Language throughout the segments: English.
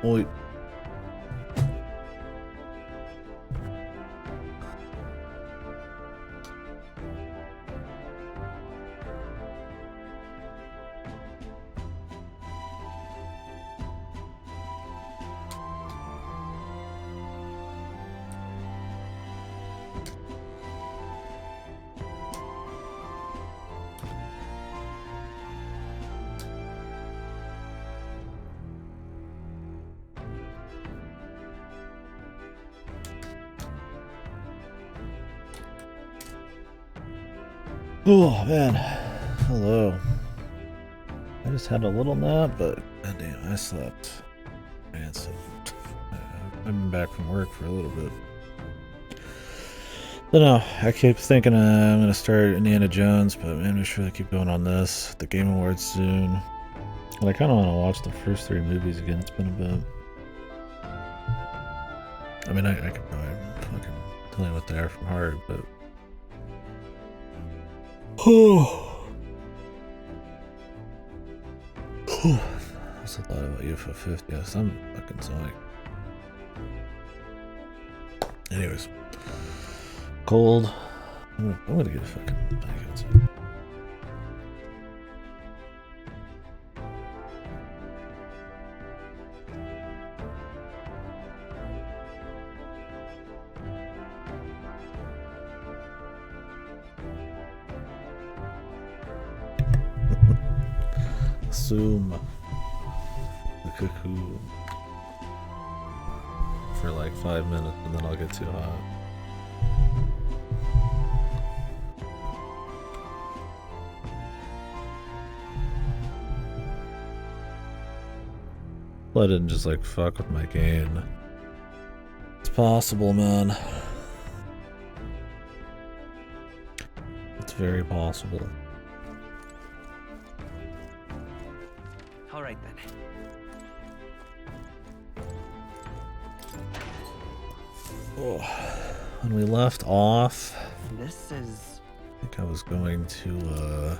Oi. Oh man, hello. I just had a little nap, but goddamn, I slept. Man, so I've been back from work for a little bit. But no, I keep thinking I'm gonna start Indiana Jones, but man, we should really keep going on this. The Game Awards soon. And I kind of want to watch the first 3 movies again. It's been a bit. I mean, I could probably fucking tell you what they are from heart, but. Oh. That's a lot about UFO 50. Yes, I'm fucking zoink. Anyways. Cold. I'm gonna get a fucking blanket outside. Assume the cuckoo for like 5 minutes and then I'll get too hot. I didn't just like fuck with my gain. It's possible, man. It's very possible. All right then. Oh, when we left off, This is... I think I was going to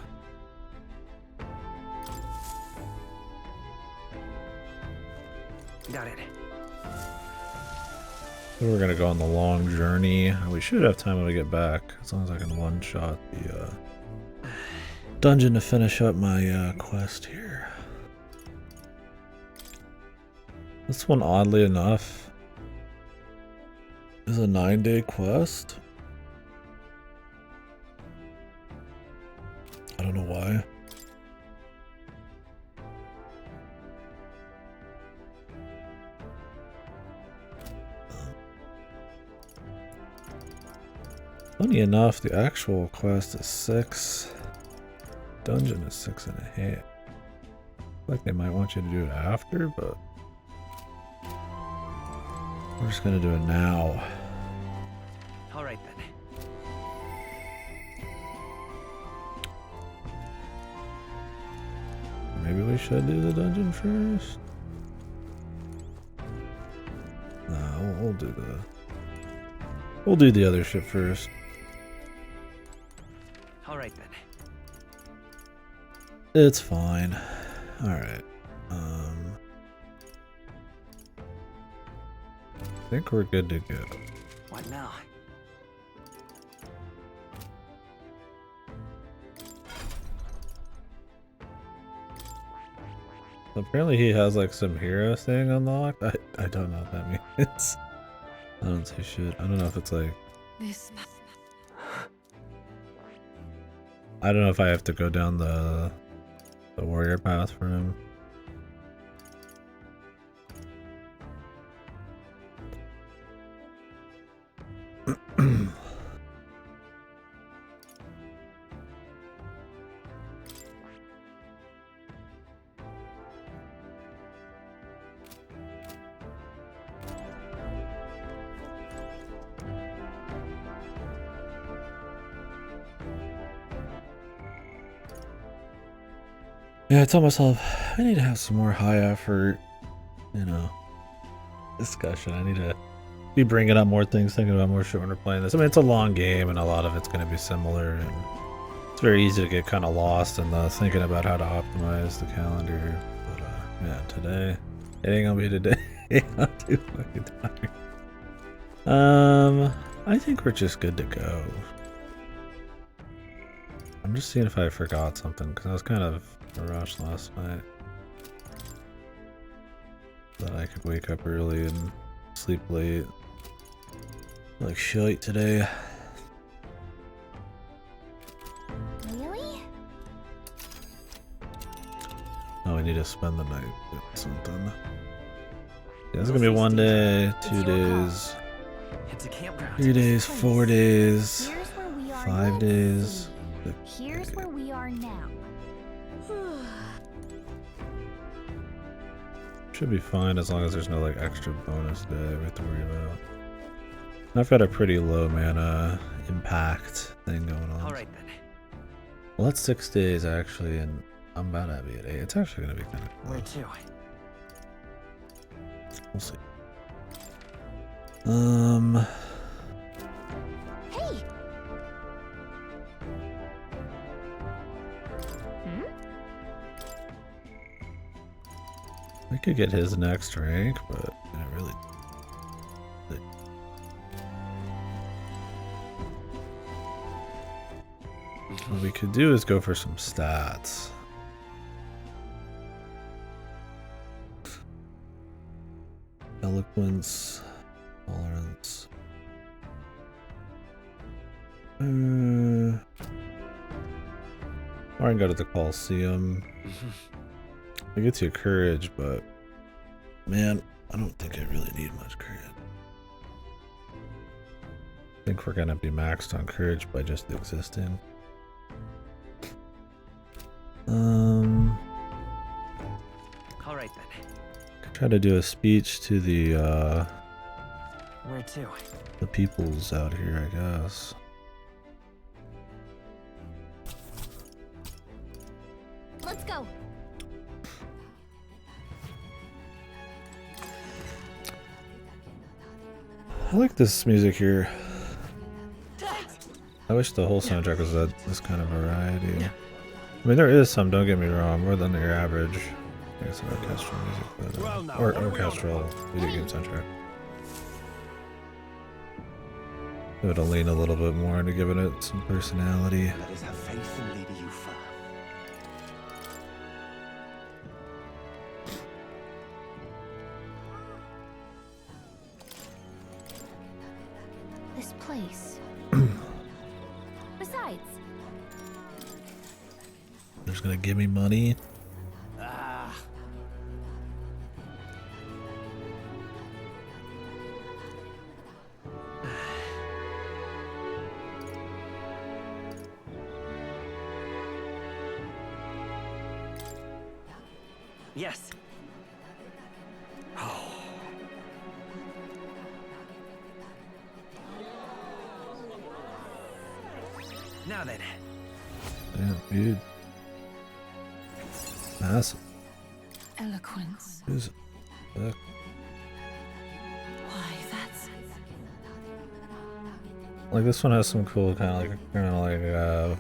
Got it. we were gonna go on the long journey. We should have time when we get back, as long as I can one-shot the dungeon to finish up my quest here. This one, oddly enough, is a 9-day quest. I don't know why. Funny enough, the actual quest is 6. Dungeon is 6.5. Like they might want you to do it after, but we're just gonna do it now. All right then. Maybe we should do the dungeon first. No, we'll do the other shit first. All right then. It's fine. All right. I think we're good to go. What now? Apparently he has like some hero thing unlocked. I don't know what that means. I don't say shit. I don't know if it's like, I don't know if I have to go down the warrior path for him. Yeah, I tell myself I need to have some more high effort, you know, discussion. I need to be bringing up more things, thinking about more shit when we're playing this. I mean, it's a long game, and a lot of it's going to be similar, and it's very easy to get kind of lost in the thinking about how to optimize the calendar. But yeah, today it ain't gonna be today. Yeah, I'm too fucking tired. I think we're just good to go. I'm just seeing if I forgot something because I was kind of a rush last night. That I could wake up early and sleep late. Like shite today. Really? Oh, we need to spend the night doing something. Yeah, it's gonna be 1 day, 2 days, It's a campground. 3 days, 4 days, Here's where we are. 5 days. Here's where we are now. Should be fine as long as there's no like extra bonus day we have to worry about. I've got a pretty low mana impact thing going on. All right then. Well, that's 6 days actually, and I'm about to be at 8. It's actually gonna be kind of Where close. to? We'll see. Hey. We could get his next rank, but I really. What we could do is go for some stats. Eloquence, tolerance. Or I can go to the Coliseum. It gets you courage, but man, I don't think I really need much courage. I think we're gonna be maxed on courage by just existing. All right then. Try to do a speech to the Where to? peoples out here, I guess. Let's go. I like this music here. I wish the whole soundtrack was this kind of variety. I mean, there is some, don't get me wrong, more than your average, I guess, orchestral music, but, or orchestral video game soundtrack. Give it a lean a little bit more into giving it some personality. Let us have faith in Lady Yufa. This place. Besides, They're just gonna give me money. Ah. Yes. Now then. Damn, dude. Massive. Eloquence. Who's that? Why, that's... Like this one has some cool kind of like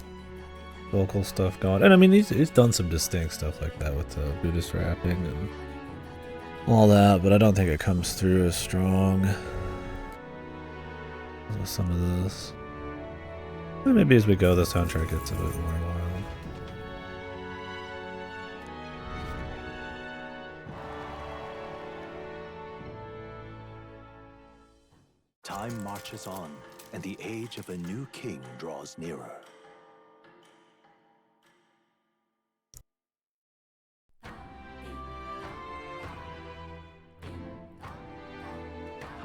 vocal stuff going, and I mean he's done some distinct stuff like that with the Buddhist rapping and all that, but I don't think it comes through as strong as with some of this. And maybe as we go, the soundtrack gets a bit more wild. Time marches on, and the age of a new king draws nearer.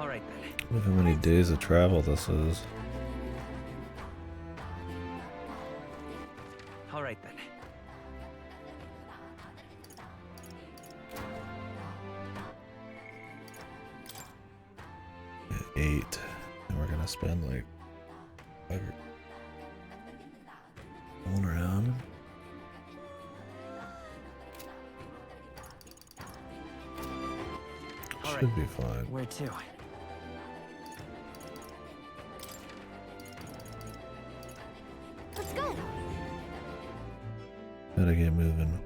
All right then. Look how many days of travel this is. All right then. Yeah, 8, and we're gonna spend like ever going around. All Should right. be fine. Where to? let's go. Gotta get moving.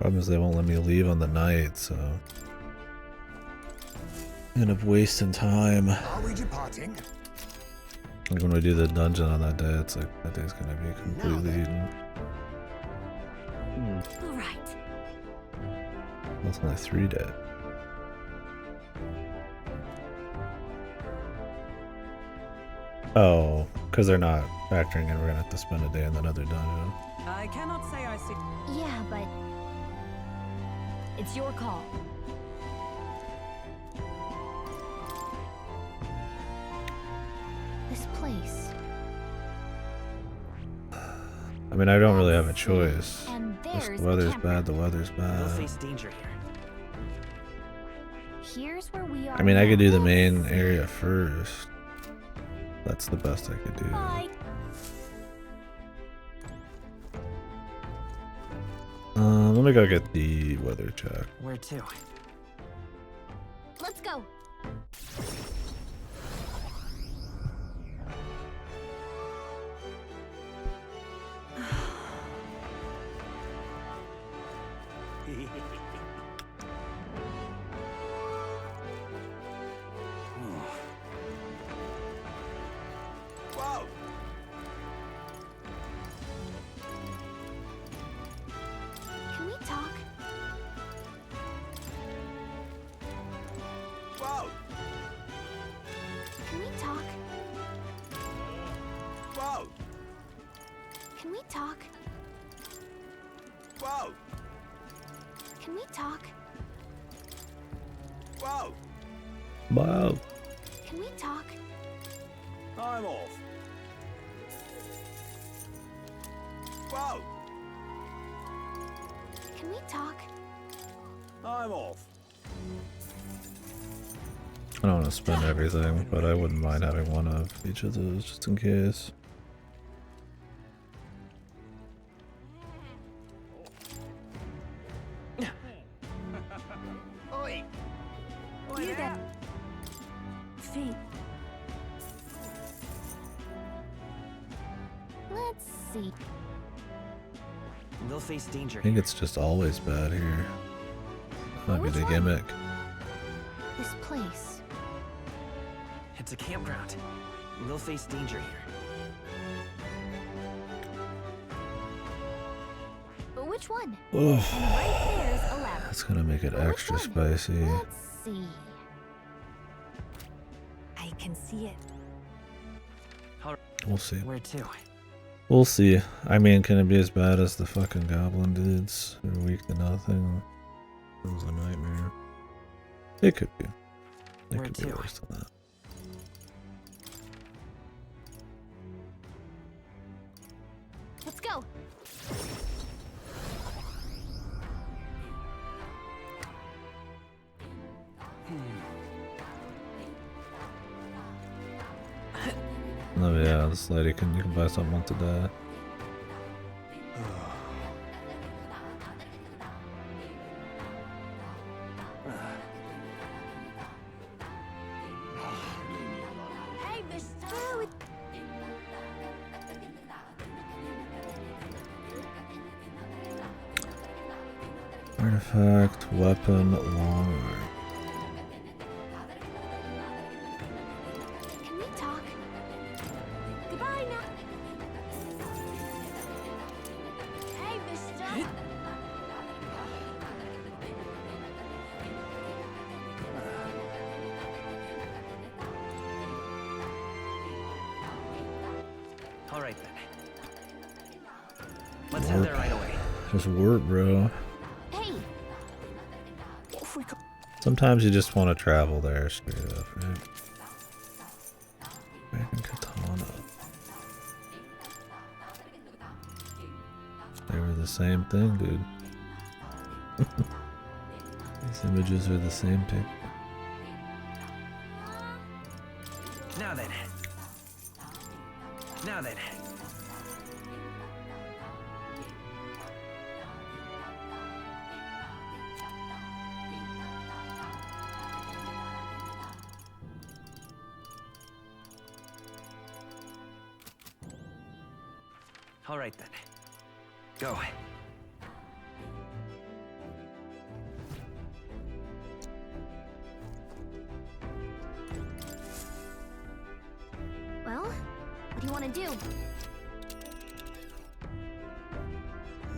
Problem is they won't let me leave on the night, so I end up wasting time. Are we departing? Like when we do the dungeon on that day, it's like that day's gonna be completely eaten. All right. That's only 3 days. Oh, because they're not factoring in we're gonna have to spend a day in that other dungeon. I cannot say I see. Yeah, but it's your call. This place. I mean, I don't really have a choice. And If there's the weather's campground. bad, the weather's We'll bad. face danger here. Here's where we are. I mean, I could do the now. main area first. That's the best I could do. Bye. Let me go get the weather check. Where to? Let's go. Wow! Can we talk? Wow! Can we talk? Wow! Can we talk? Wow! Can we talk? Wow! Wow. Can we talk? I'm off. Wow! Can we talk? I'm off. I don't want to spend everything, but I wouldn't mind having one of each of those just in case. Oi! Oi You there. there. Fate. Let's see. They'll face danger I think here. it's just always bad here. Might be Which the one? gimmick. This place. It's a campground. They'll face danger here. Which one? Ugh. And right there's a ladder. That's gonna make it Which extra one? spicy. Let's see. I can see it. We'll see. Where to? We'll see. I mean, can it be as bad as the fucking goblin dudes? They're weak to nothing. It was a nightmare. It could be. It Where could be to? worse than that. Let's go. Oh yeah, this lady you can buy something once a day. Hey, Miss Food. Artifact, weapon, long arm. Can we talk? Goodbye now. Hey, mister. All right then. Let's head there right away. Just work, bro. Hey. If we could. Sometimes you just want to travel there straight up, right? Dragon Katana. They were the same thing, dude. These images are the same picture. Now then. Now then. All right then. Go. What do you want to do?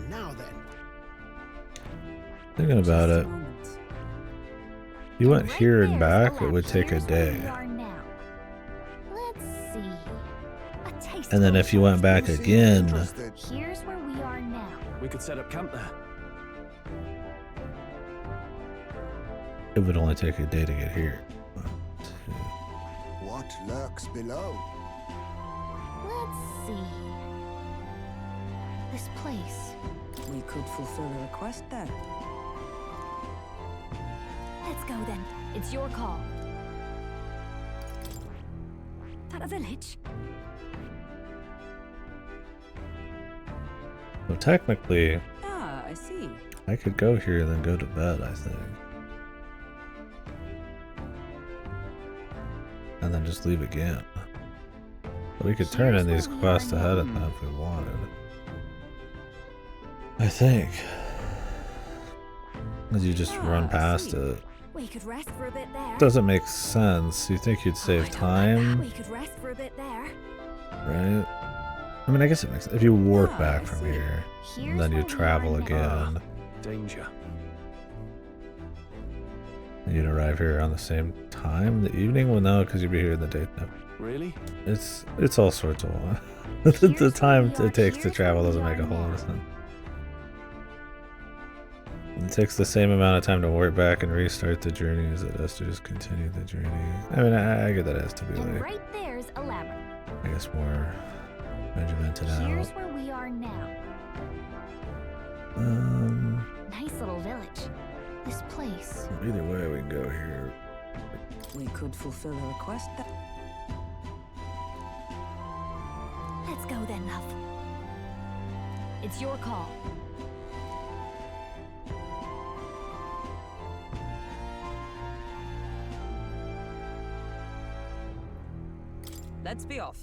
Now then. Thinking about Just a it. moment. If you went Right here and there's back, the it would lab. take a Here's where day. we are now. Let's see. A taste And then of if you went back You seem again, interested. Here's where we are now. We could set up camp there. it would only take a day to get here. 1, 2. What lurks below? Let's see. This place. We could fulfill a request there. Let's go then. It's your call. That a village? So technically, Ah, I see. I could go here and then go to bed, I think. And then just leave again. But we could turn in Here's these where we quests are ahead of now. time if we wanted. I think. As you just run I past see. it. We could rest for a bit there. Doesn't make sense. You think you'd save I don't like that. time, We could rest for a bit there. right? I mean, I guess it makes sense. If you warp Ah, back I from see. here, Here's and then you where we travel are now. again, Danger. and you'd arrive here around the same time in the evening? Well, no, because you'd be here in the daytime. Really? It's all sorts of Here's the where time we are. it takes to Here's travel where we doesn't make a are whole lot now. of sense. It takes the same amount of time to warp back and restart the journey as it does to just continue the journey. I mean, I get that it has to be And like, right there's a labyrinth. I guess, more regimented Here's out. where we are now. Nice little village. This place. Either way, we can go here. We could fulfill a request there. Let's go then, love. It's your call. Let's be off.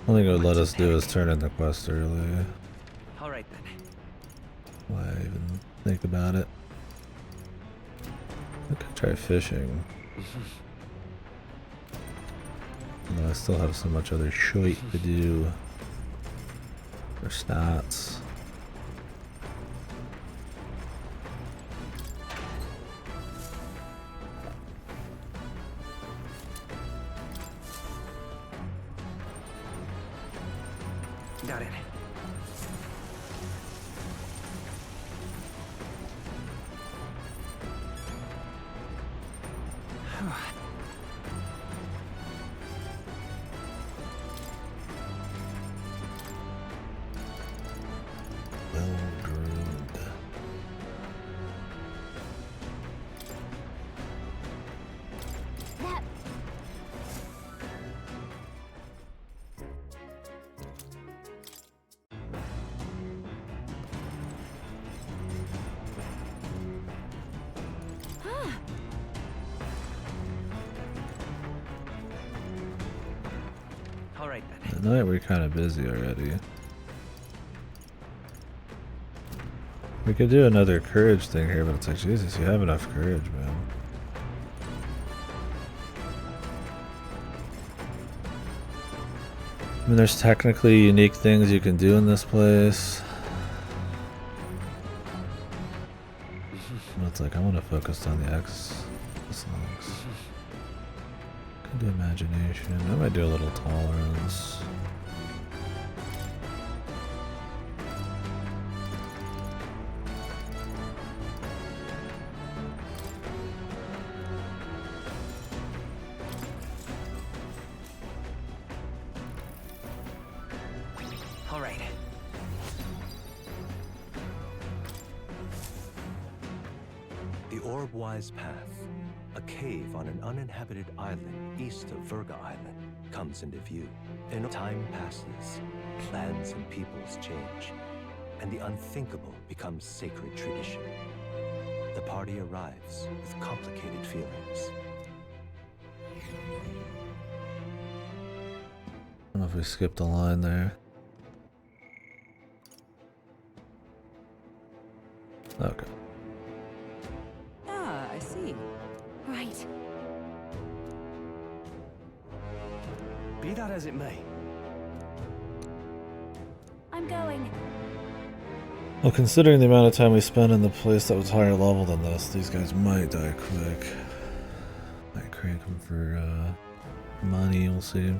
Only thing it would let us do is turn in the quest early. All right then. Why even think about it? I could try fishing. Although I still have so much other shit to do for stats. Got it. Well groomed. That. All right then. At night we're kind of busy already. We could do another courage thing here, but it's like, Jesus, you have enough courage, man. I mean, there's technically unique things you can do in this place. But it's like, I want to focus on the X songs. Could do imagination. I might do a little tolerance. All right. The Orb-Wise Path, a cave on an uninhabited island east of Virga Island, comes into view. And time passes, lands and peoples change, and the unthinkable becomes sacred tradition. The party arrives with complicated feelings. I don't know if we skipped a line there. Okay. Ah, I see. right. Be that as it may. I'm going. Well, considering the amount of time we spent in the place that was higher level than this, these guys might die quick. Might crank them for money, we'll see.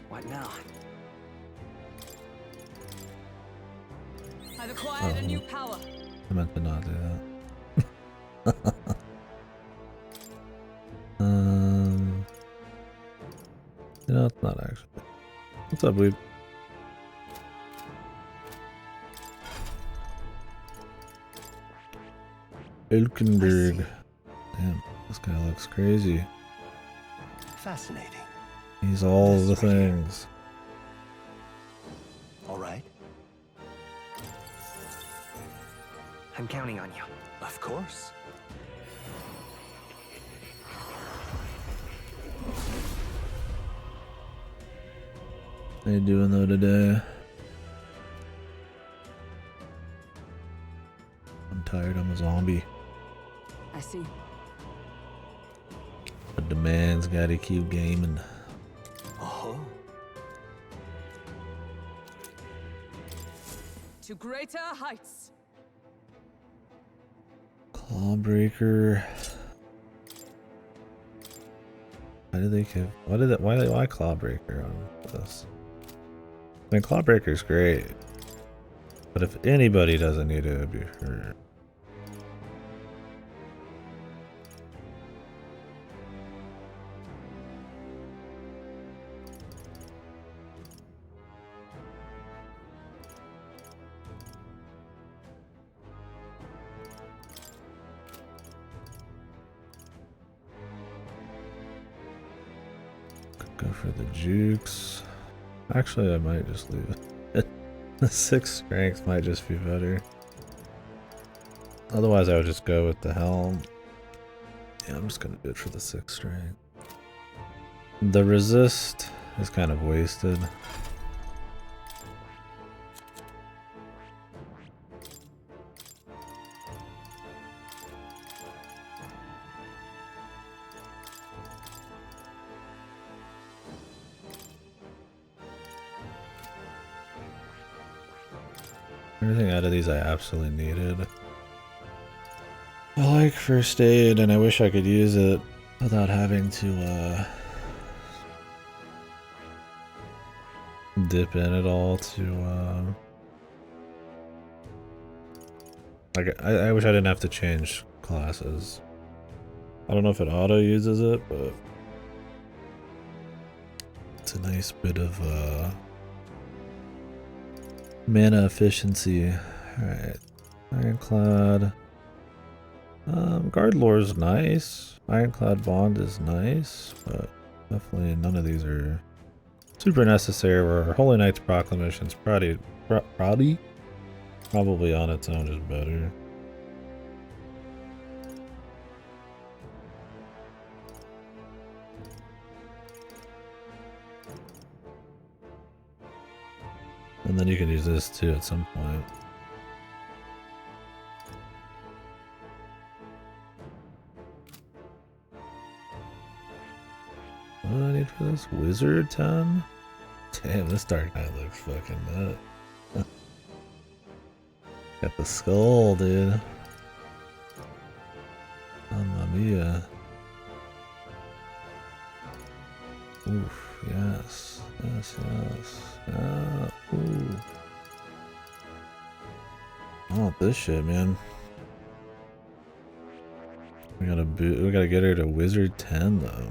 What now? I've acquired a new power. I meant to not do that. No, it's not actually. What's up, weeb? Elkenberg. Damn, this guy looks crazy. Fascinating. He's all This the right here. things. All right. I'm counting on you. Of course. How you doing though today? I'm tired, I'm a zombie. I see. But the man's gotta keep gaming. Oh. To greater heights. Clawbreaker. Why did they give? Why Clawbreaker on this? I mean, Clawbreaker's great, but if anybody doesn't need it, it'd be her. Could go for the jukes. Actually, I might just leave it. The 6 strength might just be better. Otherwise, I would just go with the helm. Yeah, I'm just gonna do it for the 6 strength. The resist is kind of wasted. Everything out of these I absolutely needed. I like first aid and I wish I could use it without having to dip in at all to like I wish I didn't have to change classes. I don't know if it auto uses it, but it's a nice bit of mana efficiency. Alright. Ironclad. Guard lore is nice. Ironclad bond is nice, but definitely none of these are super necessary. Where Holy Knight's Proclamation's probably on its own is better. And then you can use this too at some point. What do I need for this? Wizard 10? Damn, this Dark Knight looks fucking nut. Got the skull, dude. Mamma mia. Oof, yes. Yes, yes. Yeah, ooh. I want this shit, man. We gotta get her to Wizard 10 though.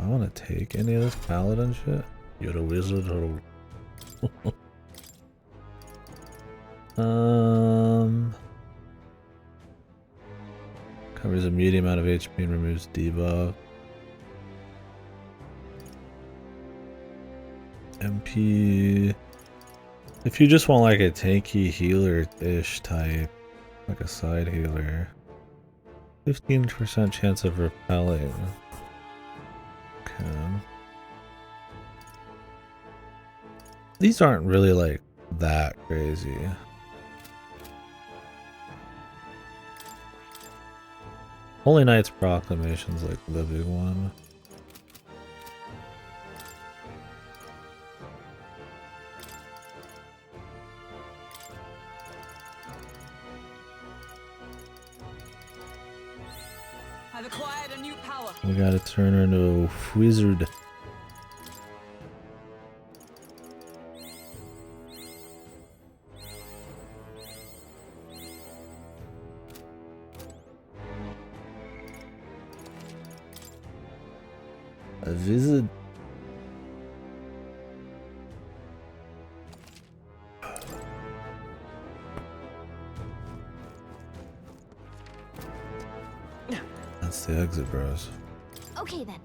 I want to take any of this paladin shit. You're a wizard or covers a medium amount of HP and removes debuff. MP. If you just want like a tanky healer-ish type, Like a side healer. 15% chance of repelling. Okay. These aren't really like that crazy. Holy Knight's Proclamation's like the big one. I've acquired a new power. We gotta turn her into a wizard. A wizard. That's the exit, bros. Okay then.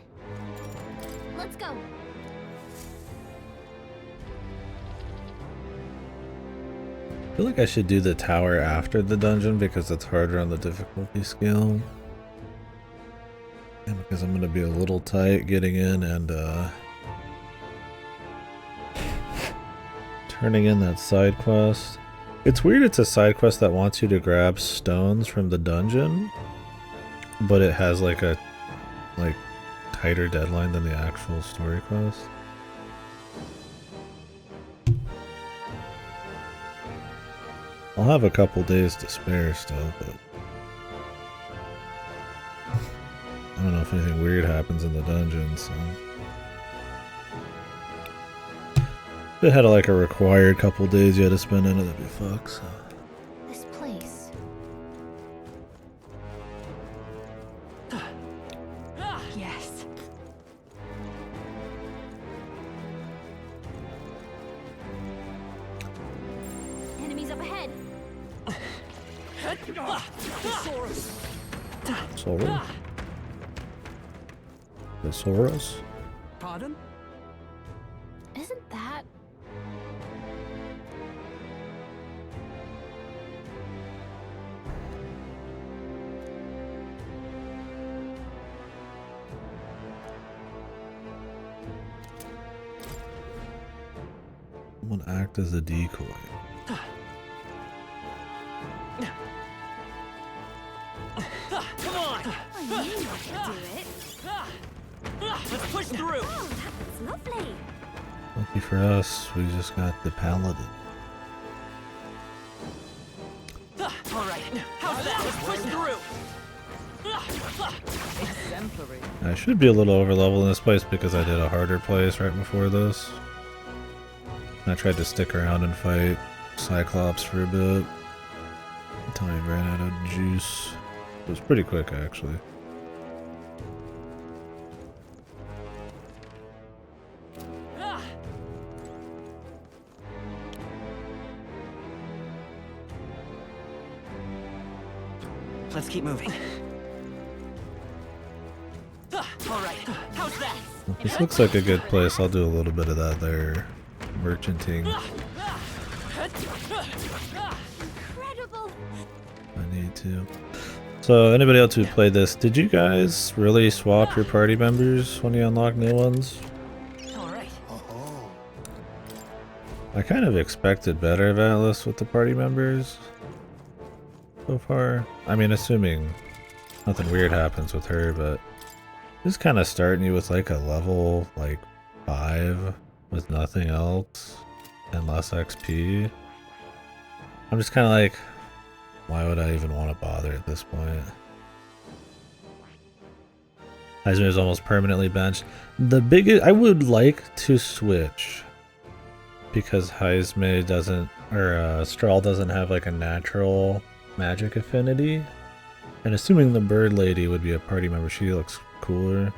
Let's go. I feel like I should do the tower after the dungeon because it's harder on the difficulty scale. And because I'm gonna be a little tight getting in and turning in that side quest. It's weird it's a side quest that wants you to grab stones from the dungeon, but it has like a tighter deadline than the actual story quest. I'll have a couple days to spare still, but I don't know if anything weird happens in the dungeon, so if it had like a required couple days you had to spend in it, that'd be fucked. So. This place. Yes. Enemies up ahead. Sora? The Soros? Pardon? Isn't that? Someone act as a decoy. Come on! I knew you could do it. Let's push through! Oh, that was lovely. Lucky for us, we just got the paladin. Alright, how's that? Let's push through! Exemplary. I should be a little over level in this place because I did a harder place right before this. I tried to stick around and fight Cyclops for a bit until I ran out of juice. It was pretty quick actually. Let's keep moving. Alright, how's that? Well, this looks like a good place. I'll do a little bit of that there. Merchanting. Incredible. I need to. So anybody else who played this, did you guys really swap your party members when you unlock new ones? Alright. Oh, I kind of expected better of Atlas with the party members so far. I mean, assuming nothing weird happens with her, but just kind of starting you with like a level like 5 with nothing else and less XP. I'm just kind of like, why would I even want to bother at this point? Heisman is almost permanently benched. The biggest, I would like to switch because Heisman doesn't, or Strahl doesn't have like a natural magic affinity. And assuming the bird lady would be a party member, she looks cooler.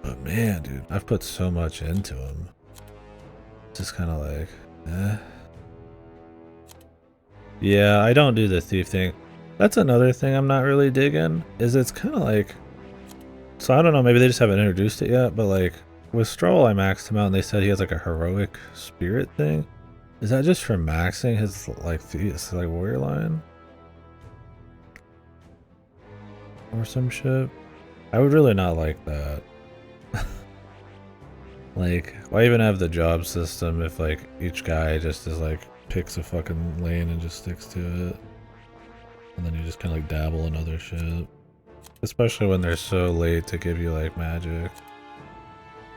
But man, dude, I've put so much into him. Just kind of like, eh. Yeah, I don't do the thief thing. That's another thing I'm not really digging, is it's kind of like, so I don't know, maybe they just haven't introduced it yet, but like with Strahl I maxed him out and they said he has like a heroic spirit thing. Is that just for maxing his like warrior line? Or some shit? I would really not like that. Like, why even have the job system if like each guy just is like picks a fucking lane and just sticks to it? And then you just kinda like dabble in other shit. Especially when they're so late to give you like magic.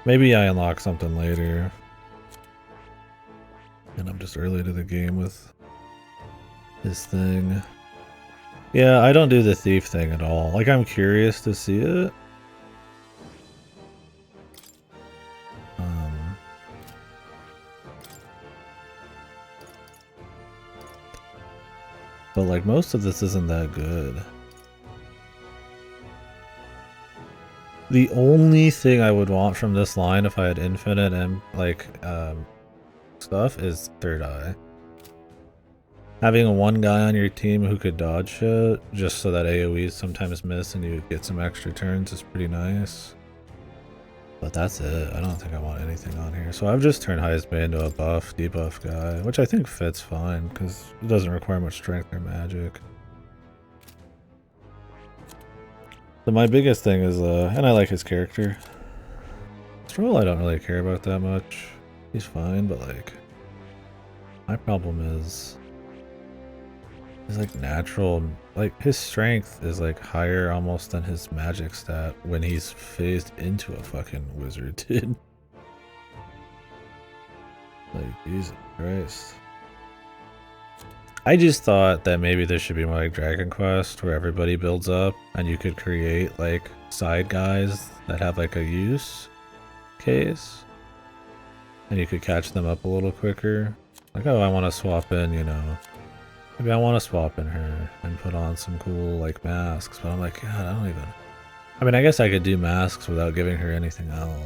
Maybe I unlock something later. And I'm just early to the game with this thing. Yeah, I don't do the thief thing at all. Like, I'm curious to see it. But like, most of this isn't that good. The only thing I would want from this line if I had infinite and like stuff is third eye. Having one guy on your team who could dodge shit just so that AoEs sometimes miss and you get some extra turns is pretty nice. But that's it. I don't think I want anything on here. So I've just turned highest bane to a buff, debuff guy, which I think fits fine because it doesn't require much strength or magic. So my biggest thing is, and I like his character. Stroll I don't really care about that much. He's fine, but like, my problem is like natural, like his strength is like higher almost than his magic stat when he's phased into a fucking wizard, dude. Like, Jesus Christ. I just thought that maybe there should be more like Dragon Quest where everybody builds up and you could create like side guys that have like a use case and you could catch them up a little quicker. Like, oh, I want to swap in, you know, maybe I want to swap in her and put on some cool like masks, but I'm like, God, I don't even, I mean, I guess I could do masks without giving her anything else.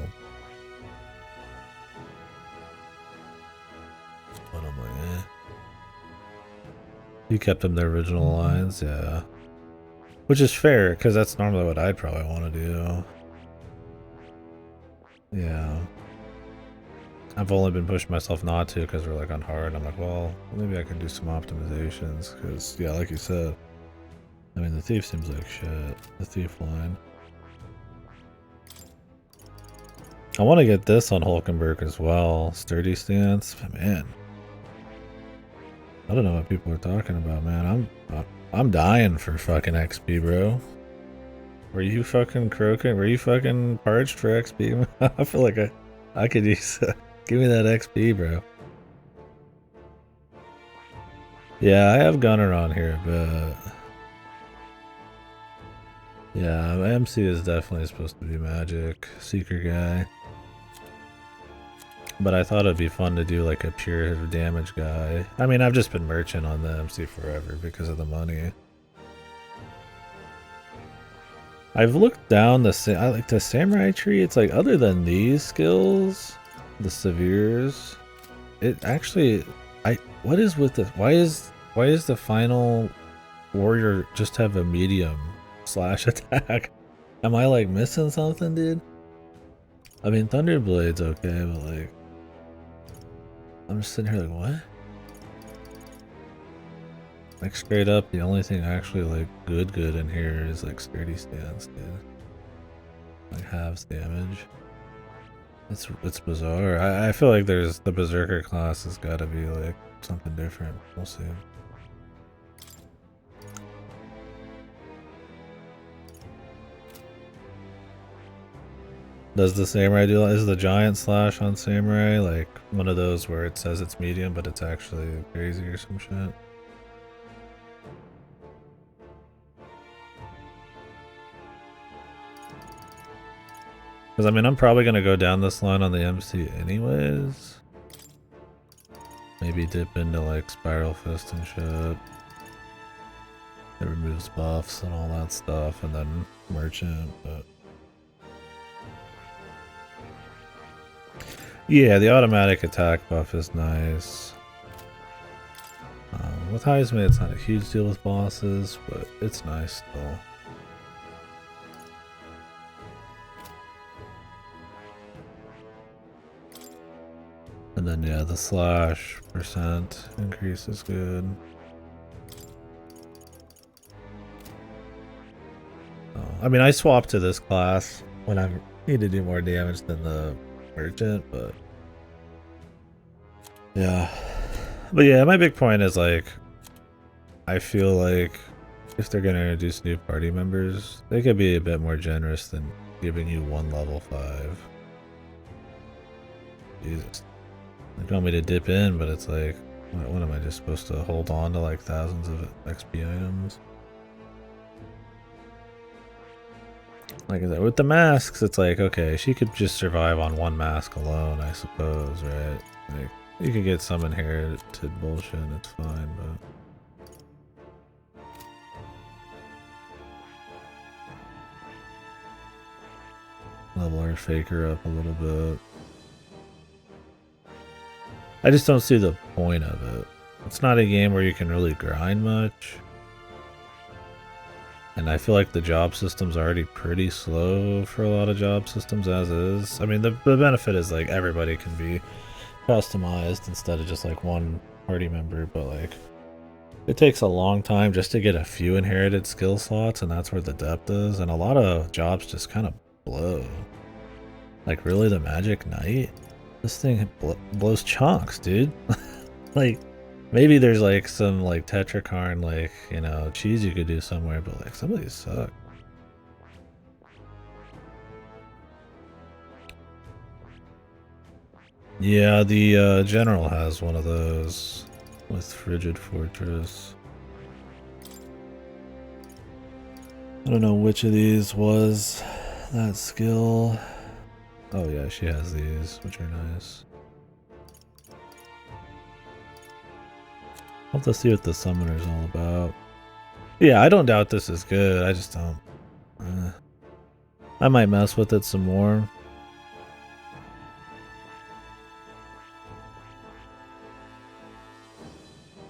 But I'm like, eh. You kept them their original lines, yeah. Which is fair, because that's normally what I'd probably want to do. Yeah. I've only been pushing myself not to because we're like on hard. I'm like, well, maybe I can do some optimizations, because, yeah, like you said, I mean, the thief seems like shit. The thief line. I want to get this on Hulkenberg as well. Sturdy stance, but man. I don't know what people are talking about, man. I'm dying for fucking XP, bro. Were you fucking croaking? Were you fucking parched for XP? I feel like I could use give me that XP, bro. Yeah, I have Gunner on here, but yeah, MC is definitely supposed to be magic seeker guy. But I thought it'd be fun to do like a pure damage guy. I mean, I've just been merchant on the MC forever because of the money. I've looked down the samurai tree. It's like, other than these skills, the severes, it actually, what is with this? Why is the final warrior just have a medium slash attack? Am I like missing something, dude? I mean, Thunderblade's okay, but like, I'm just sitting here like, what? Like, straight up, the only thing actually like good in here is like sturdy stance, dude. Like halves damage. It's bizarre. I feel like there's the berserker class has got to be like something different. We'll see. Does the samurai do, is the giant slash on samurai like one of those where it says it's medium but it's actually crazy or some shit? Because I mean, I'm probably gonna go down this line on the MC anyways. Maybe dip into like Spiral Fist and shit. It removes buffs and all that stuff, and then merchant, but yeah, the automatic attack buff is nice. With Heisman, it's not a huge deal with bosses, but it's nice still. And And then yeah, the slash percent increase is good. I mean, I swapped to this class when I need to do more damage than the merchant, but yeah. But yeah, my big point is like, I feel like if they're gonna introduce new party members, they could be a bit more generous than giving you one level 5. Jesus. They want me to dip in, but it's like, what am I just supposed to hold on to like thousands of XP items? Like I said, with the masks, it's like, okay, she could just survive on one mask alone, I suppose, right? Like, you could get some inherited bullshit, and it's fine, but... level our faker up a little bit. I just don't see the point of it. It's not a game where you can really grind much. And I feel like the job system's already pretty slow for a lot of job systems as is. I mean, the benefit is like everybody can be customized instead of just like one party member, but like it takes a long time just to get a few inherited skill slots, and that's where the depth is. And a lot of jobs just kind of blow. Like really, the Magic Knight? This thing blows chunks, dude. Like, maybe there's like some like Tetrakarn, like, you know, cheese you could do somewhere, but like some of these suck. Yeah, the general has one of those with Frigid Fortress. I don't know which of these was that skill. Oh yeah, she has these, which are nice. I'll have to see what the summoner's all about. Yeah, I don't doubt this is good, I just don't. I might mess with it some more.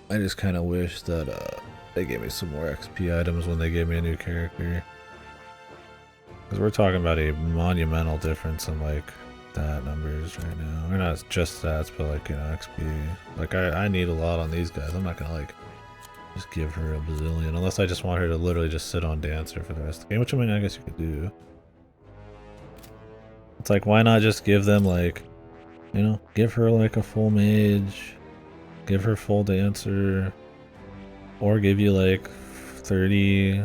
I just kind of wish that they gave me some more XP items when they gave me a new character. Because we're talking about a monumental difference in like stat numbers right now. Or not just stats, but like, you know, XP. Like I need a lot on these guys. I'm not gonna like just give her a bazillion unless I just want her to literally just sit on Dancer for the rest of the game, which I mean I guess you could do. It's like, why not just give them like, you know, give her like a full mage, give her full Dancer, or give you like 30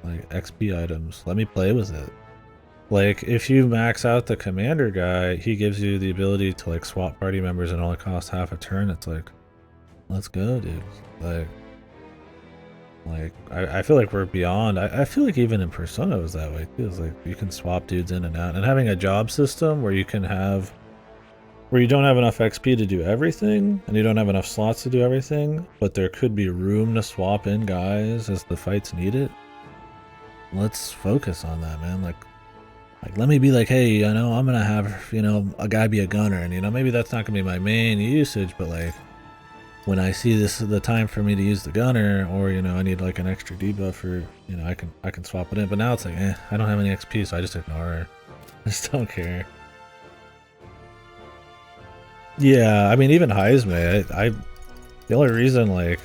like XP items. Let me play with it. Like if you max out the commander guy, he gives you the ability to like swap party members and only cost half a turn. It's like, let's go, dude. Like I feel like we're beyond. I feel like even in Persona it was that way too. It's like you can swap dudes in and out, and having a job system where you can have, where you don't have enough XP to do everything and you don't have enough slots to do everything, but there could be room to swap in guys as the fights need it. Let's focus on that, man. Like let me be like, hey, you know, I'm gonna have, you know, a guy be a gunner, and you know, maybe that's not gonna be my main usage, but like when I see this is the time for me to use the gunner, or you know, I need like an extra debuff, or you know, I can swap it in. But now it's like, I don't have any XP, so I just ignore her. I just don't care. Yeah, I mean, even Heisme, the only reason like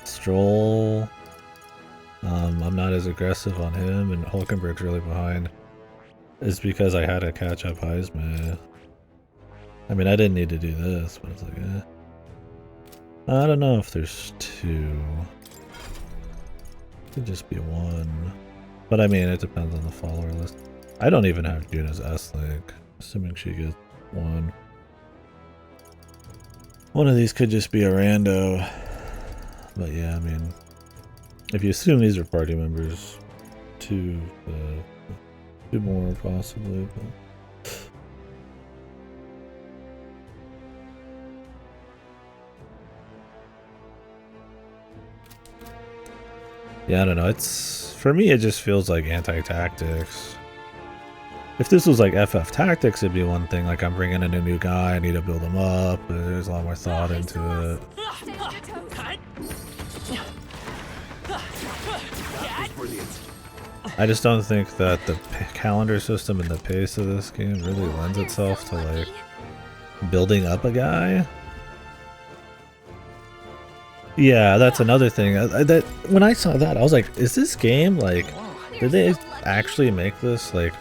Stroll, I'm not as aggressive on him, and Hulkenberg's really behind, is because I had to catch up Heisme. I mean, I didn't need to do this, but it's like, I don't know if there's two. It could just be one. But I mean, it depends on the follower list. I don't even have Juna's S-Link, assuming she gets one. One of these could just be a rando. But yeah, I mean, if you assume these are party members, two more possibly. But yeah, I don't know. It's, for me, it just feels like anti-tactics. If this was like FF Tactics, it'd be one thing. Like, I'm bringing in a new guy, I need to build him up. There's a lot more thought into it. I just don't think that the calendar system and the pace of this game really lends itself to like building up a guy. Yeah, that's another thing. That when I saw that, I was like, is this game like, did they actually make this like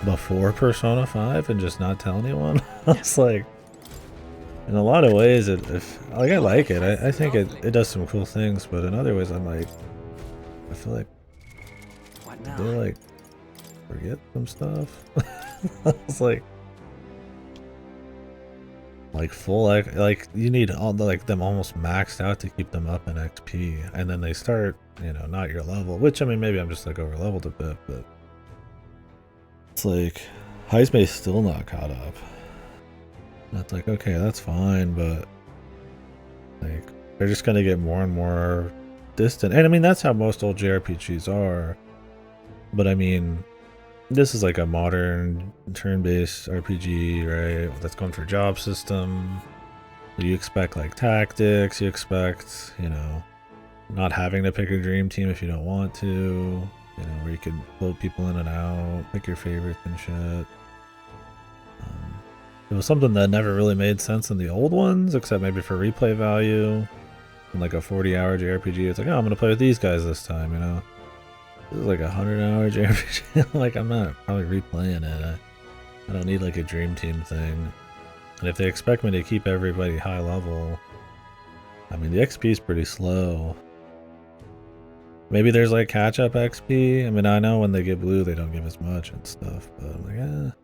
before Persona 5 and just not tell anyone? I was like, in a lot of ways, I like it. I think it does some cool things, but in other ways, I'm like, I feel like What now? they like forget some stuff. I was like full like you need all the like them almost maxed out to keep them up in XP, and then they start, you know, not your level. Which I mean, maybe I'm just like over leveled a bit, but it's like Heiseme's still not caught up. That's like, okay, that's fine, but like they're just gonna get more and more distant. And I mean, that's how most old JRPGs are. But I mean, this is like a modern turn-based RPG, right? That's going for job system. You expect like tactics, you expect, you know, not having to pick a dream team if you don't want to, you know, where you can float people in and out, pick your favorites and shit. It was something that never really made sense in the old ones, except maybe for replay value. In like a 40-hour JRPG, it's like, oh, I'm gonna play with these guys this time, you know? This is like a 100-hour JRPG. Like, I'm not probably replaying it. I don't need like a dream team thing. And if they expect me to keep everybody high level, I mean, the XP is pretty slow. Maybe there's like catch-up XP. I mean, I know when they get blue, they don't give as much and stuff, but I'm like,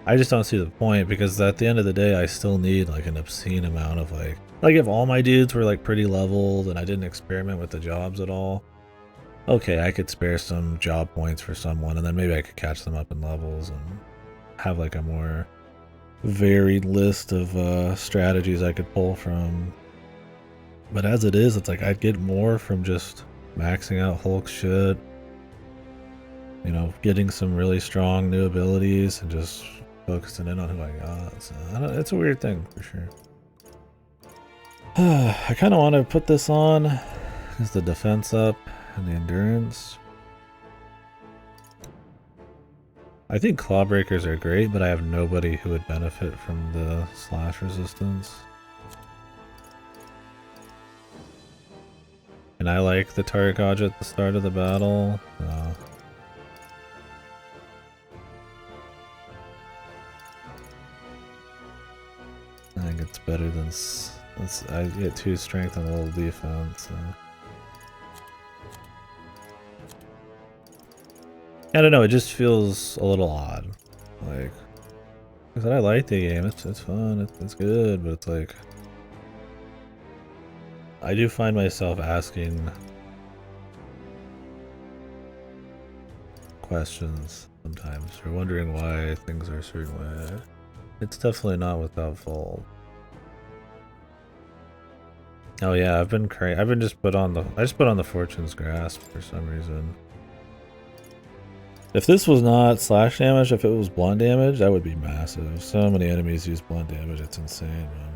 I just don't see the point, because at the end of the day, I still need like an obscene amount of like if all my dudes were like pretty leveled and I didn't experiment with the jobs at all, okay, I could spare some job points for someone, and then maybe I could catch them up in levels and have like a more varied list of strategies I could pull from. But as it is, it's like I'd get more from just maxing out Hulk shit, you know, getting some really strong new abilities and just focusing in on who I got. So it's a weird thing for sure. I kind of want to put this on because the defense up and the endurance. I think clawbreakers are great, but I have nobody who would benefit from the slash resistance. And I like the target dodge at the start of the battle. I think it's better than I get 2 strength and a little defense. So. I don't know, it just feels a little odd. Like, I said, I like the game, it's fun, it's good, but it's like, I do find myself asking questions sometimes, or wondering why things are a certain way. It's definitely not without fault. Oh yeah, I've been just put on the Fortune's Grasp for some reason. If this was not slash damage, if it was blunt damage, that would be massive. So many enemies use blunt damage, it's insane, man.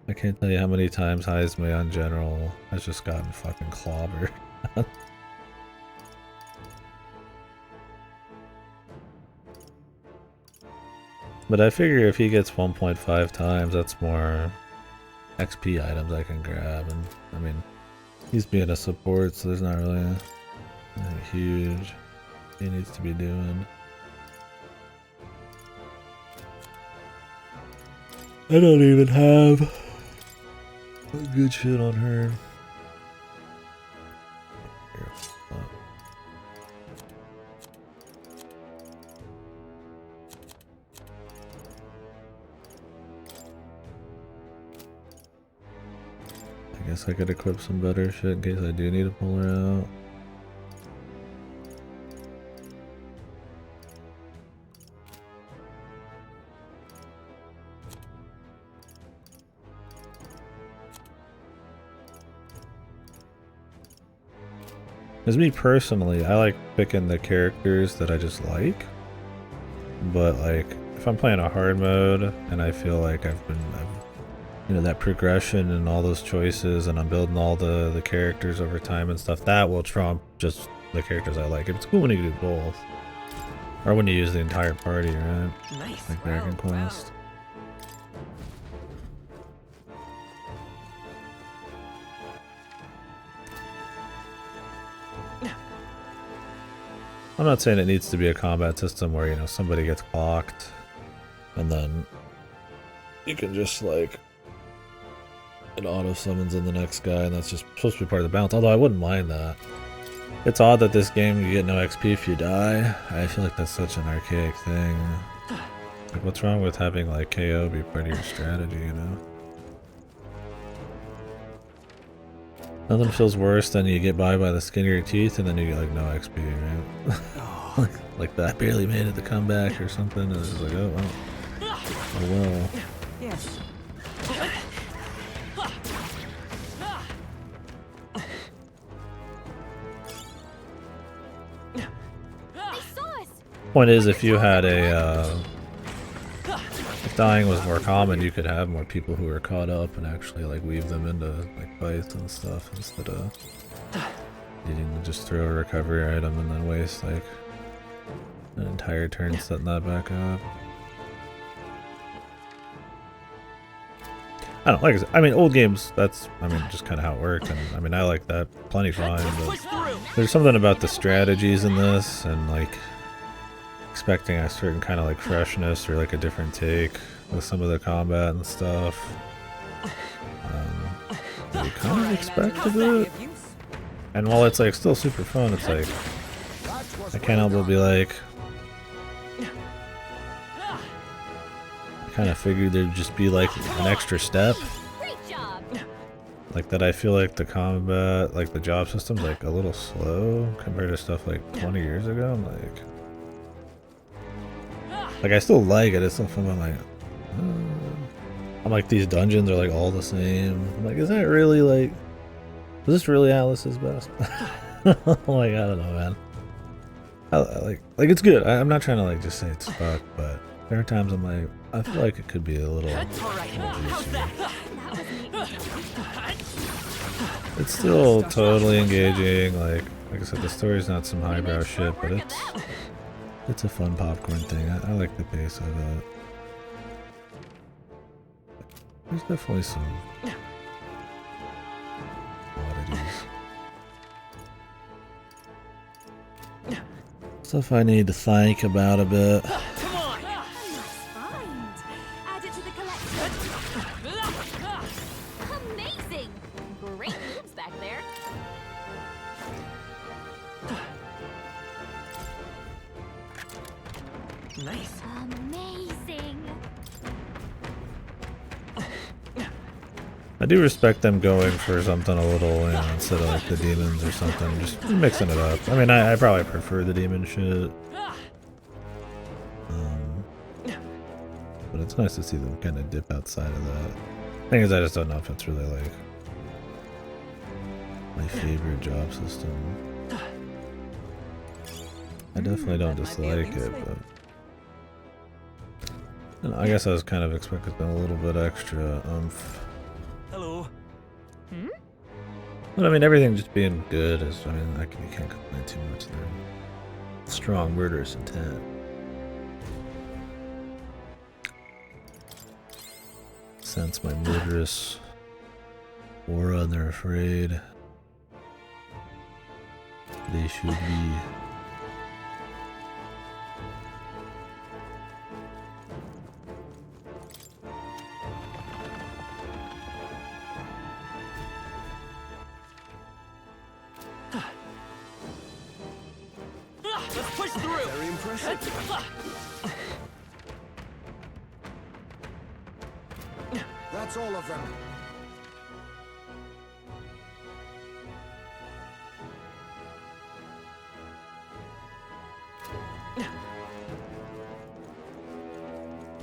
I can't tell you how many times Heisme on general has just gotten fucking clobbered. But I figure if he gets 1.5 times, that's more XP items I can grab. And I mean, he's being a support, so there's not really anything huge he needs to be doing. I don't even have good shit on her. Here, I guess I could equip some better shit in case I do need to pull her out. As me personally, I like picking the characters that I just like. But like, if I'm playing a hard mode and I feel like I've you know, that progression and all those choices, and I'm building all the characters over time and stuff, that will trump just the characters I like. It's cool when you do both. Or when you use the entire party, right? Nice. Like Dragon Quest. I'm not saying it needs to be a combat system where, you know, somebody gets clocked and then you can just like it auto summons in the next guy and that's just supposed to be part of the balance. Although I wouldn't mind that. It's odd that this game you get no XP if you die. I feel like that's such an archaic thing. Like what's wrong with having like KO be part of your strategy, you know? Nothing feels worse than you get by the skin of your teeth and then you get like no XP, right? like that, I barely made it to come back or something and it's just like, oh well. Oh well. Yes. They saw us! Point is, if you had a, if dying was more common, you could have more people who are caught up and actually like weave them into like fights and stuff instead of needing to just throw a recovery item and then waste like an entire turn setting that back up. I don't like. I mean, old games. That's just kind of how it worked, and I mean, I like that plenty fine. But there's something about the strategies in this, and like expecting a certain kind of like freshness or like a different take with some of the combat and stuff. You kind of expected it, and while it's like still super fun, it's like I can't help but be like, I kind of figured there'd just be like an extra step. Great job! Like that I feel like the combat, like the job system's like a little slow compared to stuff like 20 years ago. I'm like I still like it, it's still fun, but I'm like these dungeons are like all the same. I'm like, is that really like, is this really Alice's best? Like, I don't know, man. I like it's good. I'm not trying to like just say it's fucked, but there are times I'm like, I feel like it could be a little juicier. It's still totally engaging. Like I said, the story's not some highbrow shit, but it's a fun popcorn thing. I like the pace of it. There's definitely some oddities. Stuff I need to think about a bit. Nice find! Add it to the collection. Amazing! Great moves back there. Nice. Amazing! I do respect them going for something a little, you know, instead of like the demons or something, just mixing it up. I mean, I probably prefer the demon shit. But it's nice to see them kind of dip outside of that. Thing is, I just don't know if it's really like my favorite job system. I definitely don't dislike it, but you know, I guess I was kind of expecting a little bit extra oomph. Hello. But I mean, everything just being good is, I mean, you can't complain too much there. Strong murderous intent. Sense my murderous aura and they're afraid. They should be. Let's push through. Very impressive. That's all of them.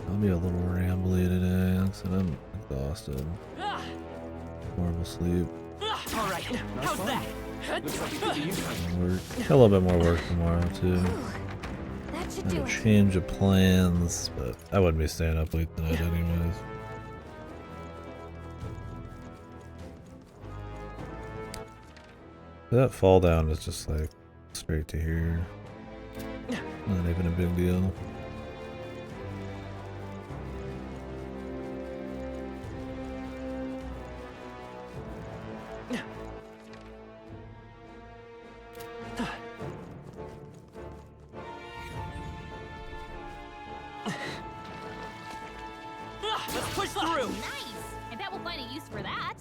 I'll be a little rambly today. Like I said, I'm exhausted. Horrible sleep. All right. How's that? Work. A little bit more work tomorrow too. That should I do have a it. change of plans, but I wouldn't be staying up late tonight anyways. That fall down is just like straight to here. Not even a big deal. Let's push through. Nice! I bet we'll find a use for that.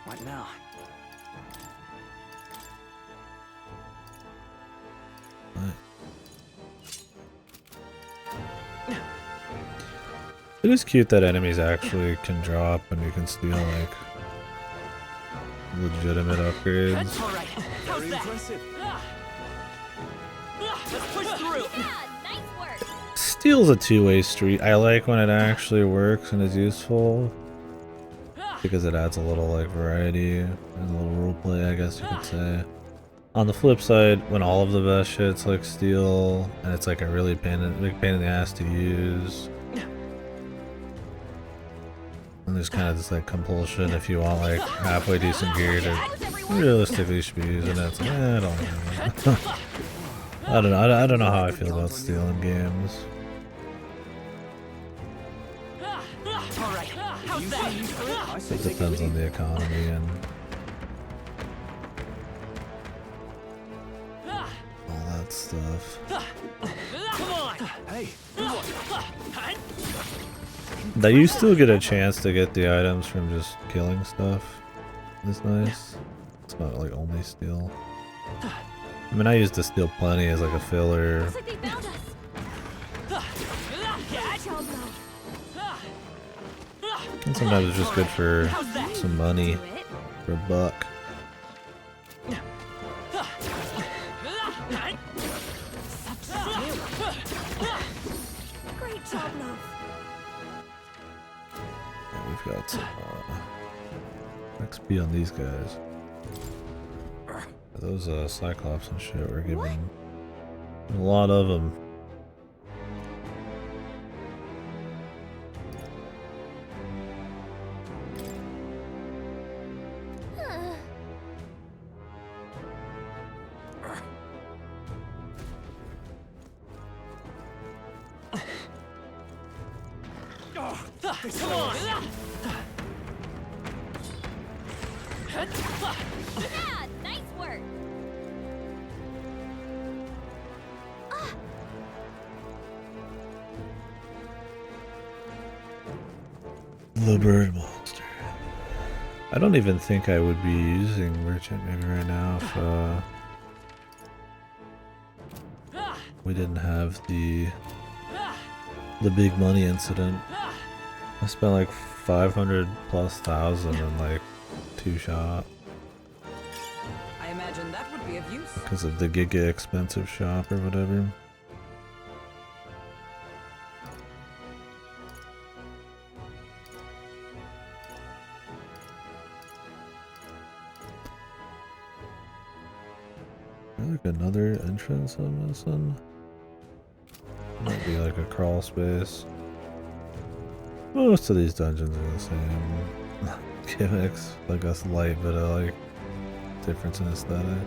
What now? It is cute that enemies actually can drop and you can steal like legitimate upgrades. All right. How's Very that? impressive. Let's push through. Yeah, nice work. Steal's a two-way street. I like when it actually works and is useful because it adds a little like variety and a little roleplay, I guess you could say. On the flip side, when all of the best shit's like steal and it's like a really big pain in the ass to use. And there's kind of this like compulsion if you want like halfway decent gear to realistically should be using it. It's like, I don't know. I don't know. I don't know how I feel about stealing games. All right. How's that? I say It take depends lead. on the economy and all that stuff. Come on. Hey, That you still get a chance to get the items from just killing stuff. Is nice. It's not like only steal. I mean, I used to steal plenty as like a filler. Looks like they found us. Job well. And sometimes it's just good for How's that? some money Do it. for a buck. Great job, love. Yeah, we've got some XP on these guys. Those Cyclops and shit we're giving a lot of them. Come on. Yeah, nice work. The bird monster. I don't even think I would be using merchant maybe right now if we didn't have the big money incident. I spent like 500 plus thousand in like 2 shop I imagine that would be of use. because of the giga expensive shop or whatever. Like another entrance I'm missing. Might be like a crawl space. Most of these dungeons are the same gimmicks, like a slight bit of like difference in aesthetic.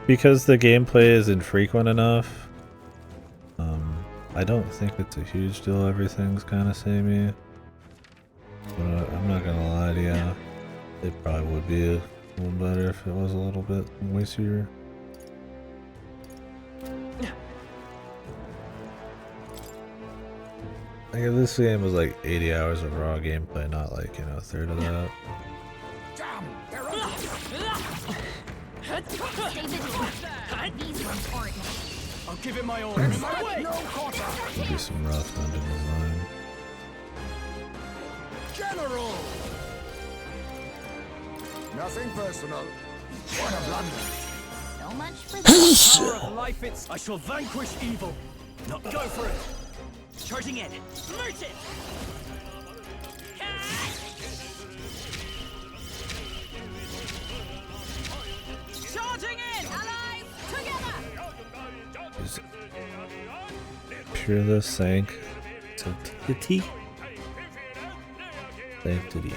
Because the gameplay is infrequent enough, I don't think it's a huge deal. Everything's kind of samey. But I'm not gonna lie to you. It probably would be a little better if it was a little bit wastier. Like if this game was like 80 hours of raw gameplay, not like, a third of that. Damn, they're on us. Stay vigilant. These are important. I'll give it my all. Expect no quarter. Would be some rough dungeon design. General! Nothing personal. What a blunder. So much for that. Power of life, it's. I shall vanquish evil. Not go for it. Charging in. Merchant. Charging in. Allies together. Is pure the sanctity? Sanctity.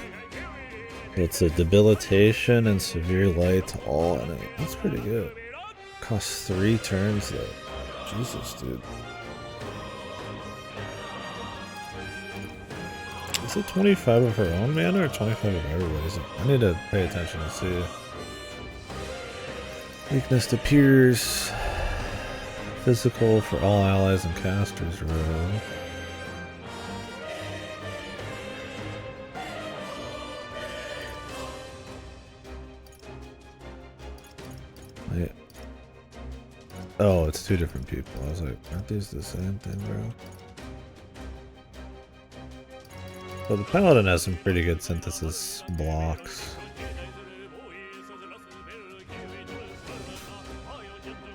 It's a debilitation and severe light to all enemies. That's pretty good. Costs 3 turns though. Jesus, dude. Is it 25 of her own mana or 25 of everybody's? I need to pay attention to see. Weakness to Pierce. Physical for all allies and casters row. Wait. Oh, it's 2 different people. I was like, aren't these the same thing, bro? So the Paladin has some pretty good synthesis blocks.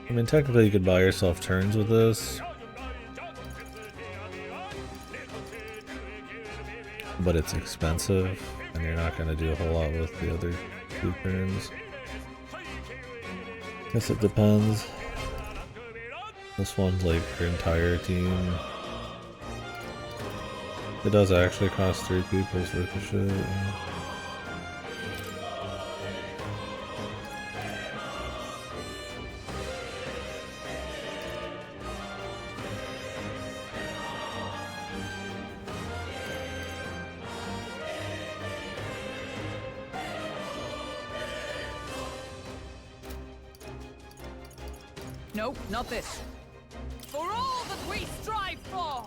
I mean, technically you could buy yourself turns with this. But it's expensive, and you're not going to do a whole lot with the other 2 turns. Guess it depends. This one's like your entire team. It does actually cost 3 people's worth of shit. Nope, not this. For all that we strive for!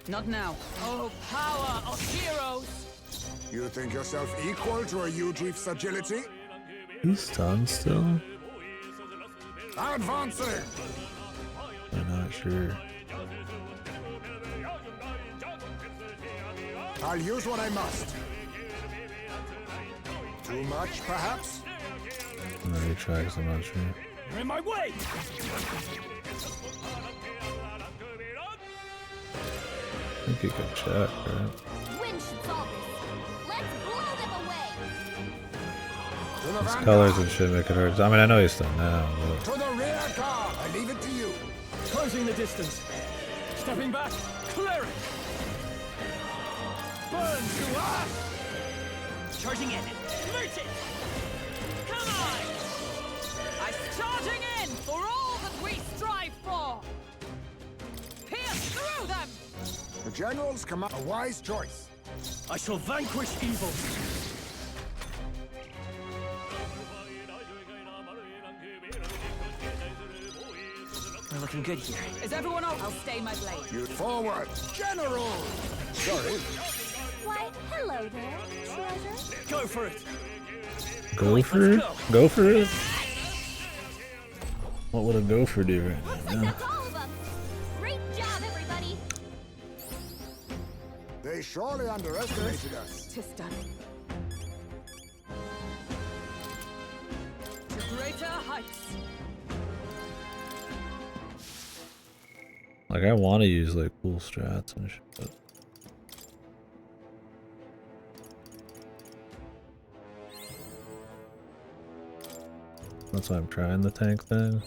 Not now. Oh, power of heroes! You think yourself equal to a Udrief's agility? He's stunned still? Advancing! I'm not sure. I'll use what I must. Too much, perhaps? No, he tracks, I'm not sure. You're in my way! I think you can check, right? Wind should solve this. Let's blow them away. To the His vanguard. colors and shit make it hard. I mean, I know he's stunned now, but... To the rear guard. I leave it to you. Closing the distance. Stepping back. Clear it. Burn to ash! Charging in. Loot it! Come on! I'm charging in for all that we strive for! Pierce through them! The generals command a wise choice. I shall vanquish evil. We're looking good here. Is everyone else? I'll stay my blade. You forward. General! Sorry. Why, hello there, treasure. Go for it. Go for it? Go for it? What would a gopher do right Looks now? like that's all of them. Great job, everybody. They surely underestimated us. To stun. To greater heights. Like, I want to use, like, cool strats and shit, but... That's why I'm trying the tank thing.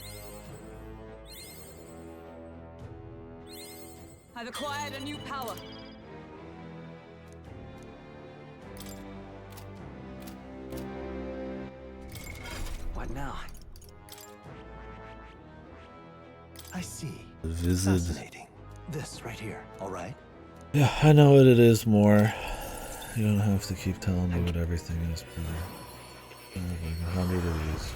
I've acquired a new power. What now? I see. Visit. Fascinating. This right here, all right? Yeah, I know what it is more. You don't have to keep telling me what everything is, brother. I have like 100 of these.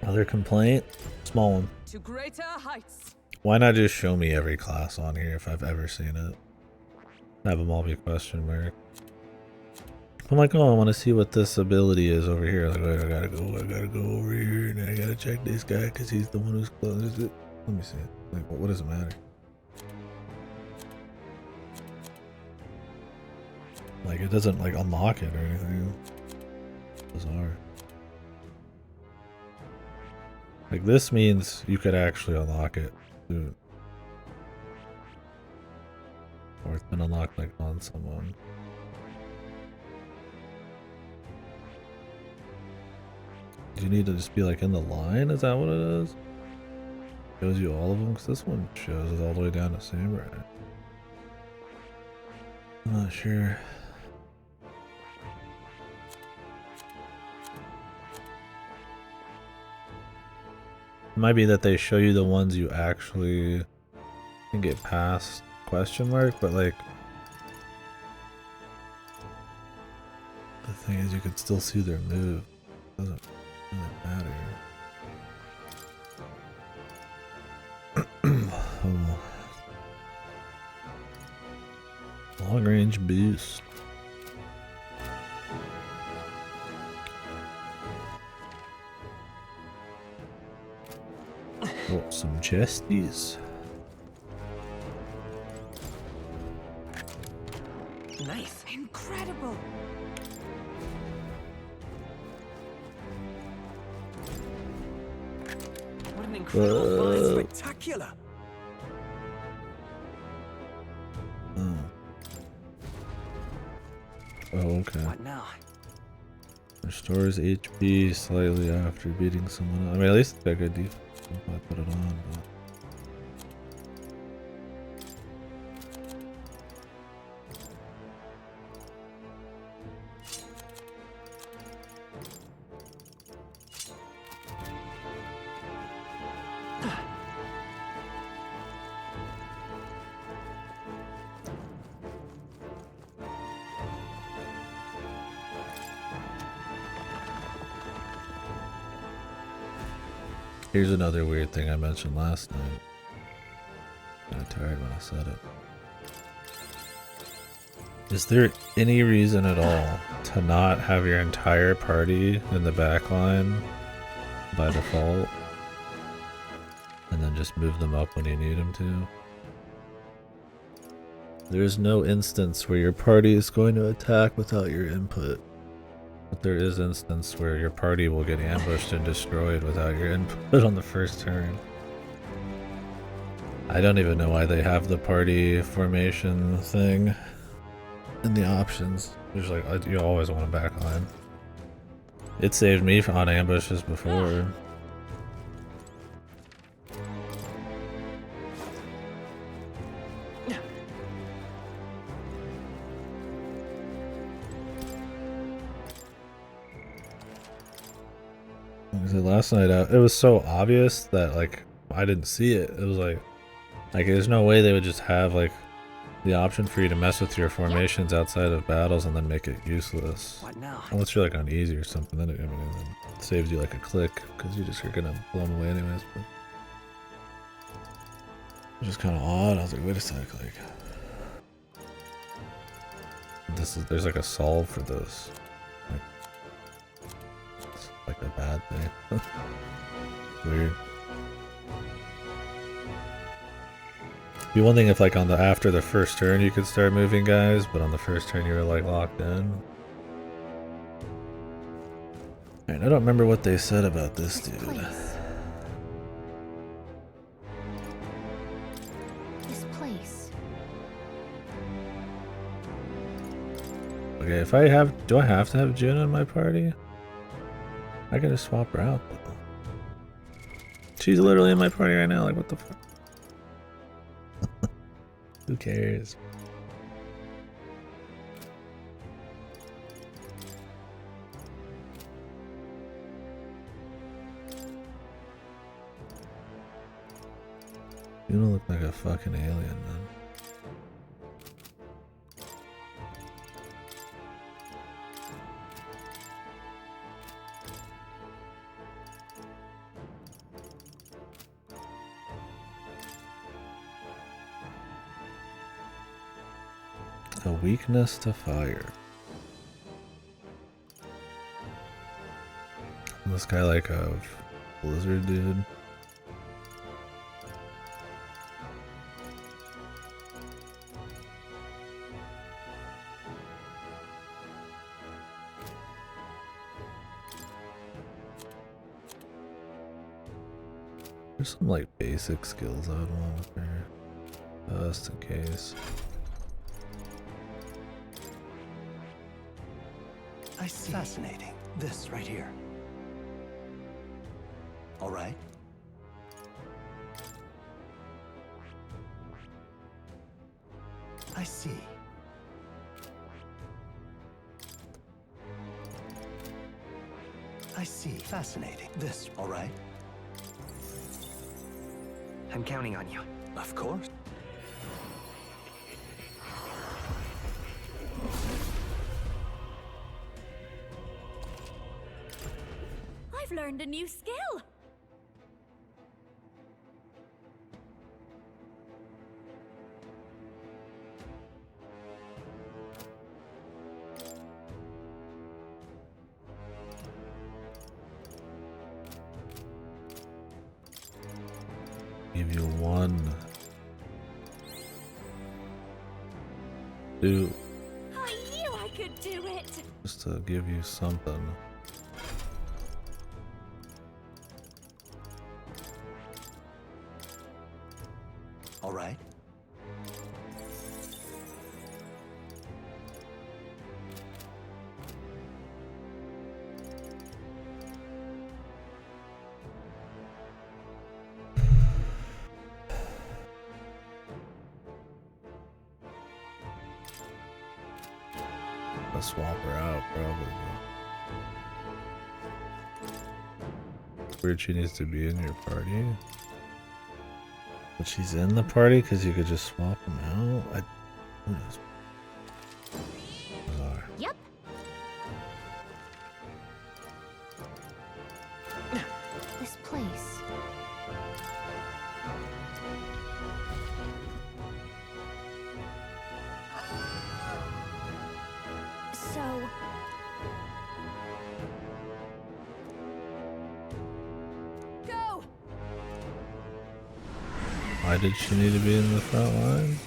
Other complaint? Small one. To greater heights. Why not just show me every class on here if I've ever seen it? Have them all be question mark. I'm like, oh, I want to see what this ability is over here. Like, wait, I gotta go over here, and then I gotta check this guy because he's the one who's closest. Let me see it. Like, what does it matter? Like, it doesn't like unlock it or anything. Bizarre. Like, this means you could actually unlock it. Dude. Or it's been unlocked like on someone. Do you need to just be like in the line? Is that what it is? Shows you all of them? Because this one shows it all the way down to Samurai. I'm not sure. It might be that they show you the ones you actually can get past question mark, but like the thing is you can still see their move. Doesn't really matter. Oh. Long range boost. Oh, some chesties. Nice. Incredible. What an incredible find. Spectacular. Oh. Oh, okay. What now? Restores HP slightly after beating someone. I mean, at least it's got good defense if I put it on. But... Here's another weird thing I mentioned last night. Kind of tired when I said it. Is there any reason at all to not have your entire party in the back line by default? And then just move them up when you need them to? There's no instance where your party is going to attack without your input. But there is instance where your party will get ambushed and destroyed without your input on the first turn. I don't even know why they have the party formation thing in the options. There's like, you always want a backline. It saved me on ambushes before. Last night it was so obvious that like I didn't see it. It was like there's no way they would just have like the option for you to mess with your formations outside of battles and then make it useless. What now? Unless you're like on easy or something, then it saves you like a click because you're gonna blow them away anyways. But it's just kind of odd. I was like, wait a sec, like there's like a solve for this. Like a bad thing. Weird. Be one thing if like on the after the first turn you could start moving guys, but on the first turn you were like locked in. Alright, I don't remember what they said about this dude. This place. Okay, do I have to have June in my party? I can just swap her out though. She's literally in my party right now, like what the fuck? Who cares? You don't look like a fucking alien, man. A weakness to fire. This guy like a blizzard dude. There's some like basic skills I would want with her, just in case. I see. Fascinating. This right here. All right. I see. I see. Fascinating. This, all right? I'm counting on you. Of course. I've learned a new skill. Give you 1, 2, I knew I could do it. just to give you something. All right. I'll swap her out, probably. Weird she needs to be in your party. But she's in the party because you could just swap them out? Who knows? Bizarre. Yep. This place. So... Go! Why did she need to be in the front line?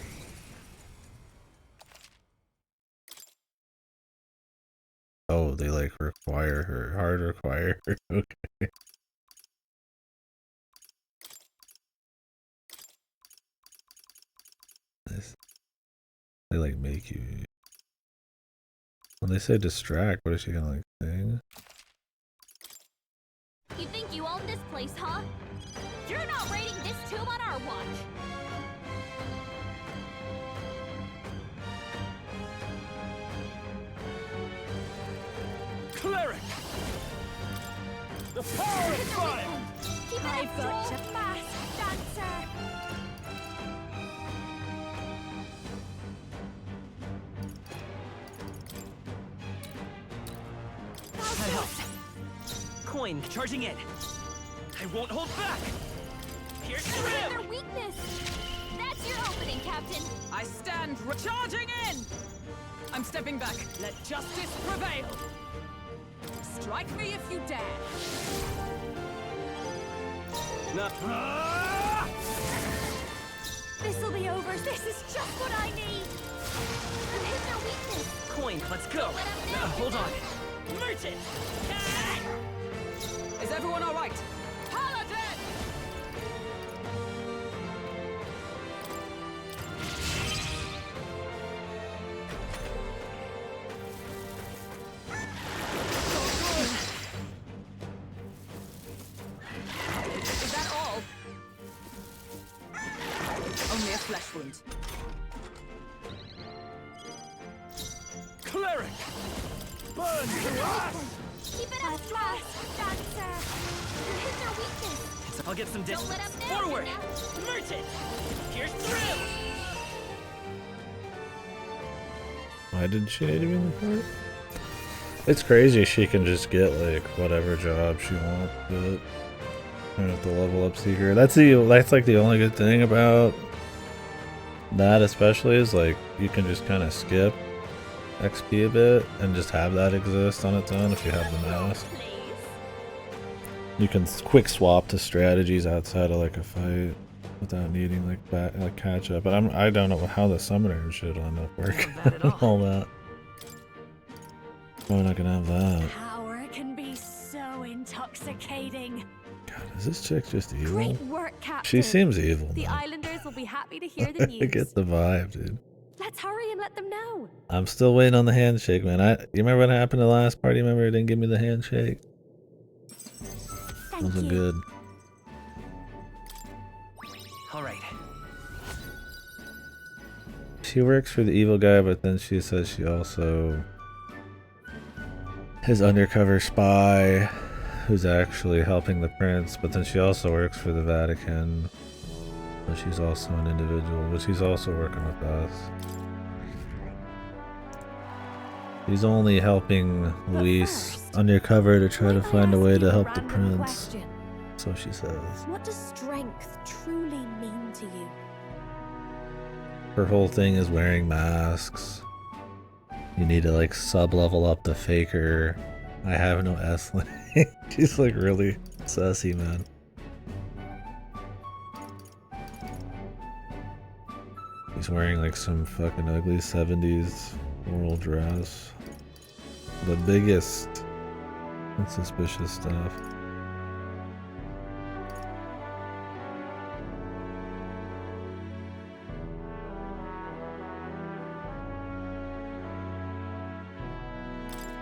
Oh, they like require her, hard require her. Okay. They like make you. When they say distract, what is she gonna like sing? You think you own this place, huh? You're not raiding this tomb on our watch. Cleric! The power of fire! Keep it I've got your fast dancer. That helps. Coin charging in. I won't hold back! Here's Their thrill! weakness. That's your opening, Captain. I stand charging in! I'm stepping back. Let justice prevail. Strike me if you dare. No. Ah! This'll be over. This is just what I need. You hit their weakness. Coin, let's go. Hold on. Merchant! Is everyone all right? Paladin! Is that all? Only a flesh wound. Cleric! Burn to us! Keep it up, fast dancer. You hit their weakness. I'll get some Don't let distance. up now. Forward! Now. Merchant! Here's thrill! Why did she need to be in the party? It's crazy she can just get like whatever job she wants, but you don't have to level up Seeker. That's like the only good thing about that, especially, is like you can just kind of skip XP a bit and just have that exist on its own if you have the mask. Please. You can quick swap to strategies outside of like a fight without needing like catch up. But I don't know how the summoner and shit will end up working. Not bad at all. All that. We're not gonna have that. Power can be so intoxicating. God, is this chick just evil? Great work, Captain. She seems evil. The man. islanders will be happy to hear the I news. get the vibe, dude. Let's hurry and let them know. I'm still waiting on the handshake, man. You remember what happened the last party? Remember it didn't give me the handshake? Thank Wasn't you. good. All right. She works for the evil guy, but then she says she also his undercover spy. who's actually helping the prince, but then she also works for the Vatican. But she's also an individual, but she's also working with us. She's only helping Luis undercover to try to find a way to help the prince. So she says. What does strength truly mean to you? Her whole thing is wearing masks. You need to like sub-level up the faker. I have no S-Link. She's like really sassy, man. He's wearing like some fucking ugly 70s floral dress. The biggest and suspicious stuff.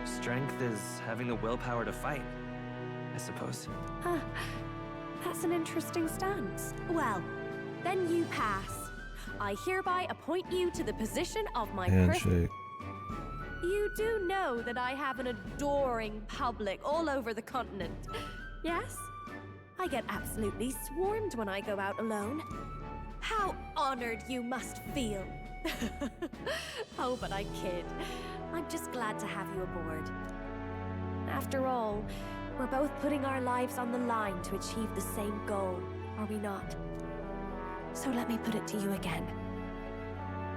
Strength is having the willpower to fight, I suppose. Huh. That's an interesting stance. Well, then you pass. I hereby appoint you to the position of my Handshake. You do know that I have an adoring public all over the continent. Yes? I get absolutely swarmed when I go out alone. How honored you must feel. Oh, but I kid. I'm just glad to have you aboard. After all, we're both putting our lives on the line to achieve the same goal, are we not? So let me put it to you again.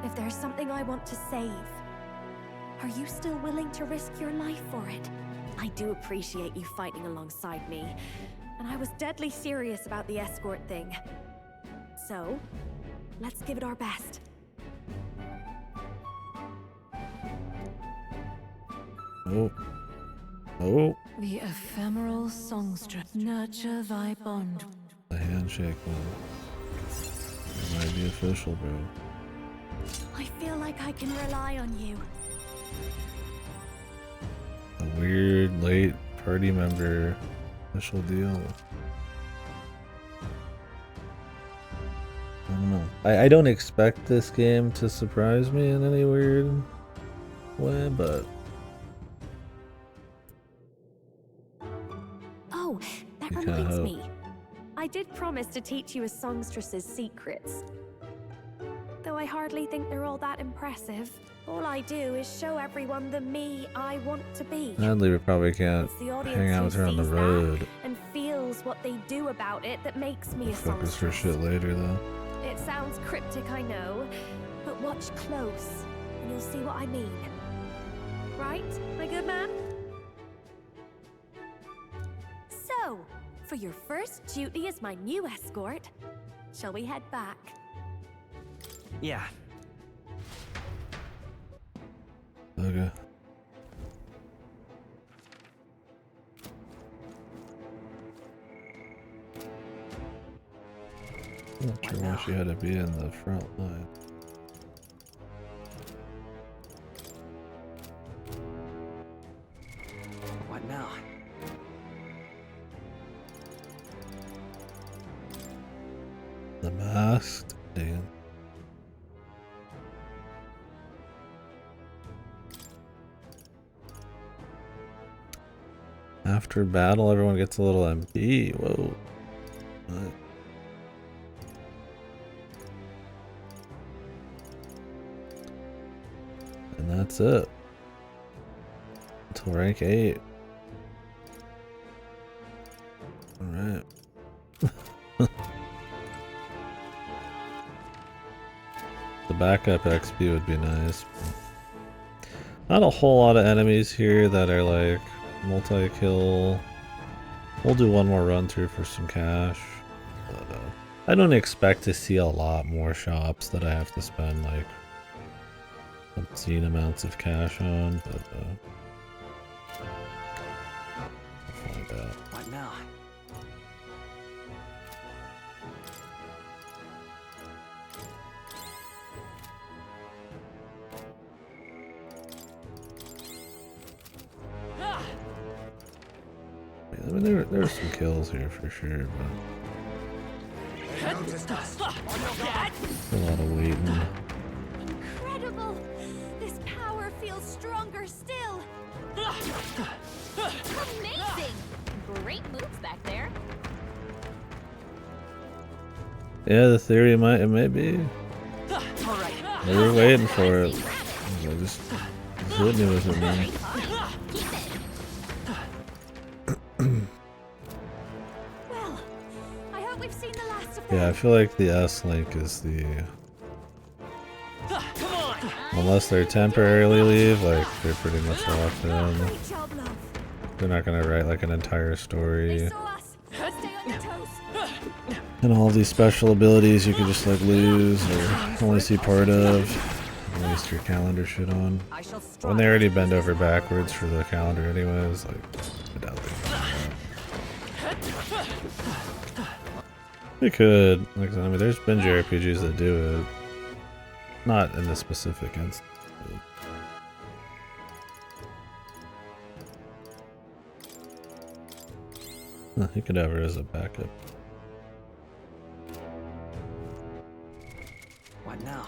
If there's something I want to save, are you still willing to risk your life for it? I do appreciate you fighting alongside me, and I was deadly serious about the escort thing. So, let's give it our best. Oh. Oh. The ephemeral songstress. Nurture thy bond. The handshake one. It might be official, bro. I feel like I can rely on you. A weird late party member official deal. I don't know. I don't expect this game to surprise me in any weird way, but Oh, that You can't reminds help. me. I did promise to teach you a songstress's secrets. Though I hardly think they're all that impressive. All I do is show everyone the me I want to be. sadly we probably can't It's the audience hang out who with her on the sees that road. and feels what they do about it that makes me a Focus for songstress. shit later though. It sounds cryptic, I know, but watch close and you'll see what I mean. Right, my good man? So, for your first duty as my new escort, shall we head back? Yeah. Okay. Not sure why she had to be in the front line. What now? The masked Dan. After battle, everyone gets a little MP. Whoa. What? And that's it. Until rank 8. Alright. The backup XP would be nice. Not a whole lot of enemies here that are like multi-kill. We'll do one more run through for some cash. But, I don't expect to see a lot more shops that I have to spend like obscene amounts of cash on, but we'll find out. What now? I mean, there are some kills here for sure, but Noticed us. a lot of waiting. Incredible! This power feels stronger still! Amazing! great moves back there. Yeah, the theory it may be. All right. We were waiting for it. Just hit me with it, man. Well, I hope we've seen the last of Yeah, I feel like the S-Link is the... Come on! Unless they're temporarily leave, like, they're pretty much locked in. Great job, love. They're not gonna write, like, an entire They story. saw us. Stay on your toes. And all these special abilities you could just, like, lose or only see part of. Waste your calendar shit on. I shall When they already bend over backwards for the calendar anyways, like, I doubt they could. Like, I mean, there's been JRPGs that do it. Not in this specific instance. You could have her as a backup. What now?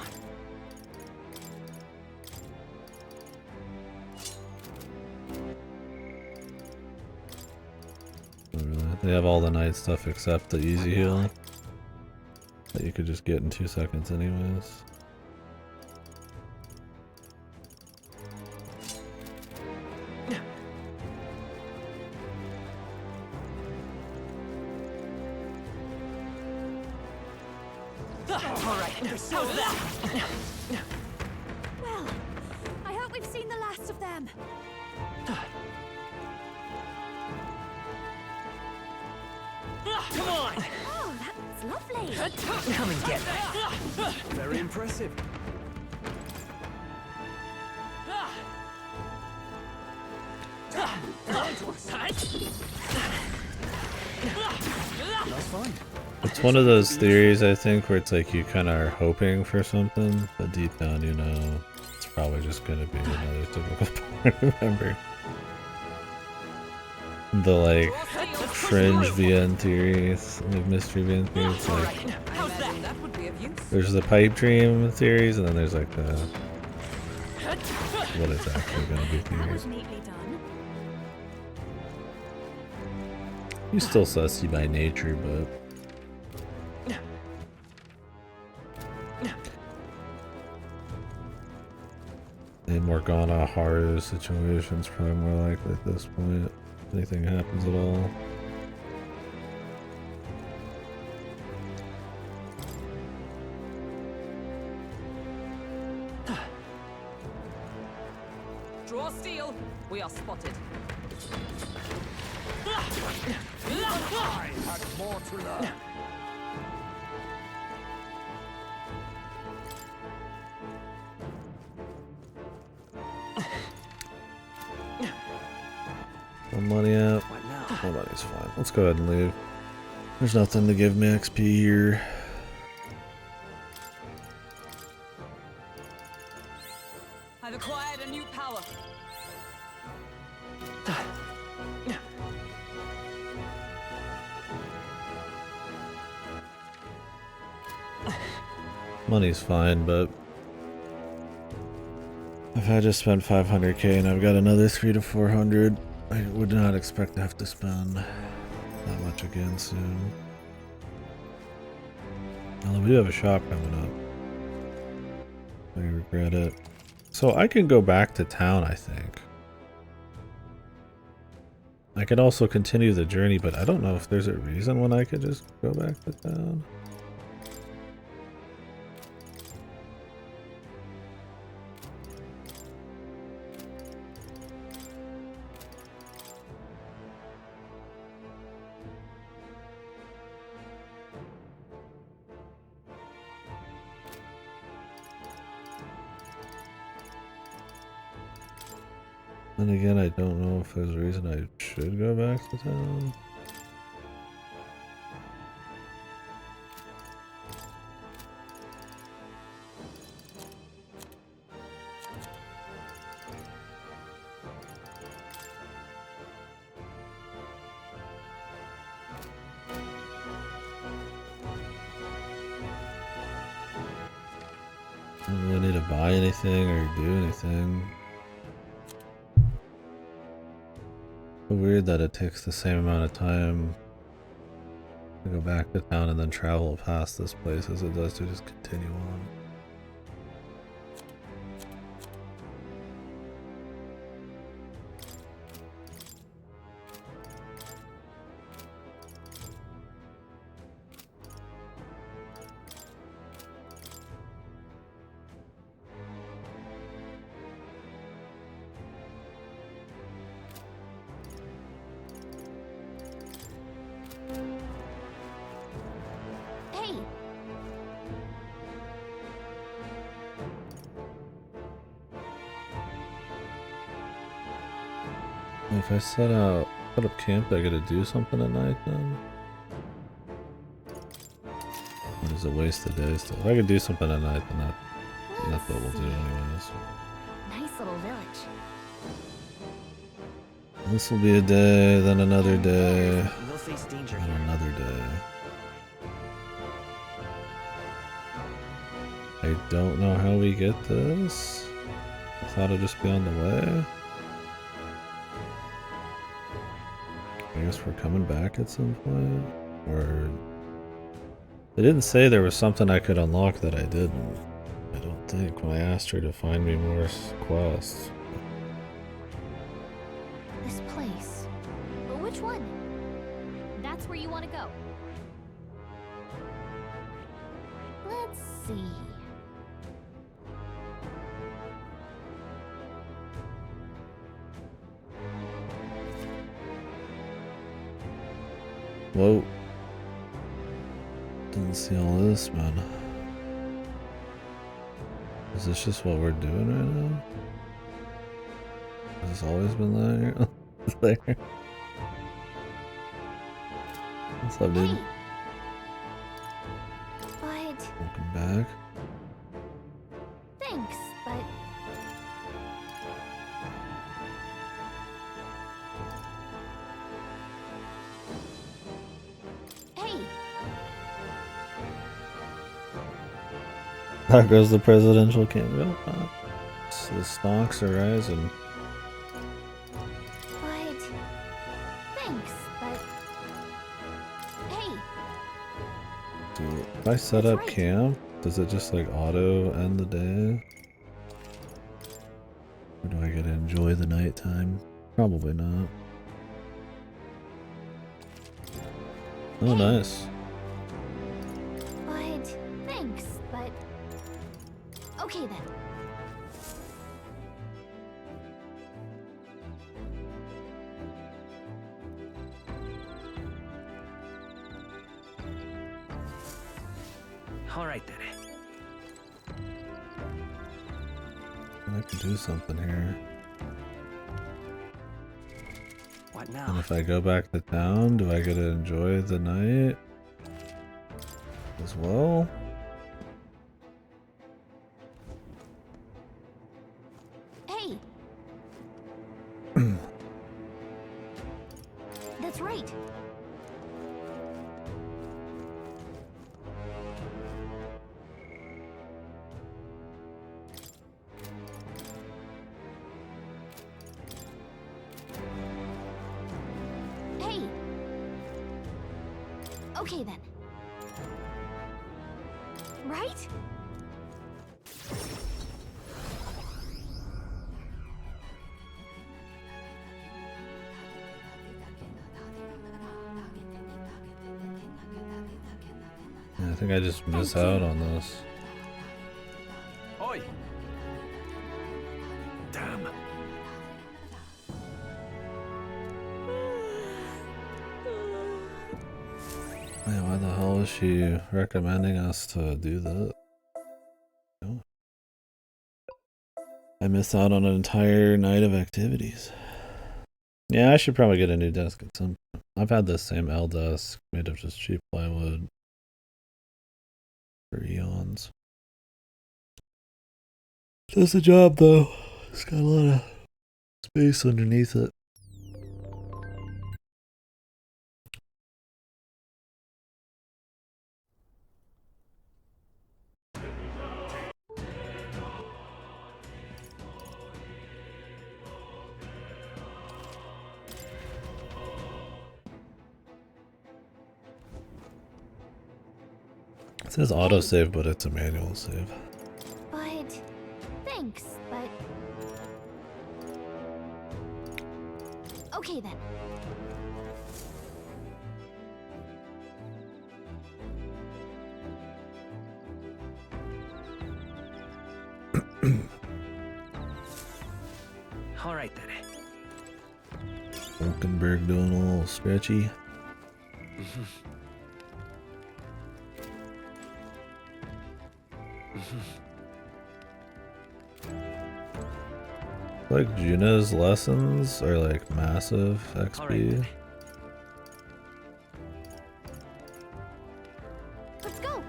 Not really. They have all the night stuff except the easy heal that you could just get in 2 seconds anyways. All right. How's that? Well, I hope we've seen the last of them. Come on! Oh, that's lovely. Come and get me. Very impressive. That's fine. It's one of those theories, I think, where it's like you kind of are hoping for something, but deep down you know it's probably just going to be another typical part. Remember the like fringe VN theories, like mystery VN theories, like How's that? That would be of use. there's the pipe dream theories and then there's like the what it's actually going to be That was theories. neatly done. He's still sussy by nature, but in Morgana Haru situations probably more likely at this point. If anything happens at all. Draw steel. We are spotted. I had more to learn. No money out. What now? No money's fine. Let's go ahead and leave. There's nothing to give me XP here. I've acquired a new power. Money's fine, but if I just spent 500k and I've got another 300 to 400, I would not expect to have to spend that much again soon. Although we do have a shop coming up. I regret it. So I can go back to town, I think. I can also continue the journey, but I don't know if there's a reason when I could just go back to town. Then again, I don't know if there's a reason I should go back to town. I don't really need to buy anything or do anything. Weird that it takes the same amount of time to go back to town and then travel past this place as it does to just continue on. Hey! If I set up camp, I gotta do something at night then? Or is it waste the day still? If I could do something at night, then that's what we'll do anyways. Nice little village. This will be a day, then another day, They'll face danger and here. another day. I don't know how we get this. I thought it'd just be on the way. I guess we're coming back at some point, or they didn't say there was something I could unlock that I didn't. I don't think when I asked her to find me more quests. This place. But which one? That's where you want to go. Let's see. Whoa. Didn't see all this, man. Is this just what we're doing right now? Has this always been there? There. What's up, dude? Hey. But Welcome back. thanks, but hey, There goes the presidential campaign. The stocks are rising. but thanks, but hey, Dude, if I set That's up right. camp, does it just like auto end the day? Or do I get to enjoy the nighttime? Probably not. Oh, nice. but thanks, but okay then. All right then. I can do something here. What And now? if I go back to town, do I get to enjoy the night as well? Hey. That's right. Hey. Okay then. Right? Yeah, I think I just miss out on this. Oi! Damn! Man, why the hell is she recommending us to do that? No. I miss out on an entire night of activities. Yeah, I should probably get a new desk at some point. I've had this same L desk made of just cheap plywood for eons. Does the job though. It's got a lot of space underneath it. It says autosave, but it's a manual save. But thanks, but okay then. All right then. Wolkenberg doing a little stretchy. Like Juna's lessons are like massive XP. All right then. Let's go.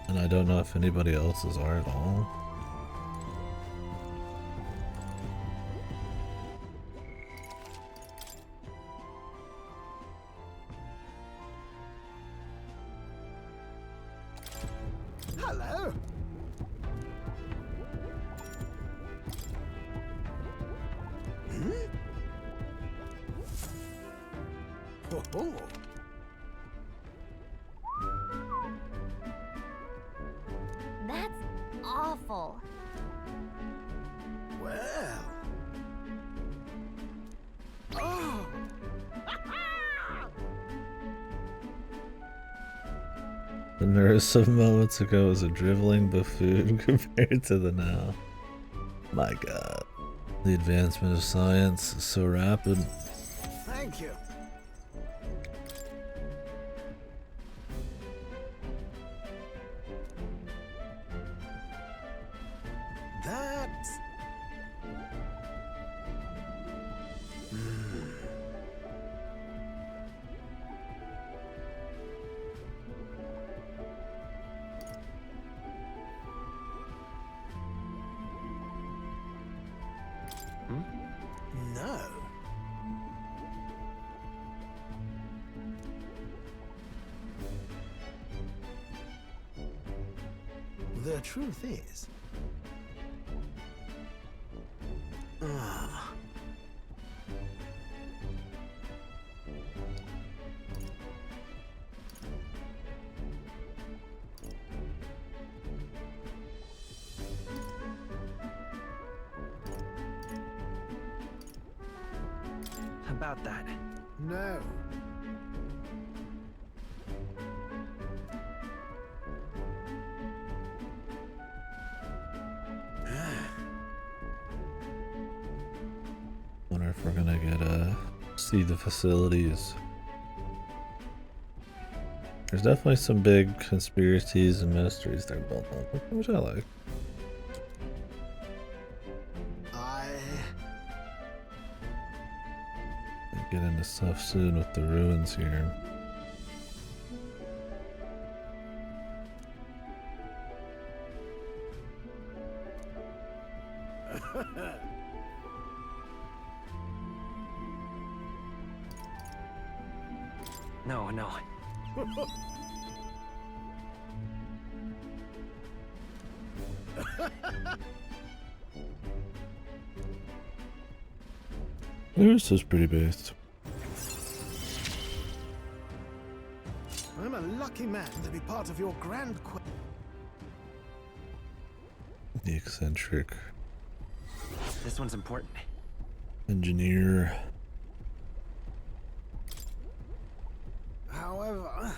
And I don't know if anybody else's are at all. Hello. Oh. That's awful. Well. Oh. The nurse of moments ago was a driveling buffoon compared to the now. My god. The advancement of science is so rapid. Thank you. That's... No. The truth is... Ah. About that. No. Wonder if we're gonna get see the facilities. There's definitely some big conspiracies and mysteries they're built up, which I like. Get into stuff soon with the ruins here. No, no. This is pretty based. I'm a lucky man to be part of your grand quest. The eccentric This one's important. engineer. However...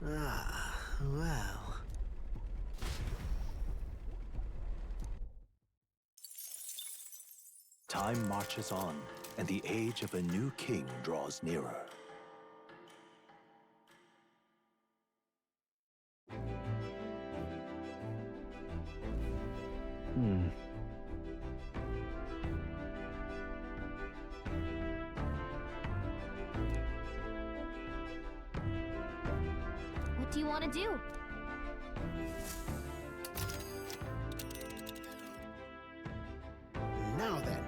Ah, well... Time marches on, and the age of a new king draws nearer. What do you want to do? Now then.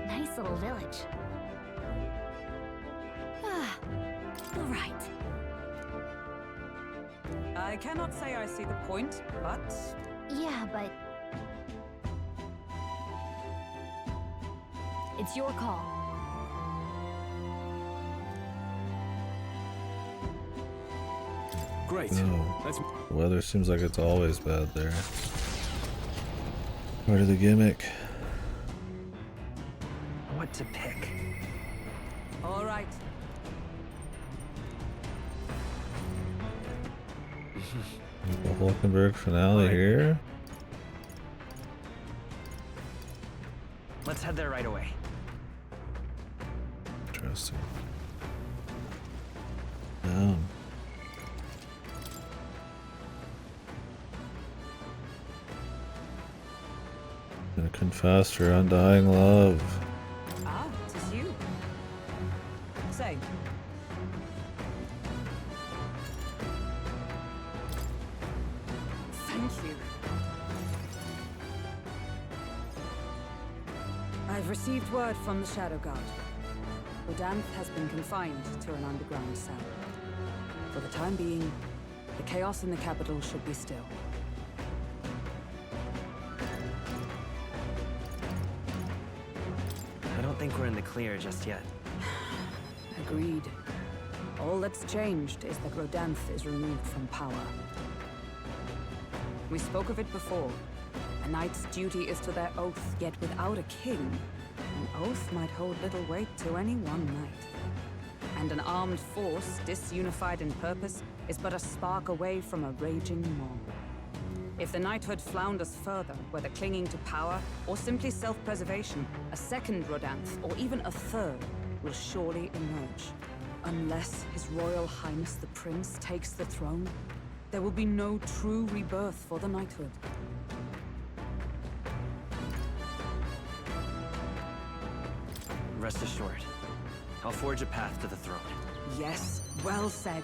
Nice little village. Ah, all right. I cannot say I see the point, but Yeah, but It's your call. Great. Oh. Let's. The weather seems like it's always bad there. Part of the gimmick. What to pick? All right. The Hulkenberg finale here. Let's head there right away. Interesting. Down. Gonna confess her undying love. Ah, 'tis you. Say. Thank you. I've received word from the Shadow Guard. Rodanth has been confined to an underground cell. For the time being, the chaos in the capital should be still. I don't think we're in the clear just yet. Agreed. All that's changed is that Rodanth is removed from power. We spoke of it before. A knight's duty is to their oath, yet without a king, an oath might hold little weight to any one knight. And an armed force, disunified in purpose, is but a spark away from a raging mob. If the knighthood flounders further, whether clinging to power or simply self-preservation, a second Rodanth, or even a third, will surely emerge. Unless His Royal Highness the Prince takes the throne, there will be no true rebirth for the knighthood. Rest assured, I'll forge a path to the throne. Yes, well said.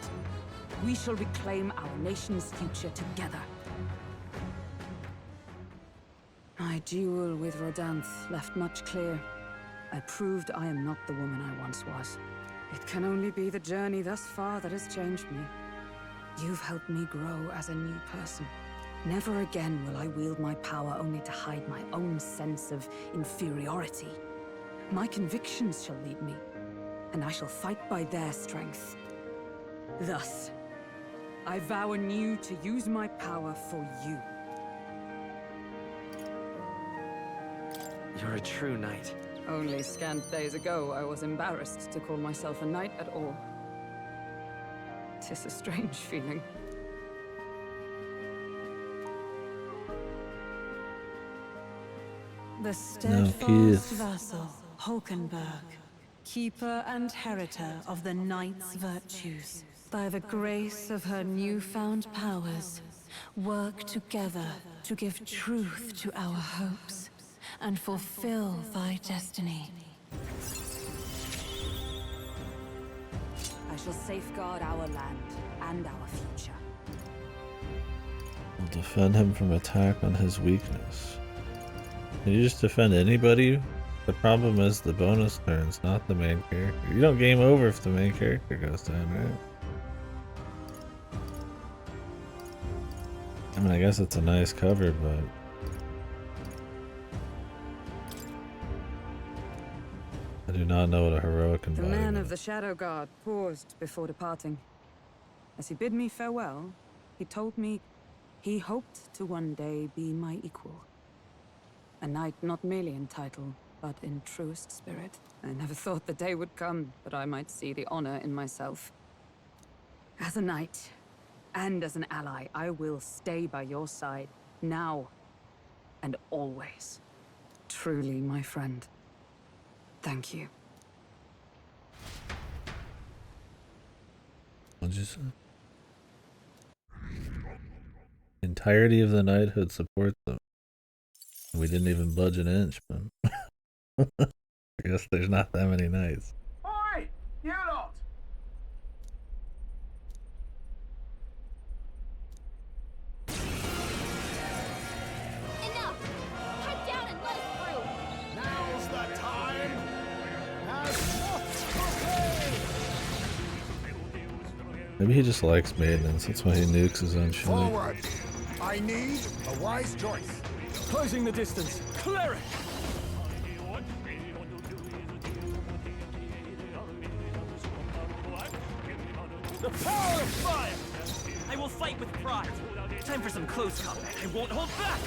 We shall reclaim our nation's future together. My duel with Rodanth left much clear. I proved I am not the woman I once was. It can only be the journey thus far that has changed me. You've helped me grow as a new person. Never again will I wield my power only to hide my own sense of inferiority. My convictions shall lead me, and I shall fight by their strength. Thus, I vow anew to use my power for you. You're a true knight. Only scant days ago, I was embarrassed to call myself a knight at all. 'Tis a strange feeling. The steadfast vassal, Hulkenberg, keeper and heritor of the knight's virtues, by the grace of her newfound powers, work together to give truth to our hopes and fulfill thy destiny. I shall safeguard our land and our future. Will defend him from attack on his weakness. Can you just defend anybody? The problem is the bonus turns, not the main character. You don't game over if the main character goes down, right? I mean, I guess it's a nice cover, but... I do not know what a heroic The embodiment man of the Shadow Guard paused before departing. As he bid me farewell, he told me he hoped to one day be my equal. A knight not merely in title, but in truest spirit. I never thought the day would come that I might see the honor in myself. As a knight, and as an ally, I will stay by your side, now and always. Truly, my friend. Thank you. What'd you say? Entirety of the knighthood supports them. We didn't even budge an inch, but I guess there's not that many knights. Oi! You lot! Enough! Head down and let us through! Now's the time! As what's Maybe he just likes maintenance, that's why he nukes his own shit. forward! I need a wise choice. Closing the distance. Clear it! The power of fire! I will fight with pride. Time for some close combat. I won't hold back.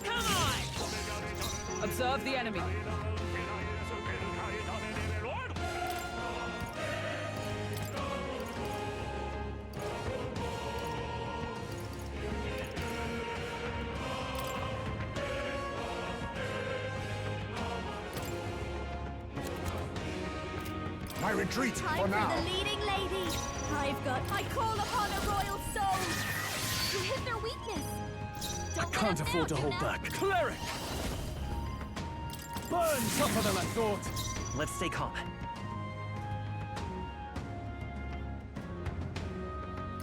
Come on! Observe the enemy. My retreat Time for now. the leading lady. I call upon a royal soul. You hit their weakness. I Don't can't let us afford to down, hold Gymnast. back. Cleric! Burn tougher than I thought. Let's stay calm.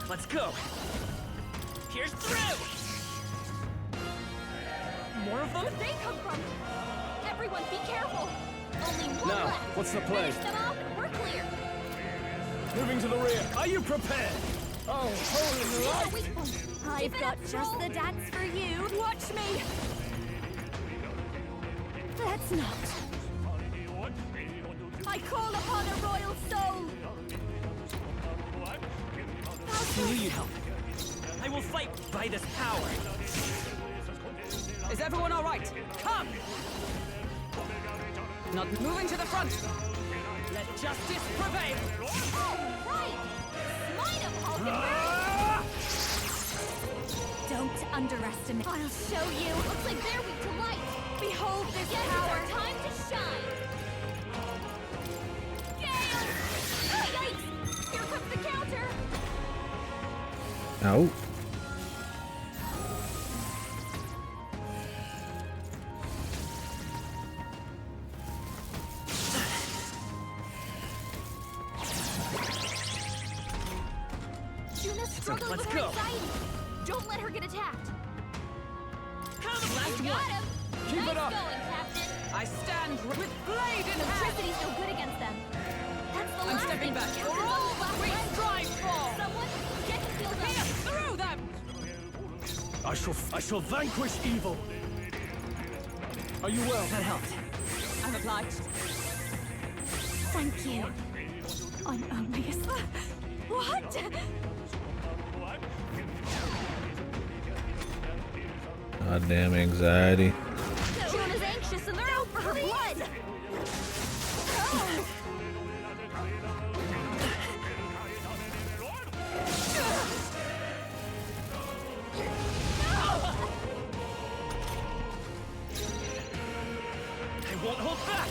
Let's go. Pierce through. More of them? Where'd they come from? Everyone, be careful. Only one Now, left. what's the play? Finish them off and we're clear. Moving to the rear. Are you prepared? Oh, holy Yeah, light! I've got just the dance for you. Watch me. Let's not. I call upon a royal soul. You need help. I will fight by this power. Is everyone all right? Come! Not moving to the front. Let justice prevail. Oh, right. Smite him, Hulkenberg. Don't underestimate. I'll show you. Looks like they're weak to light. Behold this Guess it's power. our time to shine. Gale! Yikes! Here comes the counter. Ow. Juna's struggling let's with her go. anxiety. Don't let her get attacked. Come, last You got one. him. Keep nice it up. going, Captain. I stand with blade in hand. Electricity's no good against them. That's the I'm last stepping thing back. counts For as all left we right. strive for. Someone get the field up. Here, through them. I shall vanquish evil. Are you well? That helped. I'm obliged. Thank you. I'm only a... What? Goddamn anxiety. Juna's anxious and they're out for her blood. I won't hold back.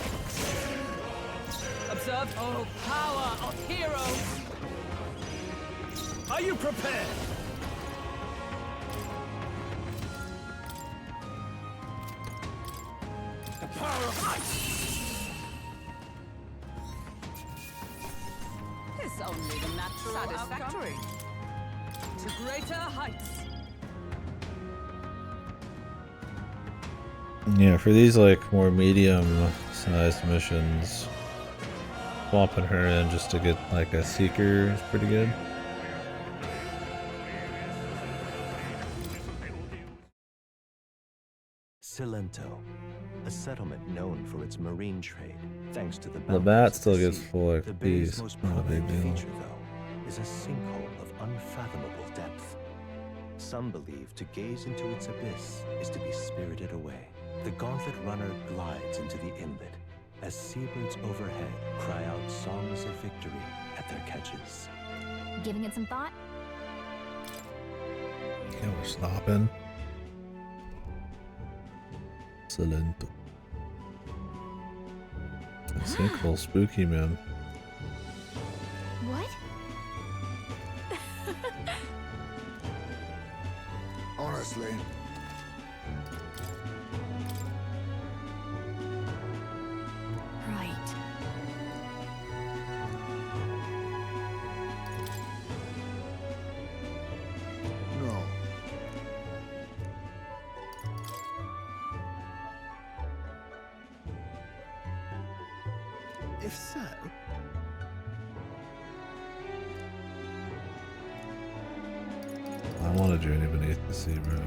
Observe, oh, power of heroes. Are you prepared? The power of ice! It's only the natural satisfactory. To greater heights. Yeah, for these like more medium-sized missions, swapping her in just to get like a seeker is pretty good. Cilento, a settlement known for its marine trade, thanks to the The bat bounties of still the gets sea. full The bay's XP, most not a big prominent deal. feature, though, is a sinkhole of unfathomable depth. Some believe to gaze into its abyss is to be spirited away. The gauntlet runner glides into the inlet as seabirds overhead cry out songs of victory at their catches. Giving it some thought? Yeah, we're stopping. Cilento. That sinkhole spooky, man. What? Honestly. Right. No. If so, I want a journey beneath the sea, bro.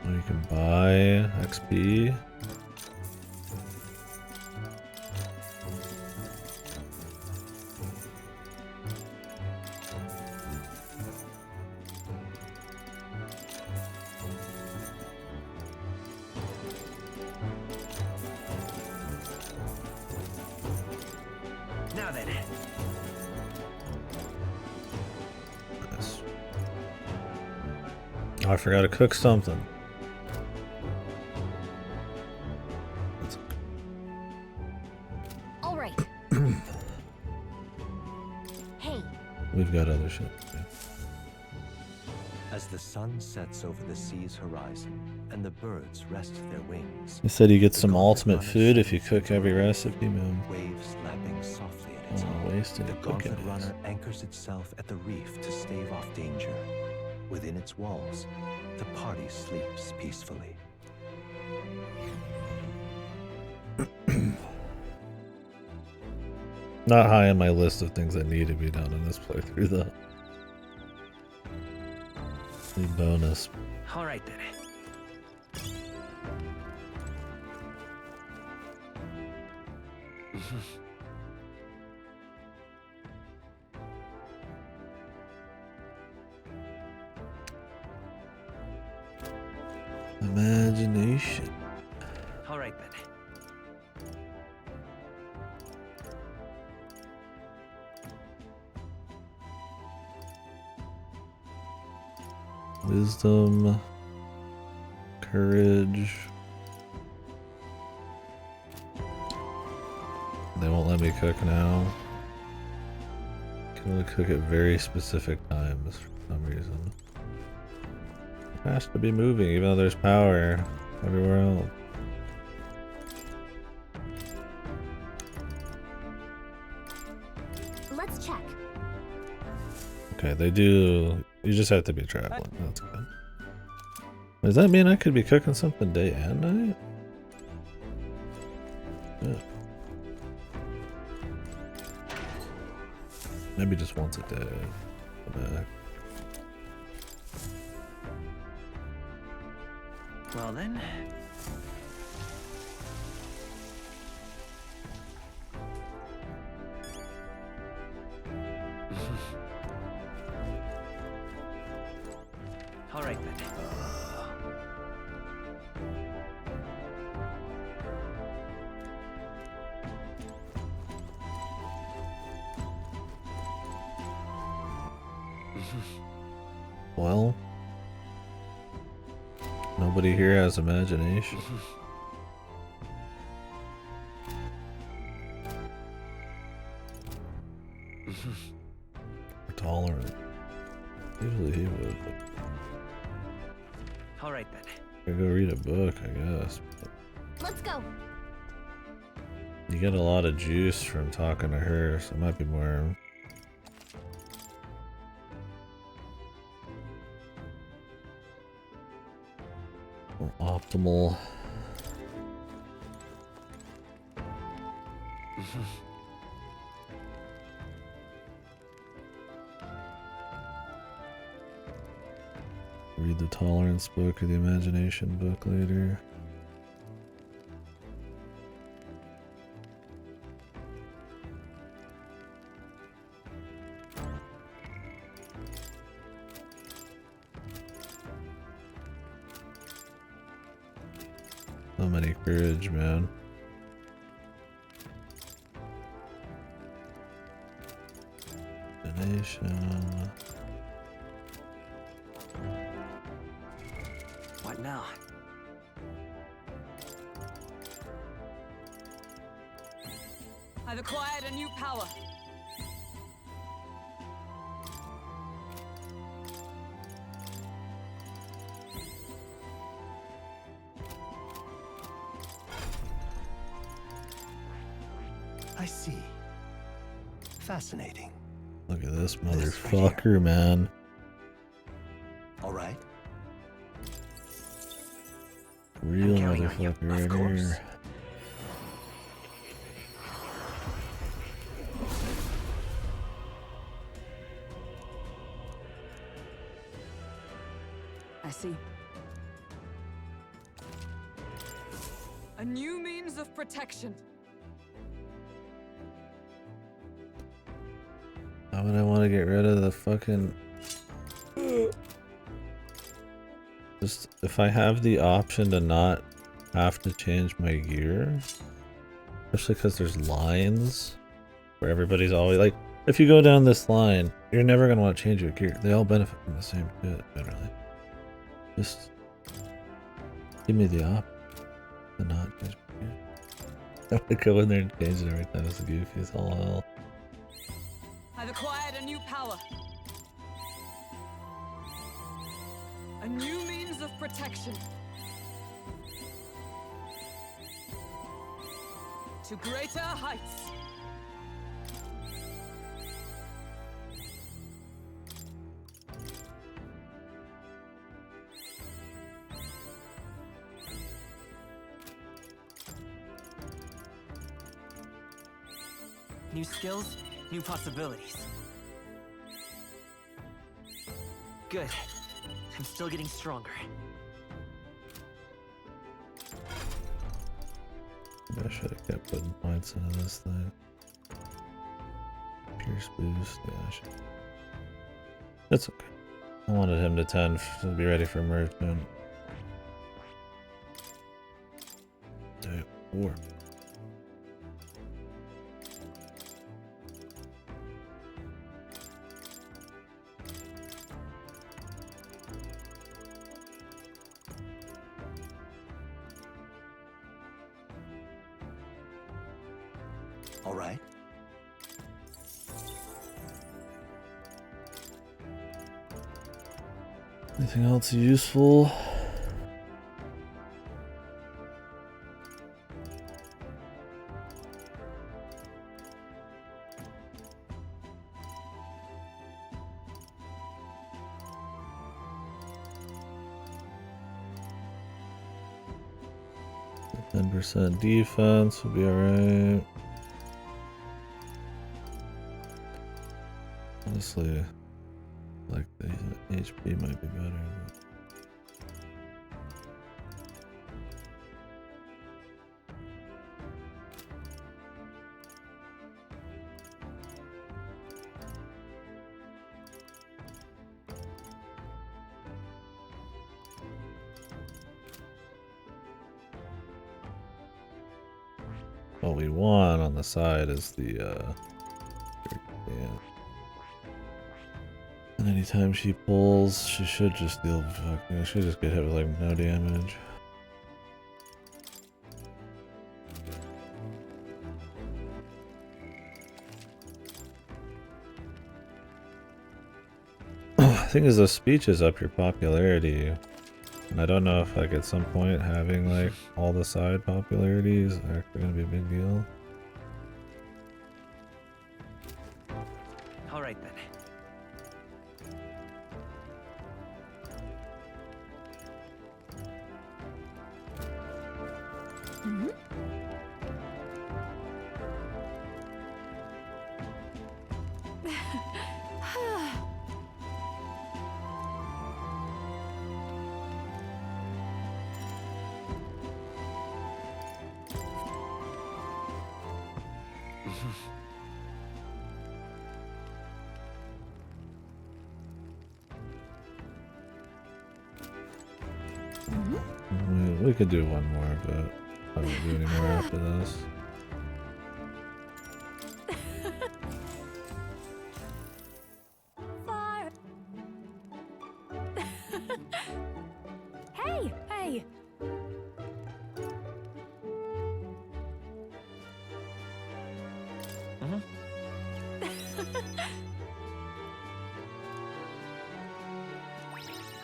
Oh, you can buy XP. I forgot to cook something. All right. Hey. We've got other shit. Yeah. As the sun sets over the sea's horizon and the birds rest their wings, He said you get the some gauntlet ultimate runner food if you sails cook through every the recipe, man. waves lapping softly at its Oh, hull. wasting The it cooking gauntlet it. runner anchors itself at the reef to stave off danger. Within its walls, the party sleeps peacefully. Not high on my list of things that need to be done in this playthrough, though. The bonus. All right then. Imagination. All right then. Wisdom. Courage. They won't let me cook now. Can only cook at very specific times for some reason. It has to be moving even though there's power everywhere else. Let's check. Okay, they do. You just have to be traveling. That's good. Does that mean I could be cooking something day and night? Yeah. Maybe just once a day. Well then. All right then. Well, nobody here has imagination. Or tolerant. Usually he would. All right then. I go read a book, I guess. Let's go. You get a lot of juice from talking to her, so it might be more optimal. Read the tolerance book or the imagination book later. So many courage, man. Imagination. What now? I've acquired a new power. I see. Fascinating. Look at this This right motherfucker, man. All right. Real counting on you, motherfucker of right course. here. I see. A new means of protection. Why would I want to get rid of the fucking... Just, if I have the option to not have to change my gear, especially because there's lines where everybody's always like, if you go down this line, you're never going to want to change your gear. They all benefit from the same shit, generally. Just give me the op. The not change. I have to go in there and change it every time. It's goofy as all hell. I've acquired a new power. A new means of protection. To greater heights. New skills, new possibilities. Good. I'm still getting stronger. I should have kept putting points into this thing. Pierce boost, yeah, I should. That's okay. I wanted him to 10 to be ready for merchant. Okay, 4. All right. Anything else useful? %10 defense would be alright. Honestly, like the HP might be better. But... what we want on the side is the yeah. And anytime she pulls, she should just deal fucking, she should just get hit with like no damage. I think as the speeches up your popularity, and I don't know if like at some point having like all the side popularity is actually gonna be a big deal. All right then. We could do one more, but I won't do any more after this. Fire. Hey, hey.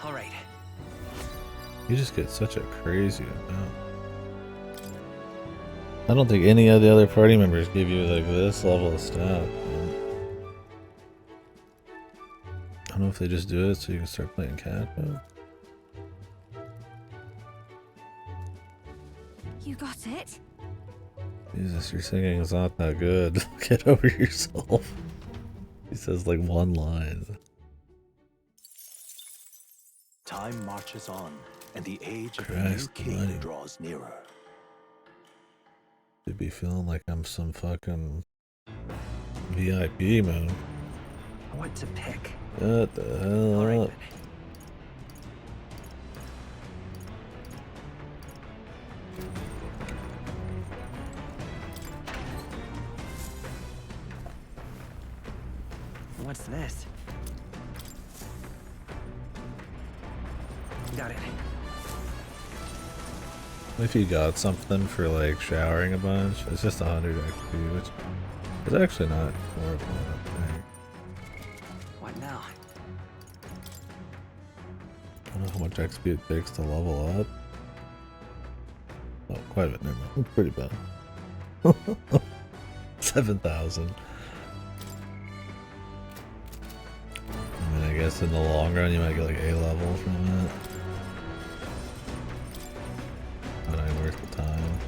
All right. You just get such a crazy amount. I don't think any of the other party members give you like this level of stat. I don't know if they just do it so you can start playing catch up. You got it? Jesus, your singing is not that good. Get over yourself. He says like one line. Time marches on, and the age of the Christ new king almighty. draws nearer. Should be feeling like I'm some fucking VIP, man. What to pick? What the hell All right up? then. What's this? Got it. If you got something for like showering a bunch, it's just 100 XP, which is actually not horrible, I don't think. What now? I don't know how much XP it takes to level up. Oh, quite a bit, never mind. It's pretty bad. 7,000. I mean, I guess in the long run you might get like A level from it. But ain't worth the time.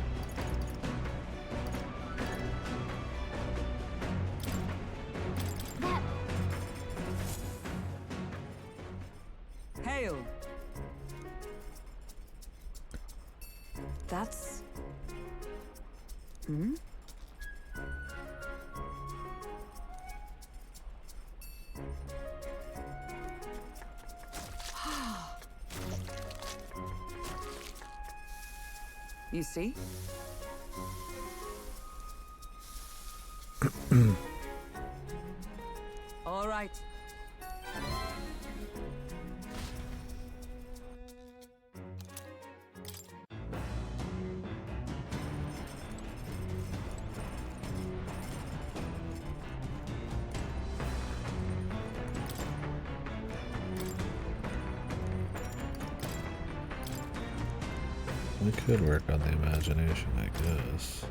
Hail! That's... Hmm? You see? All right. We could work on the imagination, I guess.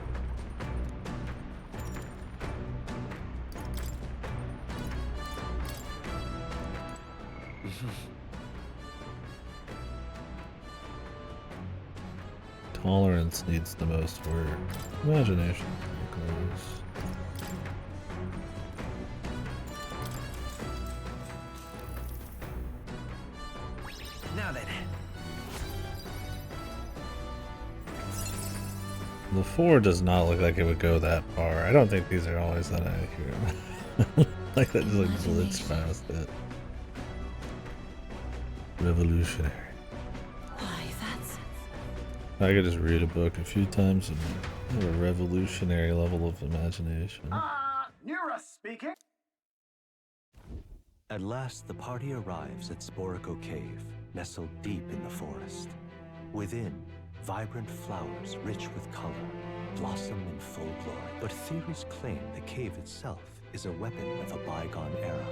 Tolerance needs the most work. Imagination goes. Now then. The 4 does not look like it would go that far. I don't think these are always that accurate. Like that just like blitz past it. Revolutionary. Why, that's... I could just read a book a few times and have a revolutionary level of imagination. Nira speaking. At last, the party arrives at Sporico Cave, nestled deep in the forest. Within, vibrant flowers rich with color blossom in full glory. But theories claim the cave itself is a weapon of a bygone era,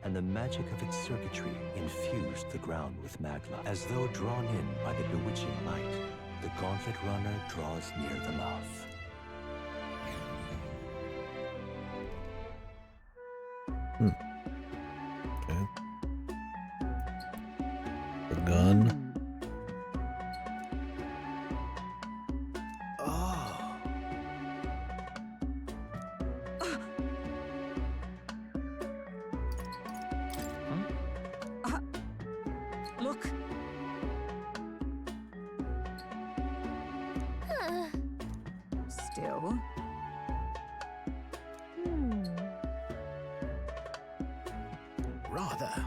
and the magic of its circuitry infused the ground with magla. As though drawn in by the bewitching light, the gauntlet runner draws near the mouth. Okay. The gun. Look. Still. Rather.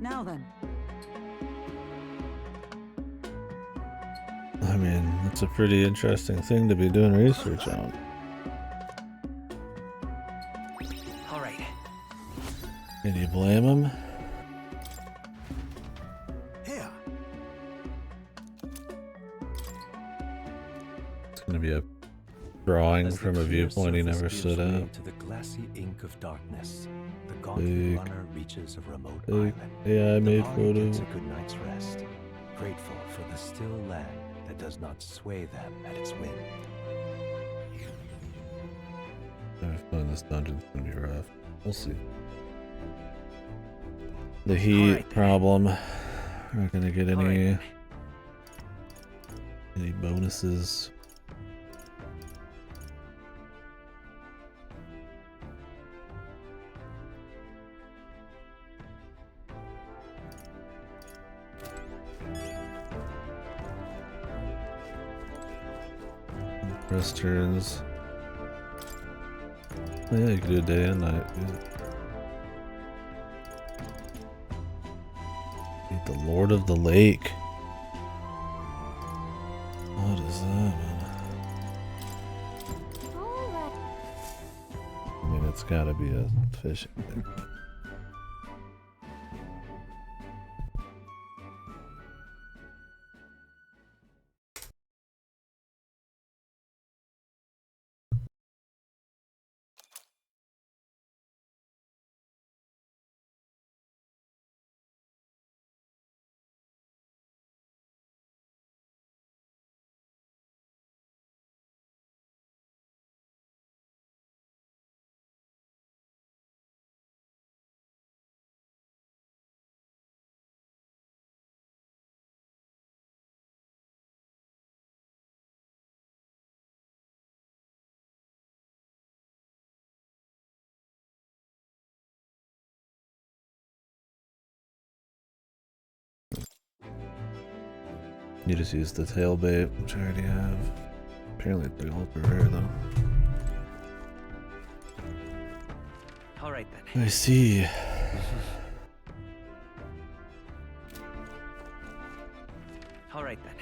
Now then. I mean, that's a pretty interesting thing to be doing research on. All right. Can you blame him? Here. It's gonna be a drawing As the from a clear viewpoint he surface never gives stood way at. to the glassy ink of darkness, the gauntlet Big. runner reaches a remote Big island. AI The made party photo. gets a good night's rest, grateful for the still land that does not sway them at its whim. I have a feeling this dungeon's gonna be rough. We'll see. The heat Alright. problem. We're not gonna get any Alright. bonuses. Rest turns. Oh, yeah, you can do a day and night. Meet the Lord of the Lake. What is that, man? I mean, it's gotta be a fishing thing. You just use the tail bait, which I already have. Apparently it's ultra rare though. Alright then. I see. Alright then.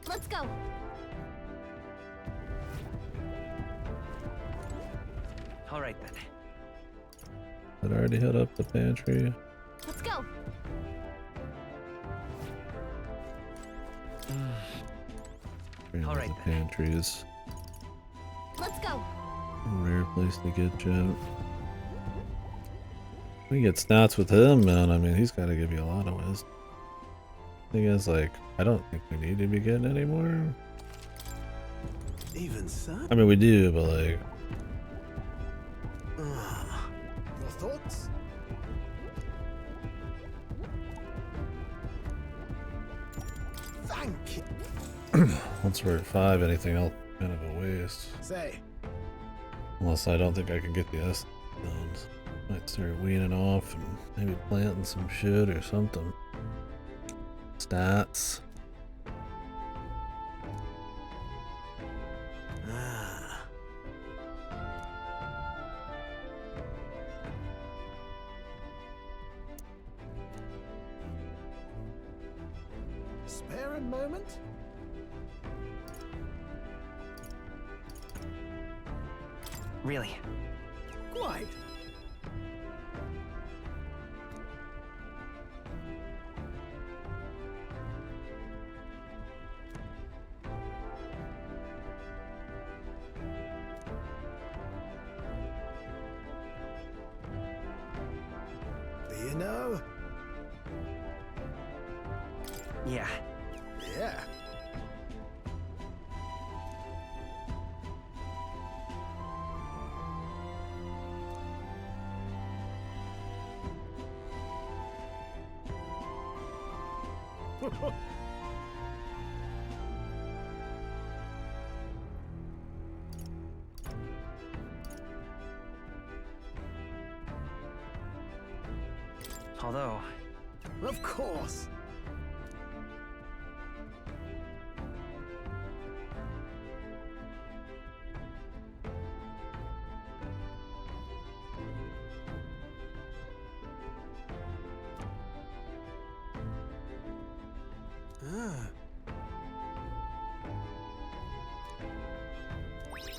Let's go. Alright then. Did I already head up the pantry? Let's go. Alright the pantries. Let's go. Rare place to get gem. We get stats with him, man. I mean, he's got to give you a lot of wisdom. Thing is, like, I don't think we need to be getting any more. Even so? I mean, we do, but like. Your thoughts? Thank you. Once we're at 5, anything else kind of a waste. Say. Unless I don't think I can get the S done. Might start weaning off and maybe planting some shit or something. Stats. Spare a moment? Really? Quite. Do you know? Yeah. Yeah. Although, Of course.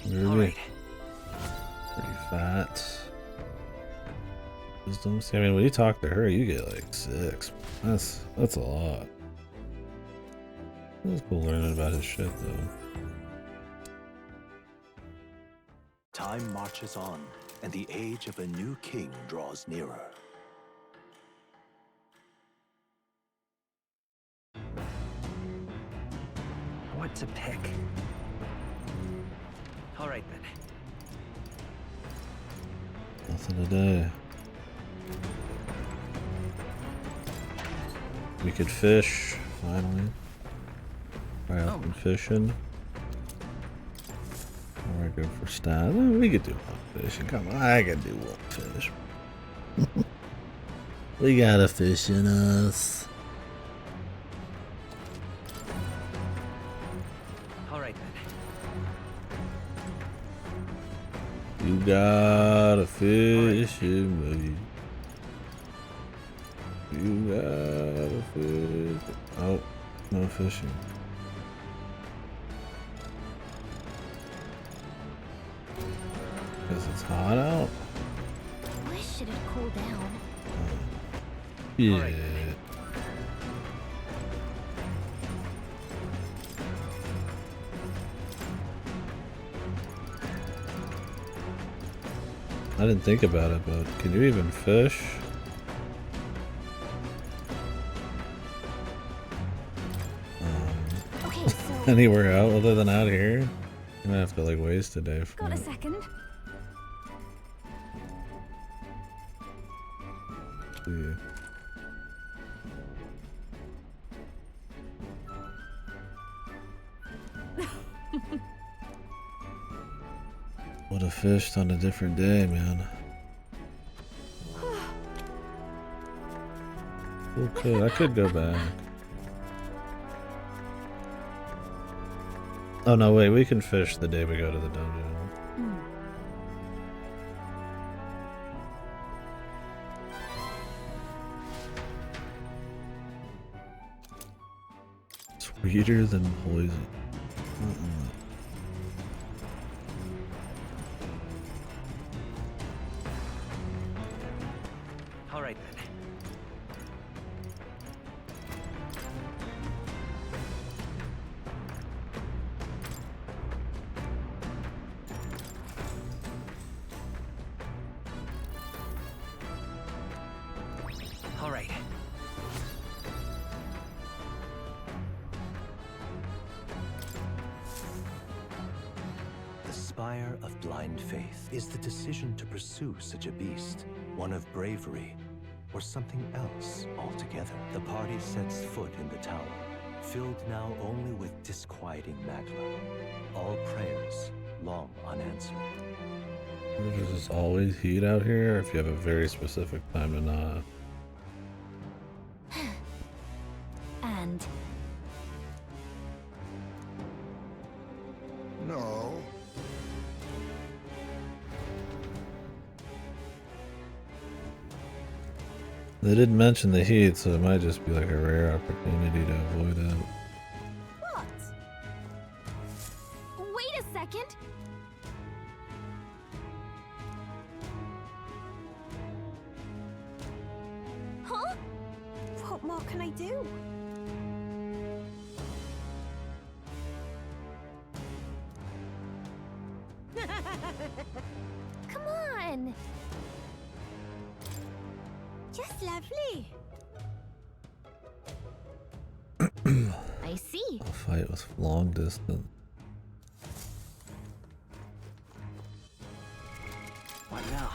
Really? alright. Pretty fat. Wisdom. See, I mean, when you talk to her, you get like 6. That's a lot. It was cool learning about his shit, though. Time marches on, and the age of a new king draws nearer. What to pick? Alright then. Nothing today. We could fish, finally. Try out some fishing. Or I go for stats. We could do one fishing. Come on, I can do one fish. We got a fish in us. right then. You got a fish in me. You got a fish. Oh, no fishing. Because it's hot out? Wish it had cooled down. Yeah. I didn't think about it, but can you even fish? Okay, so Anywhere out other than out here? You might have to like waste a day for got a it. second. Yeah. Would have fished on a different day, man. Okay, I could go back. Oh no, wait, we can fish the day we go to the dungeon. Sweeter than poison. All right then. All right. The Spire of Blind Faith is the decision to pursue such a beast, one of bravery, or something else altogether. The party sets foot in the tower, filled now only with disquieting magma. All prayers long unanswered. Does this always heat out here, or if you have a very specific time to not? And No. They didn't mention the heat, so it might just be like a rare opportunity to avoid it. what? Wait a second. Huh? What more can I do? Come on. Just lovely. I see. A fight with long distance. What now?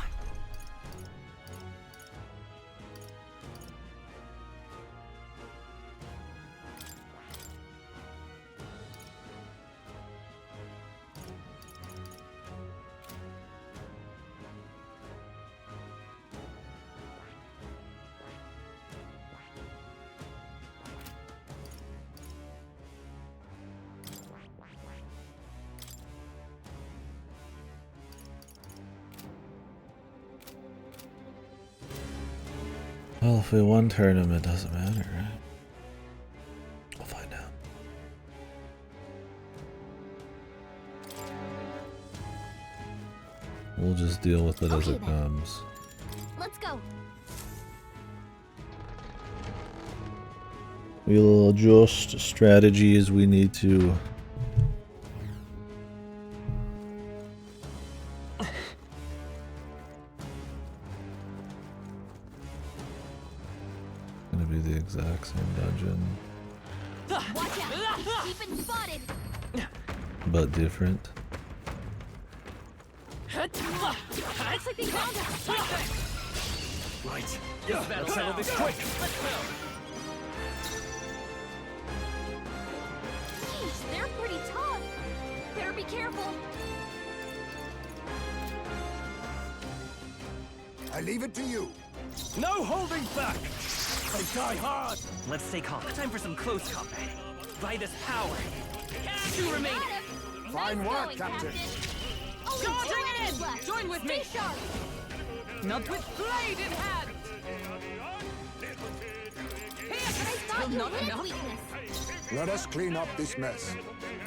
Well, if we won tournament, it doesn't matter, right? We'll find out. We'll just deal with it as Okay, it then. comes. Let's go. We'll adjust strategy as we need to. Gonna be the exact same dungeon, Watch out. Keep it spotted. but different. Looks like they found us. Right. This battle settle this quick. Let's go. Jeez, they're pretty tough. Better be careful. I leave it to you. No holding back. They die hard. Let's stay calm. Time for some close combat. By this power. 2 remaining. Fine work, going, Captain. Only Charging two enemies in! left. Join with me! Stay sharp. Not with blade in hand! I thought you not hid enough. weakness. Let us clean up this mess.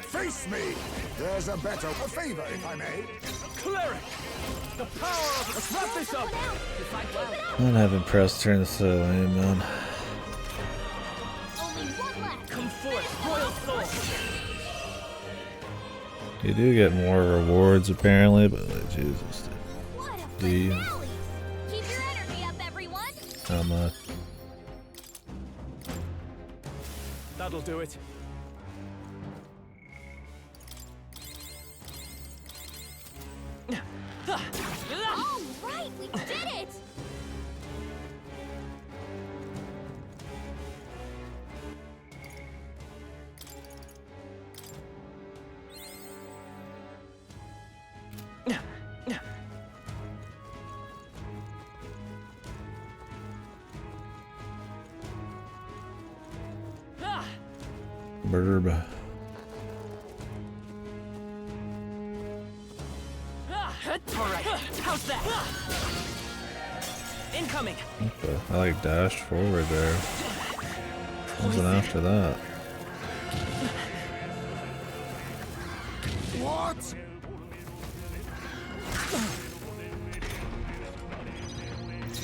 Face me! There's a favor, if I may. Cleric! The power of... Let's wrap this up! Someone else. You fight well. I'm having press turns so lame, man. Only one left. Come forth, royal soul! You do get more rewards apparently, but like, Jesus. What a D. finale. Keep your energy up, everyone. How much? That'll do it. All right, we did it. Burb. Alright, how's that? Incoming! Okay. I like dashed forward there. Wasn't after that. What?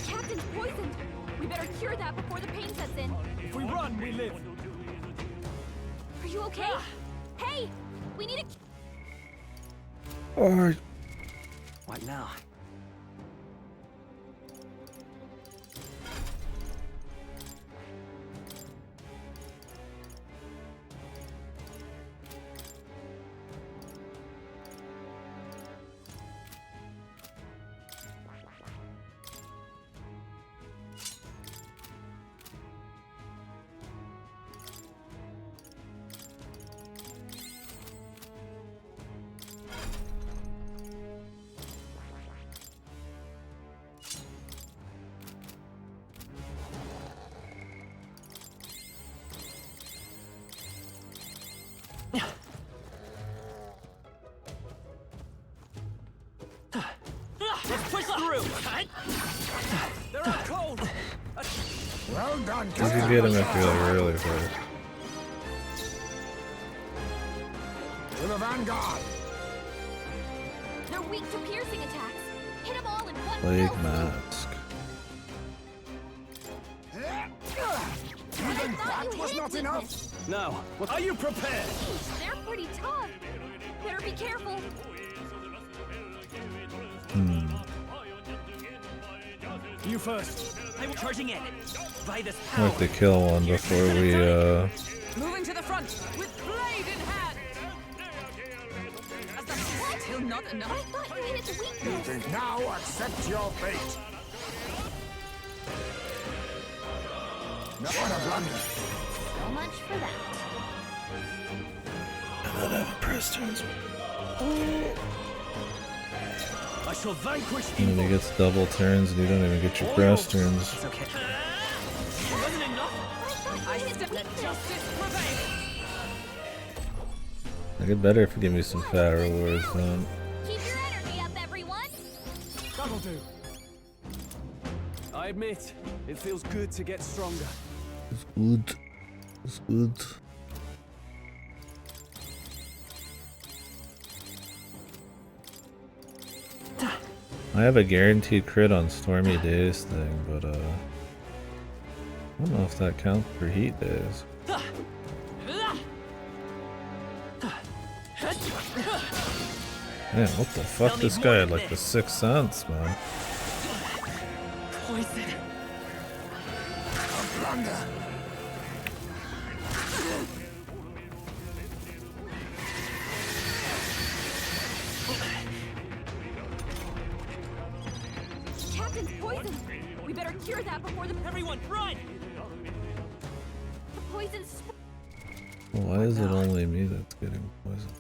Captain's poisoned. We better cure that before the pain sets in. If we run, we live. Are you okay? Hey, we need a... Or What now? Let's push through! They're out cold! Well done, you Captain. can get him if you're like really first. To the vanguard. They're weak to piercing attacks. Hit them all in one Plague blow. mask. Even thought that you was hid not weakness. enough. Now, what are you prepared? They're pretty tough. Better be careful. You first. I'm charging in. By this I power. like to kill one before we Moving to the front with blade in hand! As the still not I enough. thought you hit the You weakness. think now accept your fate. What a blunder. So much for that. not having press turns. I shall vanquish And then evil. he gets double turns and you don't even get your press turns. It's okay. Wasn't enough? I step let justice prevail! I get better if you give me some fat rewards then. Keep your energy up, everyone. That'll do. I admit, it feels good to get stronger. It's good. It's good. I have a guaranteed crit on Stormy Days thing, but I don't know if that counts for heat days. Man, what the fuck? This guy had like the Sixth Sense, man. Poison. Blunder. Captain's poisoned. We better cure that before the Everyone, run! poison's. Why is it only me that's getting poisoned?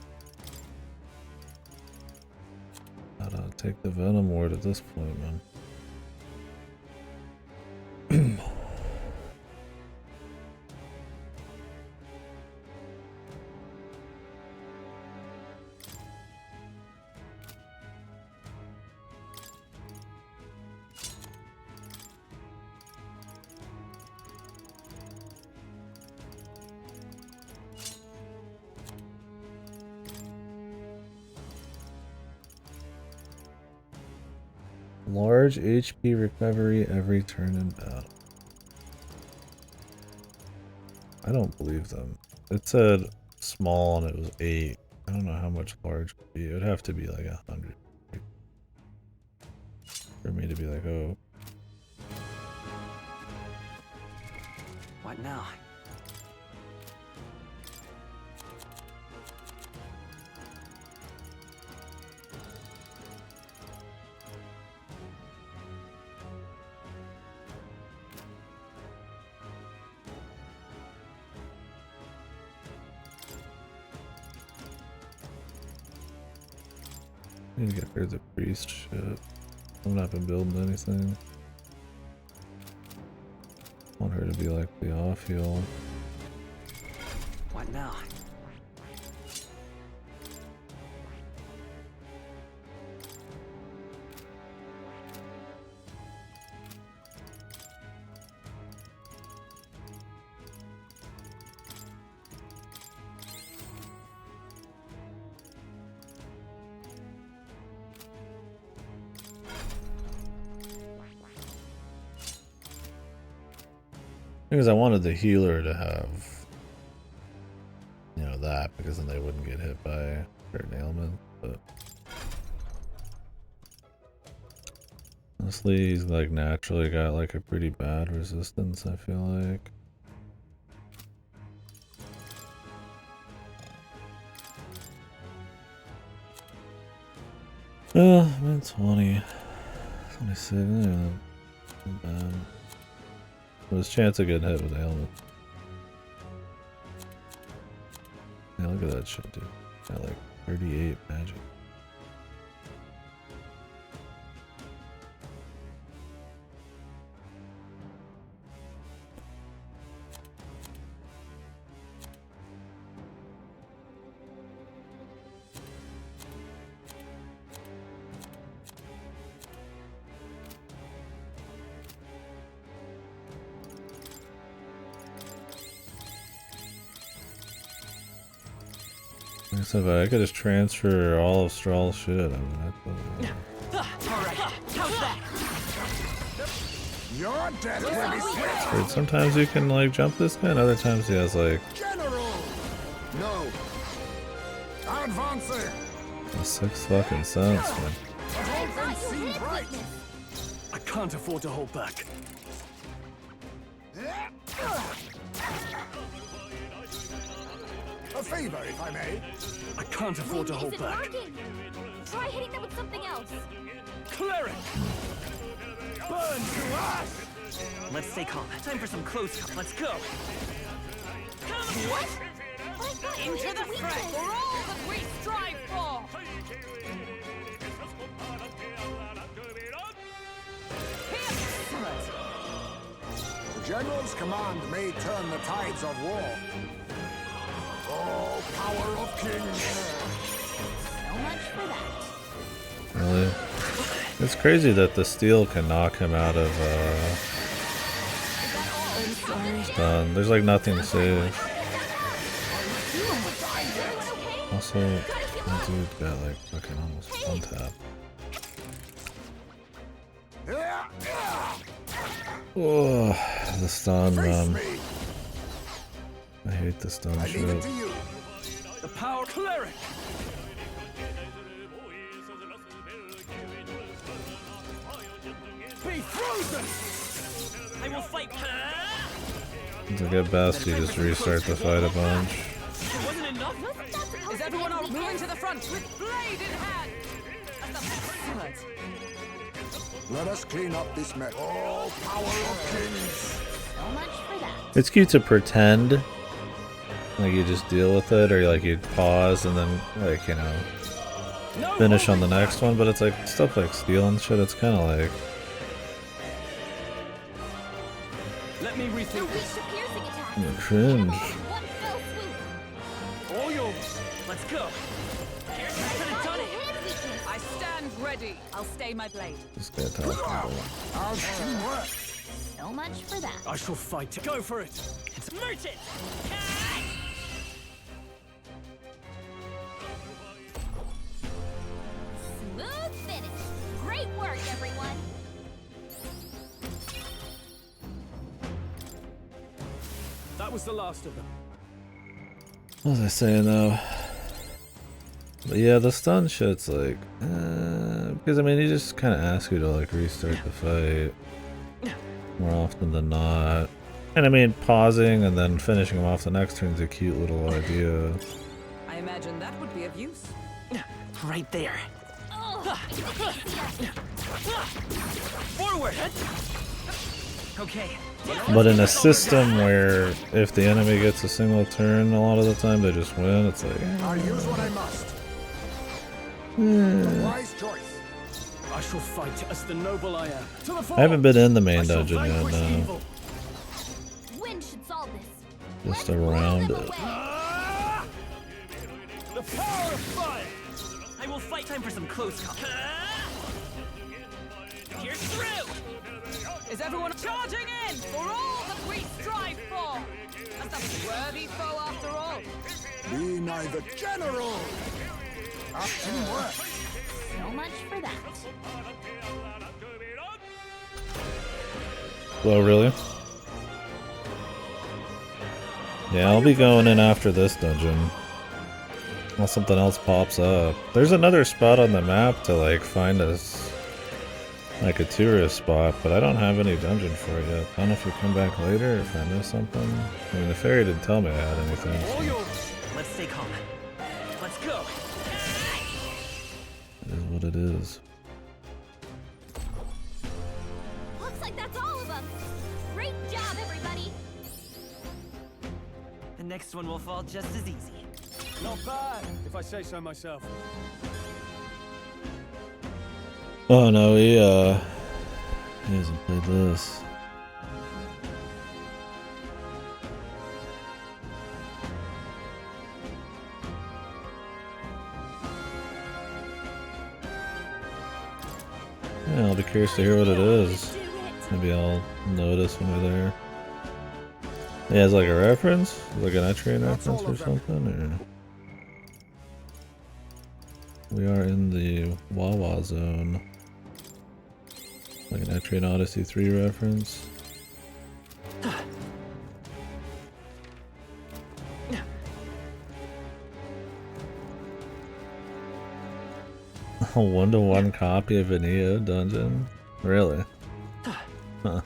Gotta take the Venom Ward at this point, man. Large HP recovery every turn in battle. I don't believe them. It said small and it was 8. I don't know how much large would be. It would have to be like 100 for me to be like, oh. What now? I need to get rid of the priest shit. I've not been building anything. I want her to be like the off heal. What now? Because I wanted the healer to have, you know, that, because then they wouldn't get hit by certain ailments, but honestly, he's like naturally got like a pretty bad resistance, I feel like. I'm in 20, 26, yeah, not bad. There's a chance of getting hit with ailment. Yeah, look at that shit, dude. Got like 38 magic. I could just transfer all of Straw's shit. I mean, Your death will be swift. sometimes you can like jump this guy, and other times he has like General! No. Advancing! 6 fucking cents, man. But all things seem bright. I can't afford to hold back. A favor, if I may. I can't afford to hold Is it back. working? Try hitting them with something else. Cleric! Burn to ash! Let's stay calm. Time for some close combat. Let's go. What? Into the fray for all that we strive for! The general's command may turn the tides of war. Oh, power of kings! So much for that. Really? It's crazy that the steel can knock him out of stun. There's like nothing to save. Also, that dude got like fucking almost one tap. Oh, the stun, I hate the stun shit. The power cleric! Be frozen! I will fight. To get best, you just restart the fight a bunch. It wasn't enough. Is everyone all moving to the front with blade in hand? Excellent. Let us clean up this mess. Oh, power of kings! So much for that. It's cute to pretend like you just deal with it, or like you pause and then like, you know, finish on the next one, but it's like stuff like steel and shit, it's kind of like, Let me rethink this. cringe. One fell swoop. All yours. Let's go. Here's how to done it. I stand ready. I'll stay my blade. This guy talking about. Our teamwork! So much for that. I shall fight. Go for it! It's merchant. Smooth finish. Great work, everyone. That was the last of them. What was I saying though? But yeah, the stun shit's like, because I mean, he just kind of asks you to like restart the fight more often than not. And I mean, pausing and then finishing him off the next turn's a cute little idea. I imagine that would be of use. Right there. Forward. Okay. But in a system where if the enemy gets a single turn, a lot of the time they just win. It's like, I'll use what I must. Wise choice. I shall fight as the noble I am. To the I haven't been in the main I shall dungeon yet, vanquish no. evil. Wind should solve this. Just Let's blow around them it. away. The power of fire. I will fight. Time for some close combat. Here's through. Is everyone charging in for all that we strive for? As the worthy foe after all. Be neither general. Teamwork. So much for that. Oh, really? Yeah, I'll be going in after this dungeon. Unless something else pops up. There's another spot on the map to like find us like a tourist spot, but I don't have any dungeon for it yet. I don't know if you come back later or if I missed something. I mean, the fairy didn't tell me I had anything. All So yours. Let's stay calm. Let's go. it is what it is. Looks like that's all of them. Great job, everybody. The next one will fall just as easy. Not bad, if I say so myself. Oh no, he hasn't played this. Yeah, I'll be curious to hear what it is. Maybe I'll notice when we're there. He has like a reference? Like an Etrian reference or something? Or... We are in the Wawa zone. Like an Etrian Odyssey 3 reference. A 1-to-1 copy of an EO dungeon? Really? Huh.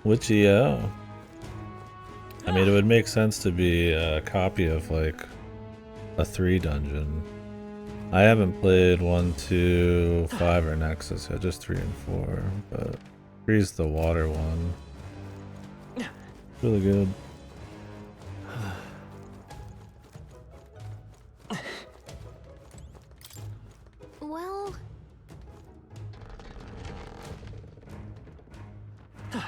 Which EO? I mean, it would make sense to be a copy of like a 3 dungeon. I haven't played 1, 2, 5 or Nexus yet, just 3 and 4, but 3's the water one. Really good. Well, Come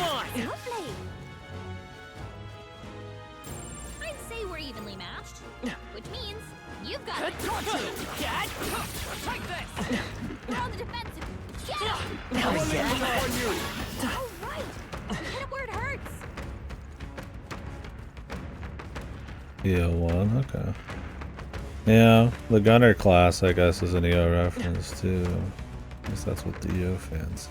on. lovely. I'd say we're evenly matched, which means you've got it. Dad, take this. We're on the defensive. Get up! Oh, All right. Hit it where it hurts. EO 1, okay. Yeah, the Gunner class, I guess, is an EO reference too. I guess that's what the EO fans.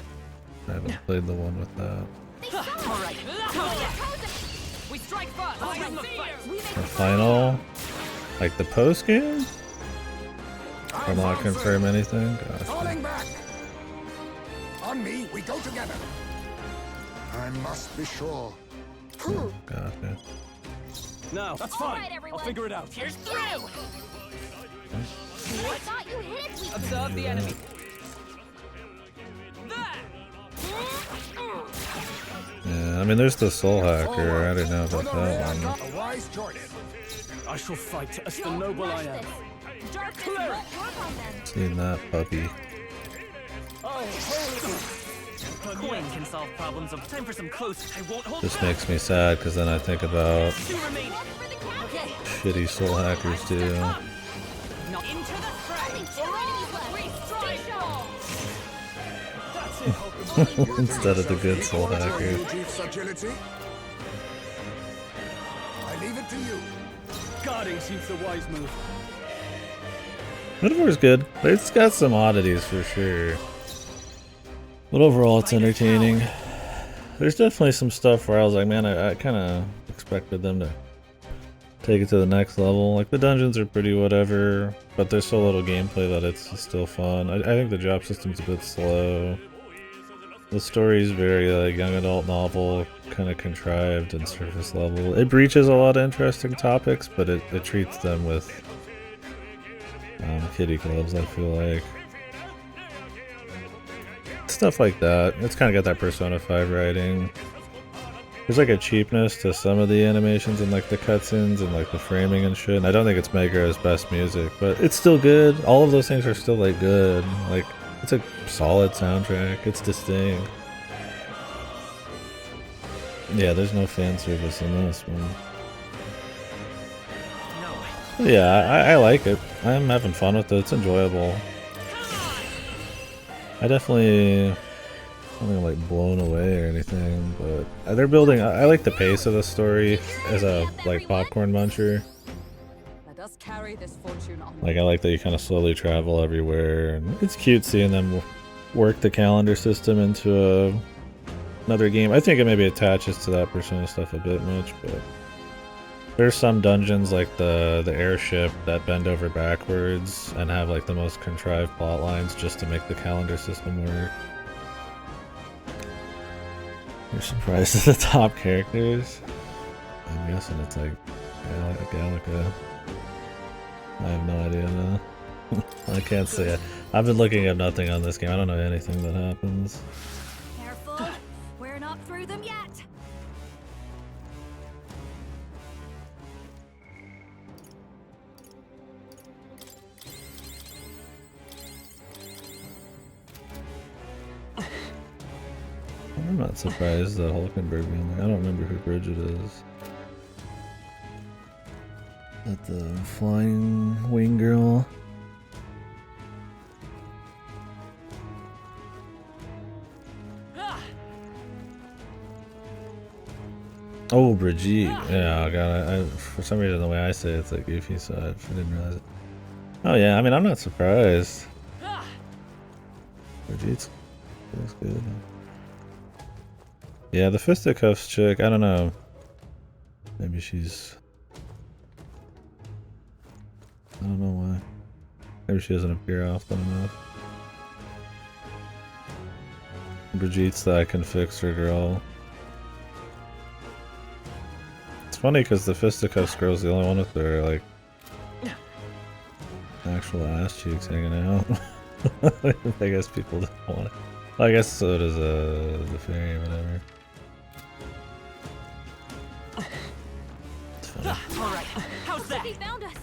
I haven't played the one with that. All right. We strike first. I see you. The final, like the post game? I'm not confirm anything. Gotcha. Falling back. On me, we go together. I must be sure. Gotcha. Now, that's All fine. right, I'll everyone. figure it out. Here's through. I thought you hit it. We Observe the enemy. Yeah, I mean, there's the Soul Hacker. I didn't know about that one. A wise choice. I shall fight as the noble I am. Darkness won't work on them. Seen that puppy. Coin can solve problems. Of time for some close. I won't hold This back. makes me sad because then I think about 2 remaining. Look for the captain. shitty Soul Hackers too. Not into the fray. Only 2 enemies left. We strike all. That's it, Hulk. Instead of the good Soul Hacker. Your chief's agility. I leave it to you. Guarding seems the wise move. Metaphor's good. It's got some oddities for sure. But overall, it's entertaining. There's definitely some stuff where I was like, man, I kind of expected them to take it to the next level. Like the dungeons are pretty whatever, but there's so little gameplay that it's still fun. I think the drop system's a bit slow. The story's very like young adult novel, kind of contrived and surface level. It breaches a lot of interesting topics, but it treats them with kiddie gloves, I feel like. Stuff like that. It's kind of got that Persona 5 writing. There's like a cheapness to some of the animations and like the cutscenes and like the framing and shit. And I don't think it's Mega's best music, but it's still good. All of those things are still like good. Like it's a solid soundtrack. It's distinct. Yeah, there's no fan service in this one. Yeah, I like it. I'm having fun with it. It's enjoyable. I definitely, I don't think I'm like blown away or anything, but they're building. I like the pace of the story as a like popcorn muncher. Let us carry this fortune on. Like I like that you kind of slowly travel everywhere, and it's cute seeing them work the calendar system into another game. I think it maybe attaches to that Persona stuff a bit much, but there's some dungeons like the airship that bend over backwards and have like the most contrived plot lines just to make the calendar system work. You're surprised at the top characters? I'm guessing it's like Gallica. I have no idea now. I can't say it. I've been looking at nothing on this game. I don't know anything that happens. Careful, we're not through them yet. I'm not surprised that Hulkenberg being there. I don't remember who Bridget is. That the flying wing girl. Oh, Brigitte. Yeah, God, for some reason the way I say it's like goofy, so I didn't realize it. Oh yeah, I mean I'm not surprised. Brigitte's looks good. Yeah, the fisticuffs chick, I don't know. Maybe she's... I don't know why. Maybe she doesn't appear often enough. Brigitte's the I can fix her girl. It's funny because the fisticuffs girl's the only one with their like actual ass cheeks hanging out. I guess people don't want it. Well, I guess so does the fairy or whatever. It's funny. Alright, how's that? He found us.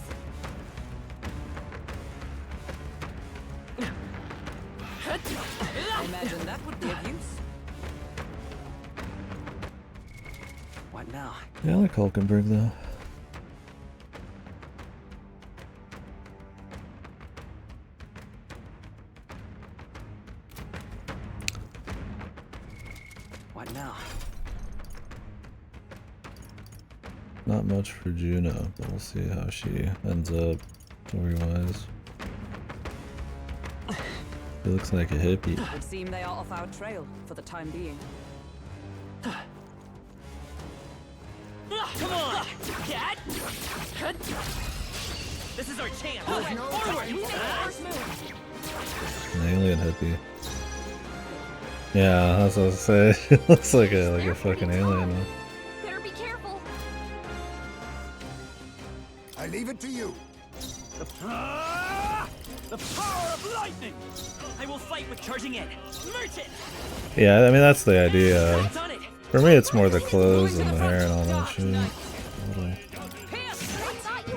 I imagine that would be of use. What now? Yeah, I like Hulkenberg though. What now? Not much for Juno, but we'll see how she ends up story-wise. He looks like a hippie. It would seem they are off our trail for the time being. Come on! Cat! This is our chance! Forward! An alien hippie. Yeah, that's what I was saying. It looks like a fucking alien. Better be careful. I leave it to you. The power of lightning! I will fight with charging in. Merge it! Yeah, I mean that's the idea. Done it! For me, it's more the clothes and the hair and all that shit.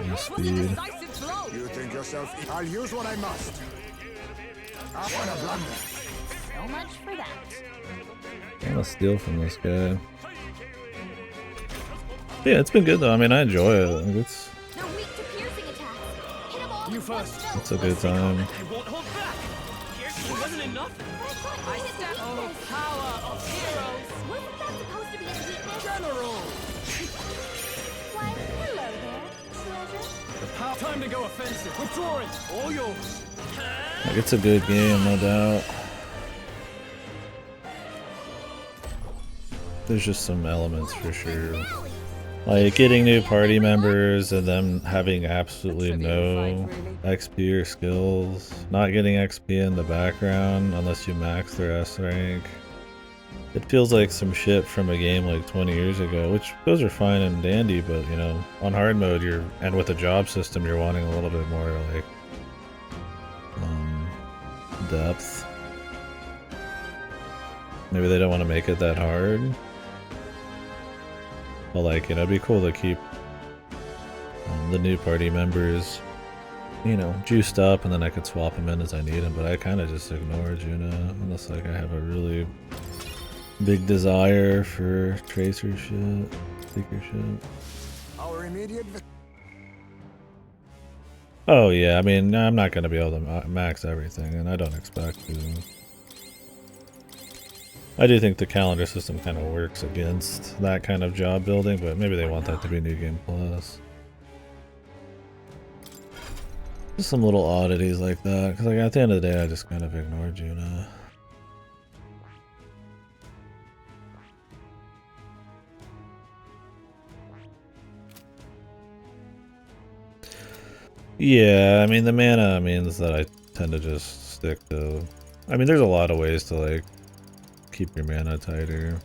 More speed. You think yourself... I'll use what I must. I want a blunder. So much for that. I'm gonna steal from this guy. Yeah, it's been good though. I mean, I enjoy it. Like, They're weak to piercing attacks. Hit them all You with one first. stroke. it's a good time. I won't hold back! Here, wasn't enough? I stand on the power of heroes. Wasn't that supposed to be a weakness? General! Why, hello there, treasure. Time to go offensive. Withdrawing. All yours. Like, it's a good game, no doubt. there's just some elements for sure. Like getting new party members and them having absolutely no XP or skills. Not getting XP in the background unless you max their S rank. It feels like some shit from a game like 20 years ago, which those are fine and dandy, but you know, on hard mode and with a job system you're wanting a little bit more like depth. Maybe they don't want to make it that hard. But like, you know, it'd be cool to keep the new party members, you know, juiced up, and then I could swap them in as I need them. But I kind of just ignore Juna unless like I have a really big desire for tracer shit, seeker shit. Our immediate. Oh yeah, I mean, I'm not gonna be able to max everything, and I don't expect to. I do think the calendar system kind of works against that kind of job building, but maybe they want that to be New Game Plus. Just some little oddities like that, because like at the end of the day, I just kind of ignore Juna. Yeah, I mean the mana means that I tend to just stick to. I mean, there's a lot of ways to like keep your mana tighter.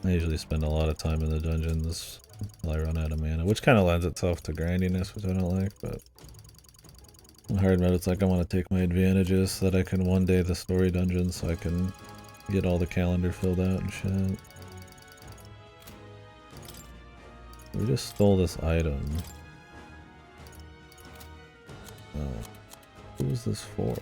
I usually spend a lot of time in the dungeons until I run out of mana, which kind of lends itself to grindiness, which I don't like, but in hard mode it's like I want to take my advantages so that I can one day the story dungeon so I can get all the calendar filled out and shit. We just stole this item. Oh. Who was this for?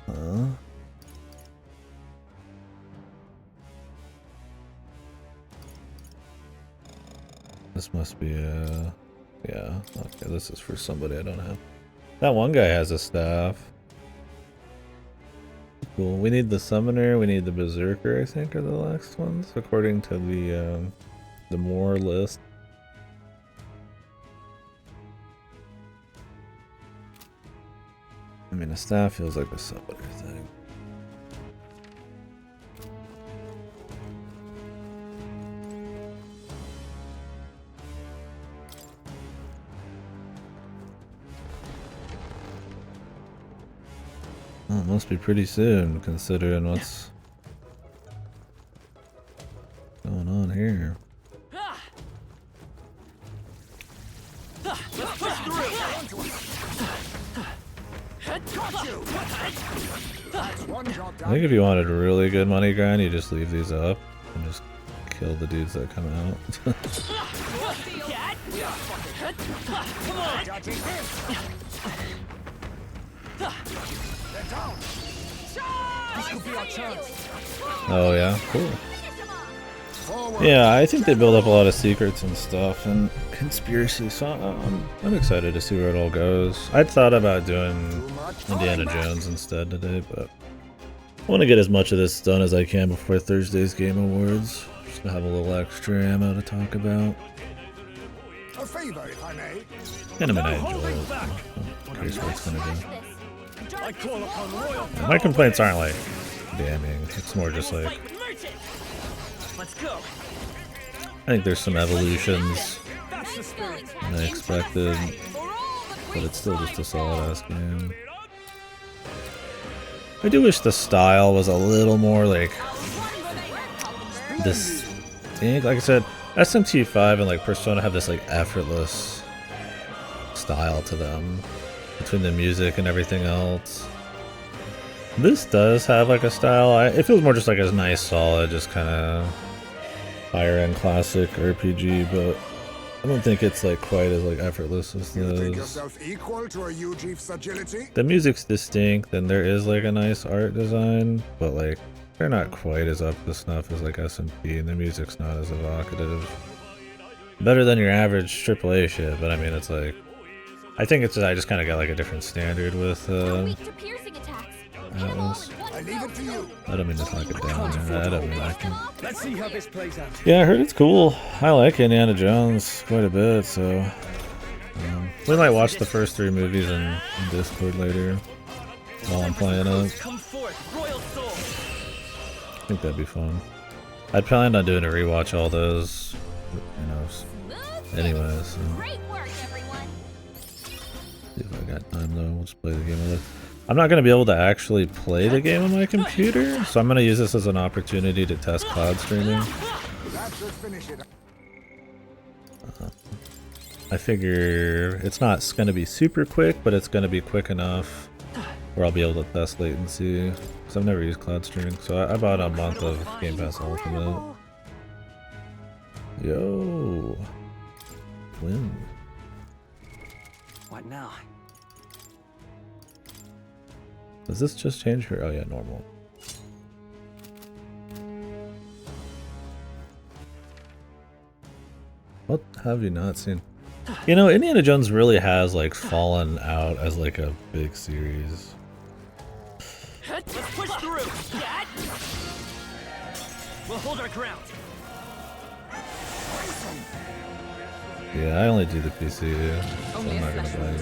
Huh? This must be a... yeah, okay, this is for somebody I don't have. That one guy has a staff. Cool. We need the summoner, we need the berserker, I think, are the last ones, according to the more list. I mean, a staff feels like a summoner thing. Oh, it must be pretty soon, considering what's going on here. I think if you wanted a really good money grind, you just leave these up and just kill the dudes that come out. Oh yeah, cool. Yeah, I think they build up a lot of secrets and stuff and conspiracy, so I'm excited to see where it all goes. I'd thought about doing Indiana Jones instead today, but I want to get as much of this done as I can before Thursday's Game Awards, just to have a little extra ammo to talk about. A favor, if I may. And I mean, I enjoy it. I'm curious what it's gonna do. I call upon royal. Yeah, my complaints aren't like damning, it's more just like Let's go. I think there's some evolutions than I expected, but it's still just a solid ass game. I do wish the style was a little more like distinct. Like I said, SMT5 and like Persona have this like effortless style to them between the music and everything else. This does have like a style. It feels more just like a nice, solid, just kind of higher end classic RPG, but I don't think it's like quite as like effortless as You think those. yourself equal to a Ujief's agility? The music's distinct, and there is like a nice art design, but like they're not quite as up to snuff as like SMP, and the music's not as evocative. Better than your average AAA shit, but I mean it's like I think it's I just kind of got like a different standard with Weak to piercing attacks. Atlas. I leave it to you. I don't mean to talk it down. I don't mean I can. Let's see how this plays out. Yeah, I heard it's cool. I like Indiana Jones quite a bit, so we might watch the first 3 movies in Discord later while I'm playing it. Come forth, royal soul. I think that'd be fun. I'd plan on doing a rewatch all those, you know, anyways. So. Great work, everyone. See if I got time though. We'll just play the game with it. I'm not going to be able to actually play the game on my computer, so I'm going to use this as an opportunity to test cloud streaming. That should finish it. I figure it's not going to be super quick, but it's going to be quick enough where I'll be able to test latency. Because I've never used cloud streaming, so I bought a month of Game Pass Ultimate. Yo! Win. What now? Does this just change her? Oh yeah, normal. What have you not seen? You know, Indiana Jones really has like fallen out as like a big series. Let's push through. We'll hold our ground. Yeah, I only do the PC, so I'm not gonna buy you.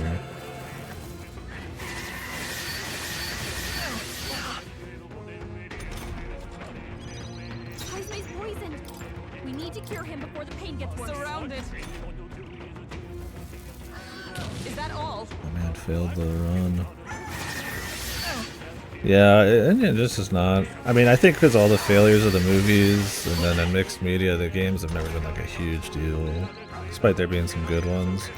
Cosme's poisoned. We need to cure him before the pain gets worse. Surrounded. Is that all? Oh man, failed the run. Yeah, and this is not. I mean, I think because all the failures of the movies and then in mixed media, the games have never been like a huge deal, despite there being some good ones.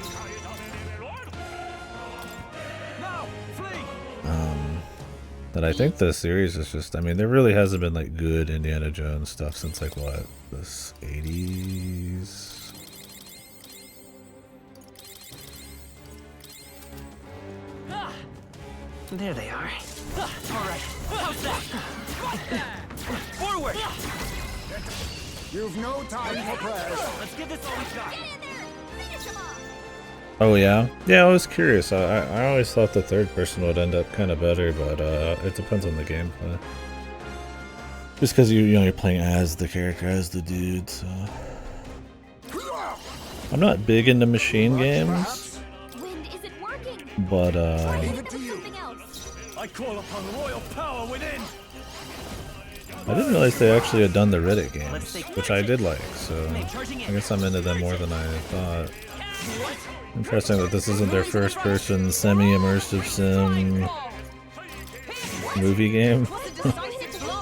But I think the series is just. I mean, there really hasn't been like good Indiana Jones stuff since like what, the 80s. There they are. Alright, how's that? Forward! You've no time for prayers. Let's give this all we got. Get in there! Finish him off! Oh yeah? Yeah, I was curious. I always thought the third person would end up kind of better, but it depends on the gameplay. Just because you're playing as the character, as the dude, so... I'm not big into machine games, Wind isn't working. but Leave it to you. Something else. I call upon royal power within. I didn't realize they actually had done the Riddick games, which I did like, so I guess I'm into them more than I thought. Interesting that this isn't their first person semi-immersive sim movie game.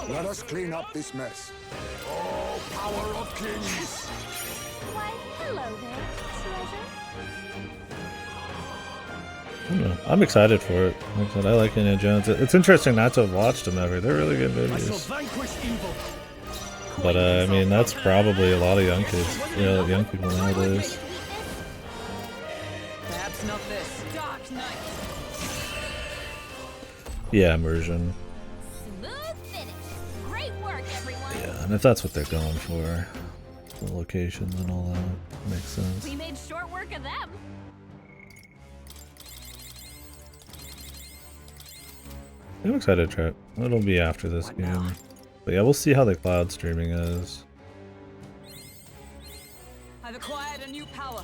Let us clean up this mess. Oh, power of kings! Why, hello there, treasure. I don't know. I'm excited for it. Like I said, I like Indiana Jones. It's interesting not to have watched them ever. They're really good I shall movies. vanquish evil. But I mean, that's probably a lot of young kids, young people nowadays. Perhaps not this. Dark Knight. Yeah, immersion. Smooth finish. Great work, everyone. Yeah, and if that's what they're going for, the locations and all that makes sense. We made short work of them. I'm excited to try it. It'll be after this game. But yeah, we'll see how the cloud streaming is. I've acquired a new power.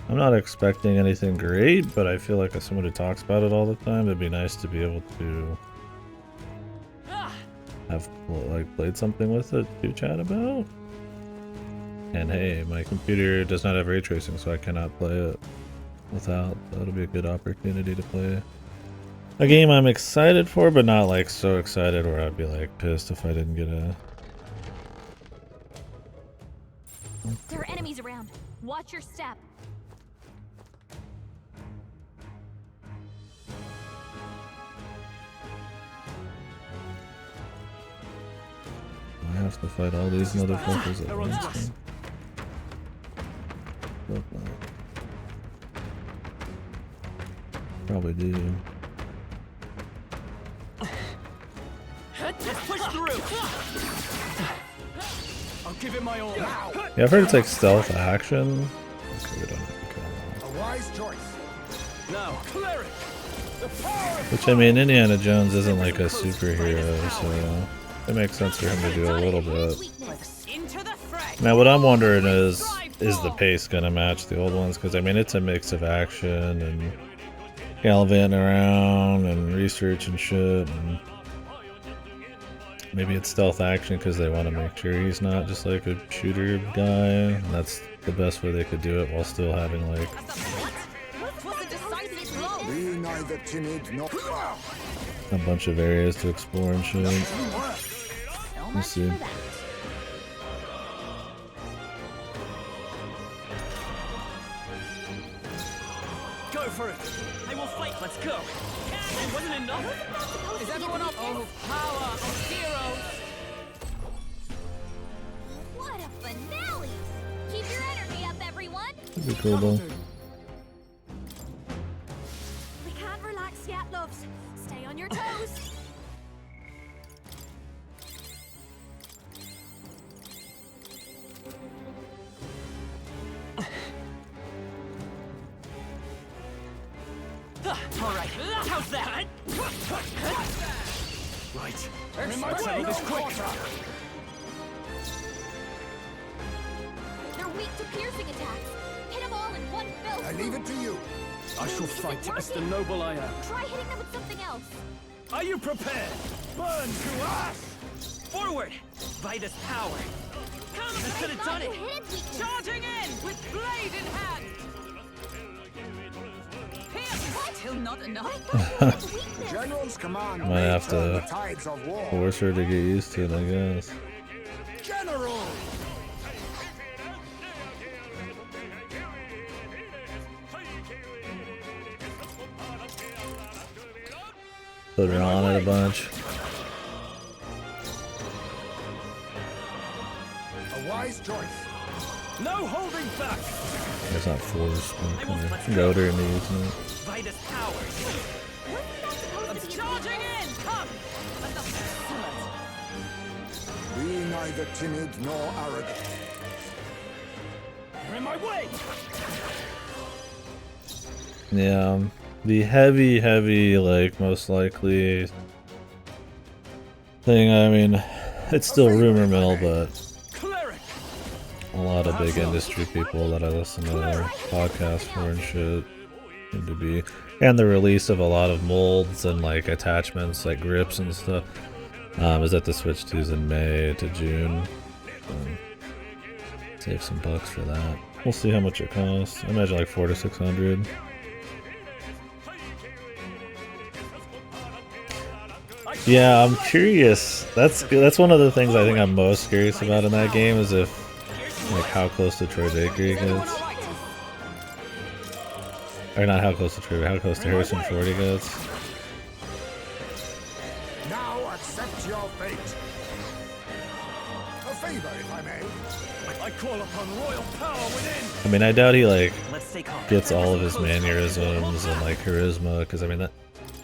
I'm not expecting anything great, but I feel like as someone who talks about it all the time, it'd be nice to be able to have like played something with it to chat about. And hey, my computer does not have ray tracing, so I cannot play it without. That'll be a good opportunity to play a game I'm excited for, but not like so excited where I'd be like pissed if I didn't get a. There are enemies around. Watch your step. I have to fight all these motherfuckers at once. Look, probably do. Let's push through. I'll give it my all. Yeah, I've heard it's like stealth action, Okay, we don't have to kill them all. A wise choice. Now, cleric! The power of Which, I mean, Indiana Jones isn't like a superhero, so it makes sense for him to do a little bit. Into the fray. Now, what I'm wondering is the pace gonna match the old ones? Because, I mean, it's a mix of action and gallivanting around and research and shit. And maybe it's stealth action because they want to make sure he's not just like a shooter guy. And that's the best way they could do it while still having like Be neither timid nor. a bunch of areas to explore and shit. Let's see. Go for it. I will fight. Let's go. It wasn't enough. Is everyone up? Oh, power of heroes! What a finale! Keep your energy up, everyone! That'd be cool though. We can't relax yet, loves. Stay on your toes. All right. How's that? right. In my way, this quick! They're weak to piercing attacks. Hit them all in one fell I swoop. leave it to you. I shall fight as the noble I am. Try hitting them with something else. Are you prepared? Burn to ash! Forward. By this power. Come, I could have done You it. hit its weakness. Charging in with blade in hand. Pierce! Still not enough. Its weakness. General's command Might may have turn to the tides of war. force her to get used to it, I guess. General! Put her on it a bunch. A wise choice. No holding back! It's not force, but kind of goad her into using it. By this power. Wasn't that supposed to be a Charging weakness? in! Come! Let the Be neither timid nor arrogant. You're in my way! Yeah, the heavy, like, most likely thing, I mean, it's still rumor mill, but Cleric! a lot of big industry people that I listen to their podcasts for and shit seem to be, and the release of a lot of molds and like attachments, like grips and stuff, is at the Switch 2's in May to June. Save some bucks for that. We'll see how much it costs. I imagine like 400 to 600. Yeah, I'm curious. That's one of the things I think I'm most curious about in that game is if, like, how close to Troy Baker he gets. Or not how close to Troy, but how close to Harrison Ford he gets. Now accept your fate. A favor, if I may. I call upon royal power within! I mean, I doubt he, like, Let's stay calm. gets all of his mannerisms and, like, charisma, because, I mean, that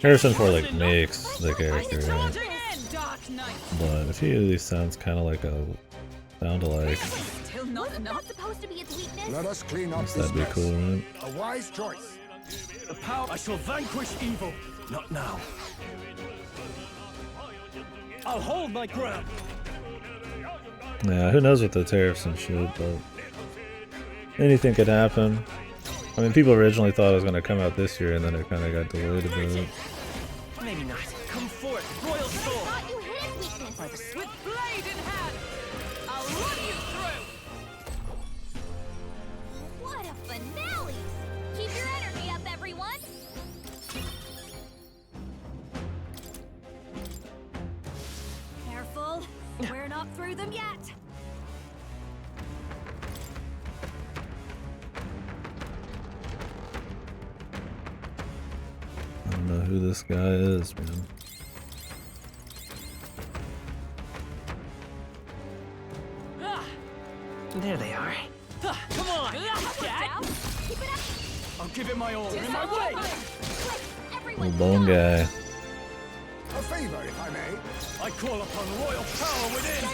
Harrison Ford, like, makes the character, right? charging in! Dark Knight! But if he at least sounds kind of like a sound-alike, Still not Wasn't enough. that supposed to be its weakness? Let us clean up guess this that'd be mess. cool, right? A wise choice. The power I shall vanquish evil. Not now. I'll hold my ground. Yeah, who knows with the tariffs and shit, but anything could happen. I mean, people originally thought it was going to come out this year, and then it kind of got delayed a bit. Maybe not. Come forth, royal soul. Thought you hit its weakness. With blade in hand! I'll run you through! What a finale! Keep your energy up, everyone! Careful. We're not through them yet. I don't know who this guy is, man. There they are. Come on, Dad. Keep it up! I'll give it my all. You're in my way! Quick, everyone Little bone guy. A favor, if I may. I call upon royal power within!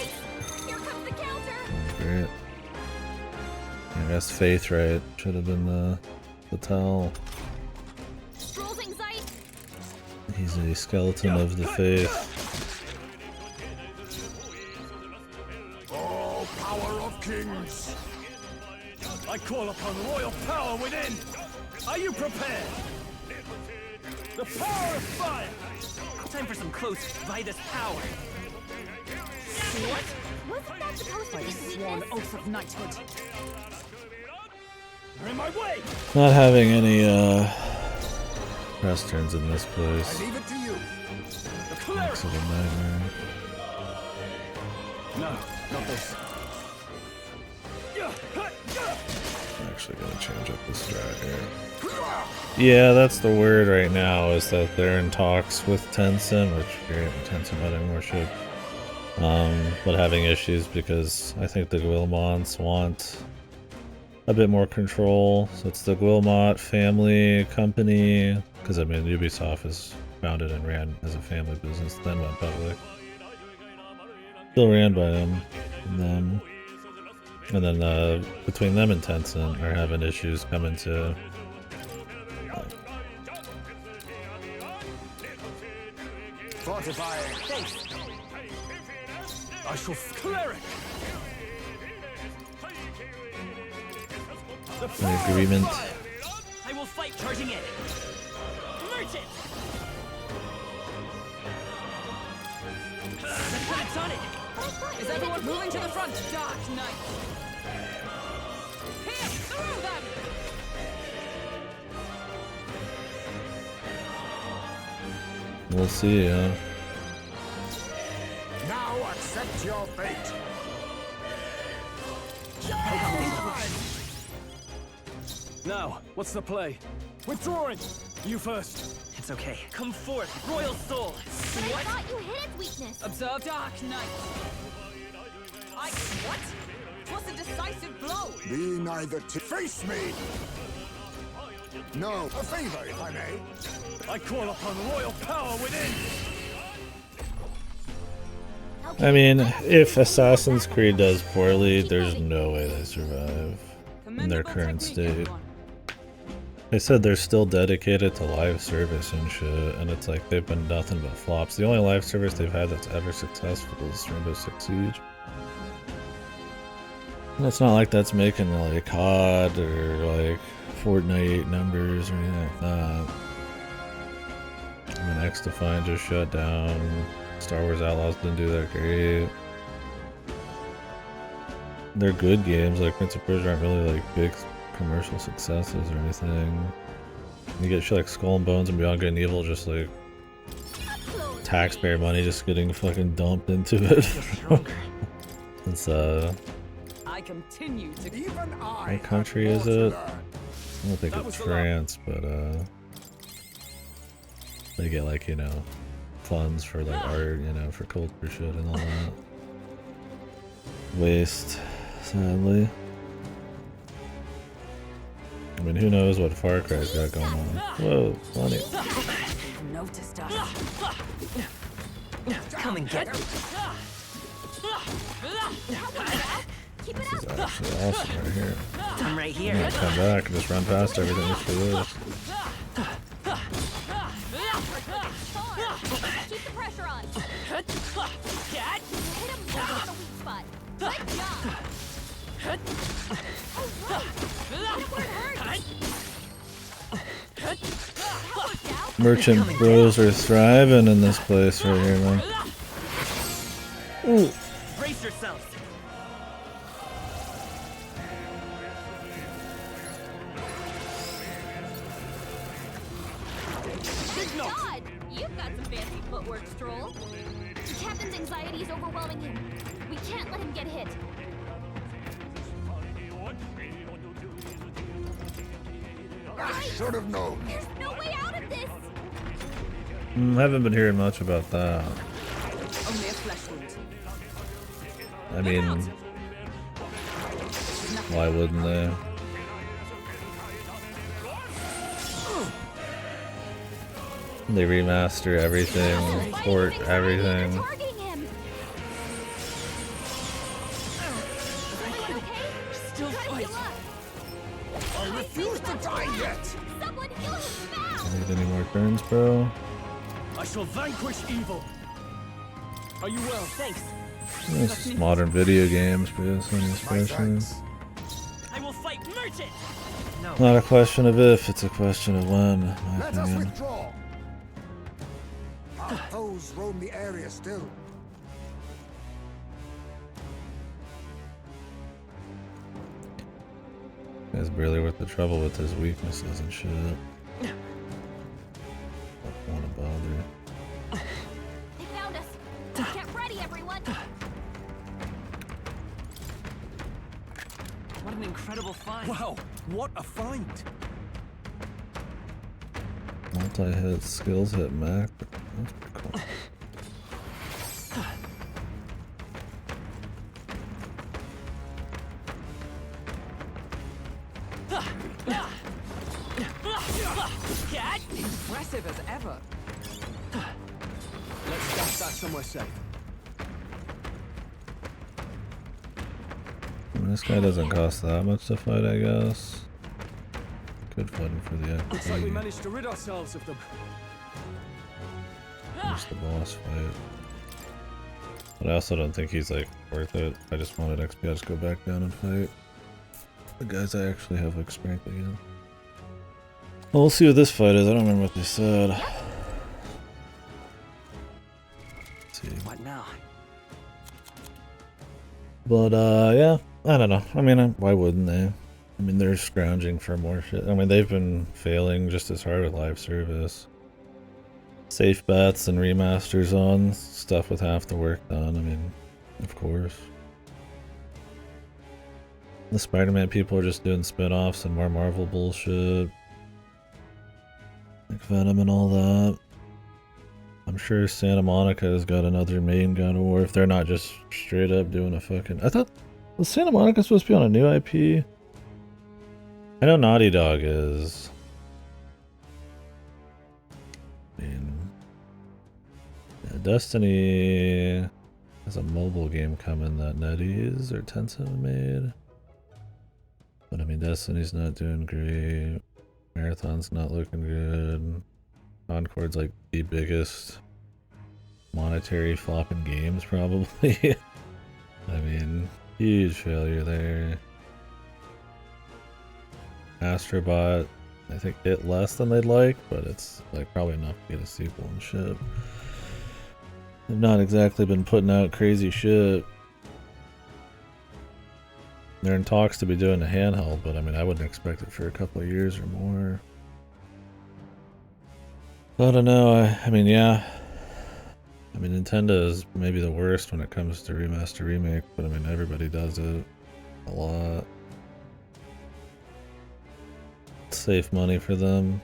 Here comes the counter! Great. I guess faith, right? Should have been the tell. Stroll's anxiety. He's a skeleton of the faith. Oh, power of kings! I call upon royal power within! Are you prepared? The power of fire! Time for some close Vitus power. What? Wasn't that supposed to By be the sworn weakness? oath of knighthood. You're in my way! Not having any press turns in this place. I leave it to you. The cleric! Looks like a nightmare. No, not this. I'm actually gonna change up this strat here. Yeah, that's the word right now, is that they're in talks with Tencent, which Tencent not anymore should. But having issues because I think the Guillemots want a bit more control. So it's the Guillemot family company, because I mean Ubisoft is founded and ran as a family business, then went public. Still ran by them. And then between them and Tencent are having issues coming to Fortifying. I shall cleric! an agreement. I will fight charging in. Merchant! Let's put it on it! Is everyone moving to the front? Dark Knight! Here, through them! We'll see, yeah. Now accept your fate. Now, what's the play? Withdrawing! You first. It's okay. Come forth, royal soul! But I thought you hit its weakness. Observe Dark Knight! What? 'Twas a decisive blow! Be neither to face me. No, a favor, if I may. I call upon royal power within! I mean, if Assassin's Creed does poorly, there's no way they survive in their current state. They said they're still dedicated to live service and shit, and it's like they've been nothing but flops. The only live service they've had that's ever successful is Rainbow Six Siege. And it's not like that's making like COD or like Fortnite numbers or anything like that. I mean, X-Defiant just shut down. Star Wars Outlaws didn't do that great. They're good games, like Prince of Persia aren't really like big commercial successes or anything. You get shit like Skull and Bones and Beyond Good and Evil, just like taxpayer money just getting fucking dumped into it. It's I continue to Even I what country is it? I don't think it's France, but they get like, you know, funds for like art, you know, for culture shit and all that. Waste, sadly. I mean, who knows what Far Cry's got going on. Whoa, funny. noticed us. Come and get me. Keep it This is up. actually awesome right here. I'm right I'm here. gonna come back and just run past everything just for this. Keep the pressure on. Hit him right on the weak spot. Good job. Oh, right. Hit him where it hurts. That worked out. Merchant bros are thriving in this place right here, man. Ooh. Brace yourselves. God, you've got some fancy footwork, Stroll. The captain's anxiety is overwhelming him. We can't let him get hit. I should have known. There's no way out of this. Haven't been hearing much about that. Only a flesh wound. I mean, why wouldn't they? They remaster everything, port everything. Targeting him. Everyone okay? still Time fight. to look. I refuse to die yet! Someone heal him fast! Need any more turns, bro? I shall vanquish evil. Are you well? Thanks. This is modern video games, but this one My especially. thanks. I will fight merchant. No. Not a question of if, it's a question of when, in my Let us opinion. withdraw! Our foes roam the area still. Guy's barely worth the trouble with his weaknesses and shit. Don't want to bother. They found us. Get ready, everyone. What an incredible find. Wow, what a find! Multi-hit skills hit max. That's pretty cool. Cat? Impressive as ever. Let's stash that somewhere safe. I mean, this guy doesn't cost that much to fight, I guess. Could fight him for the Looks like we XP. managed to rid ourselves of them. Just the boss fight. But I also don't think he's like worth it. I just wanted XP. I'll just go back down and fight the guys I actually have like strength again. Well, we'll see what this fight is. I don't remember what they said. Let's see. What now? But yeah, I don't know. I mean, why wouldn't they? I mean, they're scrounging for more shit. I mean, they've been failing just as hard with live service. Safe bets and remasters on stuff with half the work done. I mean, of course. The Spider-Man people are just doing spin-offs and more Marvel bullshit. Like Venom and all that. I'm sure Santa Monica has got another main God of War if they're not just straight up doing a fucking... I thought... Was Santa Monica supposed to be on a new IP? I know Naughty Dog is. I mean... Yeah, Destiny has a mobile game coming that NetEase or Tencent made. But I mean, Destiny's not doing great. Marathon's not looking good. Concord's like the biggest monetary flop in games, probably. I mean, huge failure there. Astrobot, I think hit less than they'd like, but it's like probably enough to get a sequel and shit. They've not exactly been putting out crazy shit. They're in talks to be doing a handheld, but I mean, I wouldn't expect it for a couple of years or more. I don't know. I mean, yeah. I mean, Nintendo is maybe the worst when it comes to remaster remake, but I mean, everybody does it a lot. Save money for them.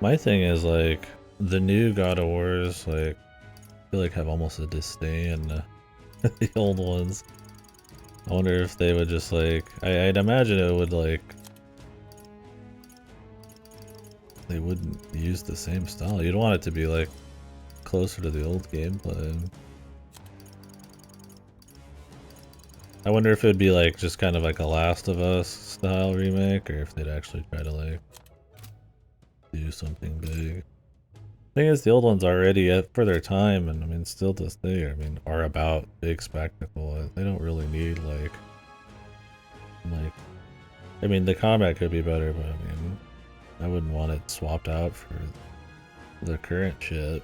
My thing is like the new God of Wars, like I feel like have almost a disdain the old ones. I wonder if they would just like I'd imagine it would like they wouldn't use the same style. You'd want it to be like closer to the old gameplay. I wonder if it would be like just kind of like a Last of Us style remake, or if they'd actually try to like do something big. Thing is, the old ones are already at for their time, and I mean, still to this day, I mean, are about big spectacle. They don't really need like, I mean, the combat could be better, but I mean, I wouldn't want it swapped out for the current shit.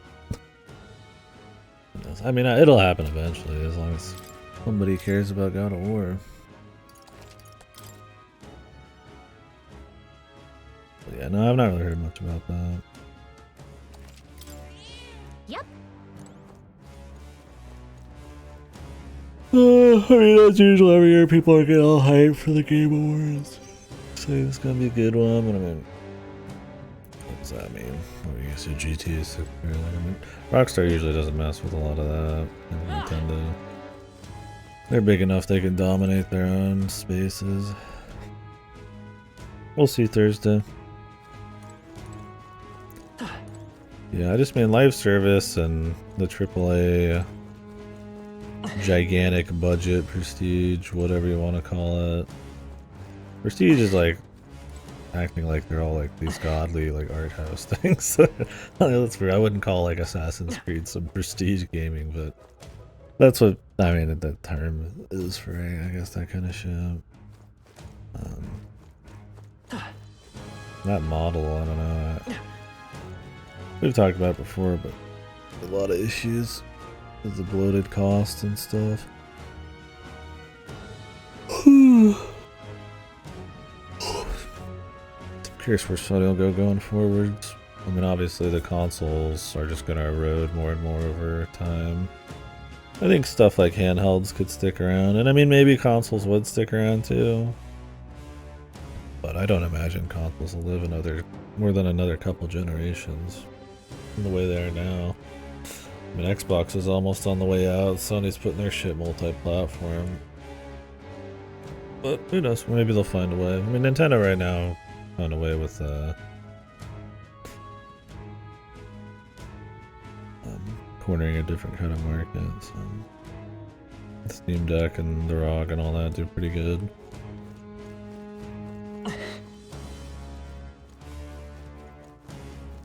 I mean, it'll happen eventually, as long as somebody cares about God of War. But yeah, no, I've not really heard much about that. Yep. I mean, as usual, every year people are getting all hyped for the Game Awards. Say it's gonna be a good one, but I mean, what does that mean? What do you say, GT is super, I mean, Rockstar usually doesn't mess with a lot of that, and Nintendo. They're big enough they can dominate their own spaces. We'll see Thursday. Yeah, I just mean live service and the AAA gigantic budget prestige, whatever you want to call it. Prestige is like acting like they're all like these godly like art house things. That's weird. I wouldn't call like Assassin's Creed some prestige gaming, but that's what I mean. That term is for, I guess, that kind of shit. That model, I don't know. We've talked about it before, but a lot of issues with the bloated cost and stuff. I'm curious where Sony will go going forwards. I mean, obviously the consoles are just going to erode more and more over time. I think stuff like handhelds could stick around, and I mean maybe consoles would stick around too. But I don't imagine consoles will live more than another couple generations in the way they are now. I mean, Xbox is almost on the way out. Sony's putting their shit multi-platform. But who knows? Maybe they'll find a way. I mean, Nintendo right now found a way with cornering a different kind of market. So Steam Deck and the ROG and all that do pretty good.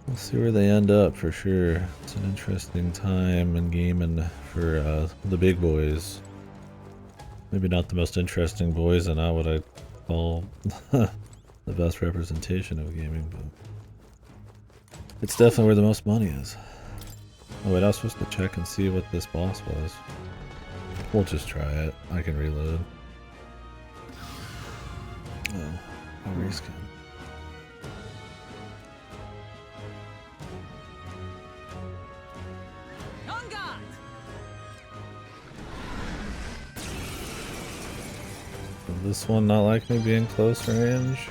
We'll see where they end up for sure. It's an interesting time in gaming for the big boys. Maybe not the most interesting boys and not what I call the best representation of gaming, but it's definitely where the most money is. Oh wait, I was supposed to check and see what this boss was. We'll just try it. I can reload. Oh, I'll reskin. This one not like me being close range.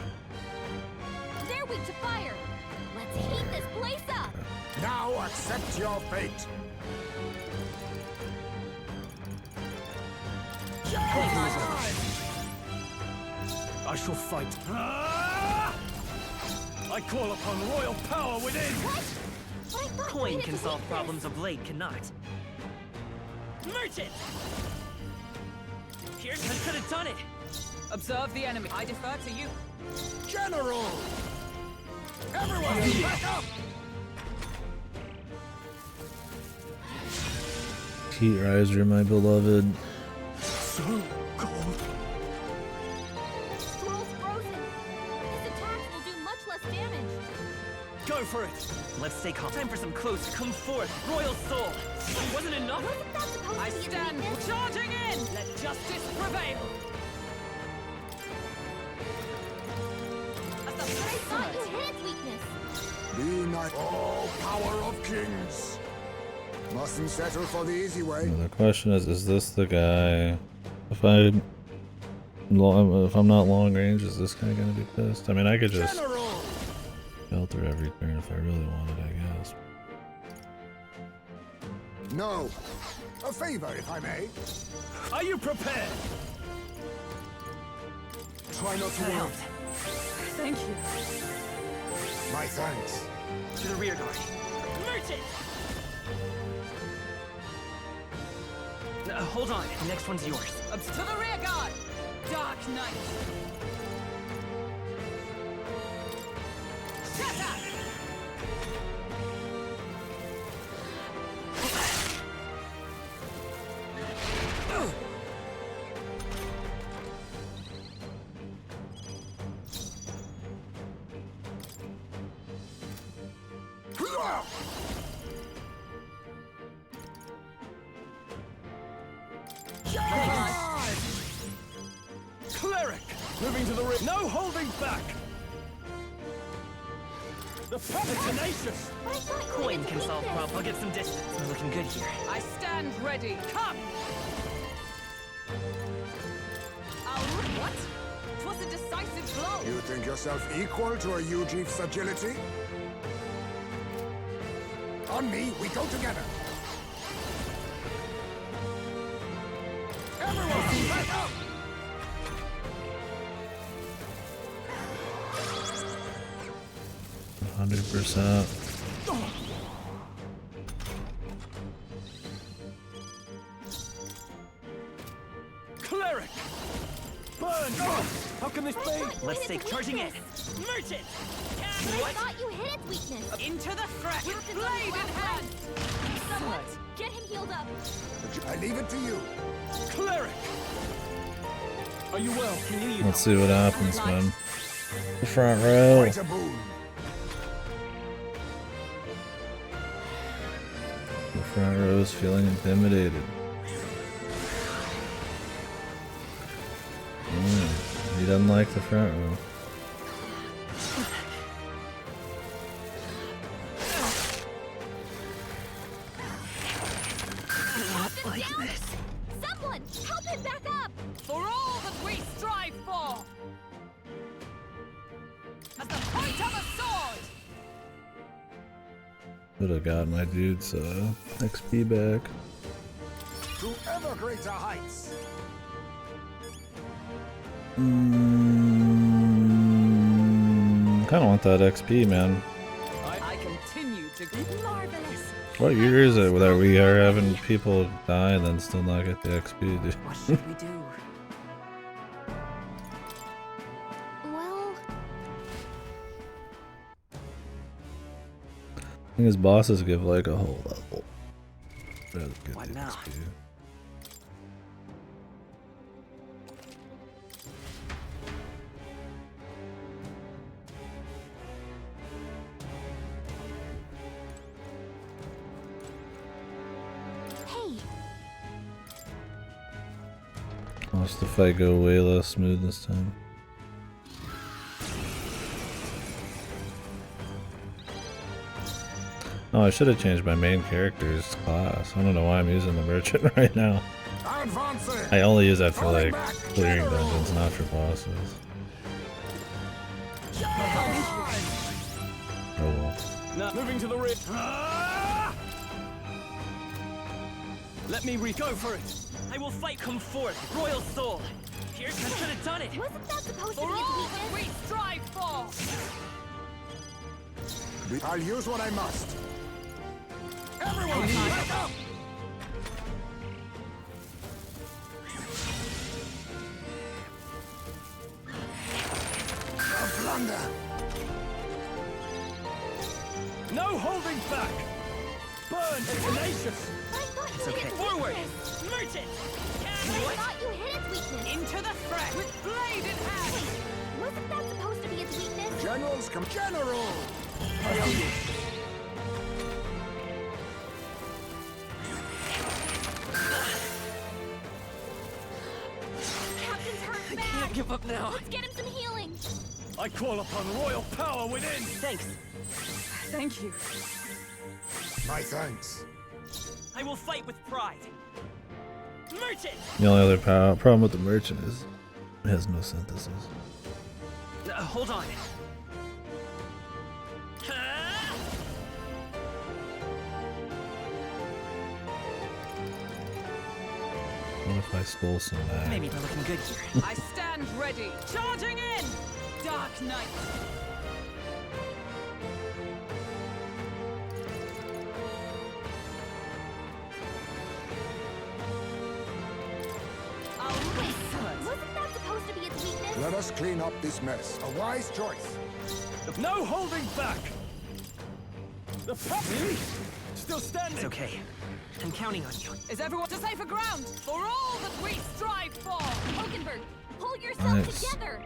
They're weak to fire. Let's heat this place up. Now accept your fate. I shall fight. I call upon royal power within. What? Coin can solve problems a blade cannot. Merchant! Pearson could have done it. Observe the enemy. I defer to you. General! Everyone, back up! Heat Riser, my beloved. So cold. Scroll's frozen. His attacks will do much less damage. Go for it. Let's stay calm. Time for some close. Come forth, royal soul. It wasn't enough. Wasn't that supposed I to be a stand weakness? charging in. Let justice prevail. I thought you hid its weakness. Be not all power of kings. Mustn't settle for the easy way. The question is this the guy? If I'm not long range, is this guy gonna be pissed? I mean, I could just filter every turn if I really wanted, I guess. No. A favor, if I may. Are you prepared? Try not to worry. Thank you. My thanks. To the rear guard. Merchant! Hold on. The next one's yours. To the rear guard. Dark Knight. Shatter! Cleric! Moving to the rear. No holding back! The puppet tenacious! But I thought you Coin hid can its solve weakness. problems. I'll get some distance. We're looking good here. I stand ready. Come! What? 'Twas a decisive blow. You think yourself equal to a Ujief's agility? On me, we go together. Everyone, back up! 100%. Burn! Oh, how can this be? Let's take charging in. Merchant! I thought you hit its weakness. Into the threat with Captain's blade in on the hand! Someone, get him healed up. I leave it to you. Cleric! Are you well? Let's see what happens, man. The front row. Quite a boon. The front row is feeling intimidated. He doesn't like the front row. Not like this. Someone, help him back up. For all that we strive for! As the point of a sword! Would have got my dude's XP back. To ever greater heights. Kind of want that XP, man. I continue to Marvelous. What year is it that we are having people die and then still not get the XP, dude? What should we do? Well, I think his bosses give like a whole level. Rather get What the now? XP. hey, Watch the fight go way less smooth this time. Oh, I should have changed my main character's class. I don't know why I'm using the merchant right now. Advancing. I only use that for Falling like back, clearing General. dungeons, not for bosses. Oh well. Now, moving to the rear. Ah! Let me go for it. I will fight. Come forth, royal soul. Here's I could have done it. wasn't that supposed to For be its all that weakness? we strive for! I'll use what I must. Everyone, back up! A blunder. No holding back. Burn, tenacious. I thought It's you okay. hit its Forward! weakness. Merchant! I thought you hit its weakness. Into the threat with blade in hand! Wasn't that supposed to be its weakness? Generals come. General! Captain's hurt I bad. can't give up now. Let's get him some healing. I call upon royal power within. Thanks. Thank you. My thanks. I will fight with pride. Merchant! The only other problem with the merchant is it has no synthesis. Hold on. Ah! What if I stole some back? Maybe we're looking good here. I stand ready. Charging in! Dark Knight! Wasn't that supposed to be its weakness? Let us clean up this mess. A wise choice. No holding back. The puppy still standing. It's okay. I'm counting on you. Is everyone to safer ground? For all that we strive for! Hulkenberg, pull yourself Nice. together.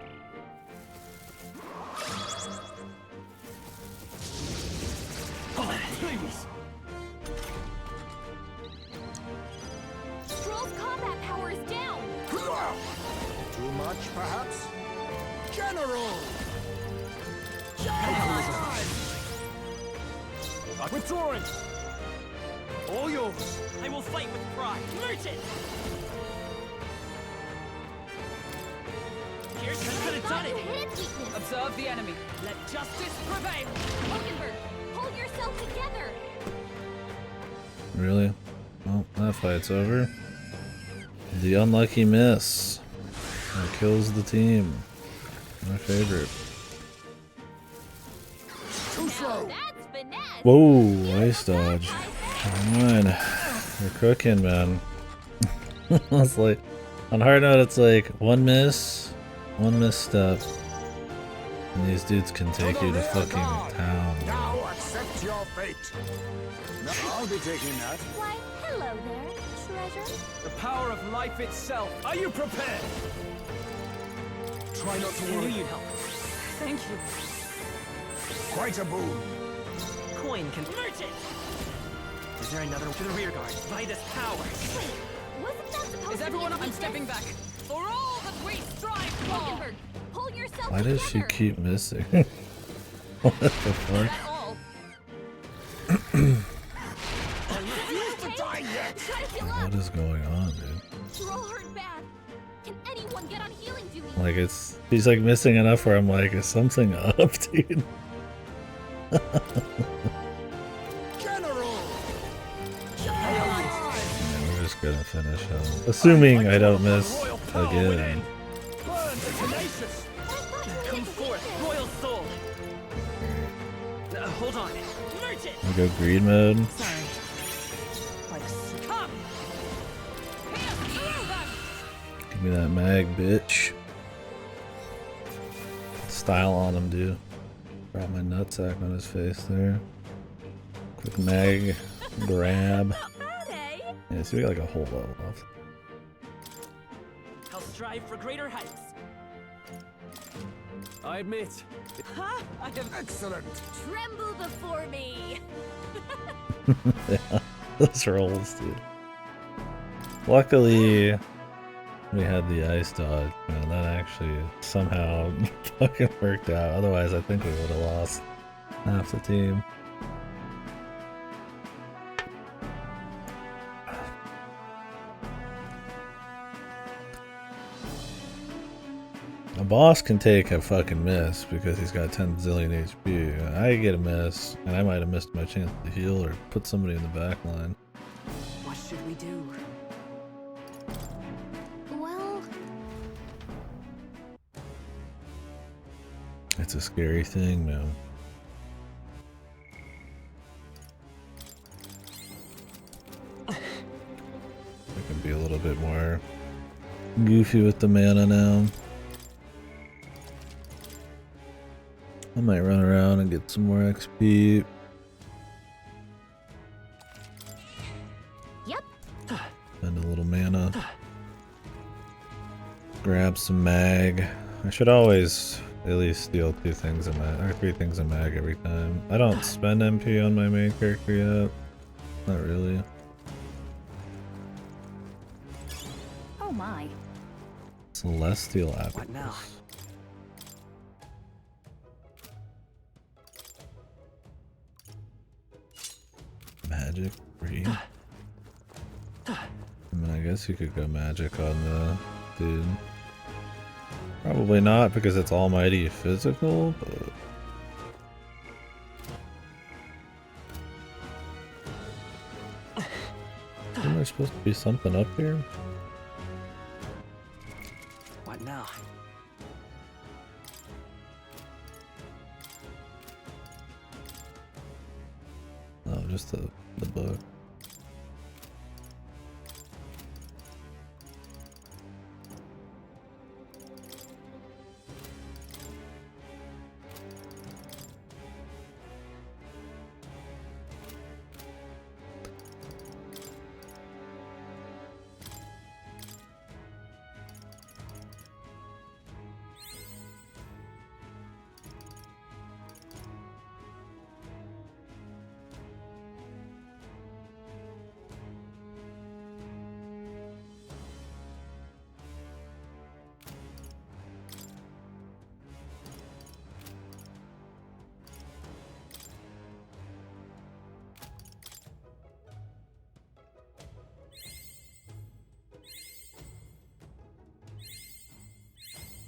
Please. Stroll's combat power is down. Too much, perhaps? General! I'm withdrawing. All yours. I will fight with pride. Merchant! Here's I could have done Thought you it. hit its weakness. Observe the enemy. Let justice prevail! Hulkenberg, pull yourself together. Really? Well, that fight's over. The unlucky miss. That kills the team. My favorite. Too slow! That's finesse. Whoa, ice dodge. Come on. You're cooking, man. I On hard note, it's like one misstep, and these dudes can take you to fucking town. Now accept your fate. No, I'll be taking that. Why, hello there, treasure. The power of life itself. Are you prepared? Try not to I knew worry. you'd help. Thank you. Quite a boon. Coin can merchant. Is there another to the rear guard? By this power. Wait, wasn't that supposed Is to everyone? be a I'm stepping weakness? back. For all that we strive for. Hulkenberg, pull yourself Why does she together. keep missing? What the fuck? At all. Try to heal up. What is going on, dude? You're all hurt bad. Can anyone get on healing duty? Like she's like missing enough where I'm like, is something up, dude? General! Yeah, we're just gonna finish him. Assuming I don't miss again. Burn the tenacious. Come forth, royal soul. Hold on. Merchant. I go greed mode. Sorry. Come. Give me that mag, bitch. Style on him, dude. Brought my nutsack on his face there. Quick mag, grab. Bad, eh? Yeah, so we got like a whole level left. I'll strive for greater heights. I admit. Ha! I have Excellent. Tremble before me. Yeah, those rolls, dude. Luckily, we had the ice dodge. Man, that actually somehow fucking worked out. Otherwise, I think we would have lost half the team. A boss can take a fucking miss because he's got 10 zillion HP. I get a miss, and I might have missed my chance to heal or put somebody in the back line. What should we do? Well, It's a scary thing, man. I can be a little bit more goofy with the mana now. I might run around and get some more XP. yep. Spend a little mana. Grab some mag. I should always at least steal 2 things of mag, or 3 things of mag every time. I don't spend MP on my main character yet. Not really. Oh my. Celestial Apple. What now? Magic free. I mean, I guess you could go magic on the dude. Probably not because it's almighty physical, but isn't there supposed to be something up here? What now? Oh, just the book.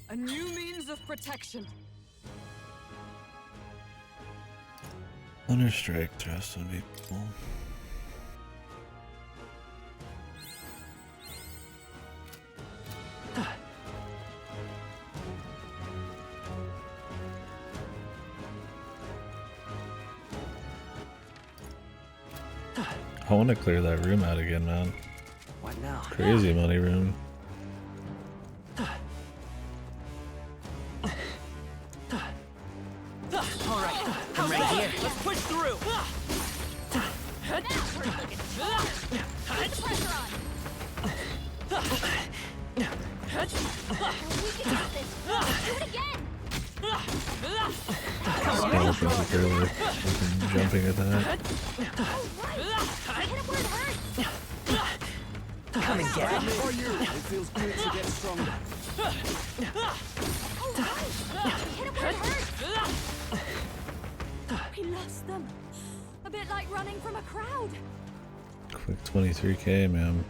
A new means of protection. Thunder Strike Thrust would be cool. I want to clear that room out again, man. What now? Crazy money room. through! Now we're looking. Put the pressure on. We can do this. Do it again. Skeletons are barely jumping at that. All right. Hit him where it hurts. Come and get me! For you, it feels good to get stronger. All right. Hit him where it hurts. We lost them. A bit like running from a crowd. Quick 23k, man.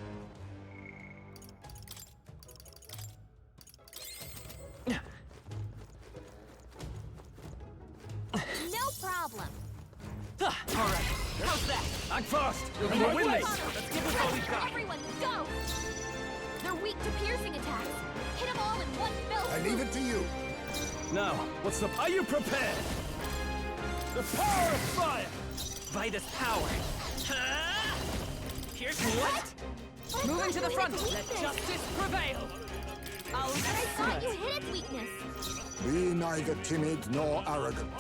No problem. Alright, how's that? Act fast! You're Come gonna on, win quick! this! Let's give it all we've got! Everyone, go! They're weak to piercing attacks. Hit them all in one fell I swoop. leave it to you. Now, what's the... Are you prepared? The power of fire! Vitus power! Here's what? Moving to the front. Let Justice prevail! I thought you hit its weakness. Be neither timid nor arrogant.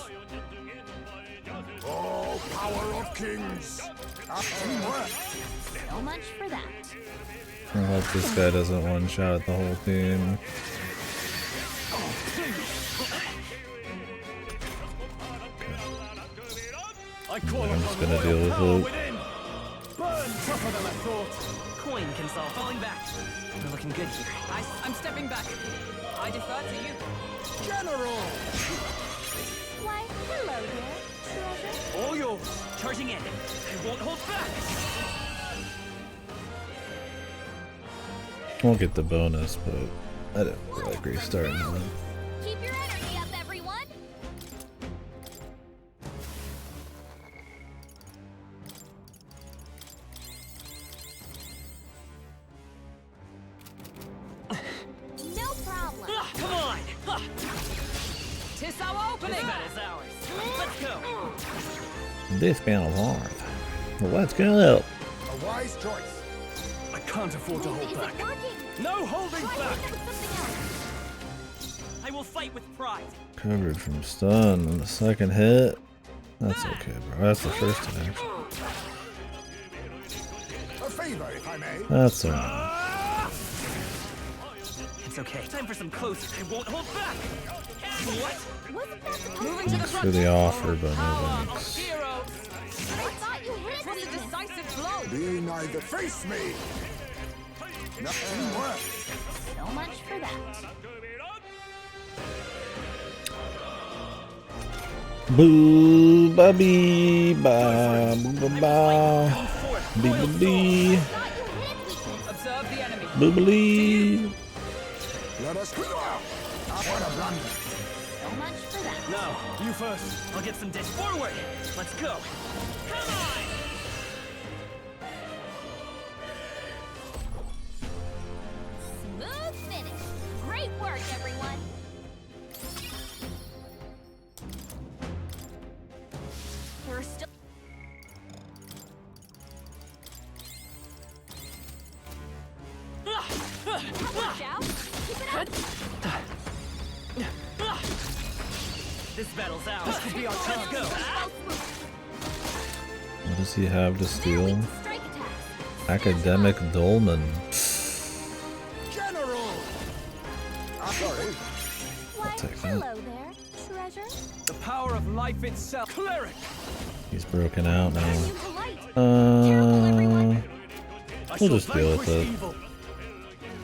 Oh, power of kings! Teamwork! So much for that. I hope this guy doesn't one-shot the whole team. I call I'm just upon gonna deal royal with power it. within! Burn tougher than I thought! Coin can solve. Falling back. We're looking good here. I'm stepping back. I defer to you. General! Why, hello there, treasure. All yours. Charging in. I won't hold back. Won't get the bonus, but I didn't feel like restarting them. Keep your energy up, everyone. No problem. Come on! Tis our opening. That is ours. Let's go. This battle's ours. Let's go. A wise choice. I can't afford to Is hold it back. working? No holding Try back! hitting it with something else. I will fight with pride. Covered from stun on the second hit. That's okay, bro. That's the first hit, actually. A favor, if I may. That's alright. It's okay. Time for some close. I won't hold back. What? Wasn't that supposed Moving to to the Thanks front. for the offer, but no Power of thanks. heroes. I thought you hit It was a its weakness. decisive blow. Be neither. Face me! No, teamwork! So much for that. Boo ba bee ba boo ba ba bee ba bee Thought you hit its weakness. Observe the enemy. boo ba lee. Let us go out! What a blunder! So much for that. Now, you first. I'll get some dish forward. Let's go. Come on! Smooth finish. Great work, everyone. There are still. Watch out. Keep it up. This battle's ours. This could be our chance. Go. What does he have to They're steal? weak to strike attacks. Academic Dolman. General! Sorry. Why, take that. hello there, treasure. The power of life itself. Cleric! He's broken out now. Immune to light. Careful, everyone. I We'll shall just deal with vanquish it. evil.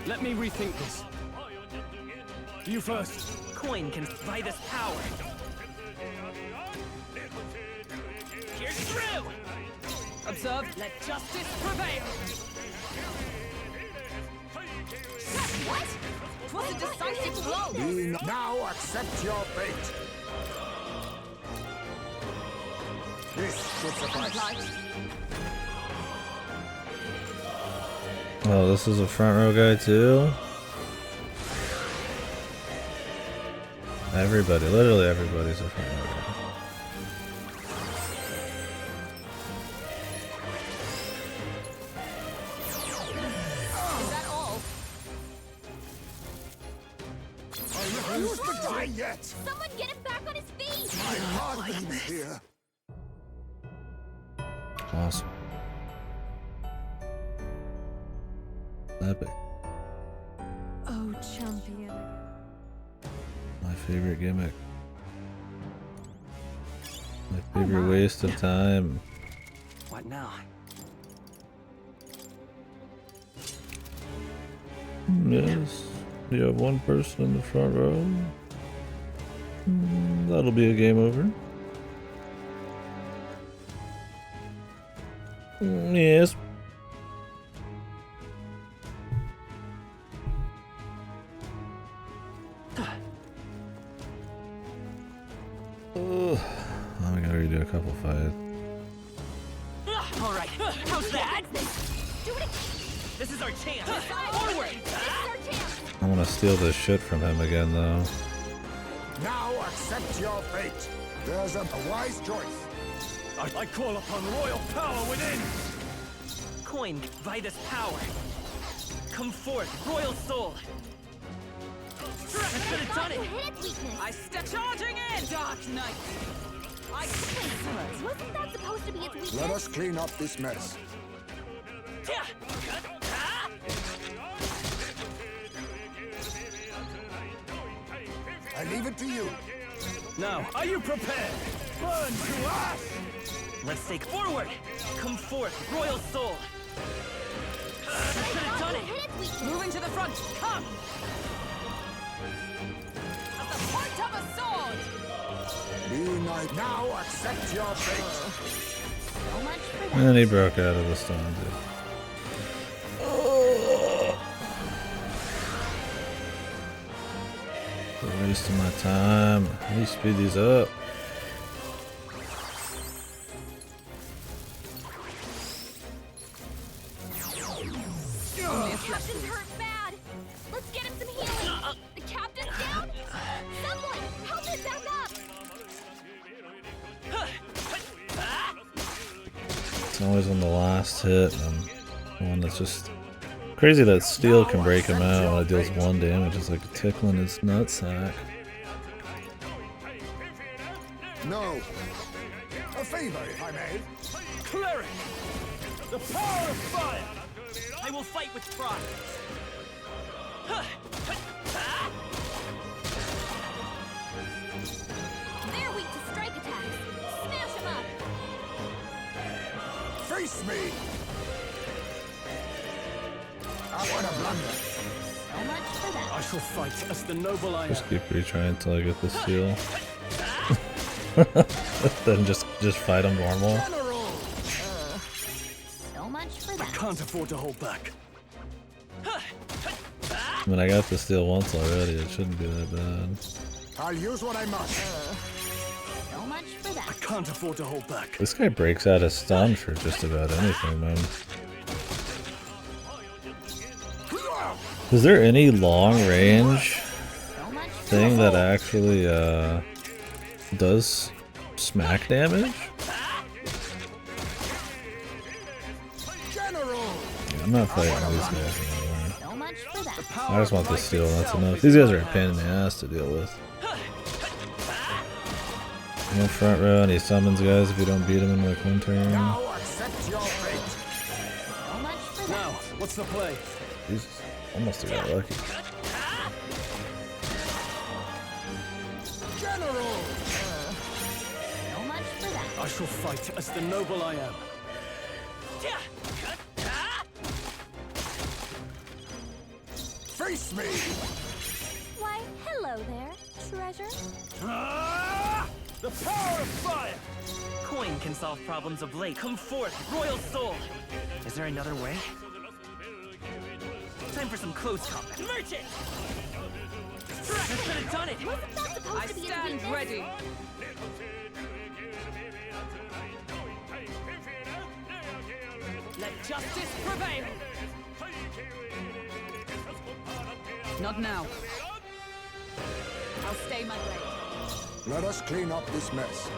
Let me rethink this. You first. Coin can Vitus power. Here's through. Observe. Let justice prevail. What? It was a decisive blow. Be now accept your fate. This should suffice. Oh, this is a front row guy too? Everybody, literally everybody's a front row guy. Is that all? I refuse to die yet. Someone get him back on his feet. My heart is here. Epic. Oh, champion. My favorite gimmick. My favorite waste of time. What now? Yes, you have one person in the front row. That'll be a game over. Yes. Oh, I gotta redo a couple fights. All right, how's that? Do it. This is our chance. Forward. This is our chance. I want to steal this shit from him again, though. Now accept your fate. There's a wise choice. I call upon royal power within! Coin, by this power. Come forth, royal soul. I could have done it. Hit its weakness. I step charging in, Dark Knight. Wasn't that supposed to be its weakness? Let us clean up this mess. I leave it to you. Now, are you prepared? Burn to ash! Let's take forward. Come forth, royal soul. I could have done it. Hit its weakness. Moving to the front. Come. At the point of a sword. Be knight. Now accept your fate. So much for that. And then he broke out of the stone, dude. Wasting my time. Let me speed these up. The captain's hurt bad. Let's get him some healing. The captain's down. Someone, help him back up. It's always on the last hit. And the one that's just crazy that steel can break him out when it deals 1 damage. It's like tickling his nutsack. No. A favor, if I may. Cleric! The power of fire! I will fight with pride. They're weak to strike attacks. Smash them up. Face me. What a blunder. So much for that. I shall fight as the noble I am. Just keep retrying until I get the steel. Then just fight him normal. So much for I that. can't afford to hold back. I mean, I got the steel once already. It shouldn't be that bad. I'll use what I must. So much for I that. can't afford to hold back. This guy breaks out of stun for just about anything, man. Is there any long range So much for thing that actually does smack damage? General. Yeah, I'm not fighting these guys anymore. So much for that. I just want the steel, that's enough. These guys are a pain in the ass to deal with. No front row, and he summons guys if you don't beat him in like 1 turn. Now accept your fate. So much for that. Now, what's the play? Jesus, almost got lucky. General. So much for that. I shall fight as the noble I am. Face me. Why, hello there, treasure. The power of fire! Coin can solve problems of late. Come forth, royal soul. Is there another way? Time for some close combat. Merchant! I could have done it. Wasn't that supposed I to be its stand weakness? ready. Let justice prevail. Not now. I'll stay my blade. Let us clean up this mess.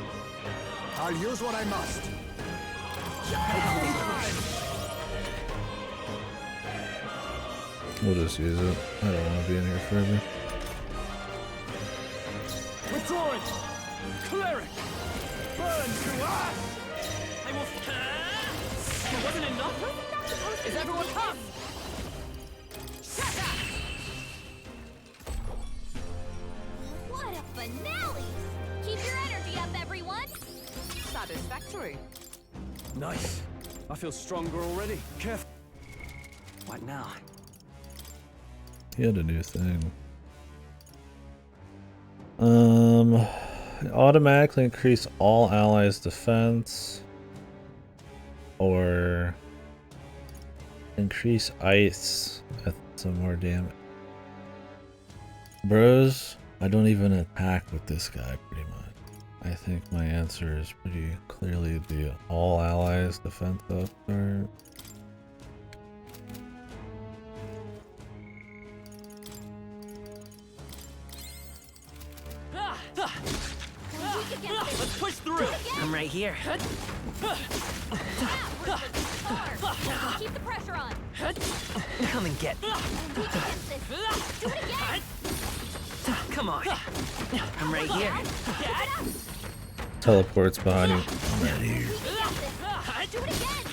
I'll use what I must. We'll just use it. I don't want to be in here forever. Withdrawing! Cleric! Burn to ash! I will. It wasn't enough. Wasn't that supposed to Is be its everyone weakness? come? finale! Keep your energy up, everyone! Satisfactory. Nice. I feel stronger already. Careful. What now? He had a new thing. Automatically increase all allies' defense, or increase ice at some more damage. Bros, I don't even attack with this guy pretty much. I think my answer is pretty clearly the all allies defense upstart. Let's push through. I'm right here. Keep the pressure on! Come and get. And we can get this! Do it again! Come on. I'm right here. Teleports behind you. We can get this! Do it again!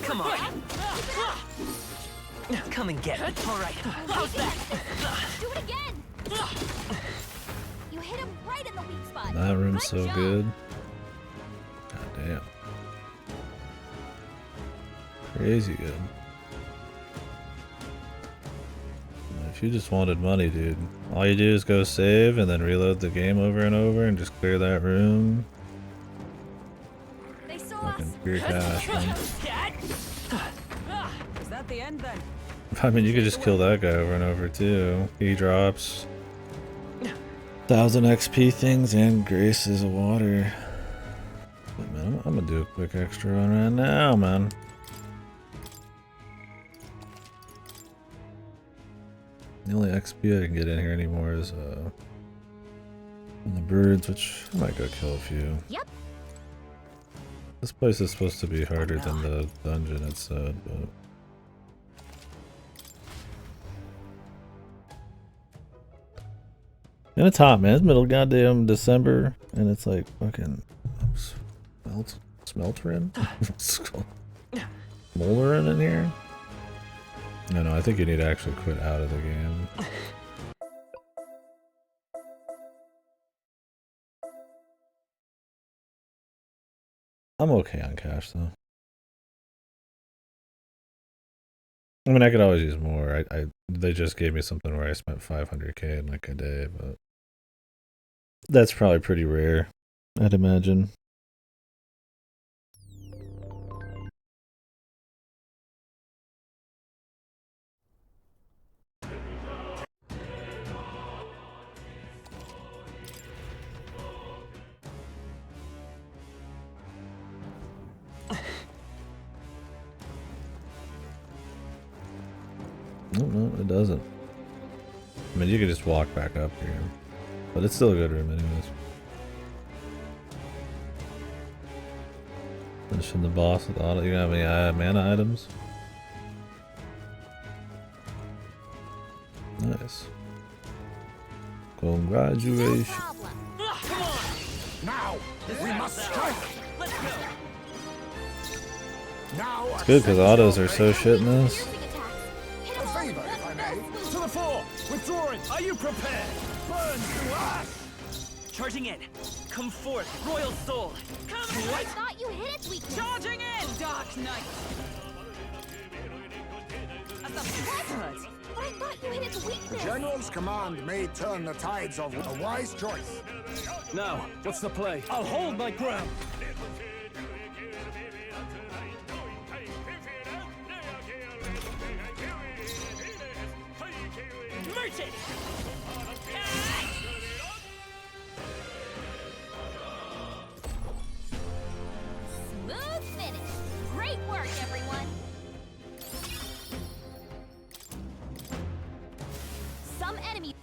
Come on. Come and get. All right. How's that? Do it again! You hit him right in the weak spot. That room's so job. good. God damn. Crazy good. If you just wanted money, dude, all you do is go save and then reload the game over and over and just clear that room. They saw Fucking us. pure cash, man. Is that the end then? I mean, you could just kill that guy over and over too. He drops 1000 XP things and graces of water. But man, I'm gonna do a quick extra run right now, man. The only XP I can get in here anymore is from the birds, which I might go kill a few. Yep. This place is supposed to be harder than the dungeon, it said, but and it's hot, man. It's middle goddamn December, and it's like fucking smelterin? Smoldering in here? No, I think you need to actually quit out of the game. I'm okay on cash, though. I mean, I could always use more. They just gave me something where I spent 500k in like a day, but that's probably pretty rare, I'd imagine. No, it doesn't. I mean, you could just walk back up here, but it's still a good room anyways. Finishing the boss with auto. You got any mana items? Nice. Congratulations. Come on! Now, we must strike! Let's go. Now, It's good because autos are so shit in this. A favor, if I may. To the fore! Withdrawing! Are you prepared? Burn to ash! Charging in. Come forth, royal soul. Come I thought you hit its weakness. Charging in, Dark Knight! What? But I thought you hit its The weakness. General's command may turn the tides of a wise choice. Now, what's the play? I'll hold my ground. merchant. Smooth finish. Great work, everyone. Some enemy.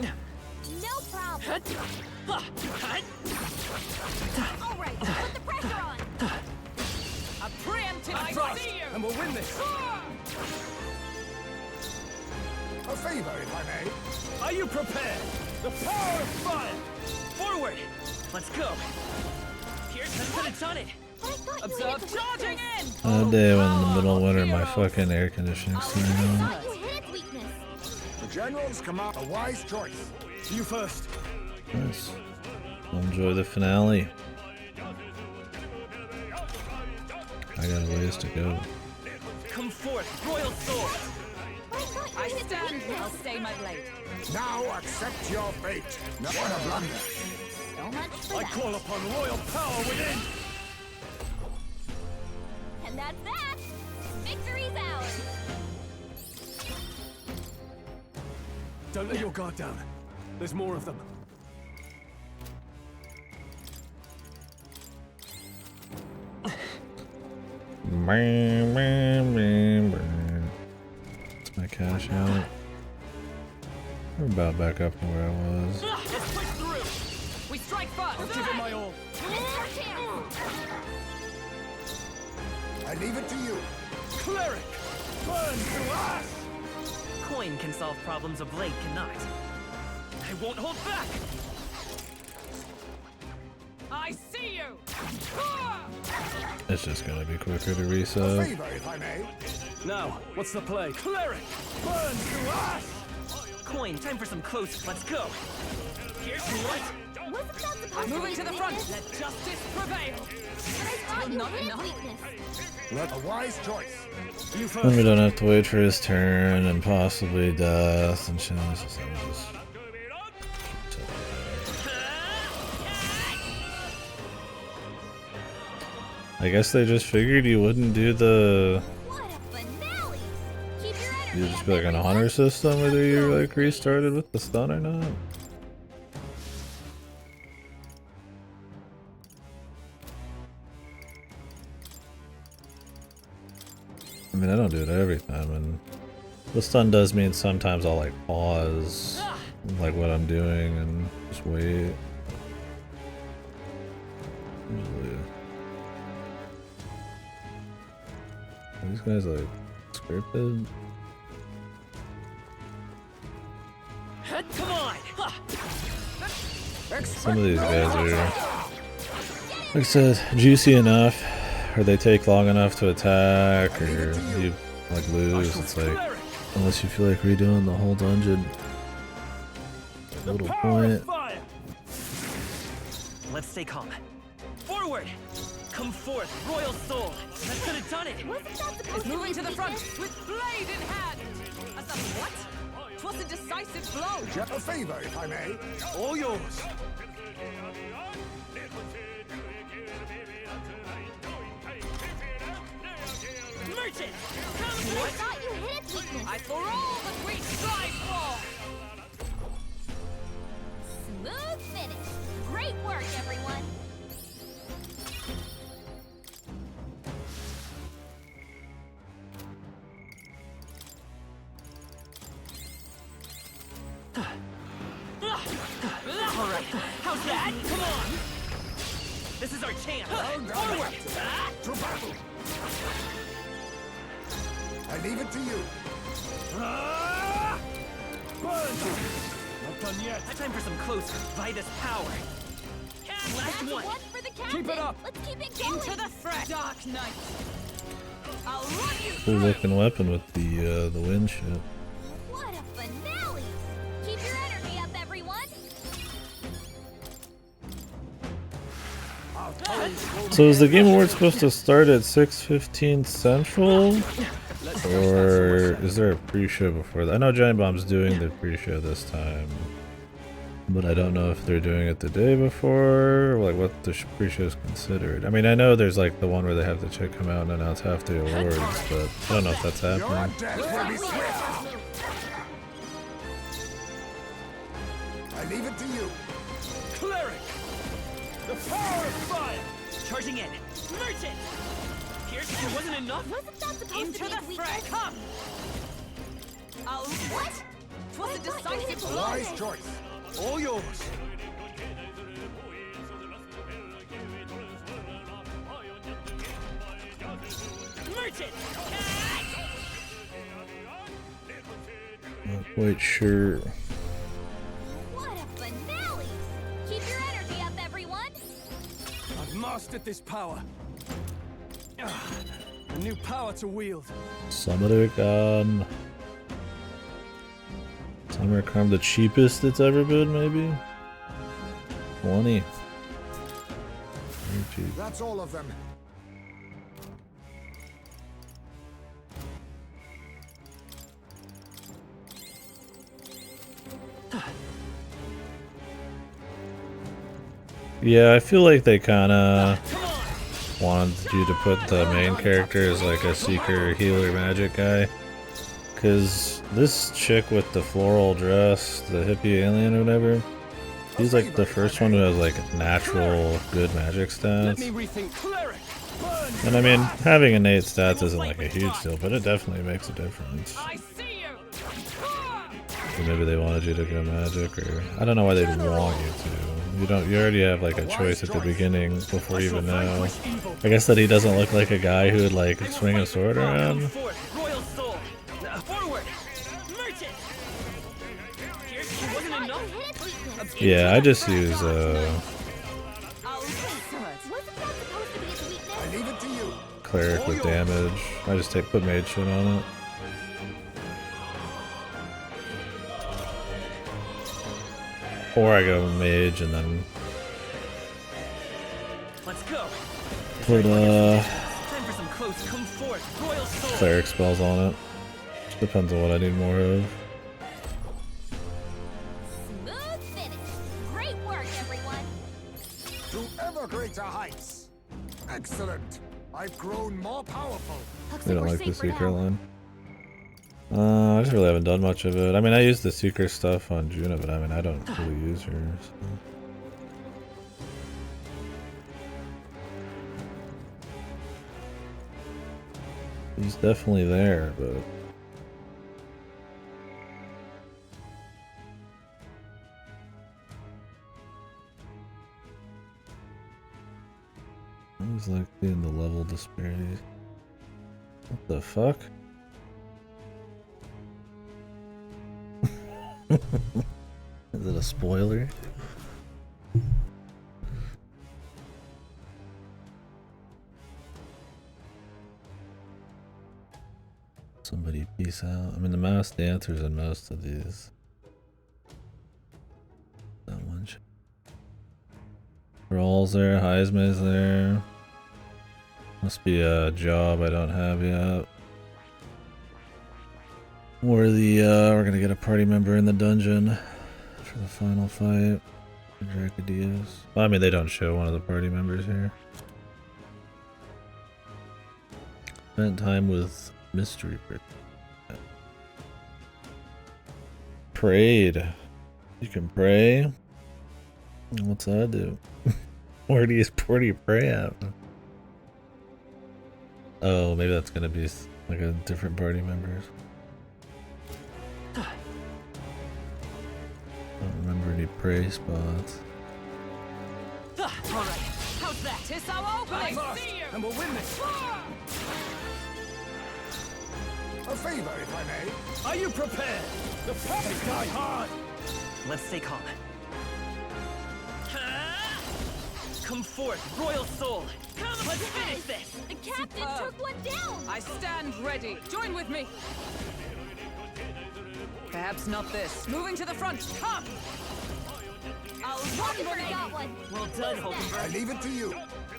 No problem. All right, put the pressure on. A preemptive I trust, and we'll win this. A favor, if I may. Are you prepared? The power of fire! Forward. Let's go. Here's the put it on it. But I thought you Observe hit its charging weakness. in. That day when in the middle of winter my fucking air conditioning's turning I on. thought you hit Generals come out a wise choice. You first. Nice. Enjoy the finale. I got a ways to go. Come forth, royal sword. I stand. I'll stay my blade. Now accept your fate. Not what a blunder. So much for I that. call upon royal power within. And that's that. Victory's ours. Don't let your guard down. There's more of them. It's my cash out. We're about back up to where I was. Let's push through. We strike first. I'll give it my all. It's our chance. I leave it to you. Cleric! Burn to ash! Coin can solve problems a blade cannot. I won't hold back. I see you. It's just gonna be quicker to A reset. favor, if I may. Now, what's the play? Cleric! Burn to ash! Coin, time for some close. Let's go. Here's what. Wasn't that supposed I'm to moving be to the his front. weakness? Let justice prevail. But I thought you Not hid enough. weakness. Let a wise choice. You Then we first. don't have to wait for his turn and possibly death and shit. It's just- I guess they just figured you wouldn't do the. What a finale! Keep your energy You'd just up, be like on a everyone. hunter system, whether you like restarted with the stun or not. I mean, I don't do it every time, and the stun does mean sometimes I'll like pause, like what I'm doing, and just wait. Usually, are these guys like scripted? Come on. Some of these guys are, like I said, juicy enough, or they take long enough to attack, or you like lose. It's like, unless you feel like redoing the whole dungeon, a little point. Fire! Let's stay calm. Forward. Come forth, royal soul. That could have done it. Wasn't that supposed It's to moving be to the his front weakness? with blade in hand. As a what? 'Twas a decisive blow. A favor, if I may. All yours. Merchant. I thought you hid its weakness. I for all that we strive for. Smooth finish. Great work, everyone. All right. How's that? Come on. This is our chance. Forward. To battle. I leave it to you. Ah! Burn! Not done yet. Time for some close Vitus power. Last That's one. one for the captain. Keep it up. Let's keep it going. Into the fray. Dark Knight. I'll run you Cool through. looking weapon with the wind shit. What a finale! Keep your energy up, everyone. So is the Game Awards supposed to start at 6:15 Central? Or is there a pre-show before that? I know Giant Bomb's doing the pre-show this time, but I don't know if they're doing it the day before, or like what the pre-show is considered. I mean, I know there's like the one where they have the chick come out and announce half the awards, but I don't know if that's Your happening. death will be swift. I leave it to you. Cleric! The power of fire! Charging in. Merchant. Pierce, there wasn't enough. Wasn't that supposed Into to be the his fray. weakness? Come. I'll What? 'Twas a I thought you decisive hid blow. Wise choice. All yours. Merchant. Not quite sure. What a finale! Keep your energy up, everyone. I've mastered this power. Ah, a new power to wield. Summoner gun. Summer Crime, the cheapest it's ever been, maybe? 20. Very cheap. That's all of them. Yeah, I feel like they kinda wanted you to put the main character as like a seeker, healer, magic guy. Cause this chick with the floral dress, the hippie alien or whatever, she's like the first one who has like natural good magic stats. And I mean, having innate stats isn't like a huge deal, but it definitely makes a difference. So maybe they wanted you to go magic, or I don't know why they'd want you to. You already have like a choice at the beginning before you even know. I guess that he doesn't look like a guy who would like swing a sword around. Yeah, I just use cleric with damage. I just put mage shit on it. Or I go mage and then put cleric spells on it. Just depends on what I need more of. Smooth finish. Great work, everyone. To ever greater heights. Excellent. I've grown more powerful. They don't like the secret line. I just really haven't done much of it. I mean, I used the secret stuff on Juna, but I mean, I don't really use her. So. He's definitely there, but I always like seeing the level disparities. What the fuck? Is it a spoiler? Somebody peace out. I mean, the mouse dancers in most of these. That one. Rawls there, Heisman's there. Must be a job I don't have yet. Or we're gonna get a party member in the dungeon for the final fight. Dracodias. Well, I mean, they don't show one of the party members here. Spent time with mystery person. Prayed. You can pray. What's that do? Where do you pray at? Oh, maybe that's gonna be like a different party members. Don't remember any prey spots. Alright, how's that? Tis our opening! And we'll win this! A favor, if I may. Are you prepared? The perfect die hard! Let's stay calm. Come forth, royal soul! Come, let's finish this! The captain took one down! I stand ready. Join with me. Perhaps not this. Moving to the front. Come! I'll Hulkenberg got one! Well done, Hulkenberg. I leave it to you.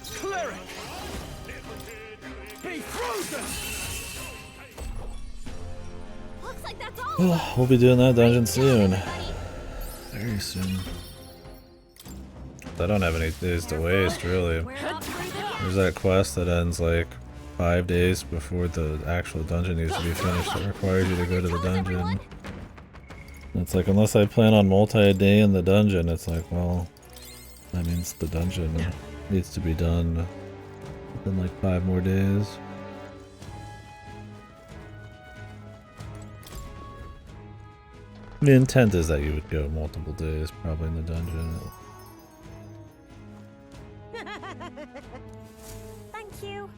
Cleric! Be frozen! Looks like that's all! We'll be doing that dungeon soon. Very soon. I don't have any days to waste, really. There's that quest that ends like 5 days before the actual dungeon needs to be finished that requires you to go to the dungeon. It's like, unless I plan on multi-day in the dungeon, it's like, well, that means the dungeon needs to be done within like 5 more days. The intent is that you would go multiple days probably in the dungeon. Thank you.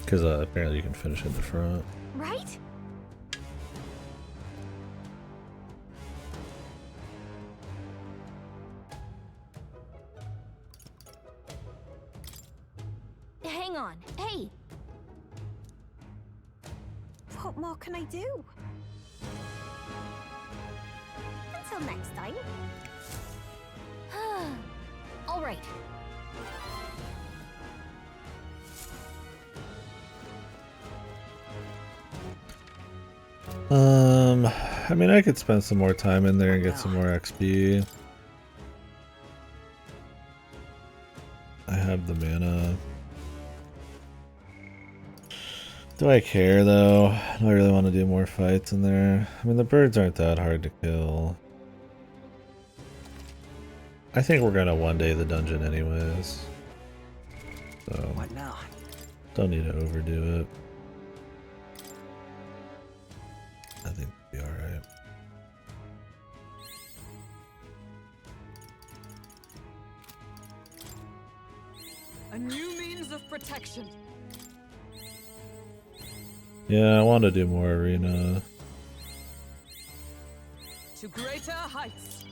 Because apparently you can finish in the front. Right? Hang on. Hey! What more can I do? Until next time. All right. I mean, I could spend some more time in there and get some more XP. I have the mana. Do I care though? Do I really want to do more fights in there? I mean, the birds aren't that hard to kill. I think we're gonna one day the dungeon anyways. So What now? don't need to overdo it. I think we'll be alright. A new means of protection. Yeah, I want to do more arena. To greater heights.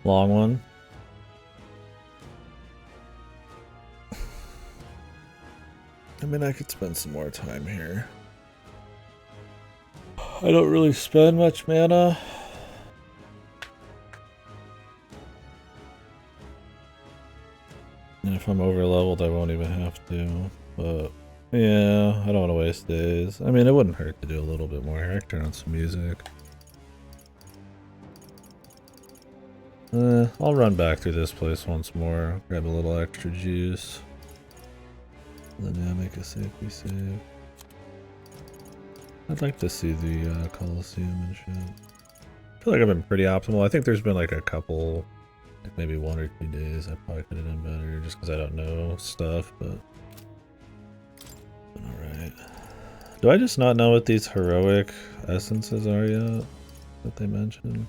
Long one. I mean, I could spend some more time here. I don't really spend much mana. And if I'm over leveled, I won't even have to. But yeah, I don't want to waste days. I mean, it wouldn't hurt to do a little bit more. I can turn on some music. I'll run back through this place once more. Grab a little extra juice. And then yeah, make a safety save. I'd like to see the Coliseum and shit. I feel like I've been pretty optimal. I think there's been like a couple, like maybe 1 or 2 days I probably could have done better just because I don't know stuff, but alright. Do I just not know what these heroic essences are yet that they mentioned?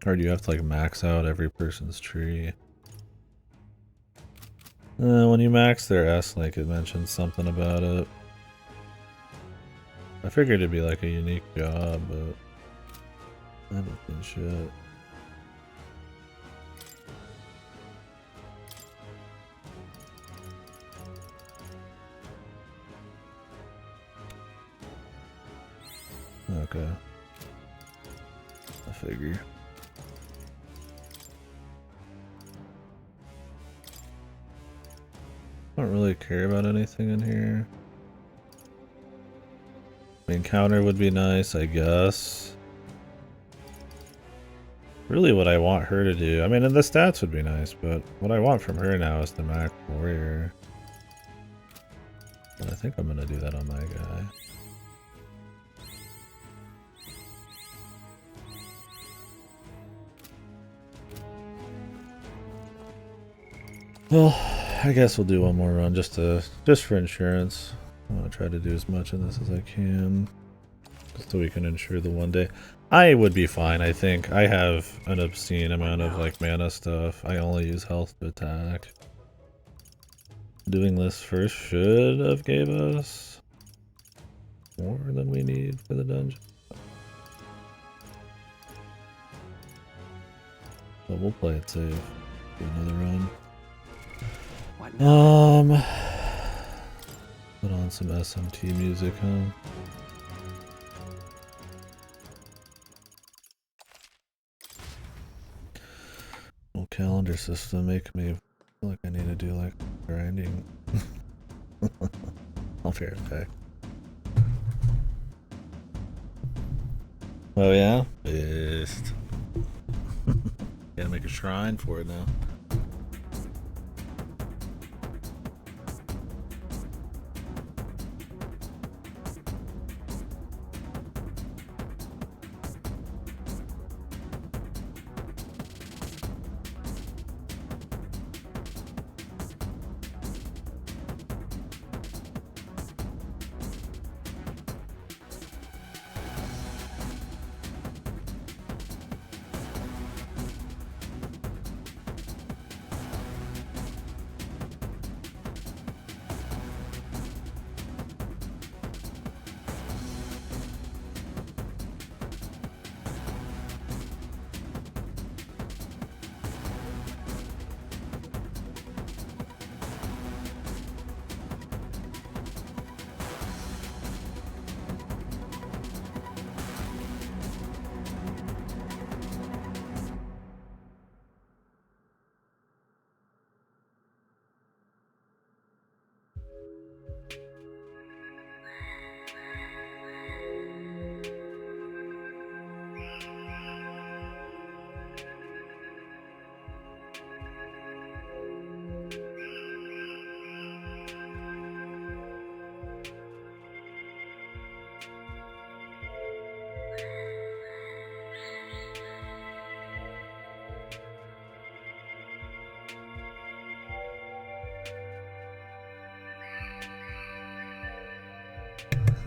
Or do you have to like max out every person's tree? When you max their S, like it mentioned something about it. I figured it'd be like a unique job, but I haven't seen shit. Okay. I figure. I don't really care about anything in here. I mean, counter would be nice, I guess. Really what I want her to do, I mean, and the stats would be nice, but what I want from her now is the Mac Warrior. But I think I'm gonna do that on my guy. Well, I guess we'll do one more run just for insurance. I want to try to do as much of this as I can, just so we can ensure the one day. I would be fine. I think I have an obscene amount of like mana stuff. I only use health to attack. Doing this first should have gave us more than we need for the dungeon. But we'll play it safe. Do another run. Put on some SMT music, huh? Well, calendar system make me feel like I need to do like grinding. I'll be right back. Oh yeah? Pissed. Gotta make a shrine for it now.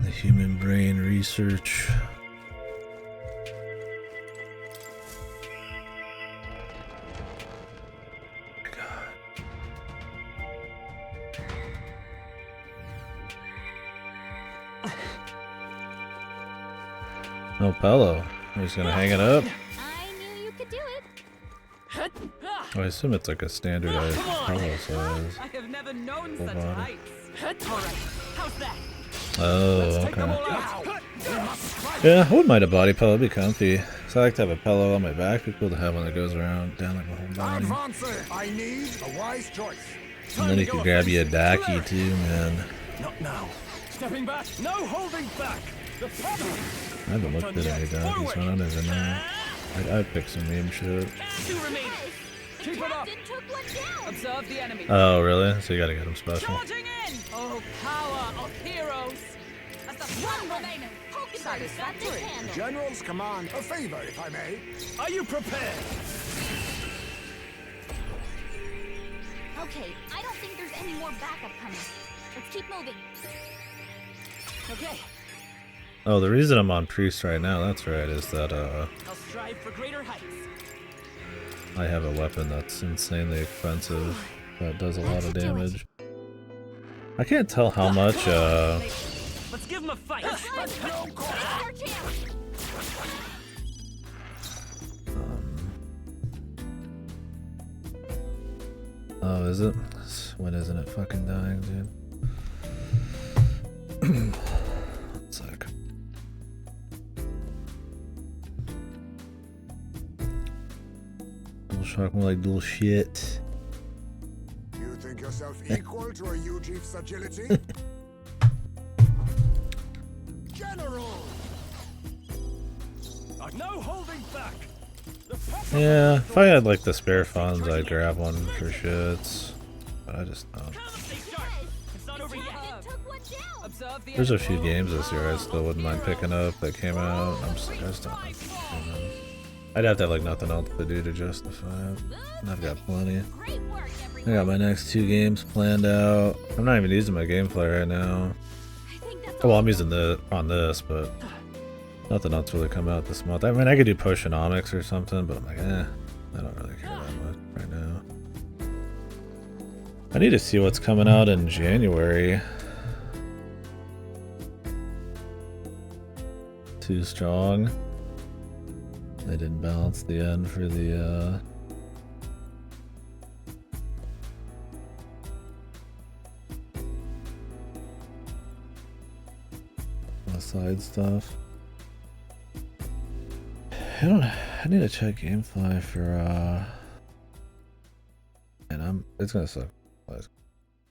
The human brain research. No pillow. He's gonna hang it up. I knew you could do it. Oh, I assume it's like a standardized pillow size. I have never known Full such body. heights. Alright, how's that? Oh, Take them all okay. out. Yeah, I wouldn't mind a body pillow. It'd be comfy. So I like to have a pillow on my back. It'd be cool to have one that goes around down like my whole body. Advance! I need a wise choice. And then you can grab you a daki too, man. Not now. Stepping back. No holding back. The power. I haven't looked at any dakis, so I don't even know. I'd pick some meme shit. 2 remaining. The Keep it up. captain took one down. Observe the enemy. Oh, really? So you gotta get them special. Charging in! Oh, power of heroes! As the one remaining. Hokenberg's got this Satisfactory. handle. General's command. A favor, if I may. Are you prepared? Okay, I don't think there's any more backup coming. Let's keep moving. Okay, Oh, the reason I'm on priest right now, that's right, is that I'll strive for greater heights. I have a weapon that's insanely expensive that does a lot of damage. I can't tell how much Let's give him a fight. It's our chance. oh, is it? When isn't it fucking dying, dude? One sec. Dual shock more like dual shit. You think yourself equal to a U-Chief's agility? General! No holding back. The power. Yeah, if I had like the spare funds, I'd grab one for shits. But I just don't. Stay sharp. It's not over yet. Captain took one down. Observe the There's a enemy. few games this year I still wouldn't mind picking up that came out. I just don't. I'd have to have like nothing else to do to justify it. And I've got plenty. Great work, I everyone. got my next 2 games planned out. I'm not even using my gameplay right now. I think that's Well, I'm using the on this, but nothing else really come out this month. I mean, I could do Potionomics or something, but I'm like, I don't really care that much right now. I need to see what's coming out in January. Too strong. They didn't balance the end for the side stuff. I need to check GameFly for and it's gonna suck.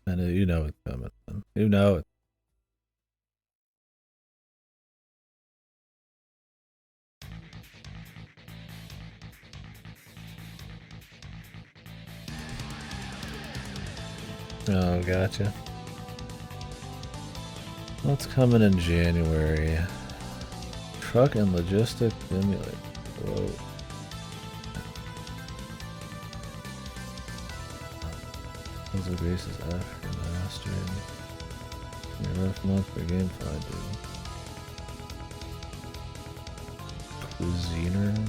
And you know it's coming. You know it. Oh, gotcha. What's coming in January? Truck and logistics simulator. Whoa. Those are graces after mastery. Yeah, rough month for GameFly, dude. Cuisiner.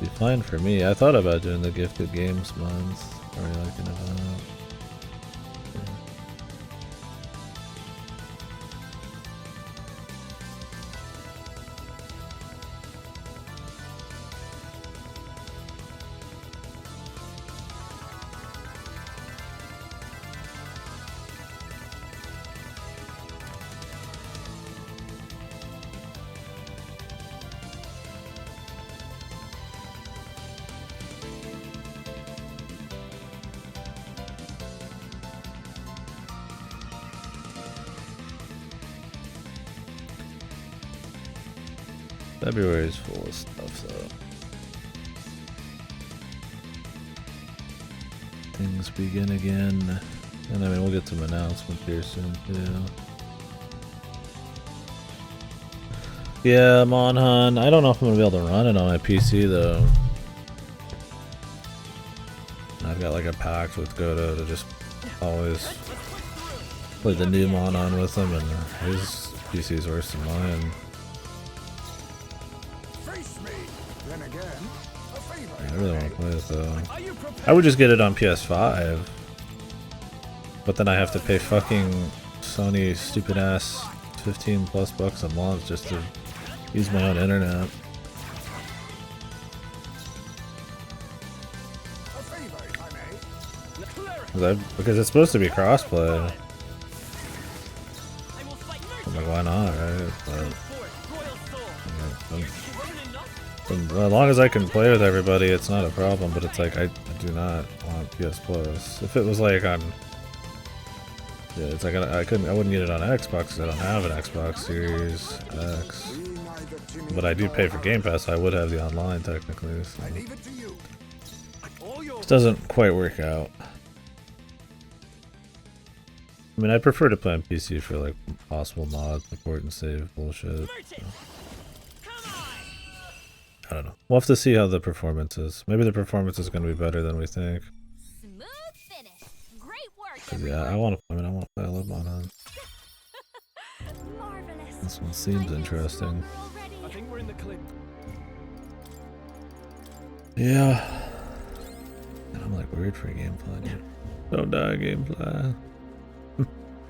Be fine for me. I thought about doing the gifted games month. Are you liking about? February is full of stuff, though. Things begin again. And I mean, we'll get some announcements here soon, too. Yeah, Monhan. I don't know if I'm going to be able to run it on my PC, though. I've got like a pact with Godo to just always play the new mon on with him, and his PC's worse than mine. I really want to play it though. I would just get it on PS5, but then I have to pay fucking Sony stupid ass $15+ a month just to use my own internet. Because it's supposed to be crossplay. I'm like, why not, right? But as long as I can play with everybody, it's not a problem. But it's like I do not want PS Plus. If it was like on, yeah, it's like I wouldn't get it on Xbox because I don't have an Xbox Series X. But I do pay for Game Pass, so I would have the online technically. So. It doesn't quite work out. I mean, I prefer to play on PC for like possible mod support and save bullshit. So. I don't know. We'll have to see how the performance is. Maybe the performance is going to be better than we think. Smooth finish. Great work. Cause yeah, I want to play a little mod on. This one seems interesting. I think we're in the clear. Yeah. I'm like worried for gameplay. Dude. Don't die, gameplay.